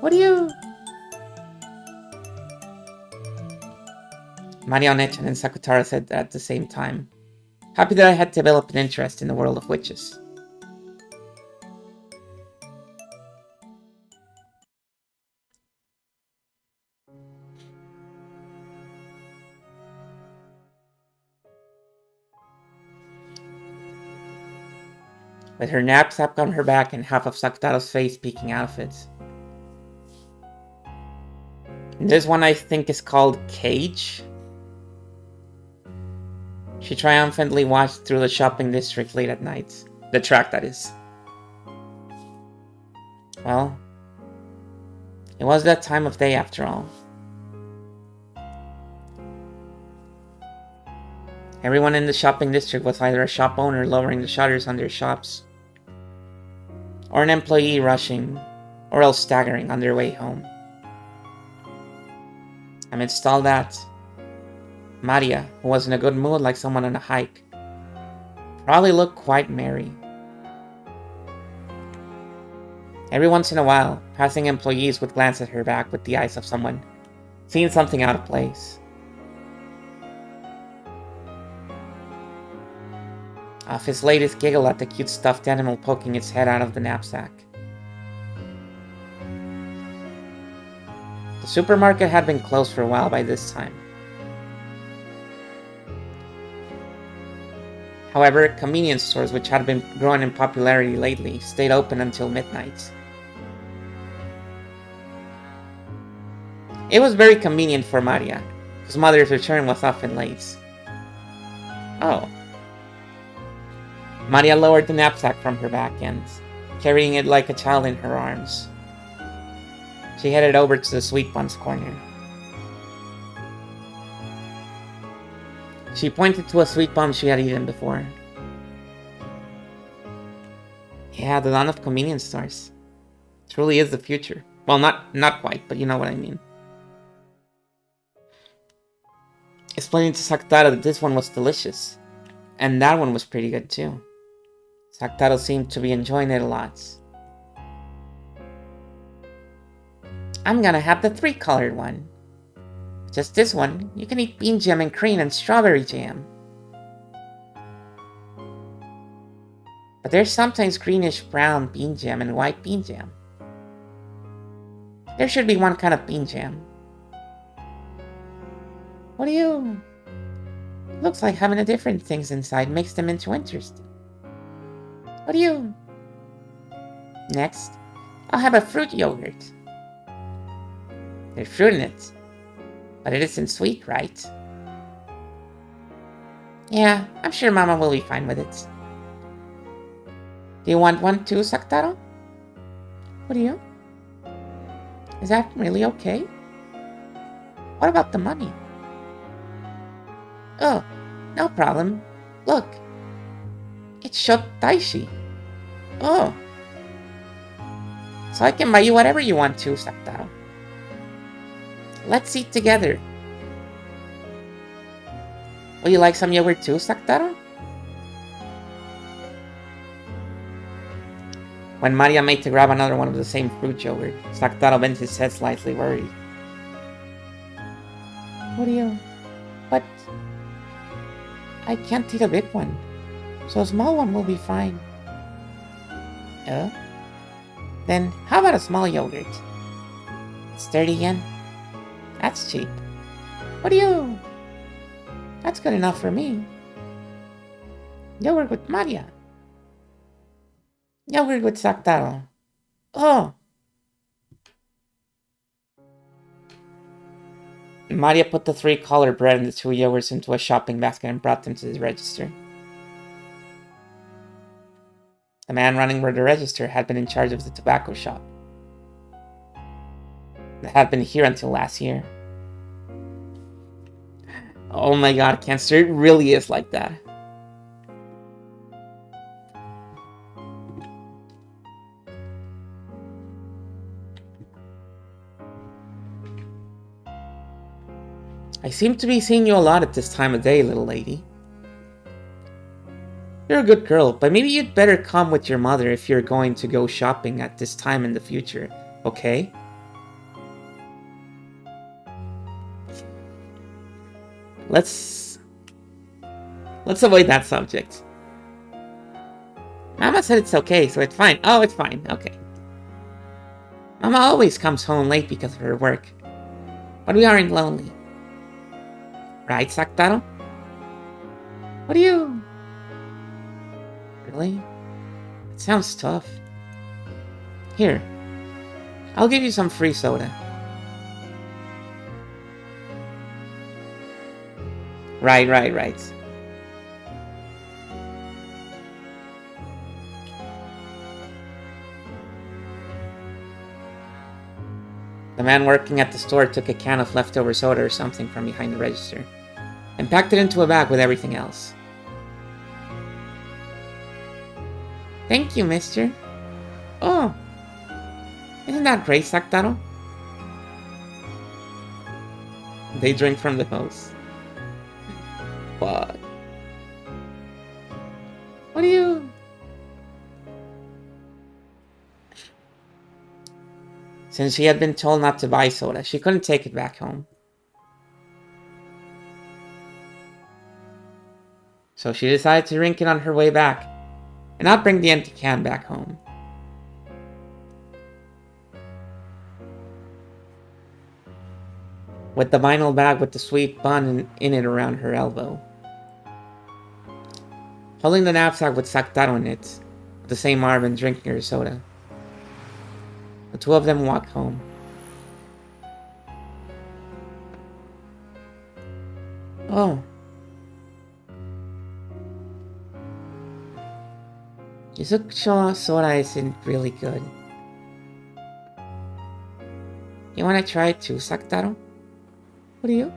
what do you... Marione-chan and Sakutara said that at the same time, happy that I had developed an interest in the world of witches. With her knapsack on her back and half of Sakutaro's face peeking out of it. And this one I think is called Cage. She triumphantly watched through the shopping district late at night. The track, that is. Well, it was that time of day after all. Everyone in the shopping district was either a shop owner lowering the shutters on their shops, or an employee rushing, or else staggering on their way home. Amidst all that, Maria, who was in a good mood like someone on a hike, probably looked quite merry. Every once in a while, passing employees would glance at her back with the eyes of someone seeing something out of place. His latest giggle at the cute stuffed animal poking its head out of the knapsack. The supermarket had been closed for a while by this time. However, convenience stores, which had been growing in popularity lately, stayed open until midnight. It was very convenient for Maria, whose mother's return was often late. Oh. Maria lowered the knapsack from her back and, carrying it like a child in her arms, she headed over to the sweet buns corner. She pointed to a sweet bun she had eaten before. Yeah, the dawn of convenience stores. Truly is the future. Well, not quite, but you know what I mean. Explaining to Sakutaro that this one was delicious, and that one was pretty good too. Sakutaro seemed to be enjoying it a lot. I'm gonna have the 3-colored one. Just this one, you can eat bean jam and cream and strawberry jam. But there's sometimes greenish brown bean jam and white bean jam. There should be one kind of bean jam. What do you... Looks like having the different things inside makes them into interesting. What do you... Next, I'll have a fruit yogurt. There's fruit in it, but it isn't sweet, right? Yeah, I'm sure Mama will be fine with it. Do you want one too, Sakutaro? What do you? Is that really okay? What about the money? Oh, no problem. Look. It's Shotaishi. Oh. So I can buy you whatever you want to, Sakutaro. Let's eat together. Will you like some yogurt too, Saktaro? When Maria made to grab another one of the same fruit yogurt, Saktaro bent his head slightly worried. What do you... But... I can't eat a big one, so a small one will be fine. Then how about a small yogurt? It's 30 yen. That's cheap. What do you... That's good enough for me. Yogurt with Maria. Yogurt with Saktaro. Oh! Maria put the 3 colored bread and the 2 yogurts into a shopping basket and brought them to the register. The man running the register had been in charge of the tobacco shop. It had been here until last year. Oh my god, Cancer, it really is like that. I seem to be seeing you a lot at this time of day, little lady. You're a good girl, but maybe you'd better come with your mother if you're going to go shopping at this time in the future, okay? Let's avoid that subject. Mama said it's okay, so it's fine. Oh, it's fine. Okay. Mama always comes home late because of her work. But we aren't lonely. Right, Saktaro? What do you... Really? It sounds tough. Here. I'll give you some free soda. Right. The man working at the store took a can of leftover soda or something from behind the register and packed it into a bag with everything else. Thank you, mister. Oh, isn't that great, Saktaro? They drink from the hose. What? What do you... Since she had been told not to buy soda, she couldn't take it back home. So she decided to drink it on her way back, and not bring the empty can back home. With the vinyl bag with the sweet bun in it around her elbow. Holding the knapsack with Saktaro in it, with the same arm and drinking her soda. The two of them walked home. Oh. Yasuko soda isn't really good. You wanna try it too, Saktaro? What do you?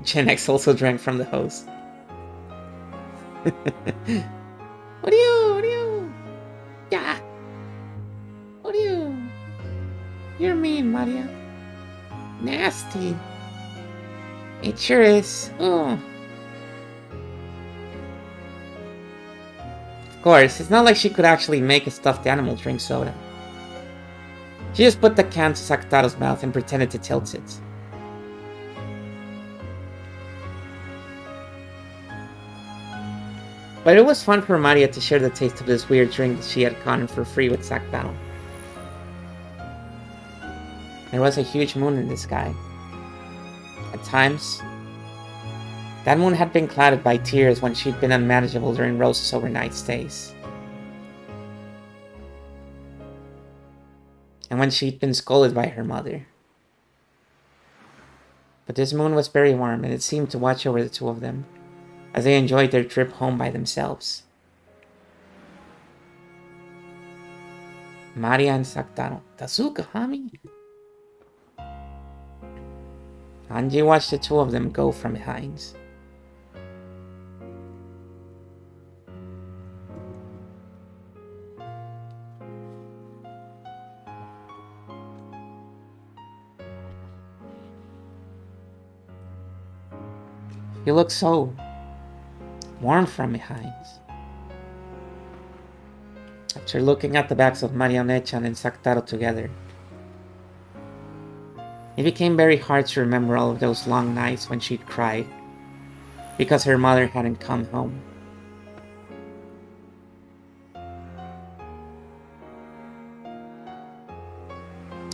Gen X also drank from the hose. What do you? Yeah. What do you? You're mean, Maria. Nasty. It sure is. Oh. Of course, it's not like she could actually make a stuffed animal drink soda. She just put the can to Saktaro's mouth and pretended to tilt it. But it was fun for Maria to share the taste of this weird drink that she had gotten for free with Saktaro. There was a huge moon in the sky. At times, that moon had been clouded by tears when she'd been unmanageable during Rose's overnight stays. And when she'd been scolded by her mother. But this moon was very warm, and it seemed to watch over the two of them as they enjoyed their trip home by themselves. Maria and Saktaro. Tazuka, Hami? Anji watched the two of them go from behind. You look so warm from behind. After looking at the backs of Marionette-chan and Saktaro together, it became very hard to remember all of those long nights when she'd cried because her mother hadn't come home.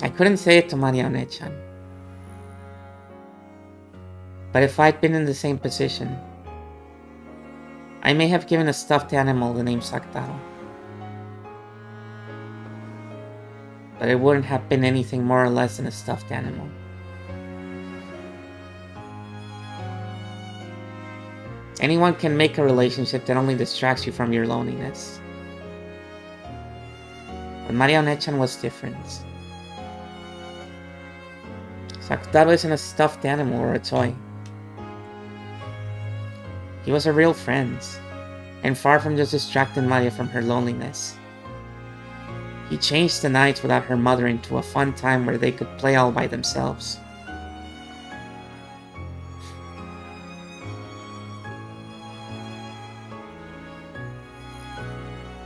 I couldn't say it to Marionette-chan, but if I'd been in the same position, I may have given a stuffed animal the name Saktaro. But it wouldn't have been anything more or less than a stuffed animal. Anyone can make a relationship that only distracts you from your loneliness. But Marionette-chan was different. Saktaro isn't a stuffed animal or a toy. He was a real friend, and far from just distracting Maria from her loneliness, he changed the nights without her mother into a fun time where they could play all by themselves.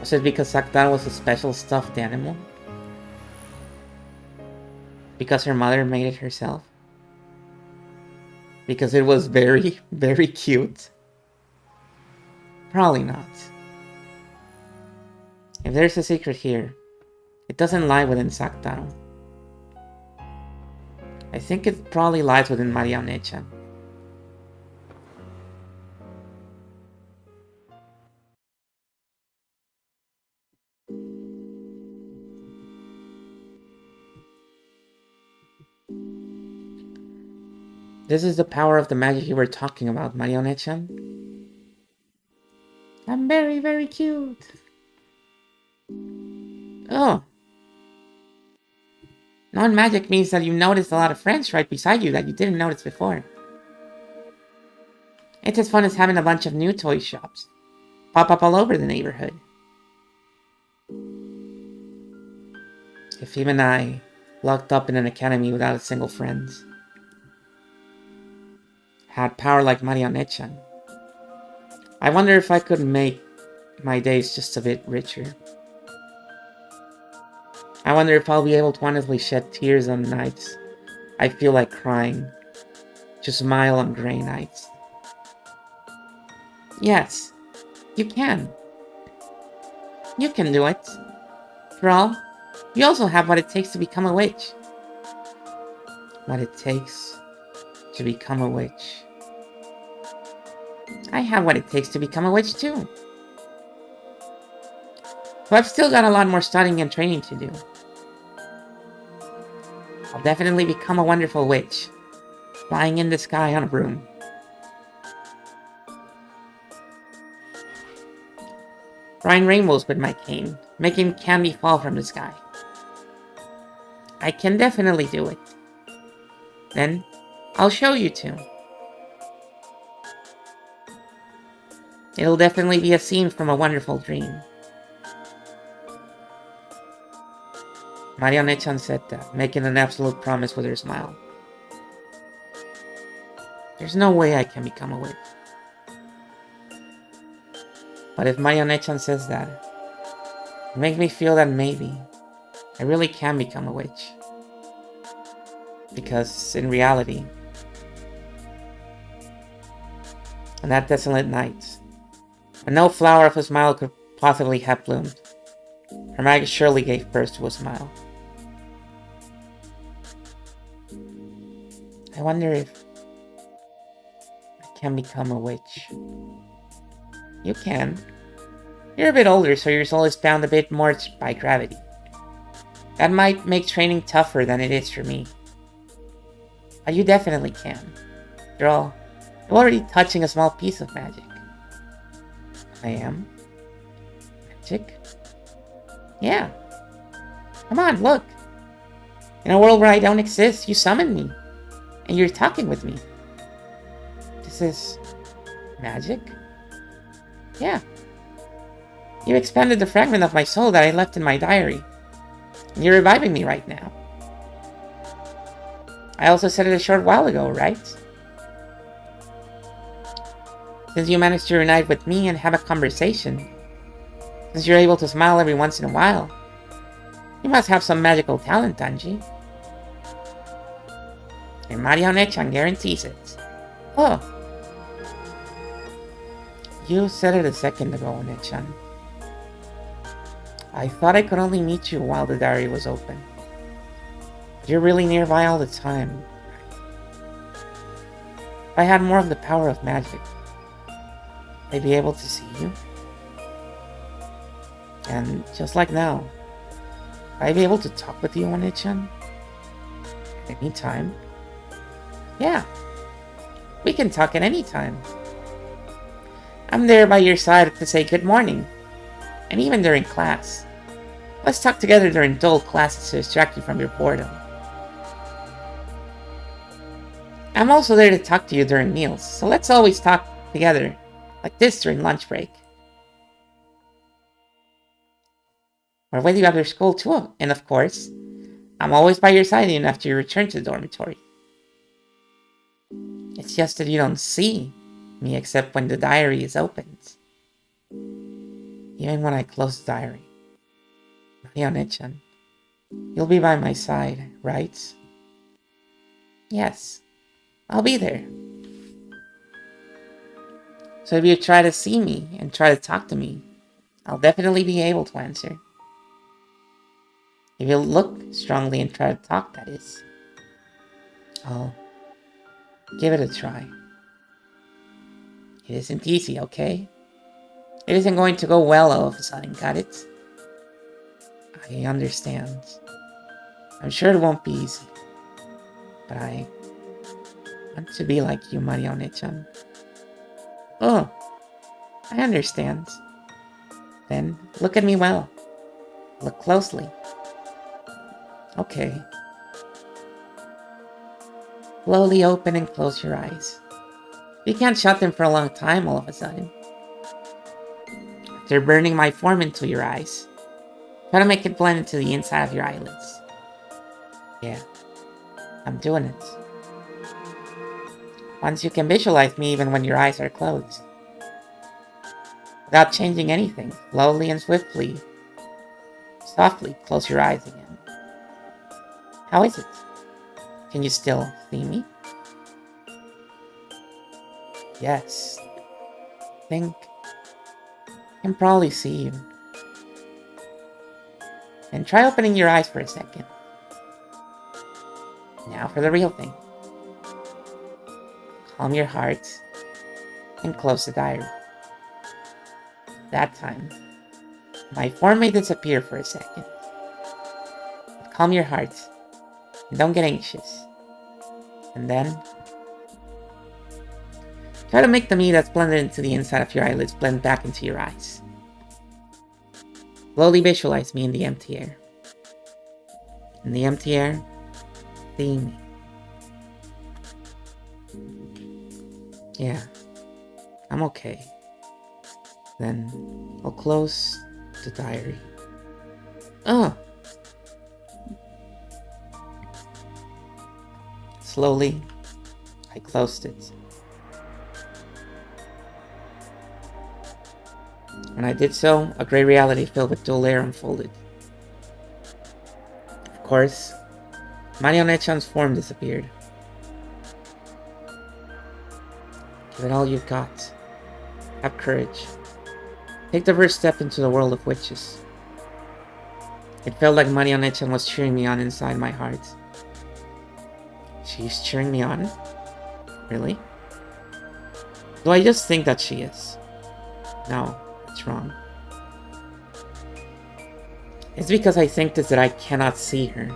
Was it because Saktaro was a special stuffed animal? Because her mother made it herself? Because it was very, very cute? Probably not. If there's a secret here, it doesn't lie within Saktaro. I think it probably lies within Marionette-chan. This is the power of the magic you were talking about, Marionette-chan. I'm very, very cute. Oh. Non-magic means that you noticed a lot of friends right beside you that you didn't notice before. It's as fun as having a bunch of new toy shops pop up all over the neighborhood. If even I, locked up in an academy without a single friend, had power like Marionette-chan, I wonder if I could make my days just a bit richer. I wonder if I'll be able to honestly shed tears on nights I feel like crying, to smile on gray nights. Yes, you can. You can do it. For all, you also have what it takes to become a witch. What it takes to become a witch. I have what it takes to become a witch too. But I've still got a lot more studying and training to do. I'll definitely become a wonderful witch, flying in the sky on a broom. Drawing rainbows with my cane, making candy fall from the sky. I can definitely do it. Then, I'll show you two. It'll definitely be a scene from a wonderful dream. Marionette-chan said that, making an absolute promise with her smile. There's no way I can become a witch. But if Marionette-chan says that, it makes me feel that maybe I really can become a witch. Because in reality, on that desolate night, when no flower of a smile could possibly have bloomed, her magic surely gave birth to a smile. I wonder if I can become a witch. You can. You're a bit older, so your soul is bound a bit more by gravity. That might make training tougher than it is for me. But you definitely can. After all, you're already touching a small piece of magic. I am? Magic? Yeah. Come on, look. In a world where I don't exist, you summoned me. And you're talking with me. This is magic? Yeah. You expanded the fragment of my soul that I left in my diary. And you're reviving me right now. I also said it a short while ago, right? Since you managed to reunite with me and have a conversation, since you're able to smile every once in a while, you must have some magical talent, Tanji. And Marione-chan guarantees it. Oh. You said it a second ago, One-chan. I thought I could only meet you while the diary was open. You're really nearby all the time. If I had more of the power of magic, I'd be able to see you. And just like now, I'd be able to talk with you, One-chan. Anytime. Yeah, we can talk at any time. I'm there by your side to say good morning, and even during class. Let's talk together during dull classes to distract you from your boredom. I'm also there to talk to you during meals, so let's always talk together, like this during lunch break. Or when you after school too, and of course, I'm always by your side even after you return to the dormitory. It's just that you don't see me except when the diary is opened. Even when I close the diary. Marione-chan, you'll be by my side, right? Yes, I'll be there. So if you try to see me and try to talk to me, I'll definitely be able to answer. If you look strongly and try to talk, that is. I'll give it a try. It isn't easy, okay? It isn't going to go well all of a sudden, got it? I understand. I'm sure it won't be easy. But I want to be like you, Marione-chan. Oh, I understand. Then look at me well. Look closely. Okay. Slowly open and close your eyes. You can't shut them for a long time all of a sudden. After burning my form into your eyes, try to make it blend into the inside of your eyelids. Yeah, I'm doing it. Once you can visualize me even when your eyes are closed. Without changing anything, slowly and swiftly, softly close your eyes again. How is it? Can you still see me? Yes. I think I can probably see you. And try opening your eyes for a second. Now for the real thing. Calm your heart and close the diary. That time, my form may disappear for a second. But calm your heart and don't get anxious. And then, try to make the me that's blended into the inside of your eyelids blend back into your eyes. Slowly visualize me in the empty air. In the empty air, see me. Yeah, I'm okay. Then I'll close the diary. Oh! Slowly, I closed it. When I did so, a gray reality filled with dull air unfolded. Of course, Marione-chan's form disappeared. Give it all you've got. Have courage. Take the first step into the world of witches. It felt like Marione-chan was cheering me on inside my heart. She's cheering me on? Really? Do I just think that she is? No, it's wrong. It's because I think this that I cannot see her.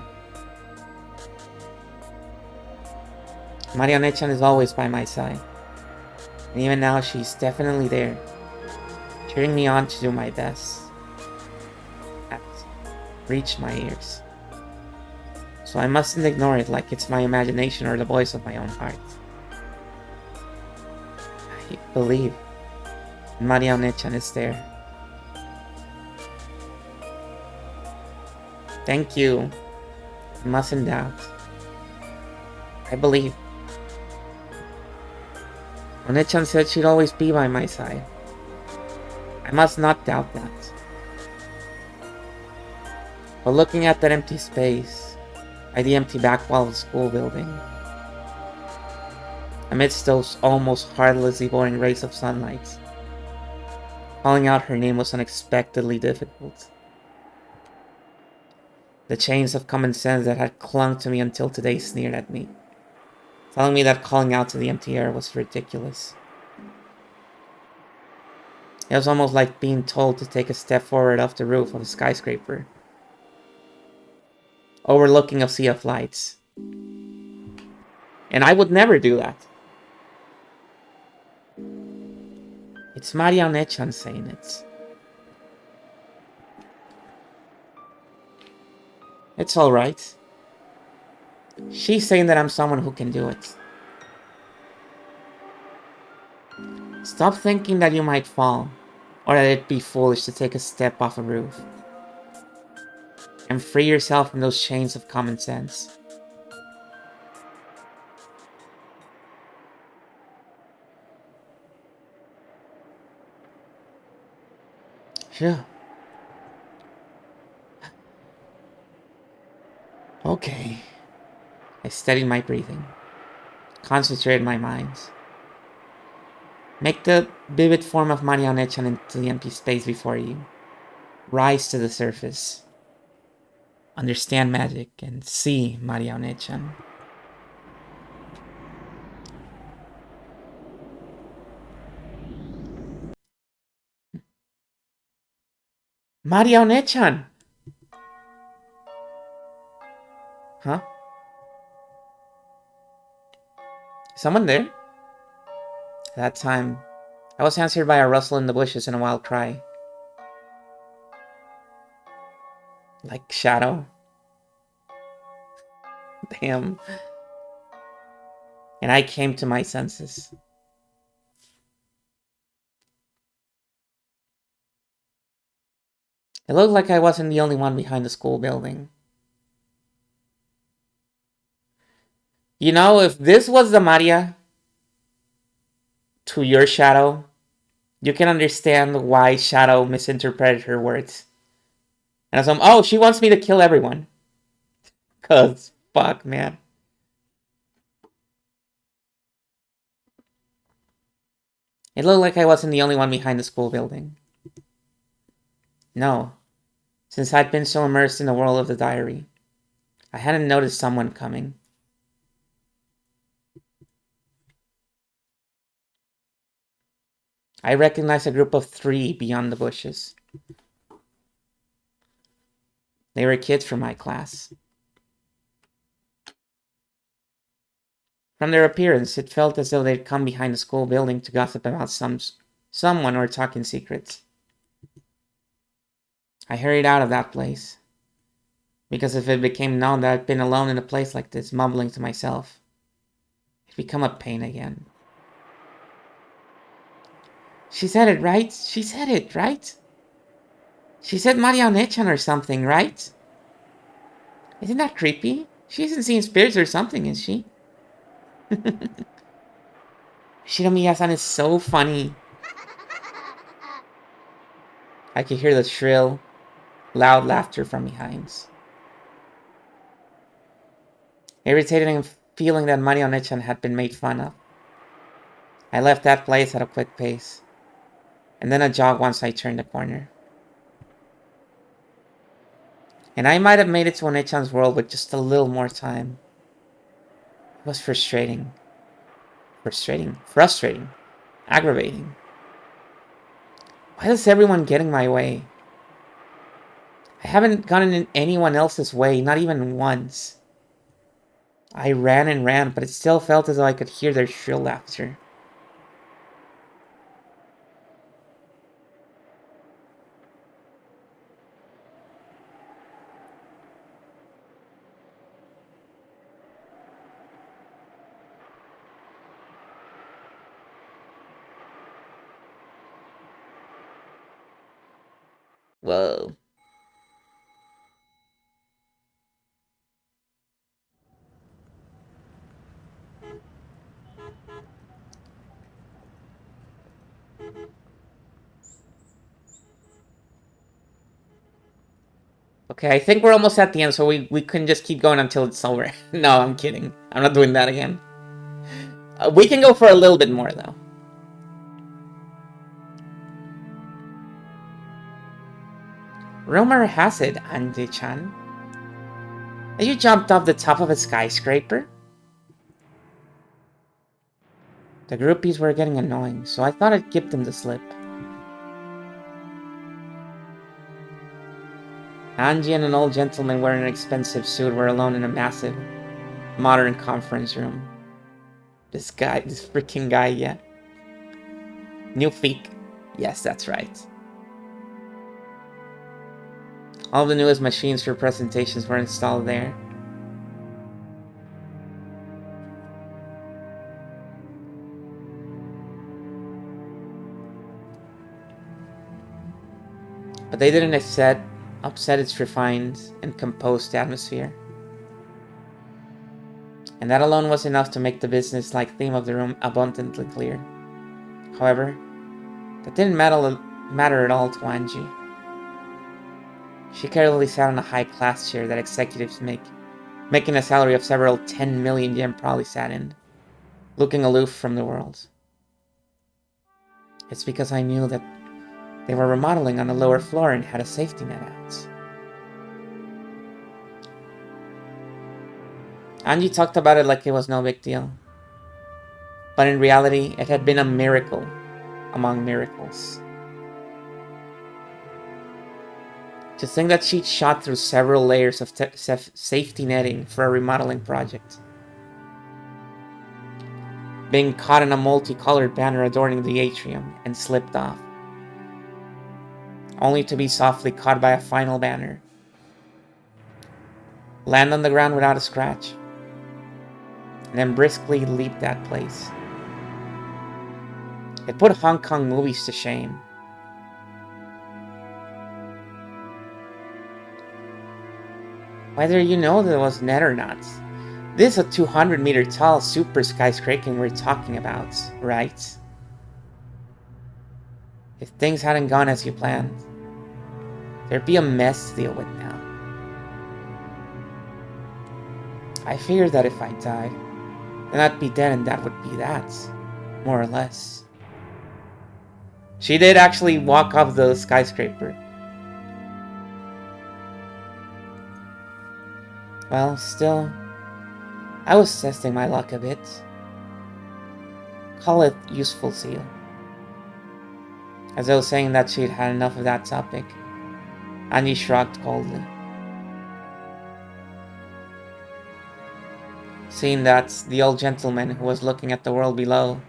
Marione-chan is always by my side. And even now she's definitely there, cheering me on to do my best. That reached my ears. So I mustn't ignore it like it's my imagination or the voice of my own heart. I believe Marione-chan is there. Thank you. You mustn't doubt. I believe. One-chan said she'd always be by my side. I must not doubt that. But looking at that empty space, at the empty back wall of the school building, amidst those almost heartlessly boring rays of sunlight, calling out her name was unexpectedly difficult. The chains of common sense that had clung to me until today sneered at me, telling me that calling out to the empty air was ridiculous. It was almost like being told to take a step forward off the roof of a skyscraper, overlooking a sea of lights. And I would never do that. It's Marianne-chan saying it. It's alright. She's saying that I'm someone who can do it. Stop thinking that you might fall, or that it'd be foolish to take a step off a roof. And free yourself from those chains of common sense. Phew. Okay. I steadied my breathing, concentrated my mind. Make the vivid form of Marianne-chan into the empty space before you. Rise to the surface. Understand magic and see Marianne-chan. Marianne-chan! Huh? Someone there? That time, I was answered by a rustle in the bushes and a wild cry. Like Shadow. Damn. And I came to my senses. It looked like I wasn't the only one behind the school building. You know, if this was the Maria to your Shadow, you can understand why Shadow misinterpreted her words. And I was like, oh, she wants me to kill everyone. Cause, fuck, man. It looked like I wasn't the only one behind the school building. No, since I'd been so immersed in the world of the diary, I hadn't noticed someone coming. I recognized a group of 3 beyond the bushes. They were kids from my class. From their appearance, it felt as though they'd come behind the school building to gossip about someone or talk in secret. I hurried out of that place, because if it became known that I'd been alone in a place like this, mumbling to myself, it'd become a pain again. She said it, right? She said it, right? She said Marianne-chan or something, right? Isn't that creepy? She isn't seeing spirits or something, is she? Shinomiya-san is so funny. I could hear the shrill, loud laughter from behind. Irritated and feeling that Marianne-chan had been made fun of, I left that place at a quick pace, and then a jog once I turned the corner. And I might have made it to One-chan's world with just a little more time. It was frustrating. Frustrating. Aggravating. Why is everyone getting my way? I haven't gotten in anyone else's way, not even once. I ran and ran, but it still felt as though I could hear their shrill laughter. Whoa. Okay, I think we're almost at the end, so we can just keep going until it's over. No, I'm kidding. I'm not doing that again. We can go for a little bit more, though. Rumor has it, Andy-chan, that you jumped off the top of a skyscraper? The groupies were getting annoying, so I thought I'd give them the slip. Angie and an old gentleman wearing an expensive suit were alone in a massive, modern conference room. This freaking guy, yeah. New Feek. Yes, that's right. All the newest machines for presentations were installed there. But they didn't upset its refined and composed atmosphere. And that alone was enough to make the business-like theme of the room abundantly clear. However, that didn't matter at all to Angie. She carefully sat on a high-class chair that executives make, making a salary of several 10 million yen probably sat in, looking aloof from the world. It's because I knew that they were remodeling on the lower floor and had a safety net out. Angie talked about it like it was no big deal. But in reality, it had been a miracle among miracles. To think that she'd shot through several layers of safety netting for a remodeling project. Being caught in a multicolored banner adorning the atrium and slipped off. Only to be softly caught by a final banner. Land on the ground without a scratch. And then briskly leap that place. It put Hong Kong movies to shame. Whether you know that it was net or not, this is a 200-meter tall super skyscraper we're talking about, right? If things hadn't gone as you planned, there'd be a mess to deal with now. I figured that if I died, then I'd be dead and that would be that, more or less. She did actually walk off the skyscraper. Well, still, I was testing my luck a bit. Call it useful zeal. As I was saying that she'd had enough of that topic, Annie shrugged coldly. Seeing that, the old gentleman who was looking at the world below,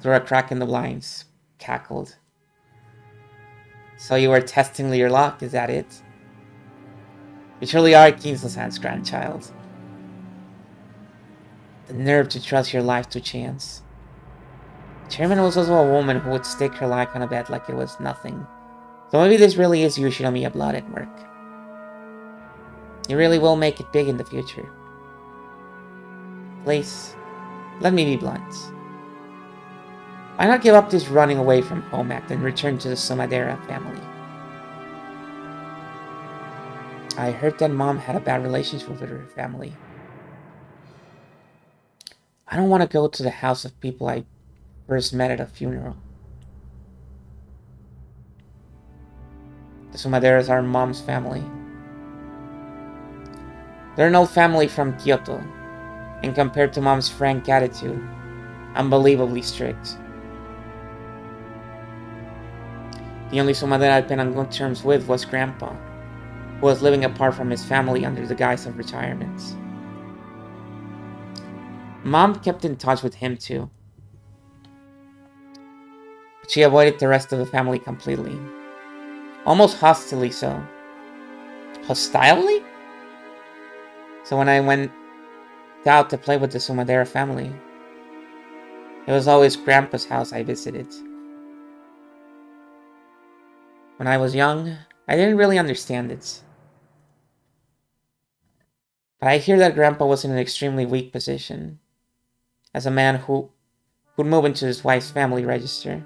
through a crack in the blinds, cackled. So you were testing your luck, is that it? You surely are Kinzo-san's grandchild. The nerve to trust your life to chance. The chairman was also a woman who would stick her life on a bed like it was nothing. So maybe this really is Yoshinomi blood at work. You really will make it big in the future. Please, let me be blunt. Why not give up this running away from home act and return to the Somadera family? I heard that Mom had a bad relationship with her family. I don't want to go to the house of people I first met at a funeral. The Somaderas are Mom's family. They're an old family from Kyoto, and compared to Mom's frank attitude, unbelievably strict. The only Somadera I'd been on good terms with was Grandpa, who was living apart from his family under the guise of retirement. Mom kept in touch with him too, but she avoided the rest of the family completely. Almost hostilely so. Hostilely? So when I went out to play with the Somadera family, it was always Grandpa's house I visited. When I was young, I didn't really understand it. But I hear that Grandpa was in an extremely weak position, as a man who would move into his wife's family register.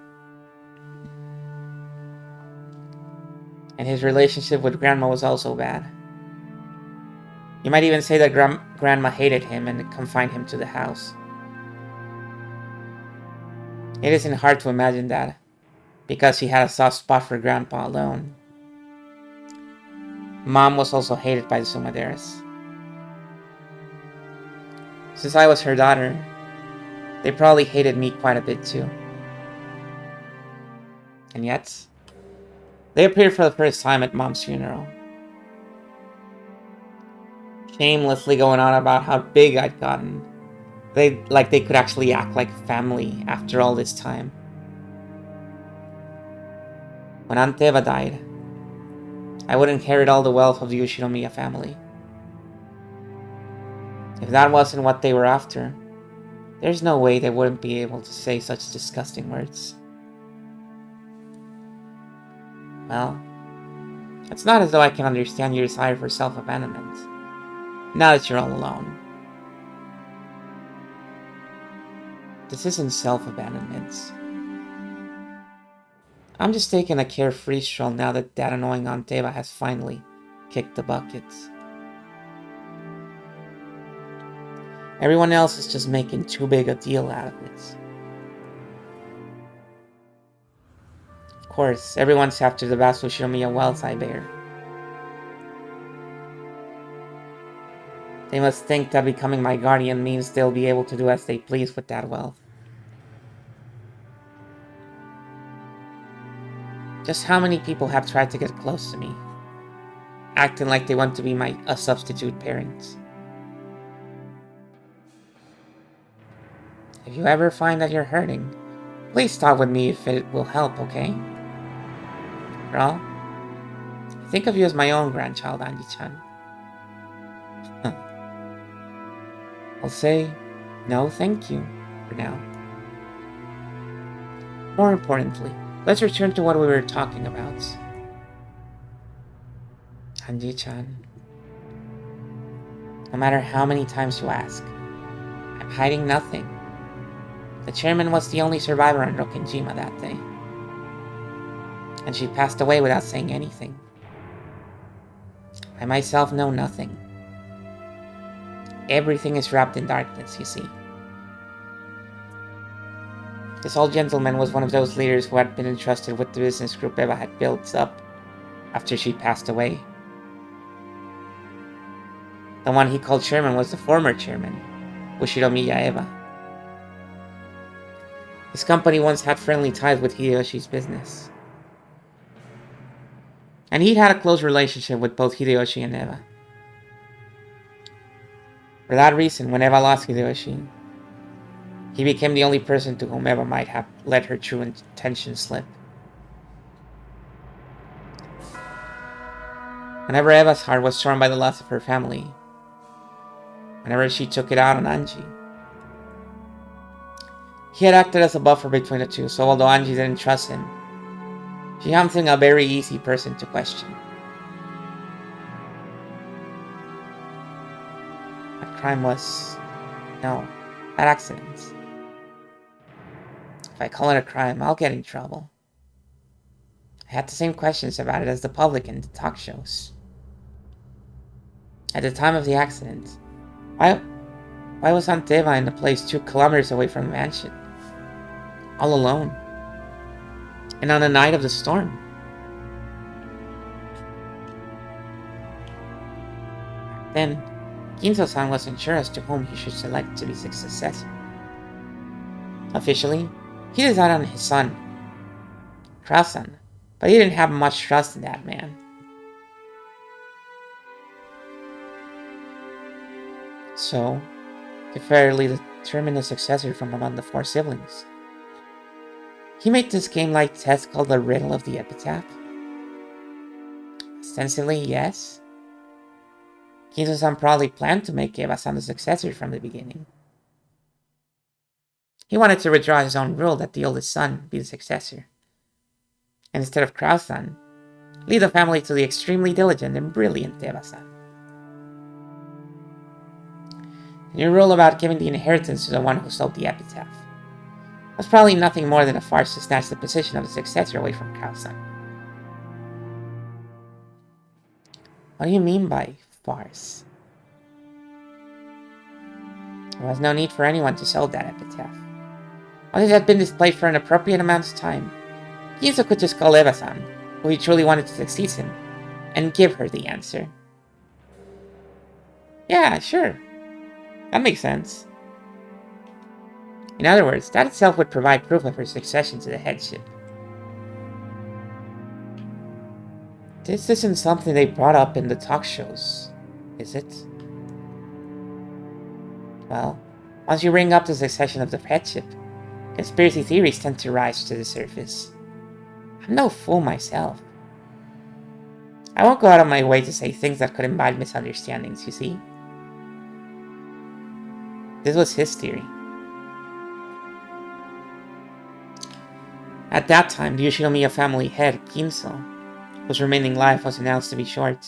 And his relationship with Grandma was also bad. You might even say that Grandma hated him and confined him to the house. It isn't hard to imagine that, because she had a soft spot for Grandpa alone. Mom was also hated by the Sumaderas. Since I was her daughter, they probably hated me quite a bit too. And yet, they appeared for the first time at Mom's funeral, shamelessly going on about how big I'd gotten. They could actually act like family after all this time. When Aunt Eva died, I would inherit all the wealth of the Ushinomiya family. If that wasn't what they were after, there's no way they wouldn't be able to say such disgusting words. Well, it's not as though I can understand your desire for self-abandonment, now that you're all alone. This isn't self-abandonment. I'm just taking a carefree stroll now that that annoying Aunt Eva has finally kicked the bucket. Everyone else is just making too big a deal out of it. Of course, everyone's after the vast Ushinomiya wealth I bear. They must think that becoming my guardian means they'll be able to do as they please with that wealth. Just how many people have tried to get close to me, acting like they want to be a substitute parent? If you ever find that you're hurting, please talk with me if it will help, okay? After all, I think of you as my own grandchild, Anji-chan. I'll say no thank you for now. More importantly, let's return to what we were talking about. Anji-chan, no matter how many times you ask, I'm hiding nothing. The chairman was the only survivor on Rokkenjima that day, and she passed away without saying anything. I myself know nothing. Everything is wrapped in darkness, you see. This old gentleman was one of those leaders who had been entrusted with the business group Eva had built up after she passed away. The one he called chairman was the former chairman, Ushinomiya Eva. His company once had friendly ties with Hideyoshi's business, and he'd had a close relationship with both Hideyoshi and Eva. For that reason, when Eva lost Hideyoshi, he became the only person to whom Eva might have let her true intentions slip. Whenever Eva's heart was torn by the loss of her family, whenever she took it out on Anji, he had acted as a buffer between the two, so although Anji didn't trust him, she found him a very easy person to question. That crime was... no, that accident. If I call it a crime, I'll get in trouble. I had the same questions about it as the public in the talk shows. At the time of the accident, why was Aunt Eva in a place 2 kilometers away from the mansion? All alone. And on the night of the storm. Back then, Ginzo-san wasn't sure as to whom he should select to be his successor. Officially, he decided on his son, Kraus-san, but he didn't have much trust in that man. So, to fairly determine the successor from among the 4 siblings, he made this game-like test called the Riddle of the Epitaph. Ostensibly, yes. Ginzo-san probably planned to make Eva-san the successor from the beginning. He wanted to withdraw his own rule that the oldest son be the successor, and instead of Kraus-san, lead the family to the extremely diligent and brilliant Eva-san. The new rule about giving the inheritance to the one who sold the epitaph was probably nothing more than a farce to snatch the position of the successor away from Kraus-san. What do you mean by farce? There was no need for anyone to solve that epitaph. Once it had been displayed for an appropriate amount of time, Ginso could just call Eva-san, who he truly wanted to succeed him, and give her the answer. Yeah, sure. That makes sense. In other words, that itself would provide proof of her succession to the headship. This isn't something they brought up in the talk shows, is it? Well, once you bring up the succession of the headship, conspiracy theories tend to rise to the surface. I'm no fool myself. I won't go out of my way to say things that could invite misunderstandings, you see? This was his theory. At that time, the Yoshinomiya family head, Ginso, whose remaining life was announced to be short,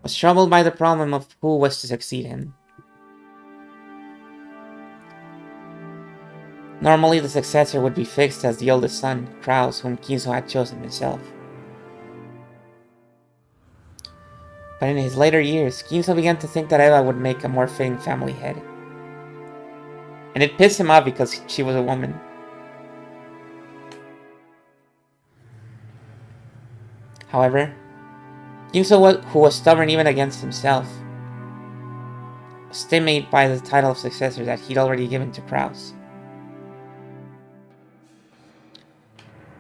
was troubled by the problem of who was to succeed him. Normally, the successor would be fixed as the oldest son, Kraus, whom Ginso had chosen himself. But in his later years, Ginso began to think that Eva would make a more fitting family head. And it pissed him off because she was a woman. However, Ginso, who was stubborn even against himself, was stymied by the title of successor that he'd already given to Kraus.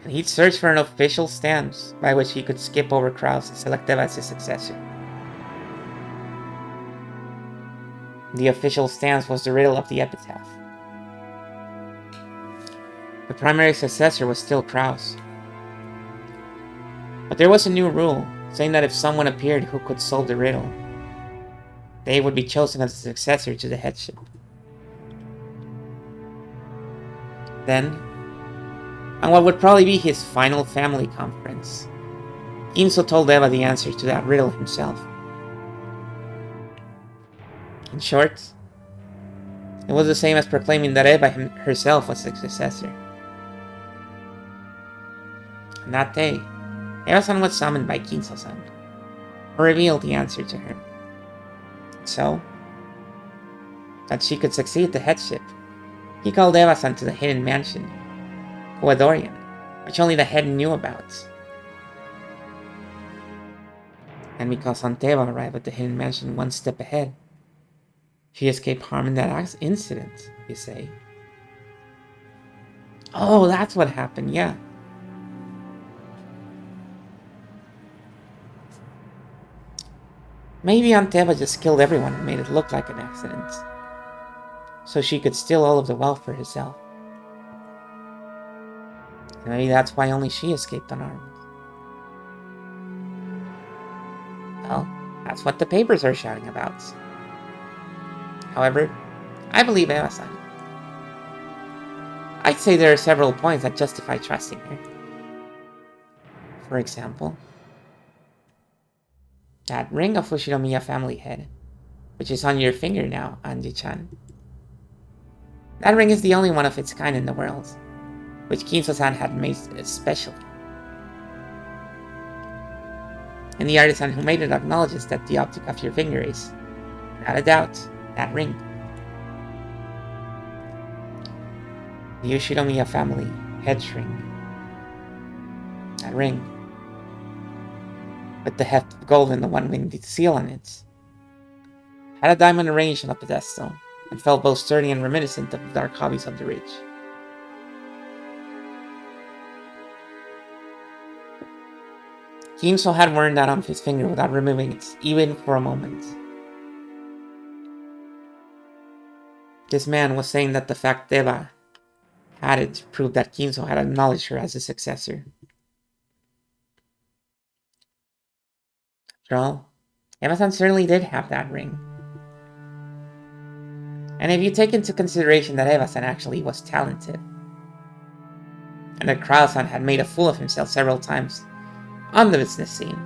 And he'd searched for an official stamp by which he could skip over Kraus and select Eva as his successor. The official stance was the riddle of the epitaph. The primary successor was still Kraus. But there was a new rule, saying that if someone appeared who could solve the riddle, they would be chosen as the successor to the headship. Then, on what would probably be his final family conference, Ginso told Eva the answer to that riddle himself. In short, it was the same as proclaiming that Eva herself was the successor. On that day, Eva-san was summoned by Ginso-san, who revealed the answer to her. So, that she could succeed the headship, he called Eva-san to the hidden mansion, Koadorian, which only the head knew about. And because Aunt Eva arrived at the hidden mansion one step ahead, she escaped harm in that incident, you say. Oh, that's what happened, yeah. Maybe Aunt Eva just killed everyone and made it look like an accident, so she could steal all of the wealth for herself. And maybe that's why only she escaped unarmed. Well, that's what the papers are shouting about. However, I believe Eva-san. I'd say there are several points that justify trusting her. For example, that ring of Yoshinomiya family head, which is on your finger now, Anji-chan. That ring is the only one of its kind in the world, which Ginso-san had made especially. And the artisan who made it acknowledges that the object of your finger is, without a doubt, that ring. The Yoshinomiya family head ring. That ring, with the heft of gold and the one-winged seal on it, had a diamond arranged on a pedestal, and felt both sturdy and reminiscent of the dark hobbies of the rich. Ginso had worn that on his finger without removing it, even for a moment. This man was saying that the fact Eva had it proved that Ginso had acknowledged her as his successor. After all, Eva-san certainly did have that ring. And if you take into consideration that Eva-san actually was talented, and that Kraus-san had made a fool of himself several times on the business scene,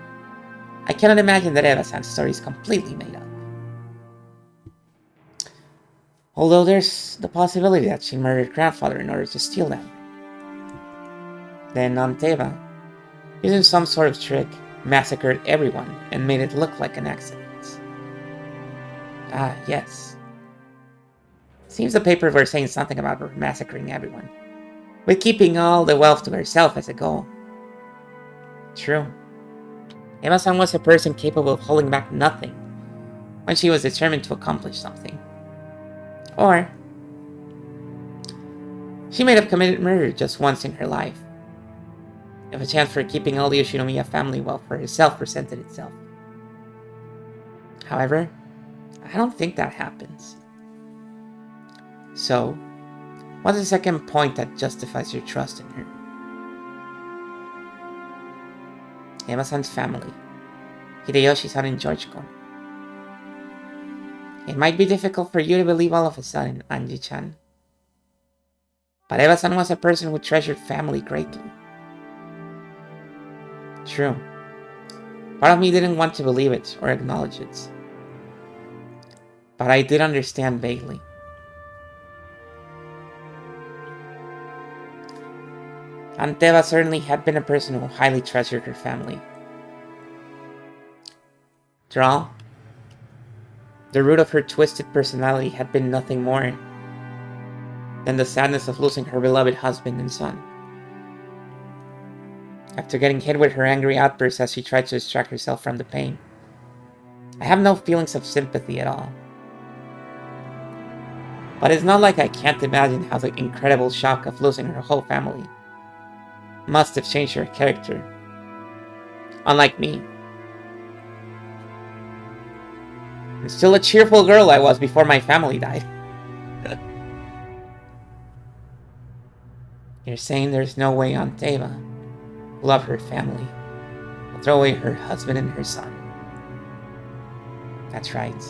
I cannot imagine that Eva-san's story is completely made up. Although there's the possibility that she murdered grandfather in order to steal them. Then Aunt Eva, using some sort of trick, massacred everyone and made it look like an accident. Ah, yes. Seems the papers were saying something about her massacring everyone, with keeping all the wealth to herself as a goal. True. Eva-san was a person capable of holding back nothing when she was determined to accomplish something. Or she may have committed murder just once in her life, if a chance for keeping all the Yoshinomiya family wealth for herself presented itself. However, I don't think that happens. So, what's the second point that justifies your trust in her? Eva-san's family, Hideyoshi-san and George-kun. It might be difficult for you to believe all of a sudden, Anji-chan. But Eva-san was a person who treasured family greatly. True. Part of me didn't want to believe it or acknowledge it. But I did understand vaguely. Aunt Eva certainly had been a person who highly treasured her family. After all, the root of her twisted personality had been nothing more than the sadness of losing her beloved husband and son. After getting hit with her angry outbursts as she tried to distract herself from the pain, I have no feelings of sympathy at all. But it's not like I can't imagine how the incredible shock of losing her whole family must have changed her character. Unlike me. I'm still a cheerful girl I was before my family died. You're saying there's no way Aunt Eva, who loved her family, will throw away her husband and her son. That's right.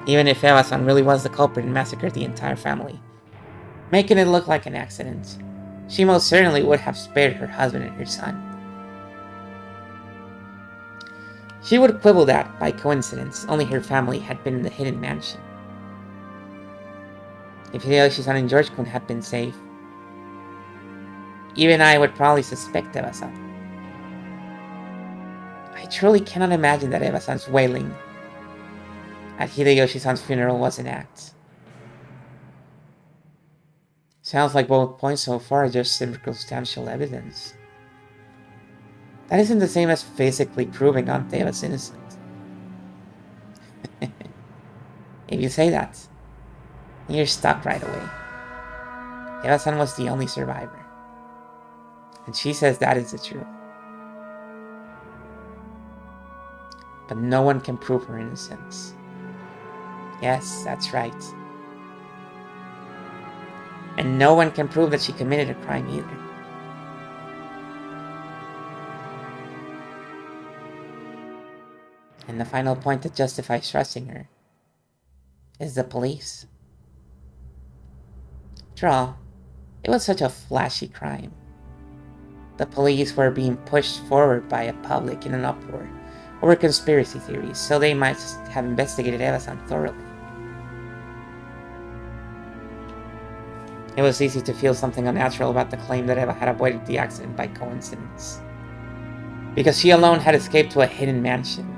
Even if Eva-san really was the culprit and massacred the entire family, making it look like an accident, she most certainly would have spared her husband and her son. She would quibble that, by coincidence, only her family had been in the hidden mansion. If Hideyoshi-san and George-kun had been safe, even I would probably suspect Eva-san. I truly cannot imagine that Eva-san's wailing at Hideyoshi-san's funeral was an act. Sounds like both points so far are just circumstantial evidence. That isn't the same as physically proving Aunt Eva's innocent. If you say that, you're stuck right away. Eva-san was the only survivor. And she says that is the truth. But no one can prove her innocence. Yes, that's right. And no one can prove that she committed a crime either. And the final point that justifies trusting her is the police. After all, it was such a flashy crime. The police were being pushed forward by a public in an uproar over conspiracy theories, so they might have investigated Eva-san thoroughly. It was easy to feel something unnatural about the claim that Eva had avoided the accident by coincidence, because she alone had escaped to a hidden mansion.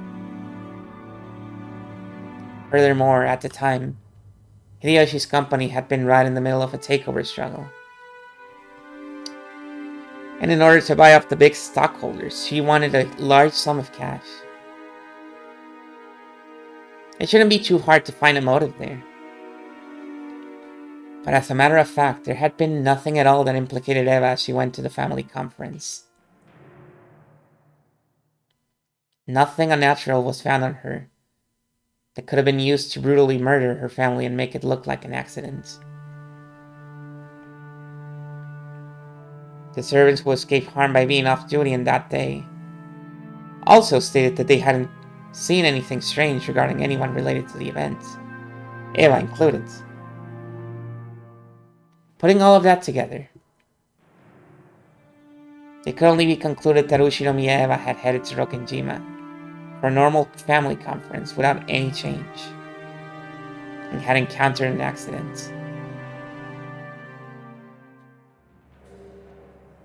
Furthermore, at the time, Hideyoshi's company had been right in the middle of a takeover struggle. And in order to buy off the big stockholders, she wanted a large sum of cash. It shouldn't be too hard to find a motive there. But as a matter of fact, there had been nothing at all that implicated Eva as she went to the family conference. Nothing unnatural was found on her that could have been used to brutally murder her family and make it look like an accident. The servants who escaped harm by being off duty on that day also stated that they hadn't seen anything strange regarding anyone related to the event, Eva included. Putting all of that together, it could only be concluded that Ushinomiya Eva had headed to Rokkenjima for a normal family conference without any change, and had encountered an accident.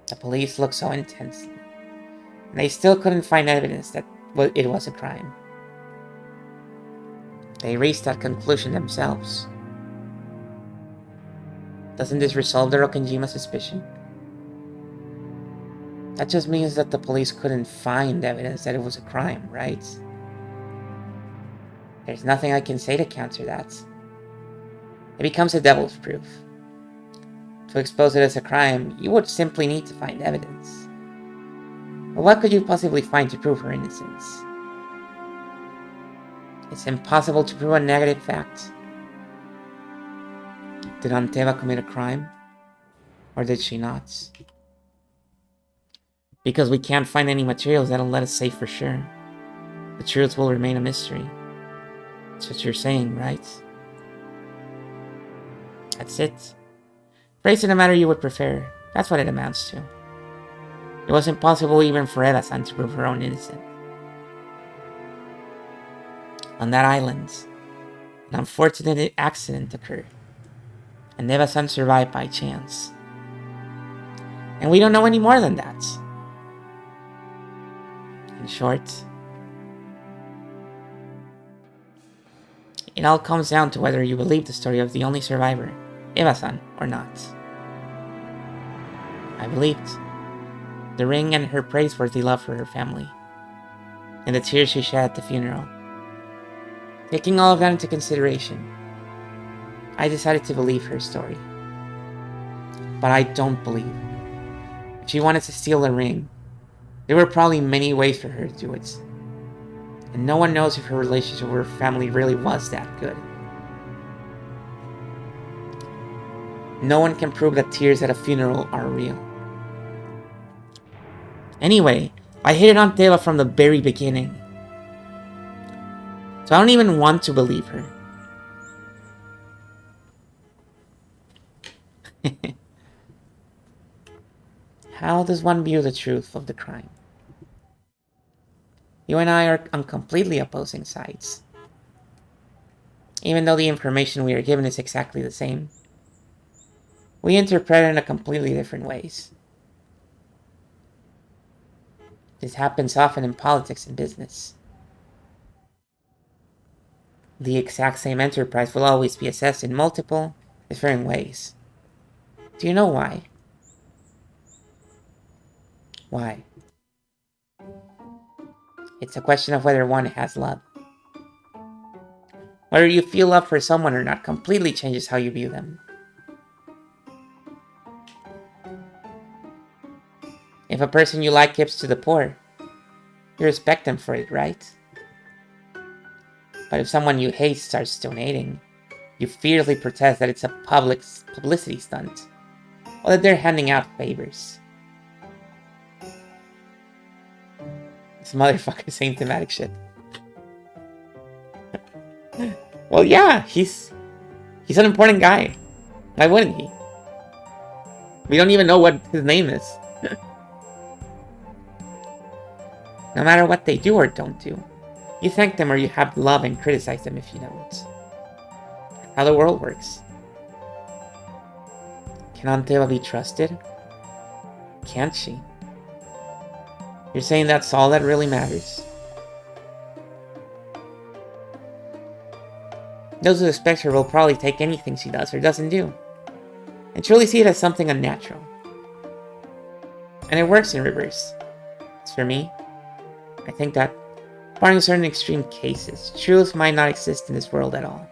The police looked so intensely, and they still couldn't find evidence that it was a crime. They reached that conclusion themselves, Doesn't this resolve the Rokkenjima suspicion? That just means that the police couldn't find evidence that it was a crime, right? There's nothing I can say to counter that. It becomes a devil's proof. To expose it as a crime, you would simply need to find evidence. But what could you possibly find to prove her innocence? It's impossible to prove a negative fact. Did Anteva commit a crime? Or did she not? Because we can't find any materials that'll let us say for sure. The truth will remain a mystery. That's what you're saying, right? That's it. Phrase in a manner you would prefer. That's what it amounts to. It was impossible even for Eva-san to prove her own innocence. On that island, an unfortunate accident occurred, and Eva-san survived by chance. And we don't know any more than that. In short, it all comes down to whether you believe the story of the only survivor, Eva-san, or not. I believed the ring and her praiseworthy love for her family, and the tears she shed at the funeral. Taking all of that into consideration, I decided to believe her story. But I don't believe. If she wanted to steal the ring, there were probably many ways for her to do it. And no one knows if her relationship with her family really was that good. No one can prove that tears at a funeral are real. Anyway, I hated Anteva from the very beginning. So I don't even want to believe her. How does one view the truth of the crime? You and I are on completely opposing sides. Even though the information we are given is exactly the same, we interpret it in a completely different ways. This happens often in politics and business. The exact same enterprise will always be assessed in multiple, different ways. Do you know why? Why? It's a question of whether one has love. Whether you feel love for someone or not completely changes how you view them. If a person you like gives to the poor, you respect them for it, right? But if someone you hate starts donating, you fiercely protest that it's a publicity stunt, or that they're handing out favors. This motherfucker saying thematic shit. Well, yeah, he's an important guy. Why wouldn't he? We don't even know what his name is. No matter what they do or don't do, you thank them or you have love and criticize them if you don't. That's how the world works. Can Anteva be trusted? Can't she? You're saying that's all that really matters? Those who respect her will probably take anything she does or doesn't do, and truly see it as something unnatural. And it works in reverse. As for me, I think that, barring certain extreme cases, truth might not exist in this world at all.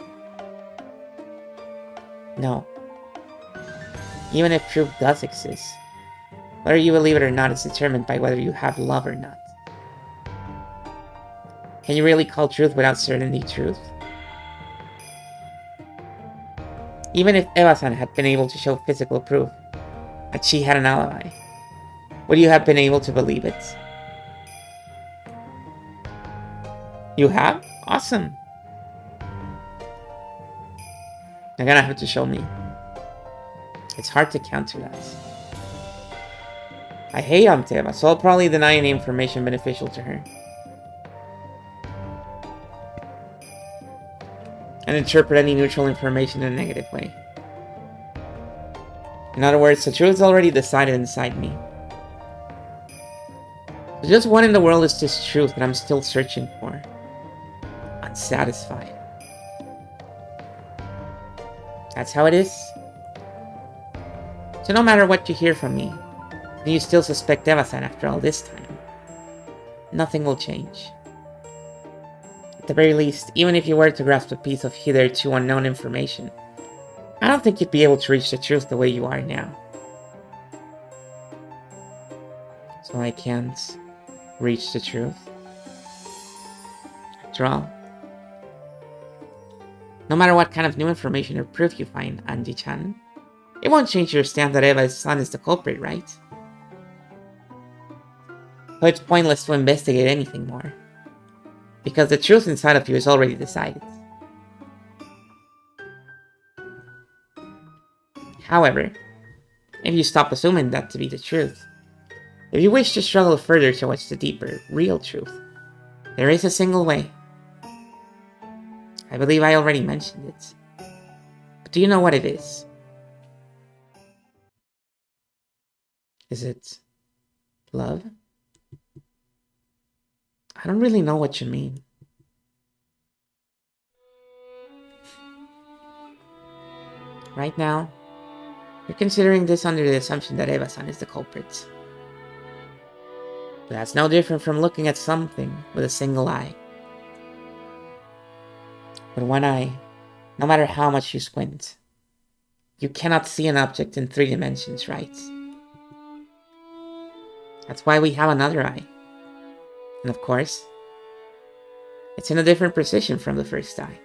No. Even if truth does exist, whether you believe it or not is determined by whether you have love or not. Can you really call truth without certainty truth? Even if Eva-san had been able to show physical proof that she had an alibi, would you have been able to believe it? You have? Awesome. You're gonna have to show me. It's hard to counter that. I hate Anteva, so I'll probably deny any information beneficial to her. And interpret any neutral information in a negative way. In other words, the truth is already decided inside me. There's just one in the world is this truth that I'm still searching for. Unsatisfied. That's how it is. So no matter what you hear from me, and you still suspect Eva-san after all this time, nothing will change. At the very least, even if you were to grasp a piece of hitherto unknown information, I don't think you'd be able to reach the truth the way you are now. So I can't reach the truth. After all, no matter what kind of new information or proof you find, Anji-chan, it won't change your stand that Eva-san is the culprit, right? So it's pointless to investigate anything more, because the truth inside of you is already decided. However, if you stop assuming that to be the truth, if you wish to struggle further towards the deeper, real truth, there is a single way. I believe I already mentioned it. But do you know what it is? Is it love? I don't really know what you mean. Right now, you're considering this under the assumption that Eva-san is the culprit. But that's no different from looking at something with a single eye. With one eye, no matter how much you squint, you cannot see an object in 3 dimensions, right? That's why we have another eye. And of course, it's in a different position from the first eye.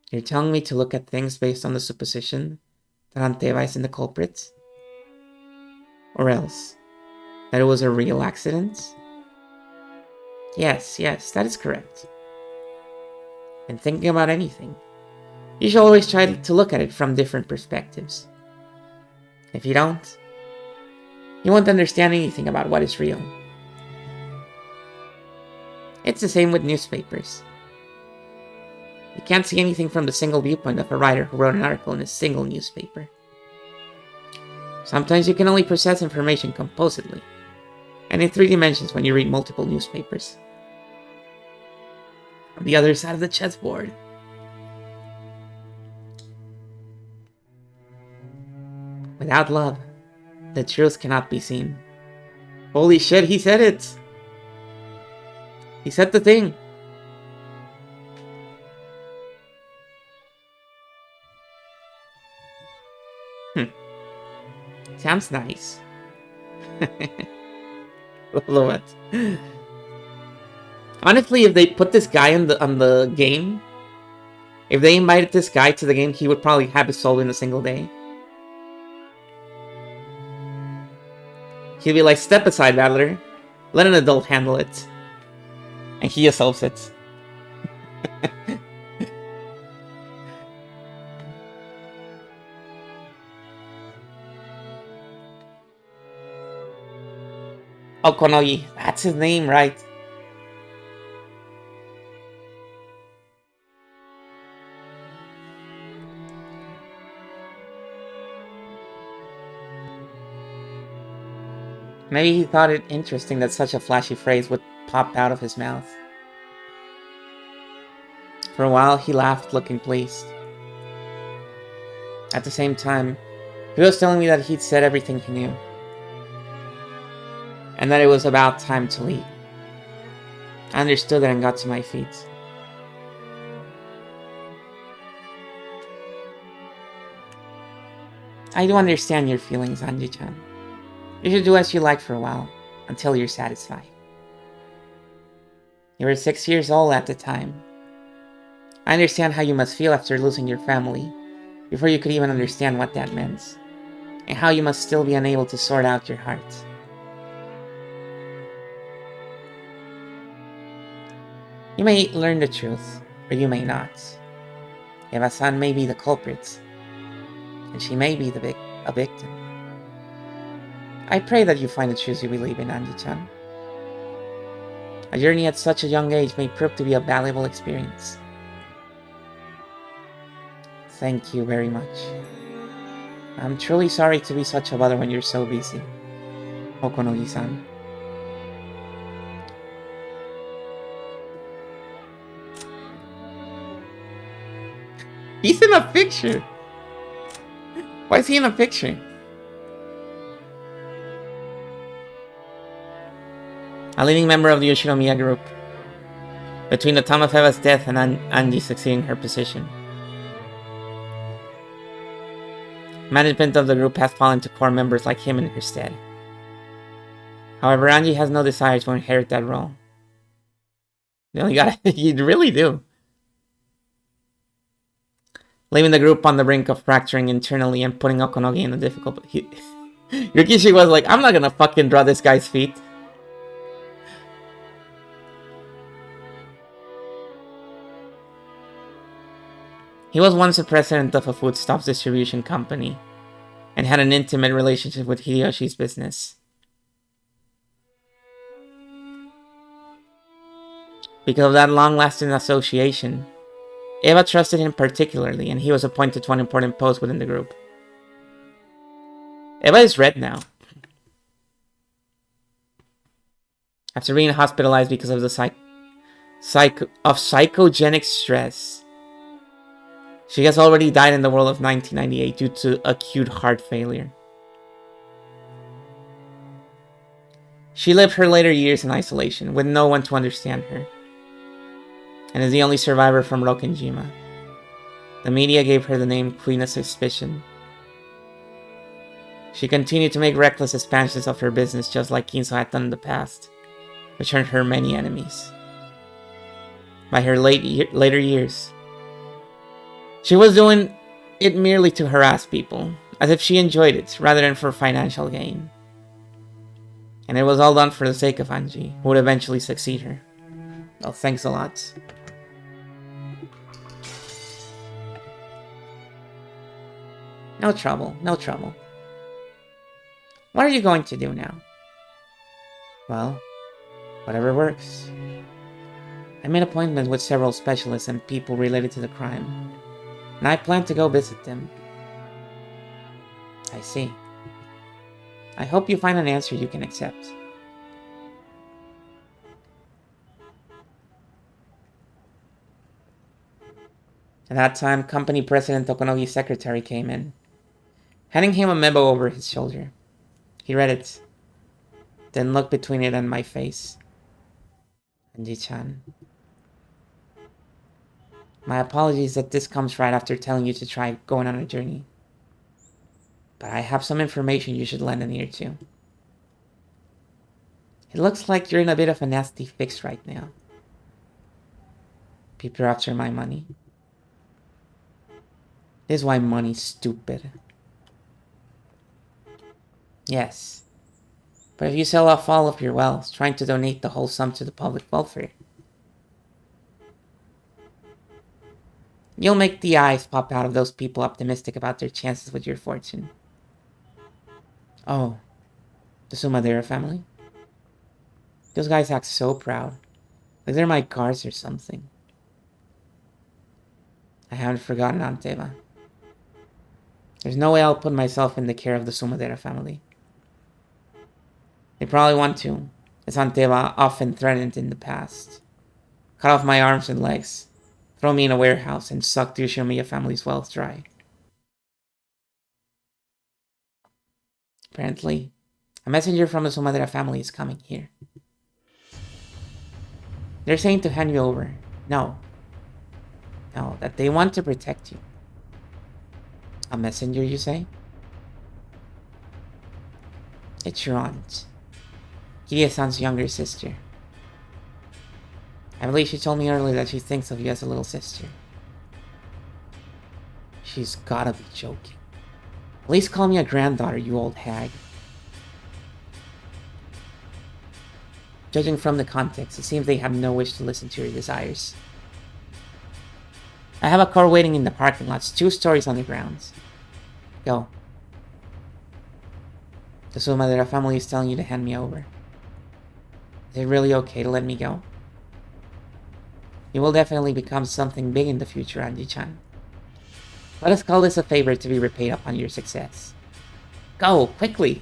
You're telling me to look at things based on the supposition that Anteva is in the culprit? Or else, that it was a real accident? Yes, that is correct. In thinking about anything, you should always try to look at it from different perspectives. If you don't, you won't understand anything about what is real. It's the same with newspapers. You can't see anything from the single viewpoint of a writer who wrote an article in a single newspaper. Sometimes you can only process information composedly, and in 3 dimensions when you read multiple newspapers. On the other side of the chessboard. Without love, the truth cannot be seen. Holy shit, he said it! He said the thing! Sounds nice. Love it. Honestly, if they put this guy on the game, if they invited this guy to the game, he would probably have it solved in a single day. He'd be like, step aside, battler. Let an adult handle it. And he just solves it. Okonogi. That's his name, right? Maybe he thought it interesting that such a flashy phrase would pop out of his mouth. For a while, he laughed, looking pleased. At the same time, he was telling me that he'd said everything he knew. And that it was about time to leave. I understood that and got to my feet. I do understand your feelings, Anji-chan. You should do as you like for a while, until you're satisfied. You were 6 years old at the time. I understand how you must feel after losing your family, before you could even understand what that meant, and how you must still be unable to sort out your heart. You may learn the truth, or you may not. Eva-san may be the culprit, and she may be a victim. I pray that you find the truth you believe in, Anji-chan. A journey at such a young age may prove to be a valuable experience. Thank you very much. I'm truly sorry to be such a bother when you're so busy, Okonogi-san. He's in a picture! Why is he in a picture? A leading member of the Yoshinomiya group. Between the time of Eva's death and Angie succeeding her position. Management of the group has fallen to core members like him in her stead. However, Angie has no desire to inherit that role. You only gotta, you really do. Leaving the group on the brink of fracturing internally and putting Okonogi in a difficult... Yukishi was like, I'm not gonna fucking draw this guy's feet. He was once the president of a foodstuffs distribution company and had an intimate relationship with Hideyoshi's business. Because of that long-lasting association, Eva trusted him particularly, and he was appointed to an important post within the group. Eva is red now. After being hospitalized because of the psychogenic stress, she has already died in the world of 1998 due to acute heart failure. She lived her later years in isolation, with no one to understand her, and is the only survivor from Rokkenjima. The media gave her the name Queen of Suspicion. She continued to make reckless expansions of her business just like Kinzo had done in the past, which earned her many enemies. By her later years, she was doing it merely to harass people, as if she enjoyed it, rather than for financial gain. And it was all done for the sake of Angie, who would eventually succeed her. Well, thanks a lot. No trouble, no trouble. What are you going to do now? Well, whatever works. I made appointments with several specialists and people related to the crime, and I plan to go visit them. I see. I hope you find an answer you can accept. At that time, company president Tokonogi's secretary came in, handing him a memo over his shoulder. He read it, then looked between it and my face. Anji-chan. My apologies that this comes right after telling you to try going on a journey. But I have some information you should lend an ear to. It looks like you're in a bit of a nasty fix right now. People are after my money. This is why money's stupid. Yes. But if you sell off all of your wealth, trying to donate the whole sum to the public welfare, you'll make the eyes pop out of those people optimistic about their chances with your fortune. Oh, the Sumadera family? Those guys act so proud. Like they're my guards or something. I haven't forgotten Anteva. There's no way I'll put myself in the care of the Sumadera family. They probably want to, as Anteva often threatened in the past. Cut off my arms and legs, throw me in a warehouse, and suck the Yoshinomiya family's wealth dry. Apparently, a messenger from the Sumadera family is coming here. They're saying to hand you over. No, that they want to protect you. A messenger, you say? It's your aunt, Hideya-san's younger sister. I believe she told me earlier that she thinks of you as a little sister. She's gotta be joking. At least call me a granddaughter, you old hag. Judging from the context, it seems they have no wish to listen to your desires. I have a car waiting in the parking lots, 2 stories on the grounds. Go. The Sumadera family is telling you to hand me over. Is it really okay to let me go? You will definitely become something big in the future, Anji-chan. Let us call this a favor to be repaid upon your success. Go, quickly!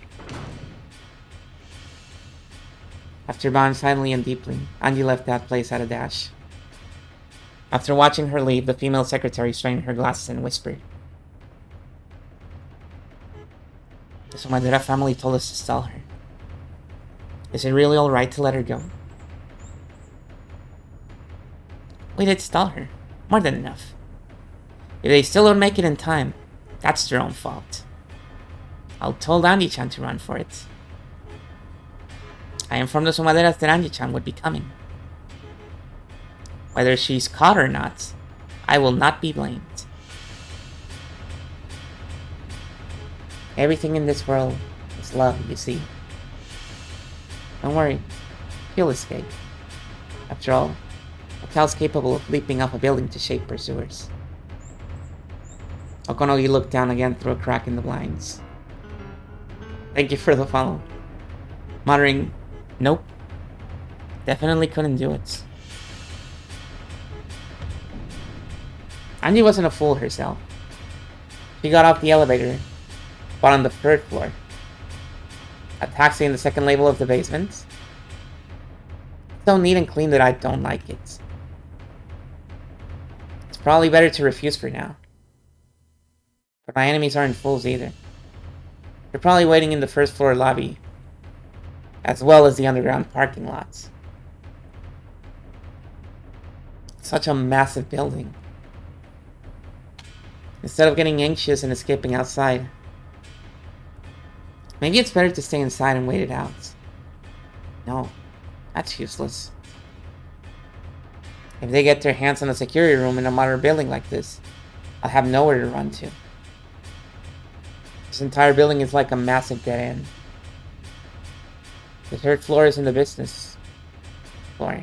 After bowing silently and deeply, Angie left that place at a dash. After watching her leave, the female secretary straightened her glasses and whispered, The Sumadera family told us to stall her. Is it really alright to let her go? We did stall her. More than enough. If they still don't make it in time, that's their own fault. I'll tell Andy-chan to run for it. I informed the Sumaderas that Andy-chan would be coming. Whether she's caught or not, I will not be blamed. Everything in this world is love, you see. Don't worry, he'll escape. After all, a cow's capable of leaping off a building to shape pursuers. Okonogi looked down again through a crack in the blinds. Thank you for the follow. Muttering, nope. Definitely couldn't do it. Angie wasn't a fool herself. She got off the elevator, but on the 3rd floor. A taxi in the 2nd level of the basement. So neat and clean that I don't like it. It's probably better to refuse for now. But my enemies aren't fools either. They're probably waiting in the 1st floor lobby, as well as the underground parking lots. Such a massive building. Instead of getting anxious and escaping outside, maybe it's better to stay inside and wait it out. No, that's useless. If they get their hands on a security room in a modern building like this, I'll have nowhere to run to. This entire building is like a massive dead end. The 3rd floor is in the business floor.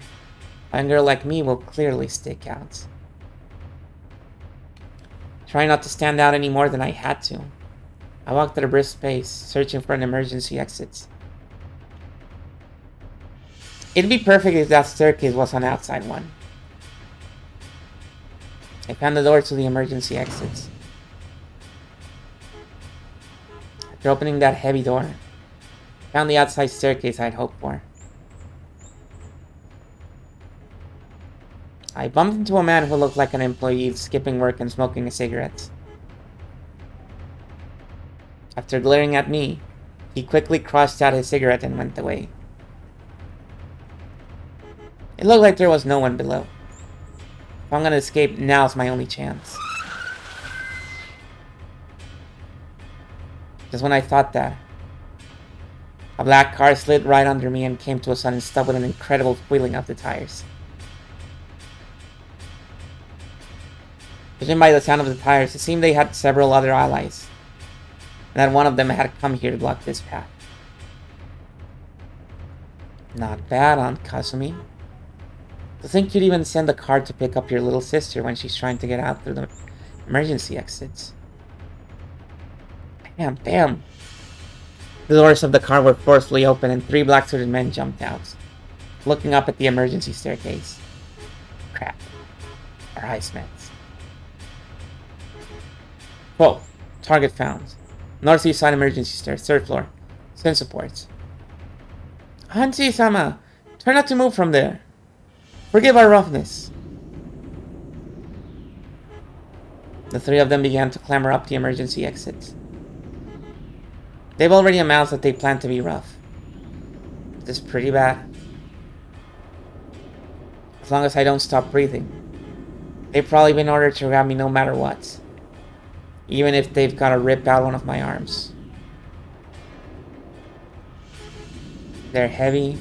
A young girl like me will clearly stick out. Trying not to stand out any more than I had to, I walked at a brisk pace, searching for an emergency exit. It'd be perfect if that staircase was an outside one. I found the door to the emergency exits. After opening that heavy door, I found the outside staircase I'd hoped for. I bumped into a man who looked like an employee skipping work and smoking a cigarette. After glaring at me, he quickly crushed out his cigarette and went away. It looked like there was no one below. If I'm gonna escape, now's my only chance. Just when I thought that, a black car slid right under me and came to a sudden stop with an incredible squealing of the tires. Judging by the sound of the tires, it seemed they had several other allies, and that one of them had come here to block this path. Not bad, Aunt Kasumi. To think you'd even send a car to pick up your little sister when she's trying to get out through the emergency exits. Bam, bam! The doors of the car were forcefully open and 3 black-suited men jumped out, looking up at the emergency staircase. Crap. Our eyes met. Whoa. Target found. Northeast side emergency stairs, 3rd floor. Send support. Hanshi-sama! Try not to move from there. Forgive our roughness. The 3 of them began to clamber up the emergency exit. They've already announced that they plan to be rough. This is pretty bad. As long as I don't stop breathing. They've probably been ordered to grab me no matter what. Even if they've got to rip out one of my arms. Their heavy,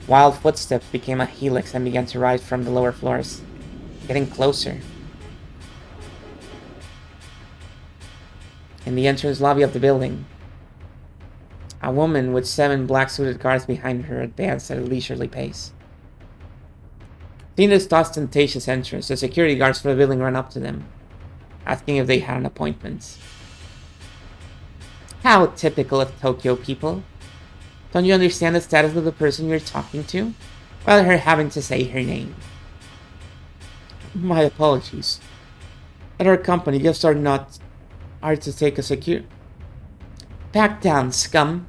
wild footsteps became a helix and began to rise from the lower floors, getting closer. In the entrance lobby of the building, a woman with 7 black-suited guards behind her advanced at a leisurely pace. Seeing this ostentatious entrance, the security guards for the building ran up to them, asking if they had an appointment. How typical of Tokyo people. Don't you understand the status of the person you're talking to? Without her having to say her name. My apologies. At our company, guests are to take a secure... Back down, scum.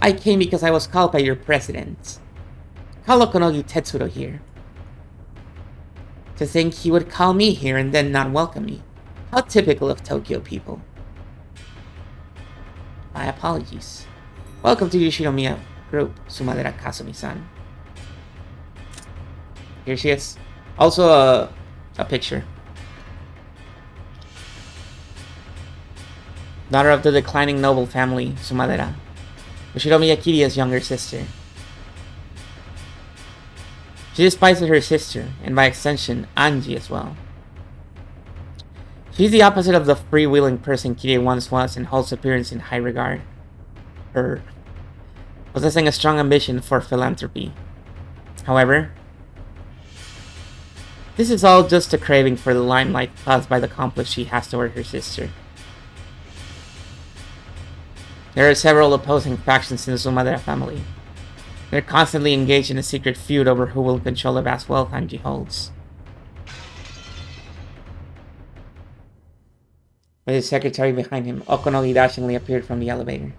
I came because I was called by your president. Konogi Tetsuro here. To think he would call me here and then not welcome me. How typical of Tokyo people. My apologies. Welcome to Yoshinomiya Group, Sumadera Kasumi-san. Here she is. Also a picture. Daughter of the declining noble family, Sumadera. Yoshinomiya Kiria's younger sister. She despises her sister, and by extension, Anji as well. She's the opposite of the freewheeling person Kirie once was and holds appearance in high regard. Her possessing a strong ambition for philanthropy. However, this is all just a craving for the limelight caused by the conflict she has toward her sister. There are several opposing factions in the Sumadera family. They're constantly engaged in a secret feud over who will control the vast wealth Anji holds. With his secretary behind him, Okonogi dashingly appeared from the elevator.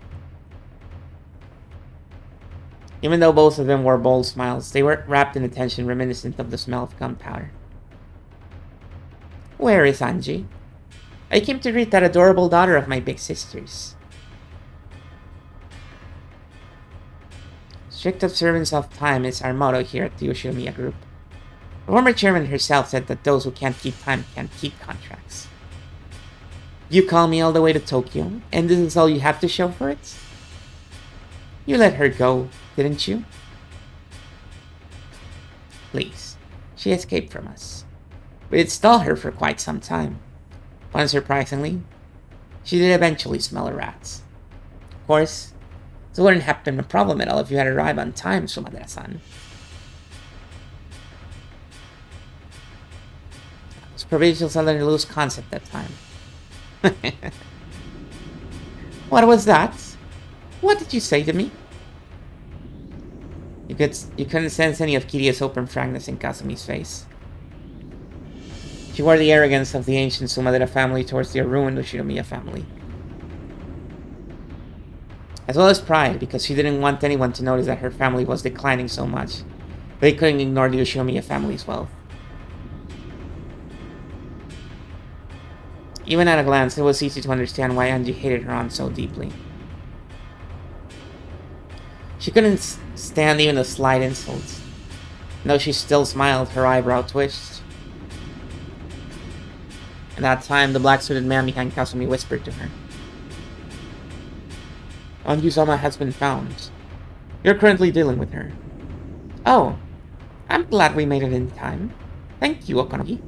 Even though both of them wore bold smiles, they were wrapped in a tension reminiscent of the smell of gunpowder. Where is Anji? I came to greet that adorable daughter of my big sister's. Strict observance of time is our motto here at the Yoshinomiya Group. The former chairman herself said that those who can't keep time can't keep contracts. You call me all the way to Tokyo, and this is all you have to show for it? You let her go, didn't you? Please, she escaped from us. We did stall her for quite some time. But unsurprisingly, she did eventually smell a rat. Of course, it wouldn't have been a problem at all if you had arrived on time, Sumadera-san. It was provincials under a loose concept that time. What was that? What did you say to me? You couldn't sense any of Kiria's open frankness in Kasumi's face. She wore the arrogance of the ancient Sumadera family towards the ruined Yoshinomiya family. As well as pride, because she didn't want anyone to notice that her family was declining so much. They couldn't ignore the Yoshinomiya family's wealth. Even at a glance, it was easy to understand why Anji hated her aunt so deeply. She couldn't stand even the slight insults. And though she still smiled, her eyebrow twitched. At that time, the black-suited man behind Kasumi whispered to her. Anju-sama has been found. You're currently dealing with her. Oh, I'm glad we made it in time. Thank you, Okonogi.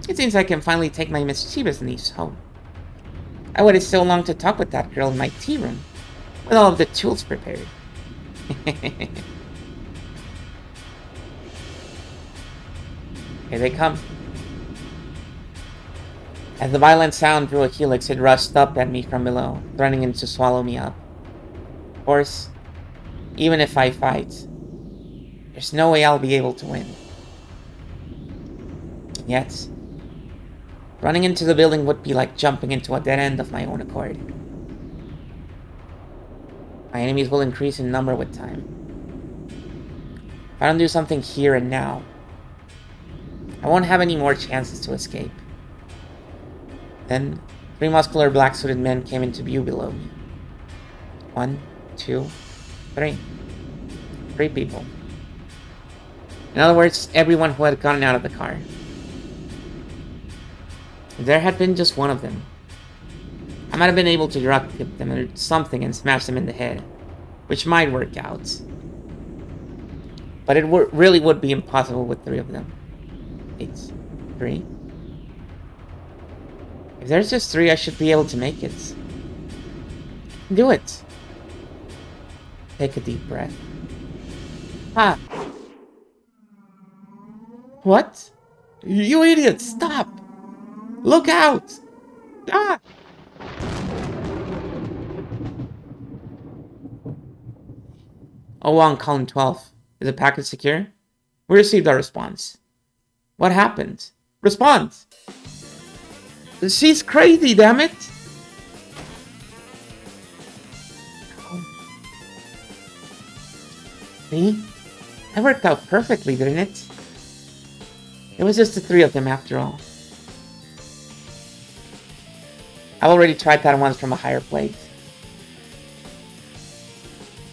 It seems I can finally take my mischievous niece home. I waited so long to talk with that girl in my tea room, with all of the tools prepared. Here they come. As the violent sound drew a helix, it rushed up at me from below, threatening to swallow me up. Of course, even if I fight, there's no way I'll be able to win. Yet, running into the building would be like jumping into a dead end of my own accord. My enemies will increase in number with time. If I don't do something here and now, I won't have any more chances to escape. Then, 3 muscular black-suited men came into view below me. 1, 2, 3. 3 people. In other words, everyone who had gotten out of the car. If there had been just one of them, I might have been able to drop kick them or something and smash them in the head, which might work out. But it really would be impossible with 3 of them. 8, 3. If there's just 3, I should be able to make it. Do it. Take a deep breath. Ah. What? You idiot! Stop! Look out! Ah! Owang calling 12. Is the package secure? We received our response. What happened? Respond! She's crazy, damn it! See? That worked out perfectly, didn't it? It was just the 3 of them after all. I've already tried that once from a higher place.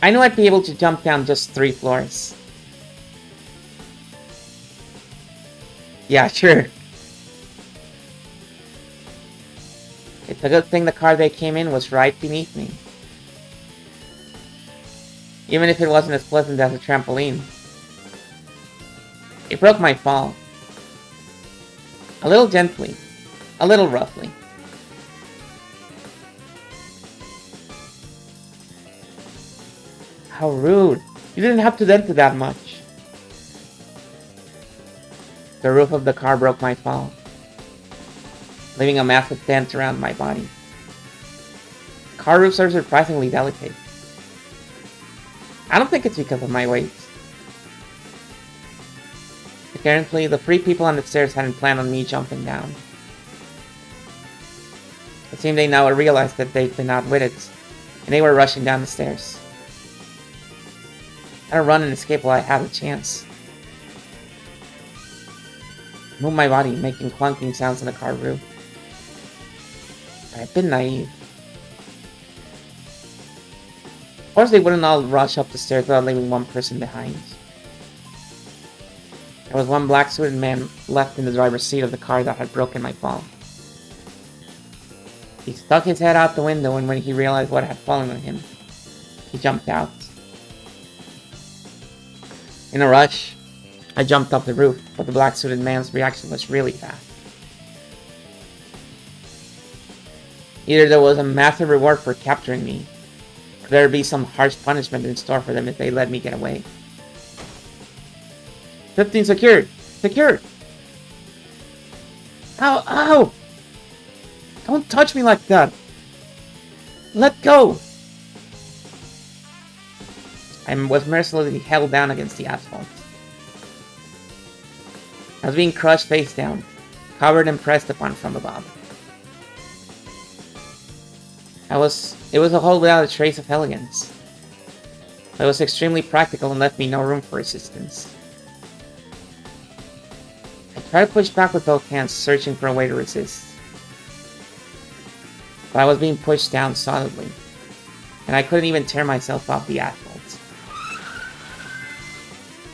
I knew I'd be able to jump down just 3 floors. Yeah, sure. It's a good thing the car they came in was right beneath me. Even if it wasn't as pleasant as a trampoline. It broke my fall. A little gently. A little roughly. How rude. You didn't have to dent it that much. The roof of the car broke my fall, leaving a massive dent around my body. Car roofs are surprisingly delicate. I don't think it's because of my weight. Apparently, the 3 people on the stairs hadn't planned on me jumping down. It seemed they now realized that they'd been outwitted, and they were rushing down the stairs. I had to run and escape while I had a chance. I moved my body, making clunking sounds in the car roof. I've been naive. Of course, they wouldn't all rush up the stairs without leaving one person behind. There was one black-suited man left in the driver's seat of the car that had broken my fall. He stuck his head out the window, and when he realized what had fallen on him, he jumped out. In a rush, I jumped off the roof, but the black-suited man's reaction was really fast. Either there was a massive reward for capturing me, or there would be some harsh punishment in store for them if they let me get away. 15 secured! Secured! Ow! Ow! Don't touch me like that! Let go! I was mercilessly held down against the asphalt. I was being crushed face down, covered and pressed upon from above. It was a hole without a trace of elegance. It was extremely practical and left me no room for resistance. I tried to push back with both hands, searching for a way to resist. But I was being pushed down solidly, and I couldn't even tear myself off the asphalt.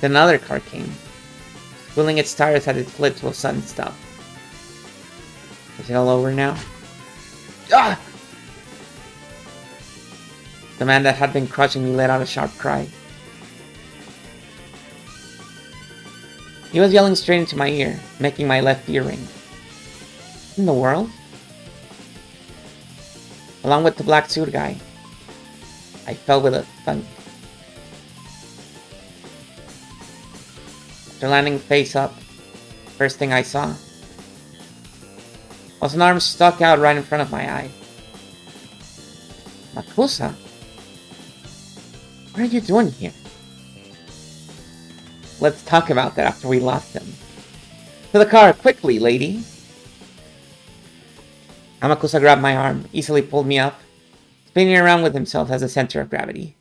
Then another car came, spilling its tires as it slid to a sudden stop. Is it all over now? Ah! The man that had been crushing me let out a sharp cry. He was yelling straight into my ear, making my left ear ring. In the world? Along with the black suit guy, I fell with a thunk. After landing face up, first thing I saw was an arm stuck out right in front of my eye. Makusa? What are you doing here? Let's talk about that after we lost him. To the car, quickly, lady! Amakusa grabbed my arm, easily pulled me up, spinning around with himself as a center of gravity.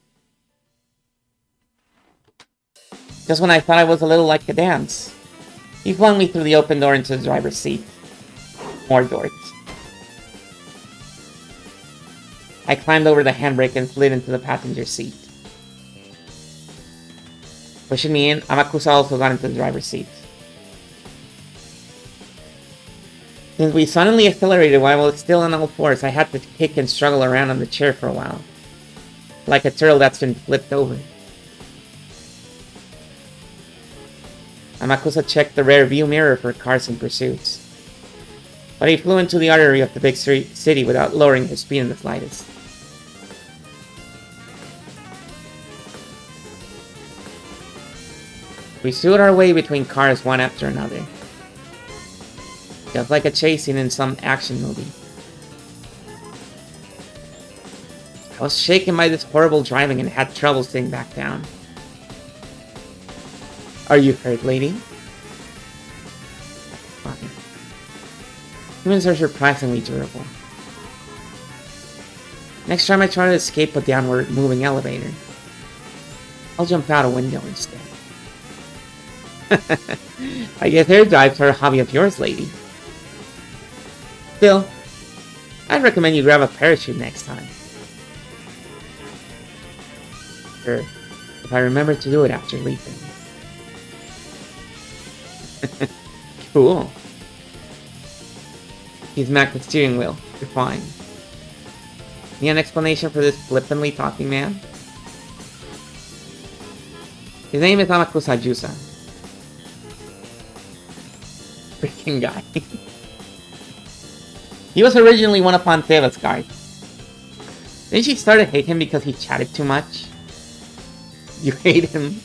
Just when I thought I was a little like a dance, he flung me through the open door into the driver's seat. More doors. I climbed over the handbrake and slid into the passenger seat. Pushing me in, Amakusa also got into the driver's seat. Since we suddenly accelerated while I was still on all fours, I had to kick and struggle around on the chair for a while. Like a turtle that's been flipped over. Amakusa checked the rear view mirror for cars in pursuit. But he flew into the artery of the big city without lowering his speed in the slightest. We slewed our way between cars one after another. Just like a chase scene in some action movie. I was shaken by this horrible driving and had trouble sitting back down. Are you hurt, lady? Fine. Humans are surprisingly durable. Next time I try to escape a downward moving elevator, I'll jump out a window instead. I guess air drives are a hobby of yours, lady. Still, I'd recommend you grab a parachute next time. her if I remember to do it after leaving. Cool. He's smacked the steering wheel. You're fine. Need an explanation for this flippantly talking man? His name is Amakusa Jusa. Freaking guy. He was originally one of Panteva's guards. Didn't she start to hate him because he chatted too much? You hate him?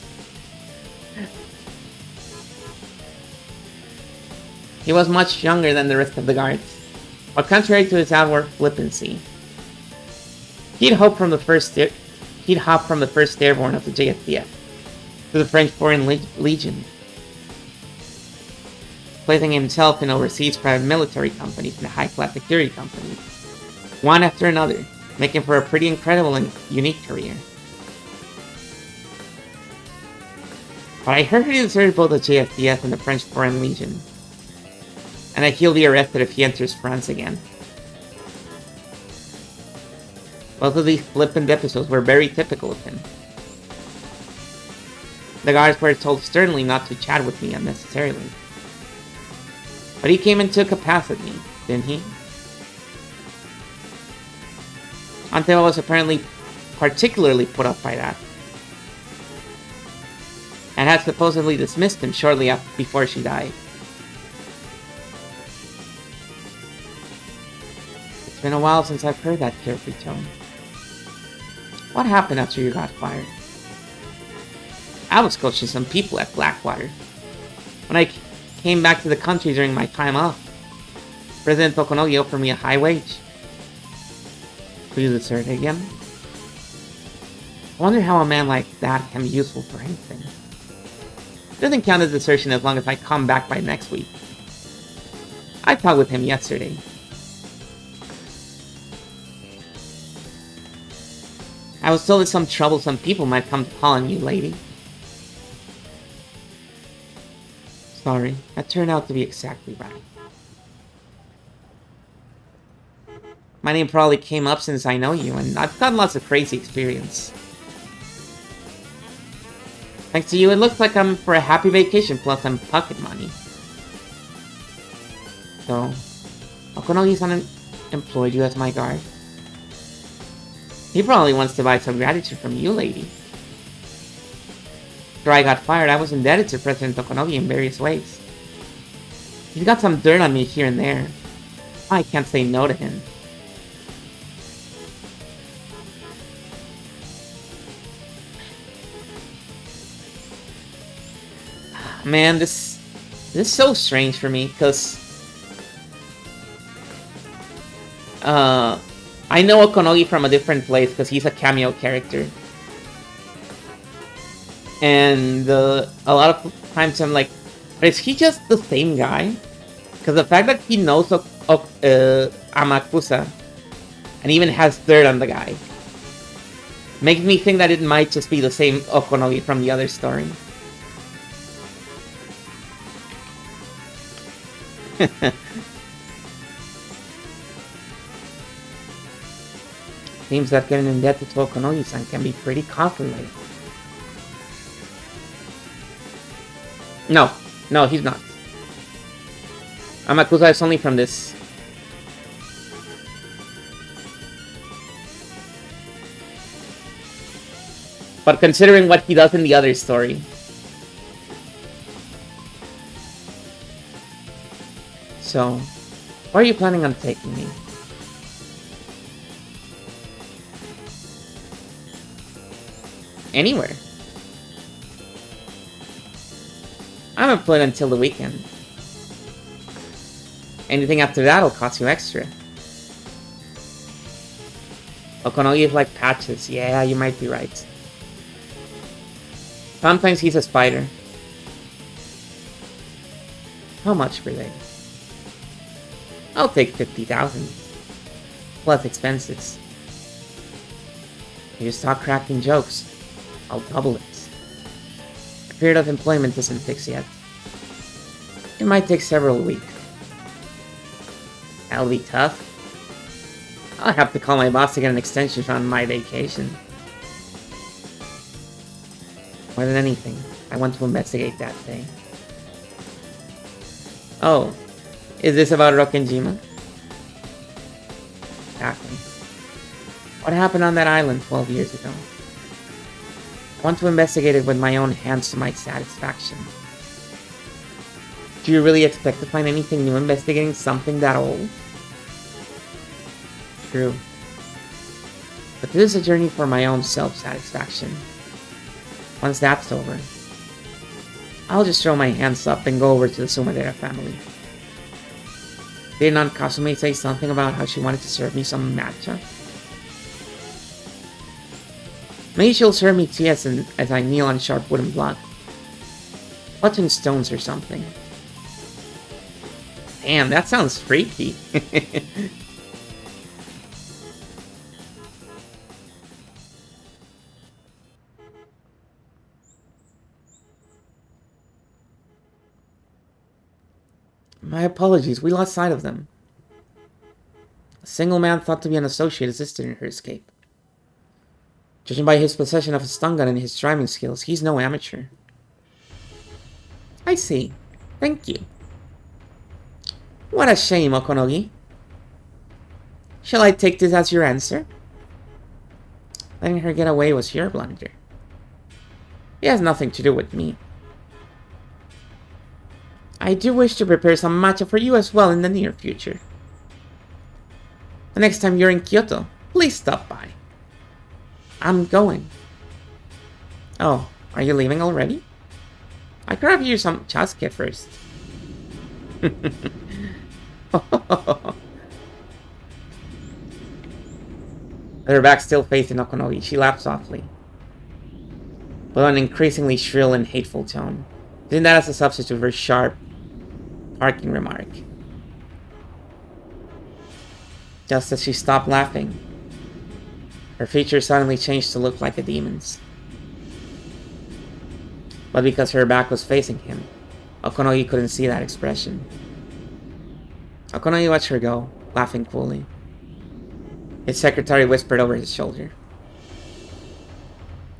He was much younger than the rest of the guards, but contrary to his outward flippancy, he'd hop from the first airborne of the JFDF to the French Foreign Legion, placing himself in overseas private military companies and high-class security companies, one after another, making for a pretty incredible and unique career. But I heard he deserted both the JFDF and the French Foreign Legion, and that he'll be arrested if he enters France again. Both of these flippant episodes were very typical of him. The guards were told sternly not to chat with me unnecessarily. But he came and took a pass at me, didn't he? Anteva was apparently particularly put up by that, and had supposedly dismissed him shortly before she died. It's been a while since I've heard that carefree tone. What happened after you got fired? I was coaching some people at Blackwater. When I came back to the country during my time off, President Tokunogi offered me a high wage. Will you desert again? I wonder how a man like that can be useful for anything. It doesn't count as desertion as long as I come back by next week. I talked with him yesterday. I was told that some troublesome people might come to call on you, lady. Sorry, that turned out to be exactly right. My name probably came up since I know you, and I've gotten lots of crazy experience. Thanks to you, it looks like I'm for a happy vacation plus some pocket money. So, Okonogi's employed you as my guard. He probably wants to buy some gratitude from you, lady. After I got fired, I was indebted to President Tokunogi in various ways. He's got some dirt on me here and there. I can't say no to him. Man, this is so strange for me, because I know Okonogi from a different place because he's a cameo character. And a lot of times I'm like, is he just the same guy? Because the fact that he knows Amakusa and even has dirt on the guy makes me think that it might just be the same Okonogi from the other story. Seems that getting indebted to Okonogi-san can be pretty costly. No, he's not. Amakusa is only from this. But considering what he does in the other story. So, where are you planning on taking me? Anywhere. I'm employed until the weekend. Anything after that will cost you extra. Okonogi is like Patches. Yeah, you might be right. Sometimes he's a spider. How much for they? I'll take 50,000. Plus expenses. You start cracking jokes, I'll double it. The period of employment isn't fixed yet. It might take several weeks. That'll be tough. I'll have to call my boss to get an extension on my vacation. More than anything, I want to investigate that thing. Oh, is this about Rokkenjima? Exactly. What happened on that island 12 years ago? I want to investigate it with my own hands to my satisfaction. Do you really expect to find anything new investigating something that old? True. But this is a journey for my own self-satisfaction. Once that's over, I'll just throw my hands up and go over to the Sumadera family. Did not Kasume say something about how she wanted to serve me some matcha? Maybe she'll serve me tea as I kneel on sharp wooden block. Clutching stones or something. Damn, that sounds freaky. My apologies, we lost sight of them. A single man thought to be an associate assisted in her escape. Judging by his possession of a stun gun and his driving skills, he's no amateur. I see. Thank you. What a shame, Okonogi. Shall I take this as your answer? Letting her get away was your blunder. It has nothing to do with me. I do wish to prepare some matcha for you as well in the near future. The next time you're in Kyoto, please stop by. I'm going. Oh, are you leaving already? I could have you some chasuke first. With her back still facing Okonogi, she laughed softly, but on an increasingly shrill and hateful tone, using that as a substitute for her sharp, barking remark. Just as she stopped laughing, her features suddenly changed to look like a demon's. But because her back was facing him, Okonogi couldn't see that expression. Okonogi watched her go, laughing coolly. His secretary whispered over his shoulder.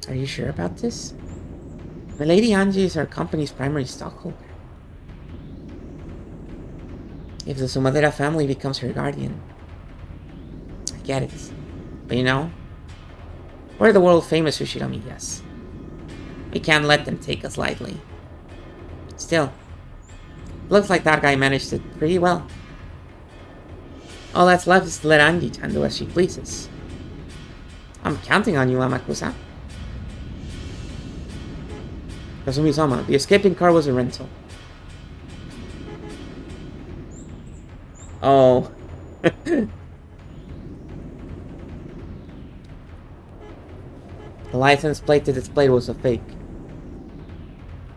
Are you sure about this? Milady Angie is our company's primary stockholder. If the Sumadera family becomes her guardian, I get it. But you know, we're the world-famous Ushiromi, yes. We can't let them take us lightly. Still, looks like that guy managed it pretty well. All that's left is to let Angie-chan do as she pleases. I'm counting on you, Amakusa. Kasumi-sama, the escaping car was a rental. Oh. The license plate that displayed was a fake.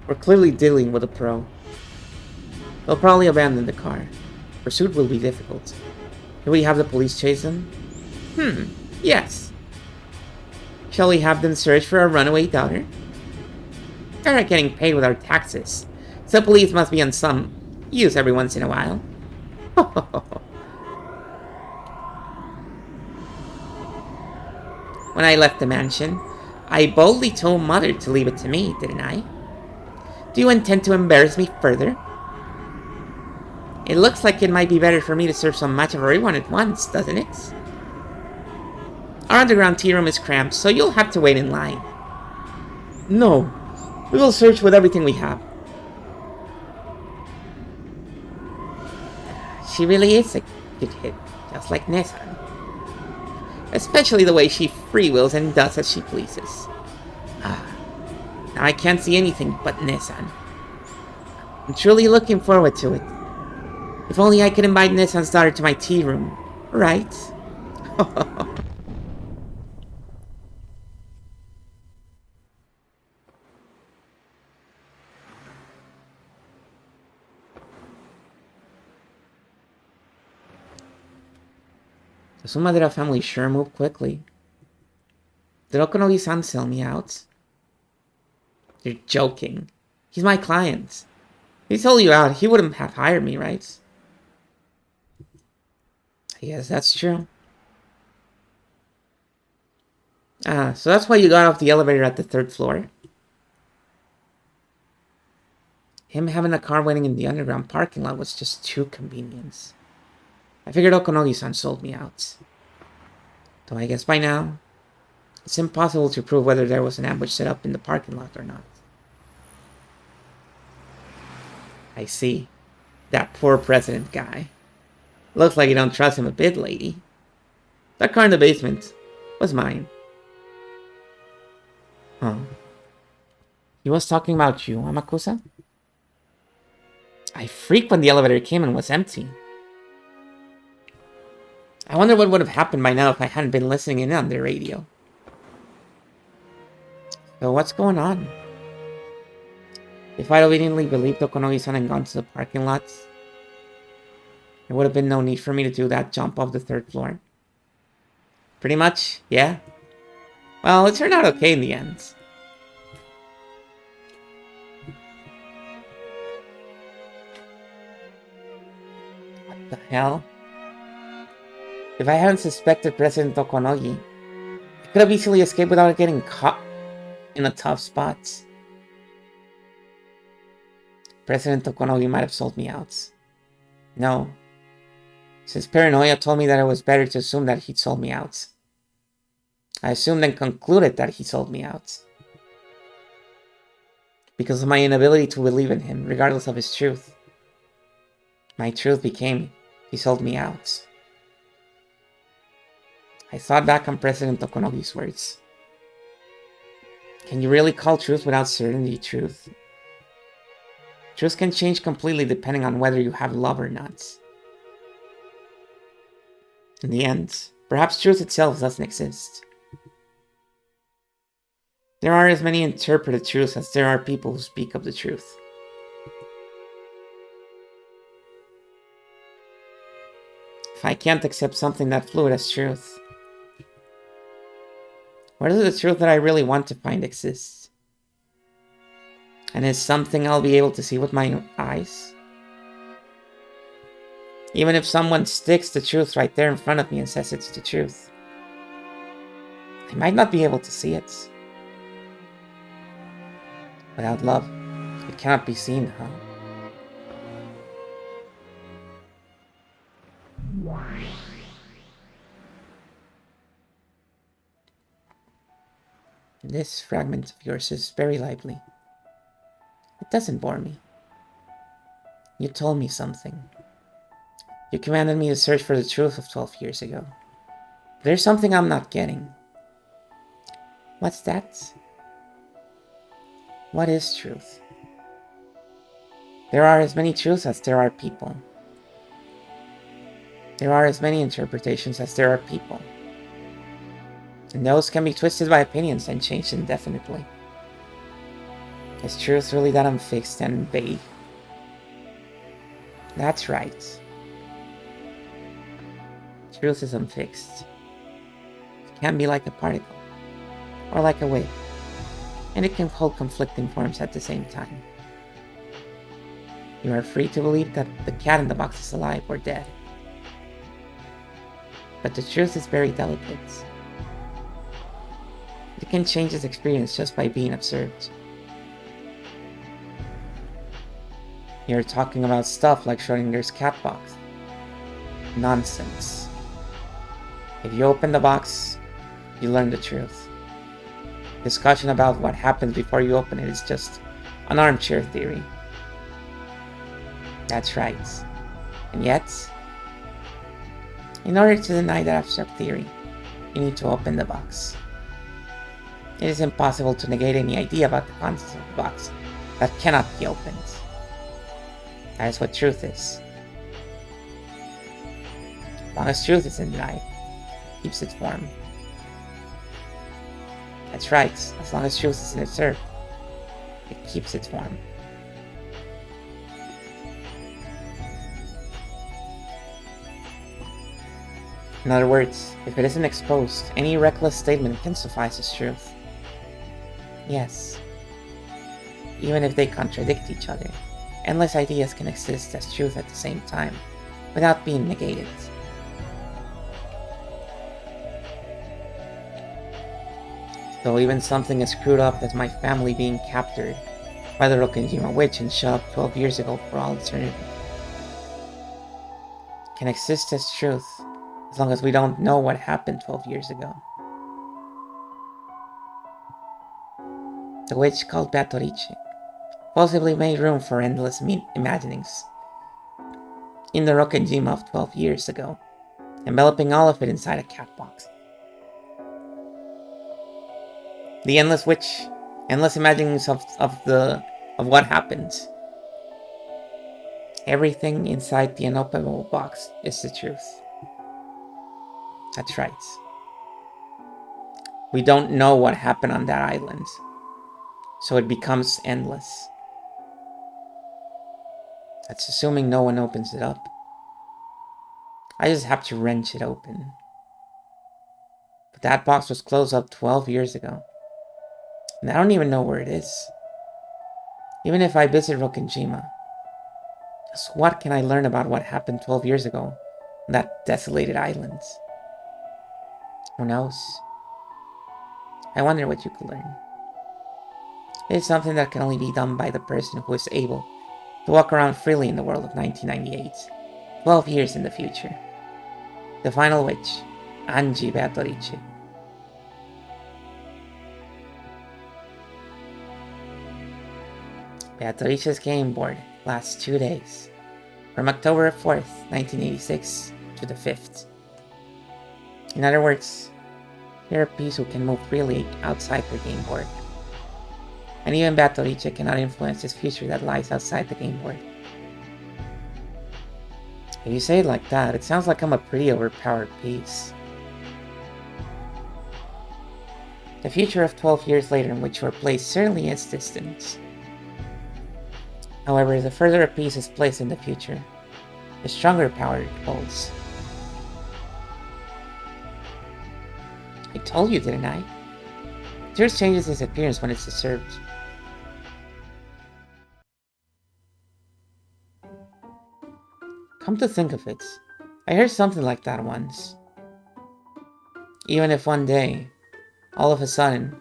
We're clearly dealing with a pro. They'll probably abandon the car. Pursuit will be difficult. Can we have the police chase them? Yes. Shall we have them search for our runaway daughter? They're not getting paid with our taxes, so police must be on some use every once in a while. When I left the mansion, I boldly told Mother to leave it to me, didn't I? Do you intend to embarrass me further? It looks like it might be better for me to serve some matcha for everyone at once, doesn't it? Our underground tea room is cramped, so you'll have to wait in line. No, we will search with everything we have. She really is a good hit, just like Nessan. Especially the way she freewheels and does as she pleases. Now I can't see anything but Nessan. I'm truly looking forward to it. If only I could invite Nessan's daughter to my tea room, right? The Sumadera family sure moved quickly. Did Okonogi-san sell me out? You're joking. He's my client. If he sold you out, he wouldn't have hired me, right? Yes, that's true. So that's why you got off the elevator at the 3rd floor? Him having a car waiting in the underground parking lot was just too convenient. I figured Okonogi-san sold me out. Though I guess by now, it's impossible to prove whether there was an ambush set up in the parking lot or not. I see. That poor president guy. Looks like you don't trust him a bit, lady. That car in the basement was mine. Oh. He was talking about you, Amakusa? I freaked when the elevator came and was empty. I wonder what would have happened by now if I hadn't been listening in on the radio. So what's going on? If I'd obediently believed Okonogi-san and gone to the parking lot, there would have been no need for me to do that jump off the 3rd floor. Pretty much, yeah. Well, it turned out okay in the end. What the hell? If I hadn't suspected President Okonogi, I could have easily escaped without getting caught in a tough spot. President Okonogi might have sold me out. No. Since paranoia told me that it was better to assume that he'd sold me out. I assumed and concluded that he sold me out. Because of my inability to believe in him, regardless of his truth. My truth became, he sold me out. I thought back on President Okonogi's words. Can you really call truth without certainty truth? Truth can change completely depending on whether you have love or not. In the end, perhaps truth itself doesn't exist. There are as many interpreted truths as there are people who speak of the truth. If I can't accept something that fluid as truth, where does the truth that I really want to find exist? And is something I'll be able to see with my eyes? Even if someone sticks the truth right there in front of me and says it's the truth, I might not be able to see it. Without love, it cannot be seen, huh? This fragment of yours is very lively. It doesn't bore me. You told me something. You commanded me to search for the truth of 12 years ago. There's something I'm not getting. What's that? What is truth? There are as many truths as there are people. There are as many interpretations as there are people. And those can be twisted by opinions and changed indefinitely. Is truth really that unfixed and vague? That's right. Truth is unfixed. It can be like a particle, or like a wave, and it can hold conflicting forms at the same time. You are free to believe that the cat in the box is alive or dead. But the truth is very delicate. It can change its experience just by being observed. You're talking about stuff like Schrodinger's cat box. Nonsense. If you open the box, you learn the truth. Discussion about what happens before you open it is just an armchair theory. That's right. And yet, in order to deny that abstract theory, you need to open the box. It is impossible to negate any idea about the contents of the box that cannot be opened. That is what truth is. As long as truth is denied, it keeps its form. That's right, as long as truth is observed, it keeps its form. In other words, if it isn't exposed, any reckless statement can suffice as truth. Yes. Even if they contradict each other, endless ideas can exist as truth at the same time, without being negated. So even something as screwed up as my family being captured by the Rokkenjima witch and shut up 12 years ago for all eternity can exist as truth as long as we don't know what happened 12 years ago. The witch called Beatrice possibly made room for endless imaginings in the Rokkenjima of 12 years ago, enveloping all of it inside a cat box. The endless witch, endless imaginings of what happens. Everything inside the unopenable box is the truth. That's right. We don't know what happened on that island, so it becomes endless. That's assuming no one opens it up. I just have to wrench it open. But that box was closed up 12 years ago. And I don't even know where it is. Even if I visit Rokkenjima, just what can I learn about what happened 12 years ago on that desolated island? Who knows? I wonder what you could learn. It's something that can only be done by the person who is able to walk around freely in the world of 1998, 12 years in the future. The final witch, Angie Beatrice. Beatrice's game board lasts 2 days, from October 4th, 1986 to the 5th. In other words, you're a piece who can move freely outside the game board. And even Beatrice cannot influence his future that lies outside the game board. If you say it like that, it sounds like I'm a pretty overpowered piece. The future of 12 years later in which you are placed certainly is distant. However, the further a piece is placed in the future, the stronger power it holds. I told you, didn't I? Yours changes its appearance when it's disturbed. Come to think of it, I heard something like that once. Even if one day, all of a sudden,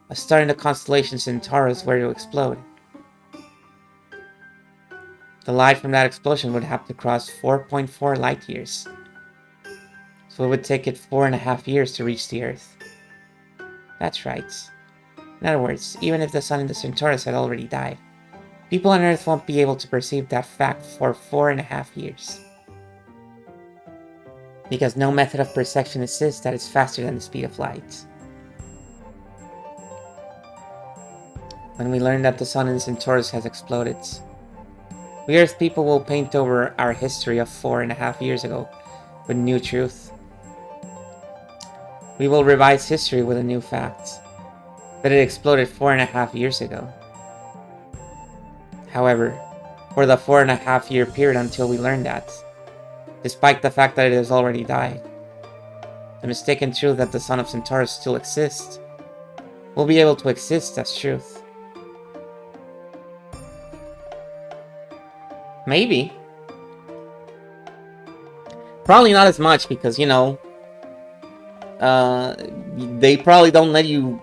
a star in the constellation Centaurus were to explode, the light from that explosion would have to cross 4.4 light years. So it would take it 4.5 years to reach the Earth. That's right. In other words, even if the sun in the Centaurus had already died, people on Earth won't be able to perceive that fact for 4.5 years. Because no method of perception exists that is faster than the speed of light. When we learn that the sun in Centaurus has exploded, we Earth people will paint over our history of 4.5 years ago with new truth. We will revise history with a new fact, that it exploded 4.5 years ago. However, for the 4.5 year period until we learn that, despite the fact that it has already died, the mistaken truth that the sun of Centaurus still exists will be able to exist as truth. Maybe. Probably not as much because, you know, they probably don't let you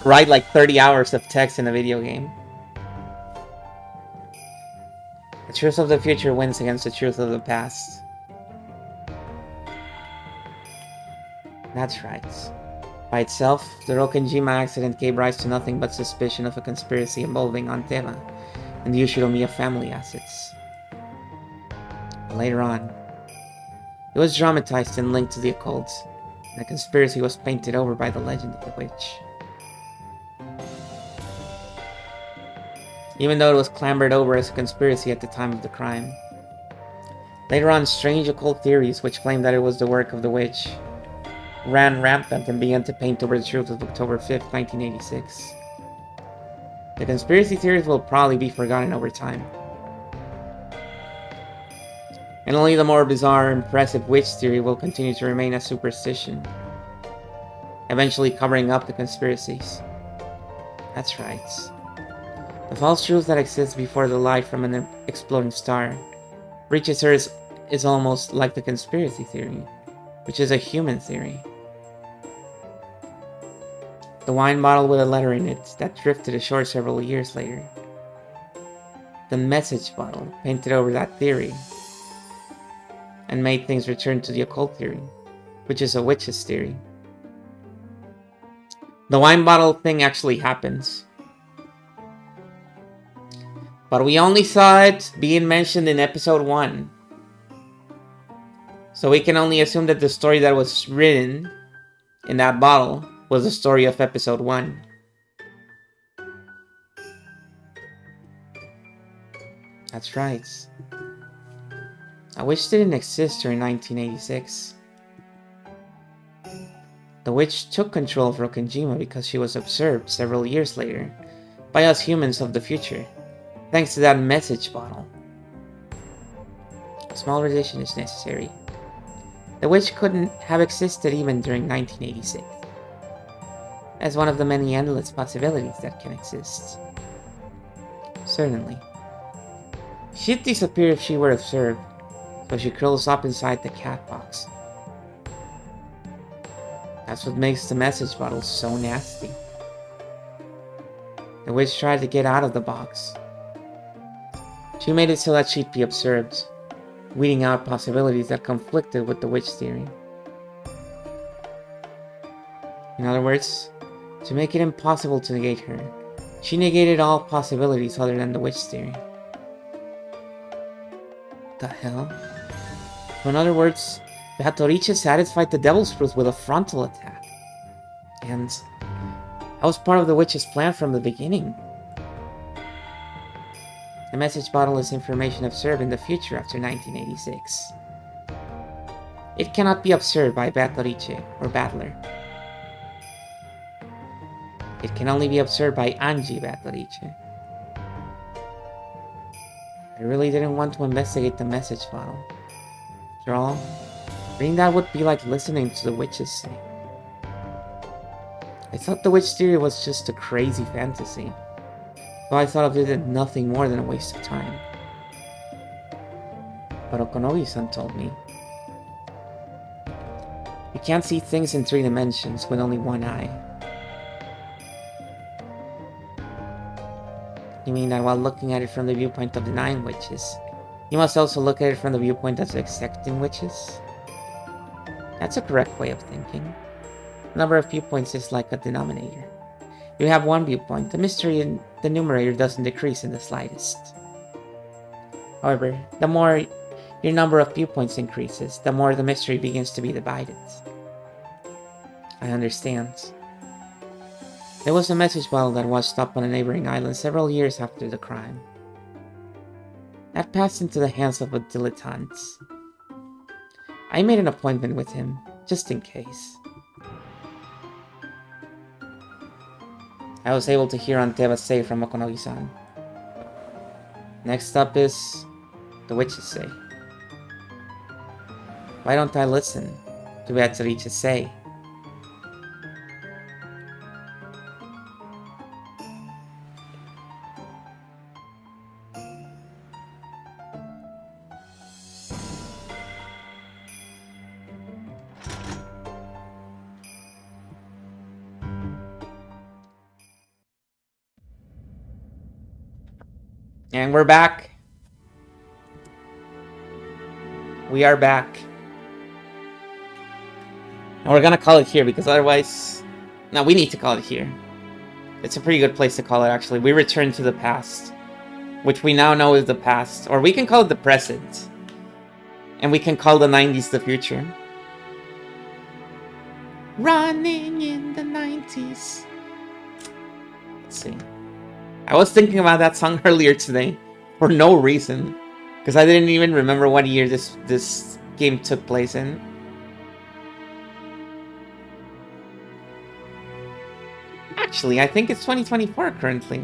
write like 30 hours of text in a video game. The truth of the future wins against the truth of the past. That's right. By itself, the Rokkenjima accident gave rise to nothing but suspicion of a conspiracy involving Antema and the Yoshiromiya family assets. But later on, it was dramatized and linked to the occult, and the conspiracy was painted over by the legend of the witch. Even though it was clambered over as a conspiracy at the time of the crime. Later on, strange occult theories which claimed that it was the work of the witch ran rampant and began to paint over the truth of October 5th, 1986. The conspiracy theories will probably be forgotten over time. And only the more bizarre, impressive witch theory will continue to remain a superstition, eventually covering up the conspiracies. That's right. The false truth that exists before the light from an exploding star reaches Earth is almost like the conspiracy theory, which is a human theory. The wine bottle with a letter in it that drifted ashore several years later. The message bottle painted over that theory and made things return to the occult theory, which is a witch's theory. The wine bottle thing actually happens. But we only saw it being mentioned in episode 1. So we can only assume that the story that was written in that bottle was the story of episode 1. That's right. A witch didn't exist during 1986. The witch took control of Rokkenjima because she was observed several years later by us humans of the future, thanks to that message bottle. A small revision is necessary. The witch couldn't have existed even during 1986, as one of the many endless possibilities that can exist. Certainly. She'd disappear if she were observed, so she curls up inside the cat box. That's what makes the message bottle so nasty. The witch tried to get out of the box. She made it so that she'd be observed, weeding out possibilities that conflicted with the witch theory. In other words, to make it impossible to negate her, she negated all possibilities other than the witch theory. The hell? So in other words, Beatrice satisfied the Devil's Fruit with a frontal attack. And that was part of the witch's plan from the beginning. The message bottle is information observed in the future after 1986. It cannot be observed by Beatrice or Battler. It can only be observed by Angie Beatrice. I really didn't want to investigate the message bottle. After all, reading that would be like listening to the witches say. I thought the witch theory was just a crazy fantasy, though I thought of it as nothing more than a waste of time. But Okonogi-san told me, you can't see things in 3 dimensions with only one eye. You mean that while looking at it from the viewpoint of the 9 witches, you must also look at it from the viewpoint of the accepting witches? That's a correct way of thinking. The number of viewpoints is like a denominator. If you have one viewpoint, the mystery in the numerator doesn't decrease in the slightest. However, the more your number of viewpoints increases, the more the mystery begins to be divided. I understand. There was a message bottle that washed up on a neighboring island several years after the crime. That passed into the hands of a dilettante. I made an appointment with him, just in case. I was able to hear Anteva say from Okonogi-san. Next up is the witches say. Why don't I listen to Beatrice say? And we're back. We are back. And we're gonna call it here because otherwise... No, we need to call it here. It's a pretty good place to call it, actually. We return to the past, which we now know is the past. Or we can call it the present. And we can call the 90s the future. Running in the 90s. Let's see. I was thinking about that song earlier today for no reason, because I didn't even remember what year this game took place in. Actually, I think it's 2024 currently.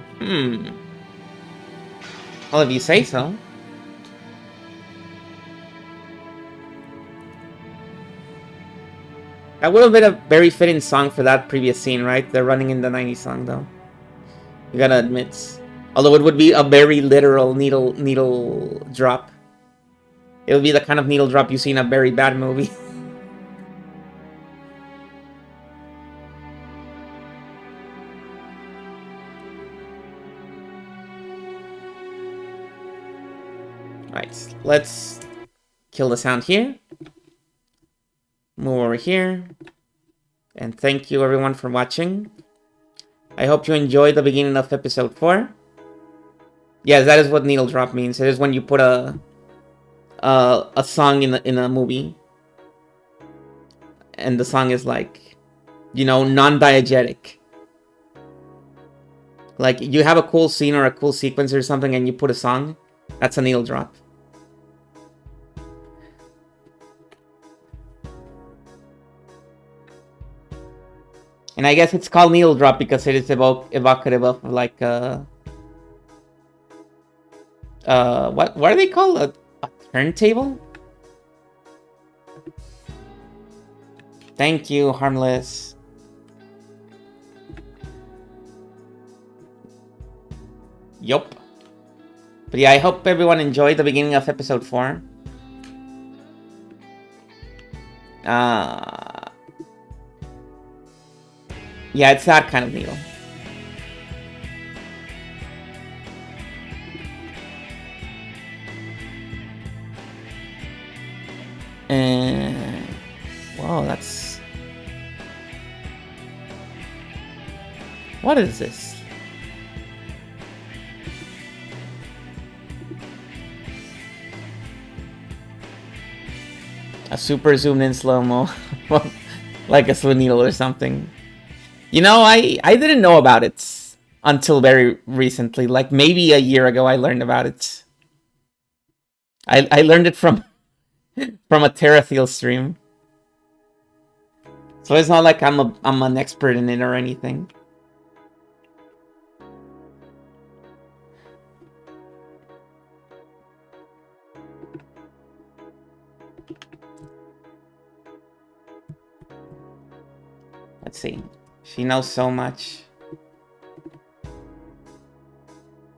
Well, if you say so. That would have been a very fitting song for that previous scene, right? The Running in the 90s song, though. You gotta admit. Although it would be a very literal needle drop. It would be the kind of needle drop you see in a very bad movie. 。Right, let's kill the sound here. Move over here. And thank you everyone for watching. I hope you enjoyed the beginning of episode 4. Yes, that is what needle drop means. It is when you put a song in a movie, and the song is like, you know, non-diegetic. Like you have a cool scene or a cool sequence or something, and you put a song. That's a needle drop. And I guess it's called needle drop because it is evocative of like what are they called? A turntable? Thank you, Harmless. Yup. But yeah, I hope everyone enjoyed the beginning of episode 4. Yeah, it's that kind of needle. And wow, that's... What is this? A super zoomed in slow-mo. Like a slow needle or something. You know, I didn't know about it until very recently. Like maybe a year ago I learned about it. I learned it from a Terrathiel stream. So it's not like I'm an expert in it or anything. Let's see. She knows so much.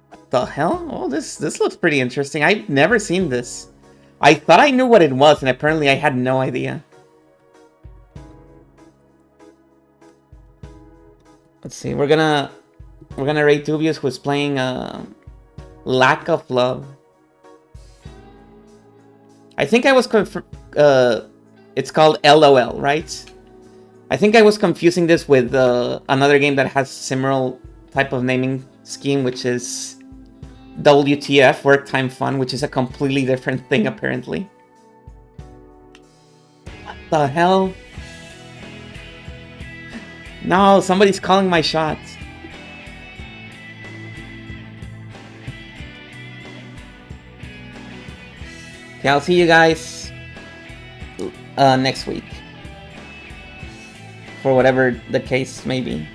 What the hell? Oh, this looks pretty interesting. I've never seen this. I thought I knew what it was, and apparently I had no idea. Let's see. We're gonna rate Dubious, who's playing Lack of Love. I think I was it's called LOL, right? I think I was confusing this with another game that has similar type of naming scheme, which is WTF, Work Time Fun, which is a completely different thing, apparently. What the hell? No, somebody's calling my shot. Okay, I'll see you guys next week. For whatever the case may be.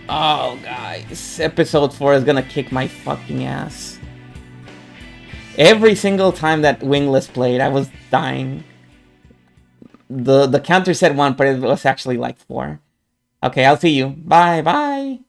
Oh, guys. Episode 4 is gonna kick my fucking ass. Every single time that Wingless played, I was dying. The counter said 1, but it was actually like 4. Okay, I'll see you. Bye, bye.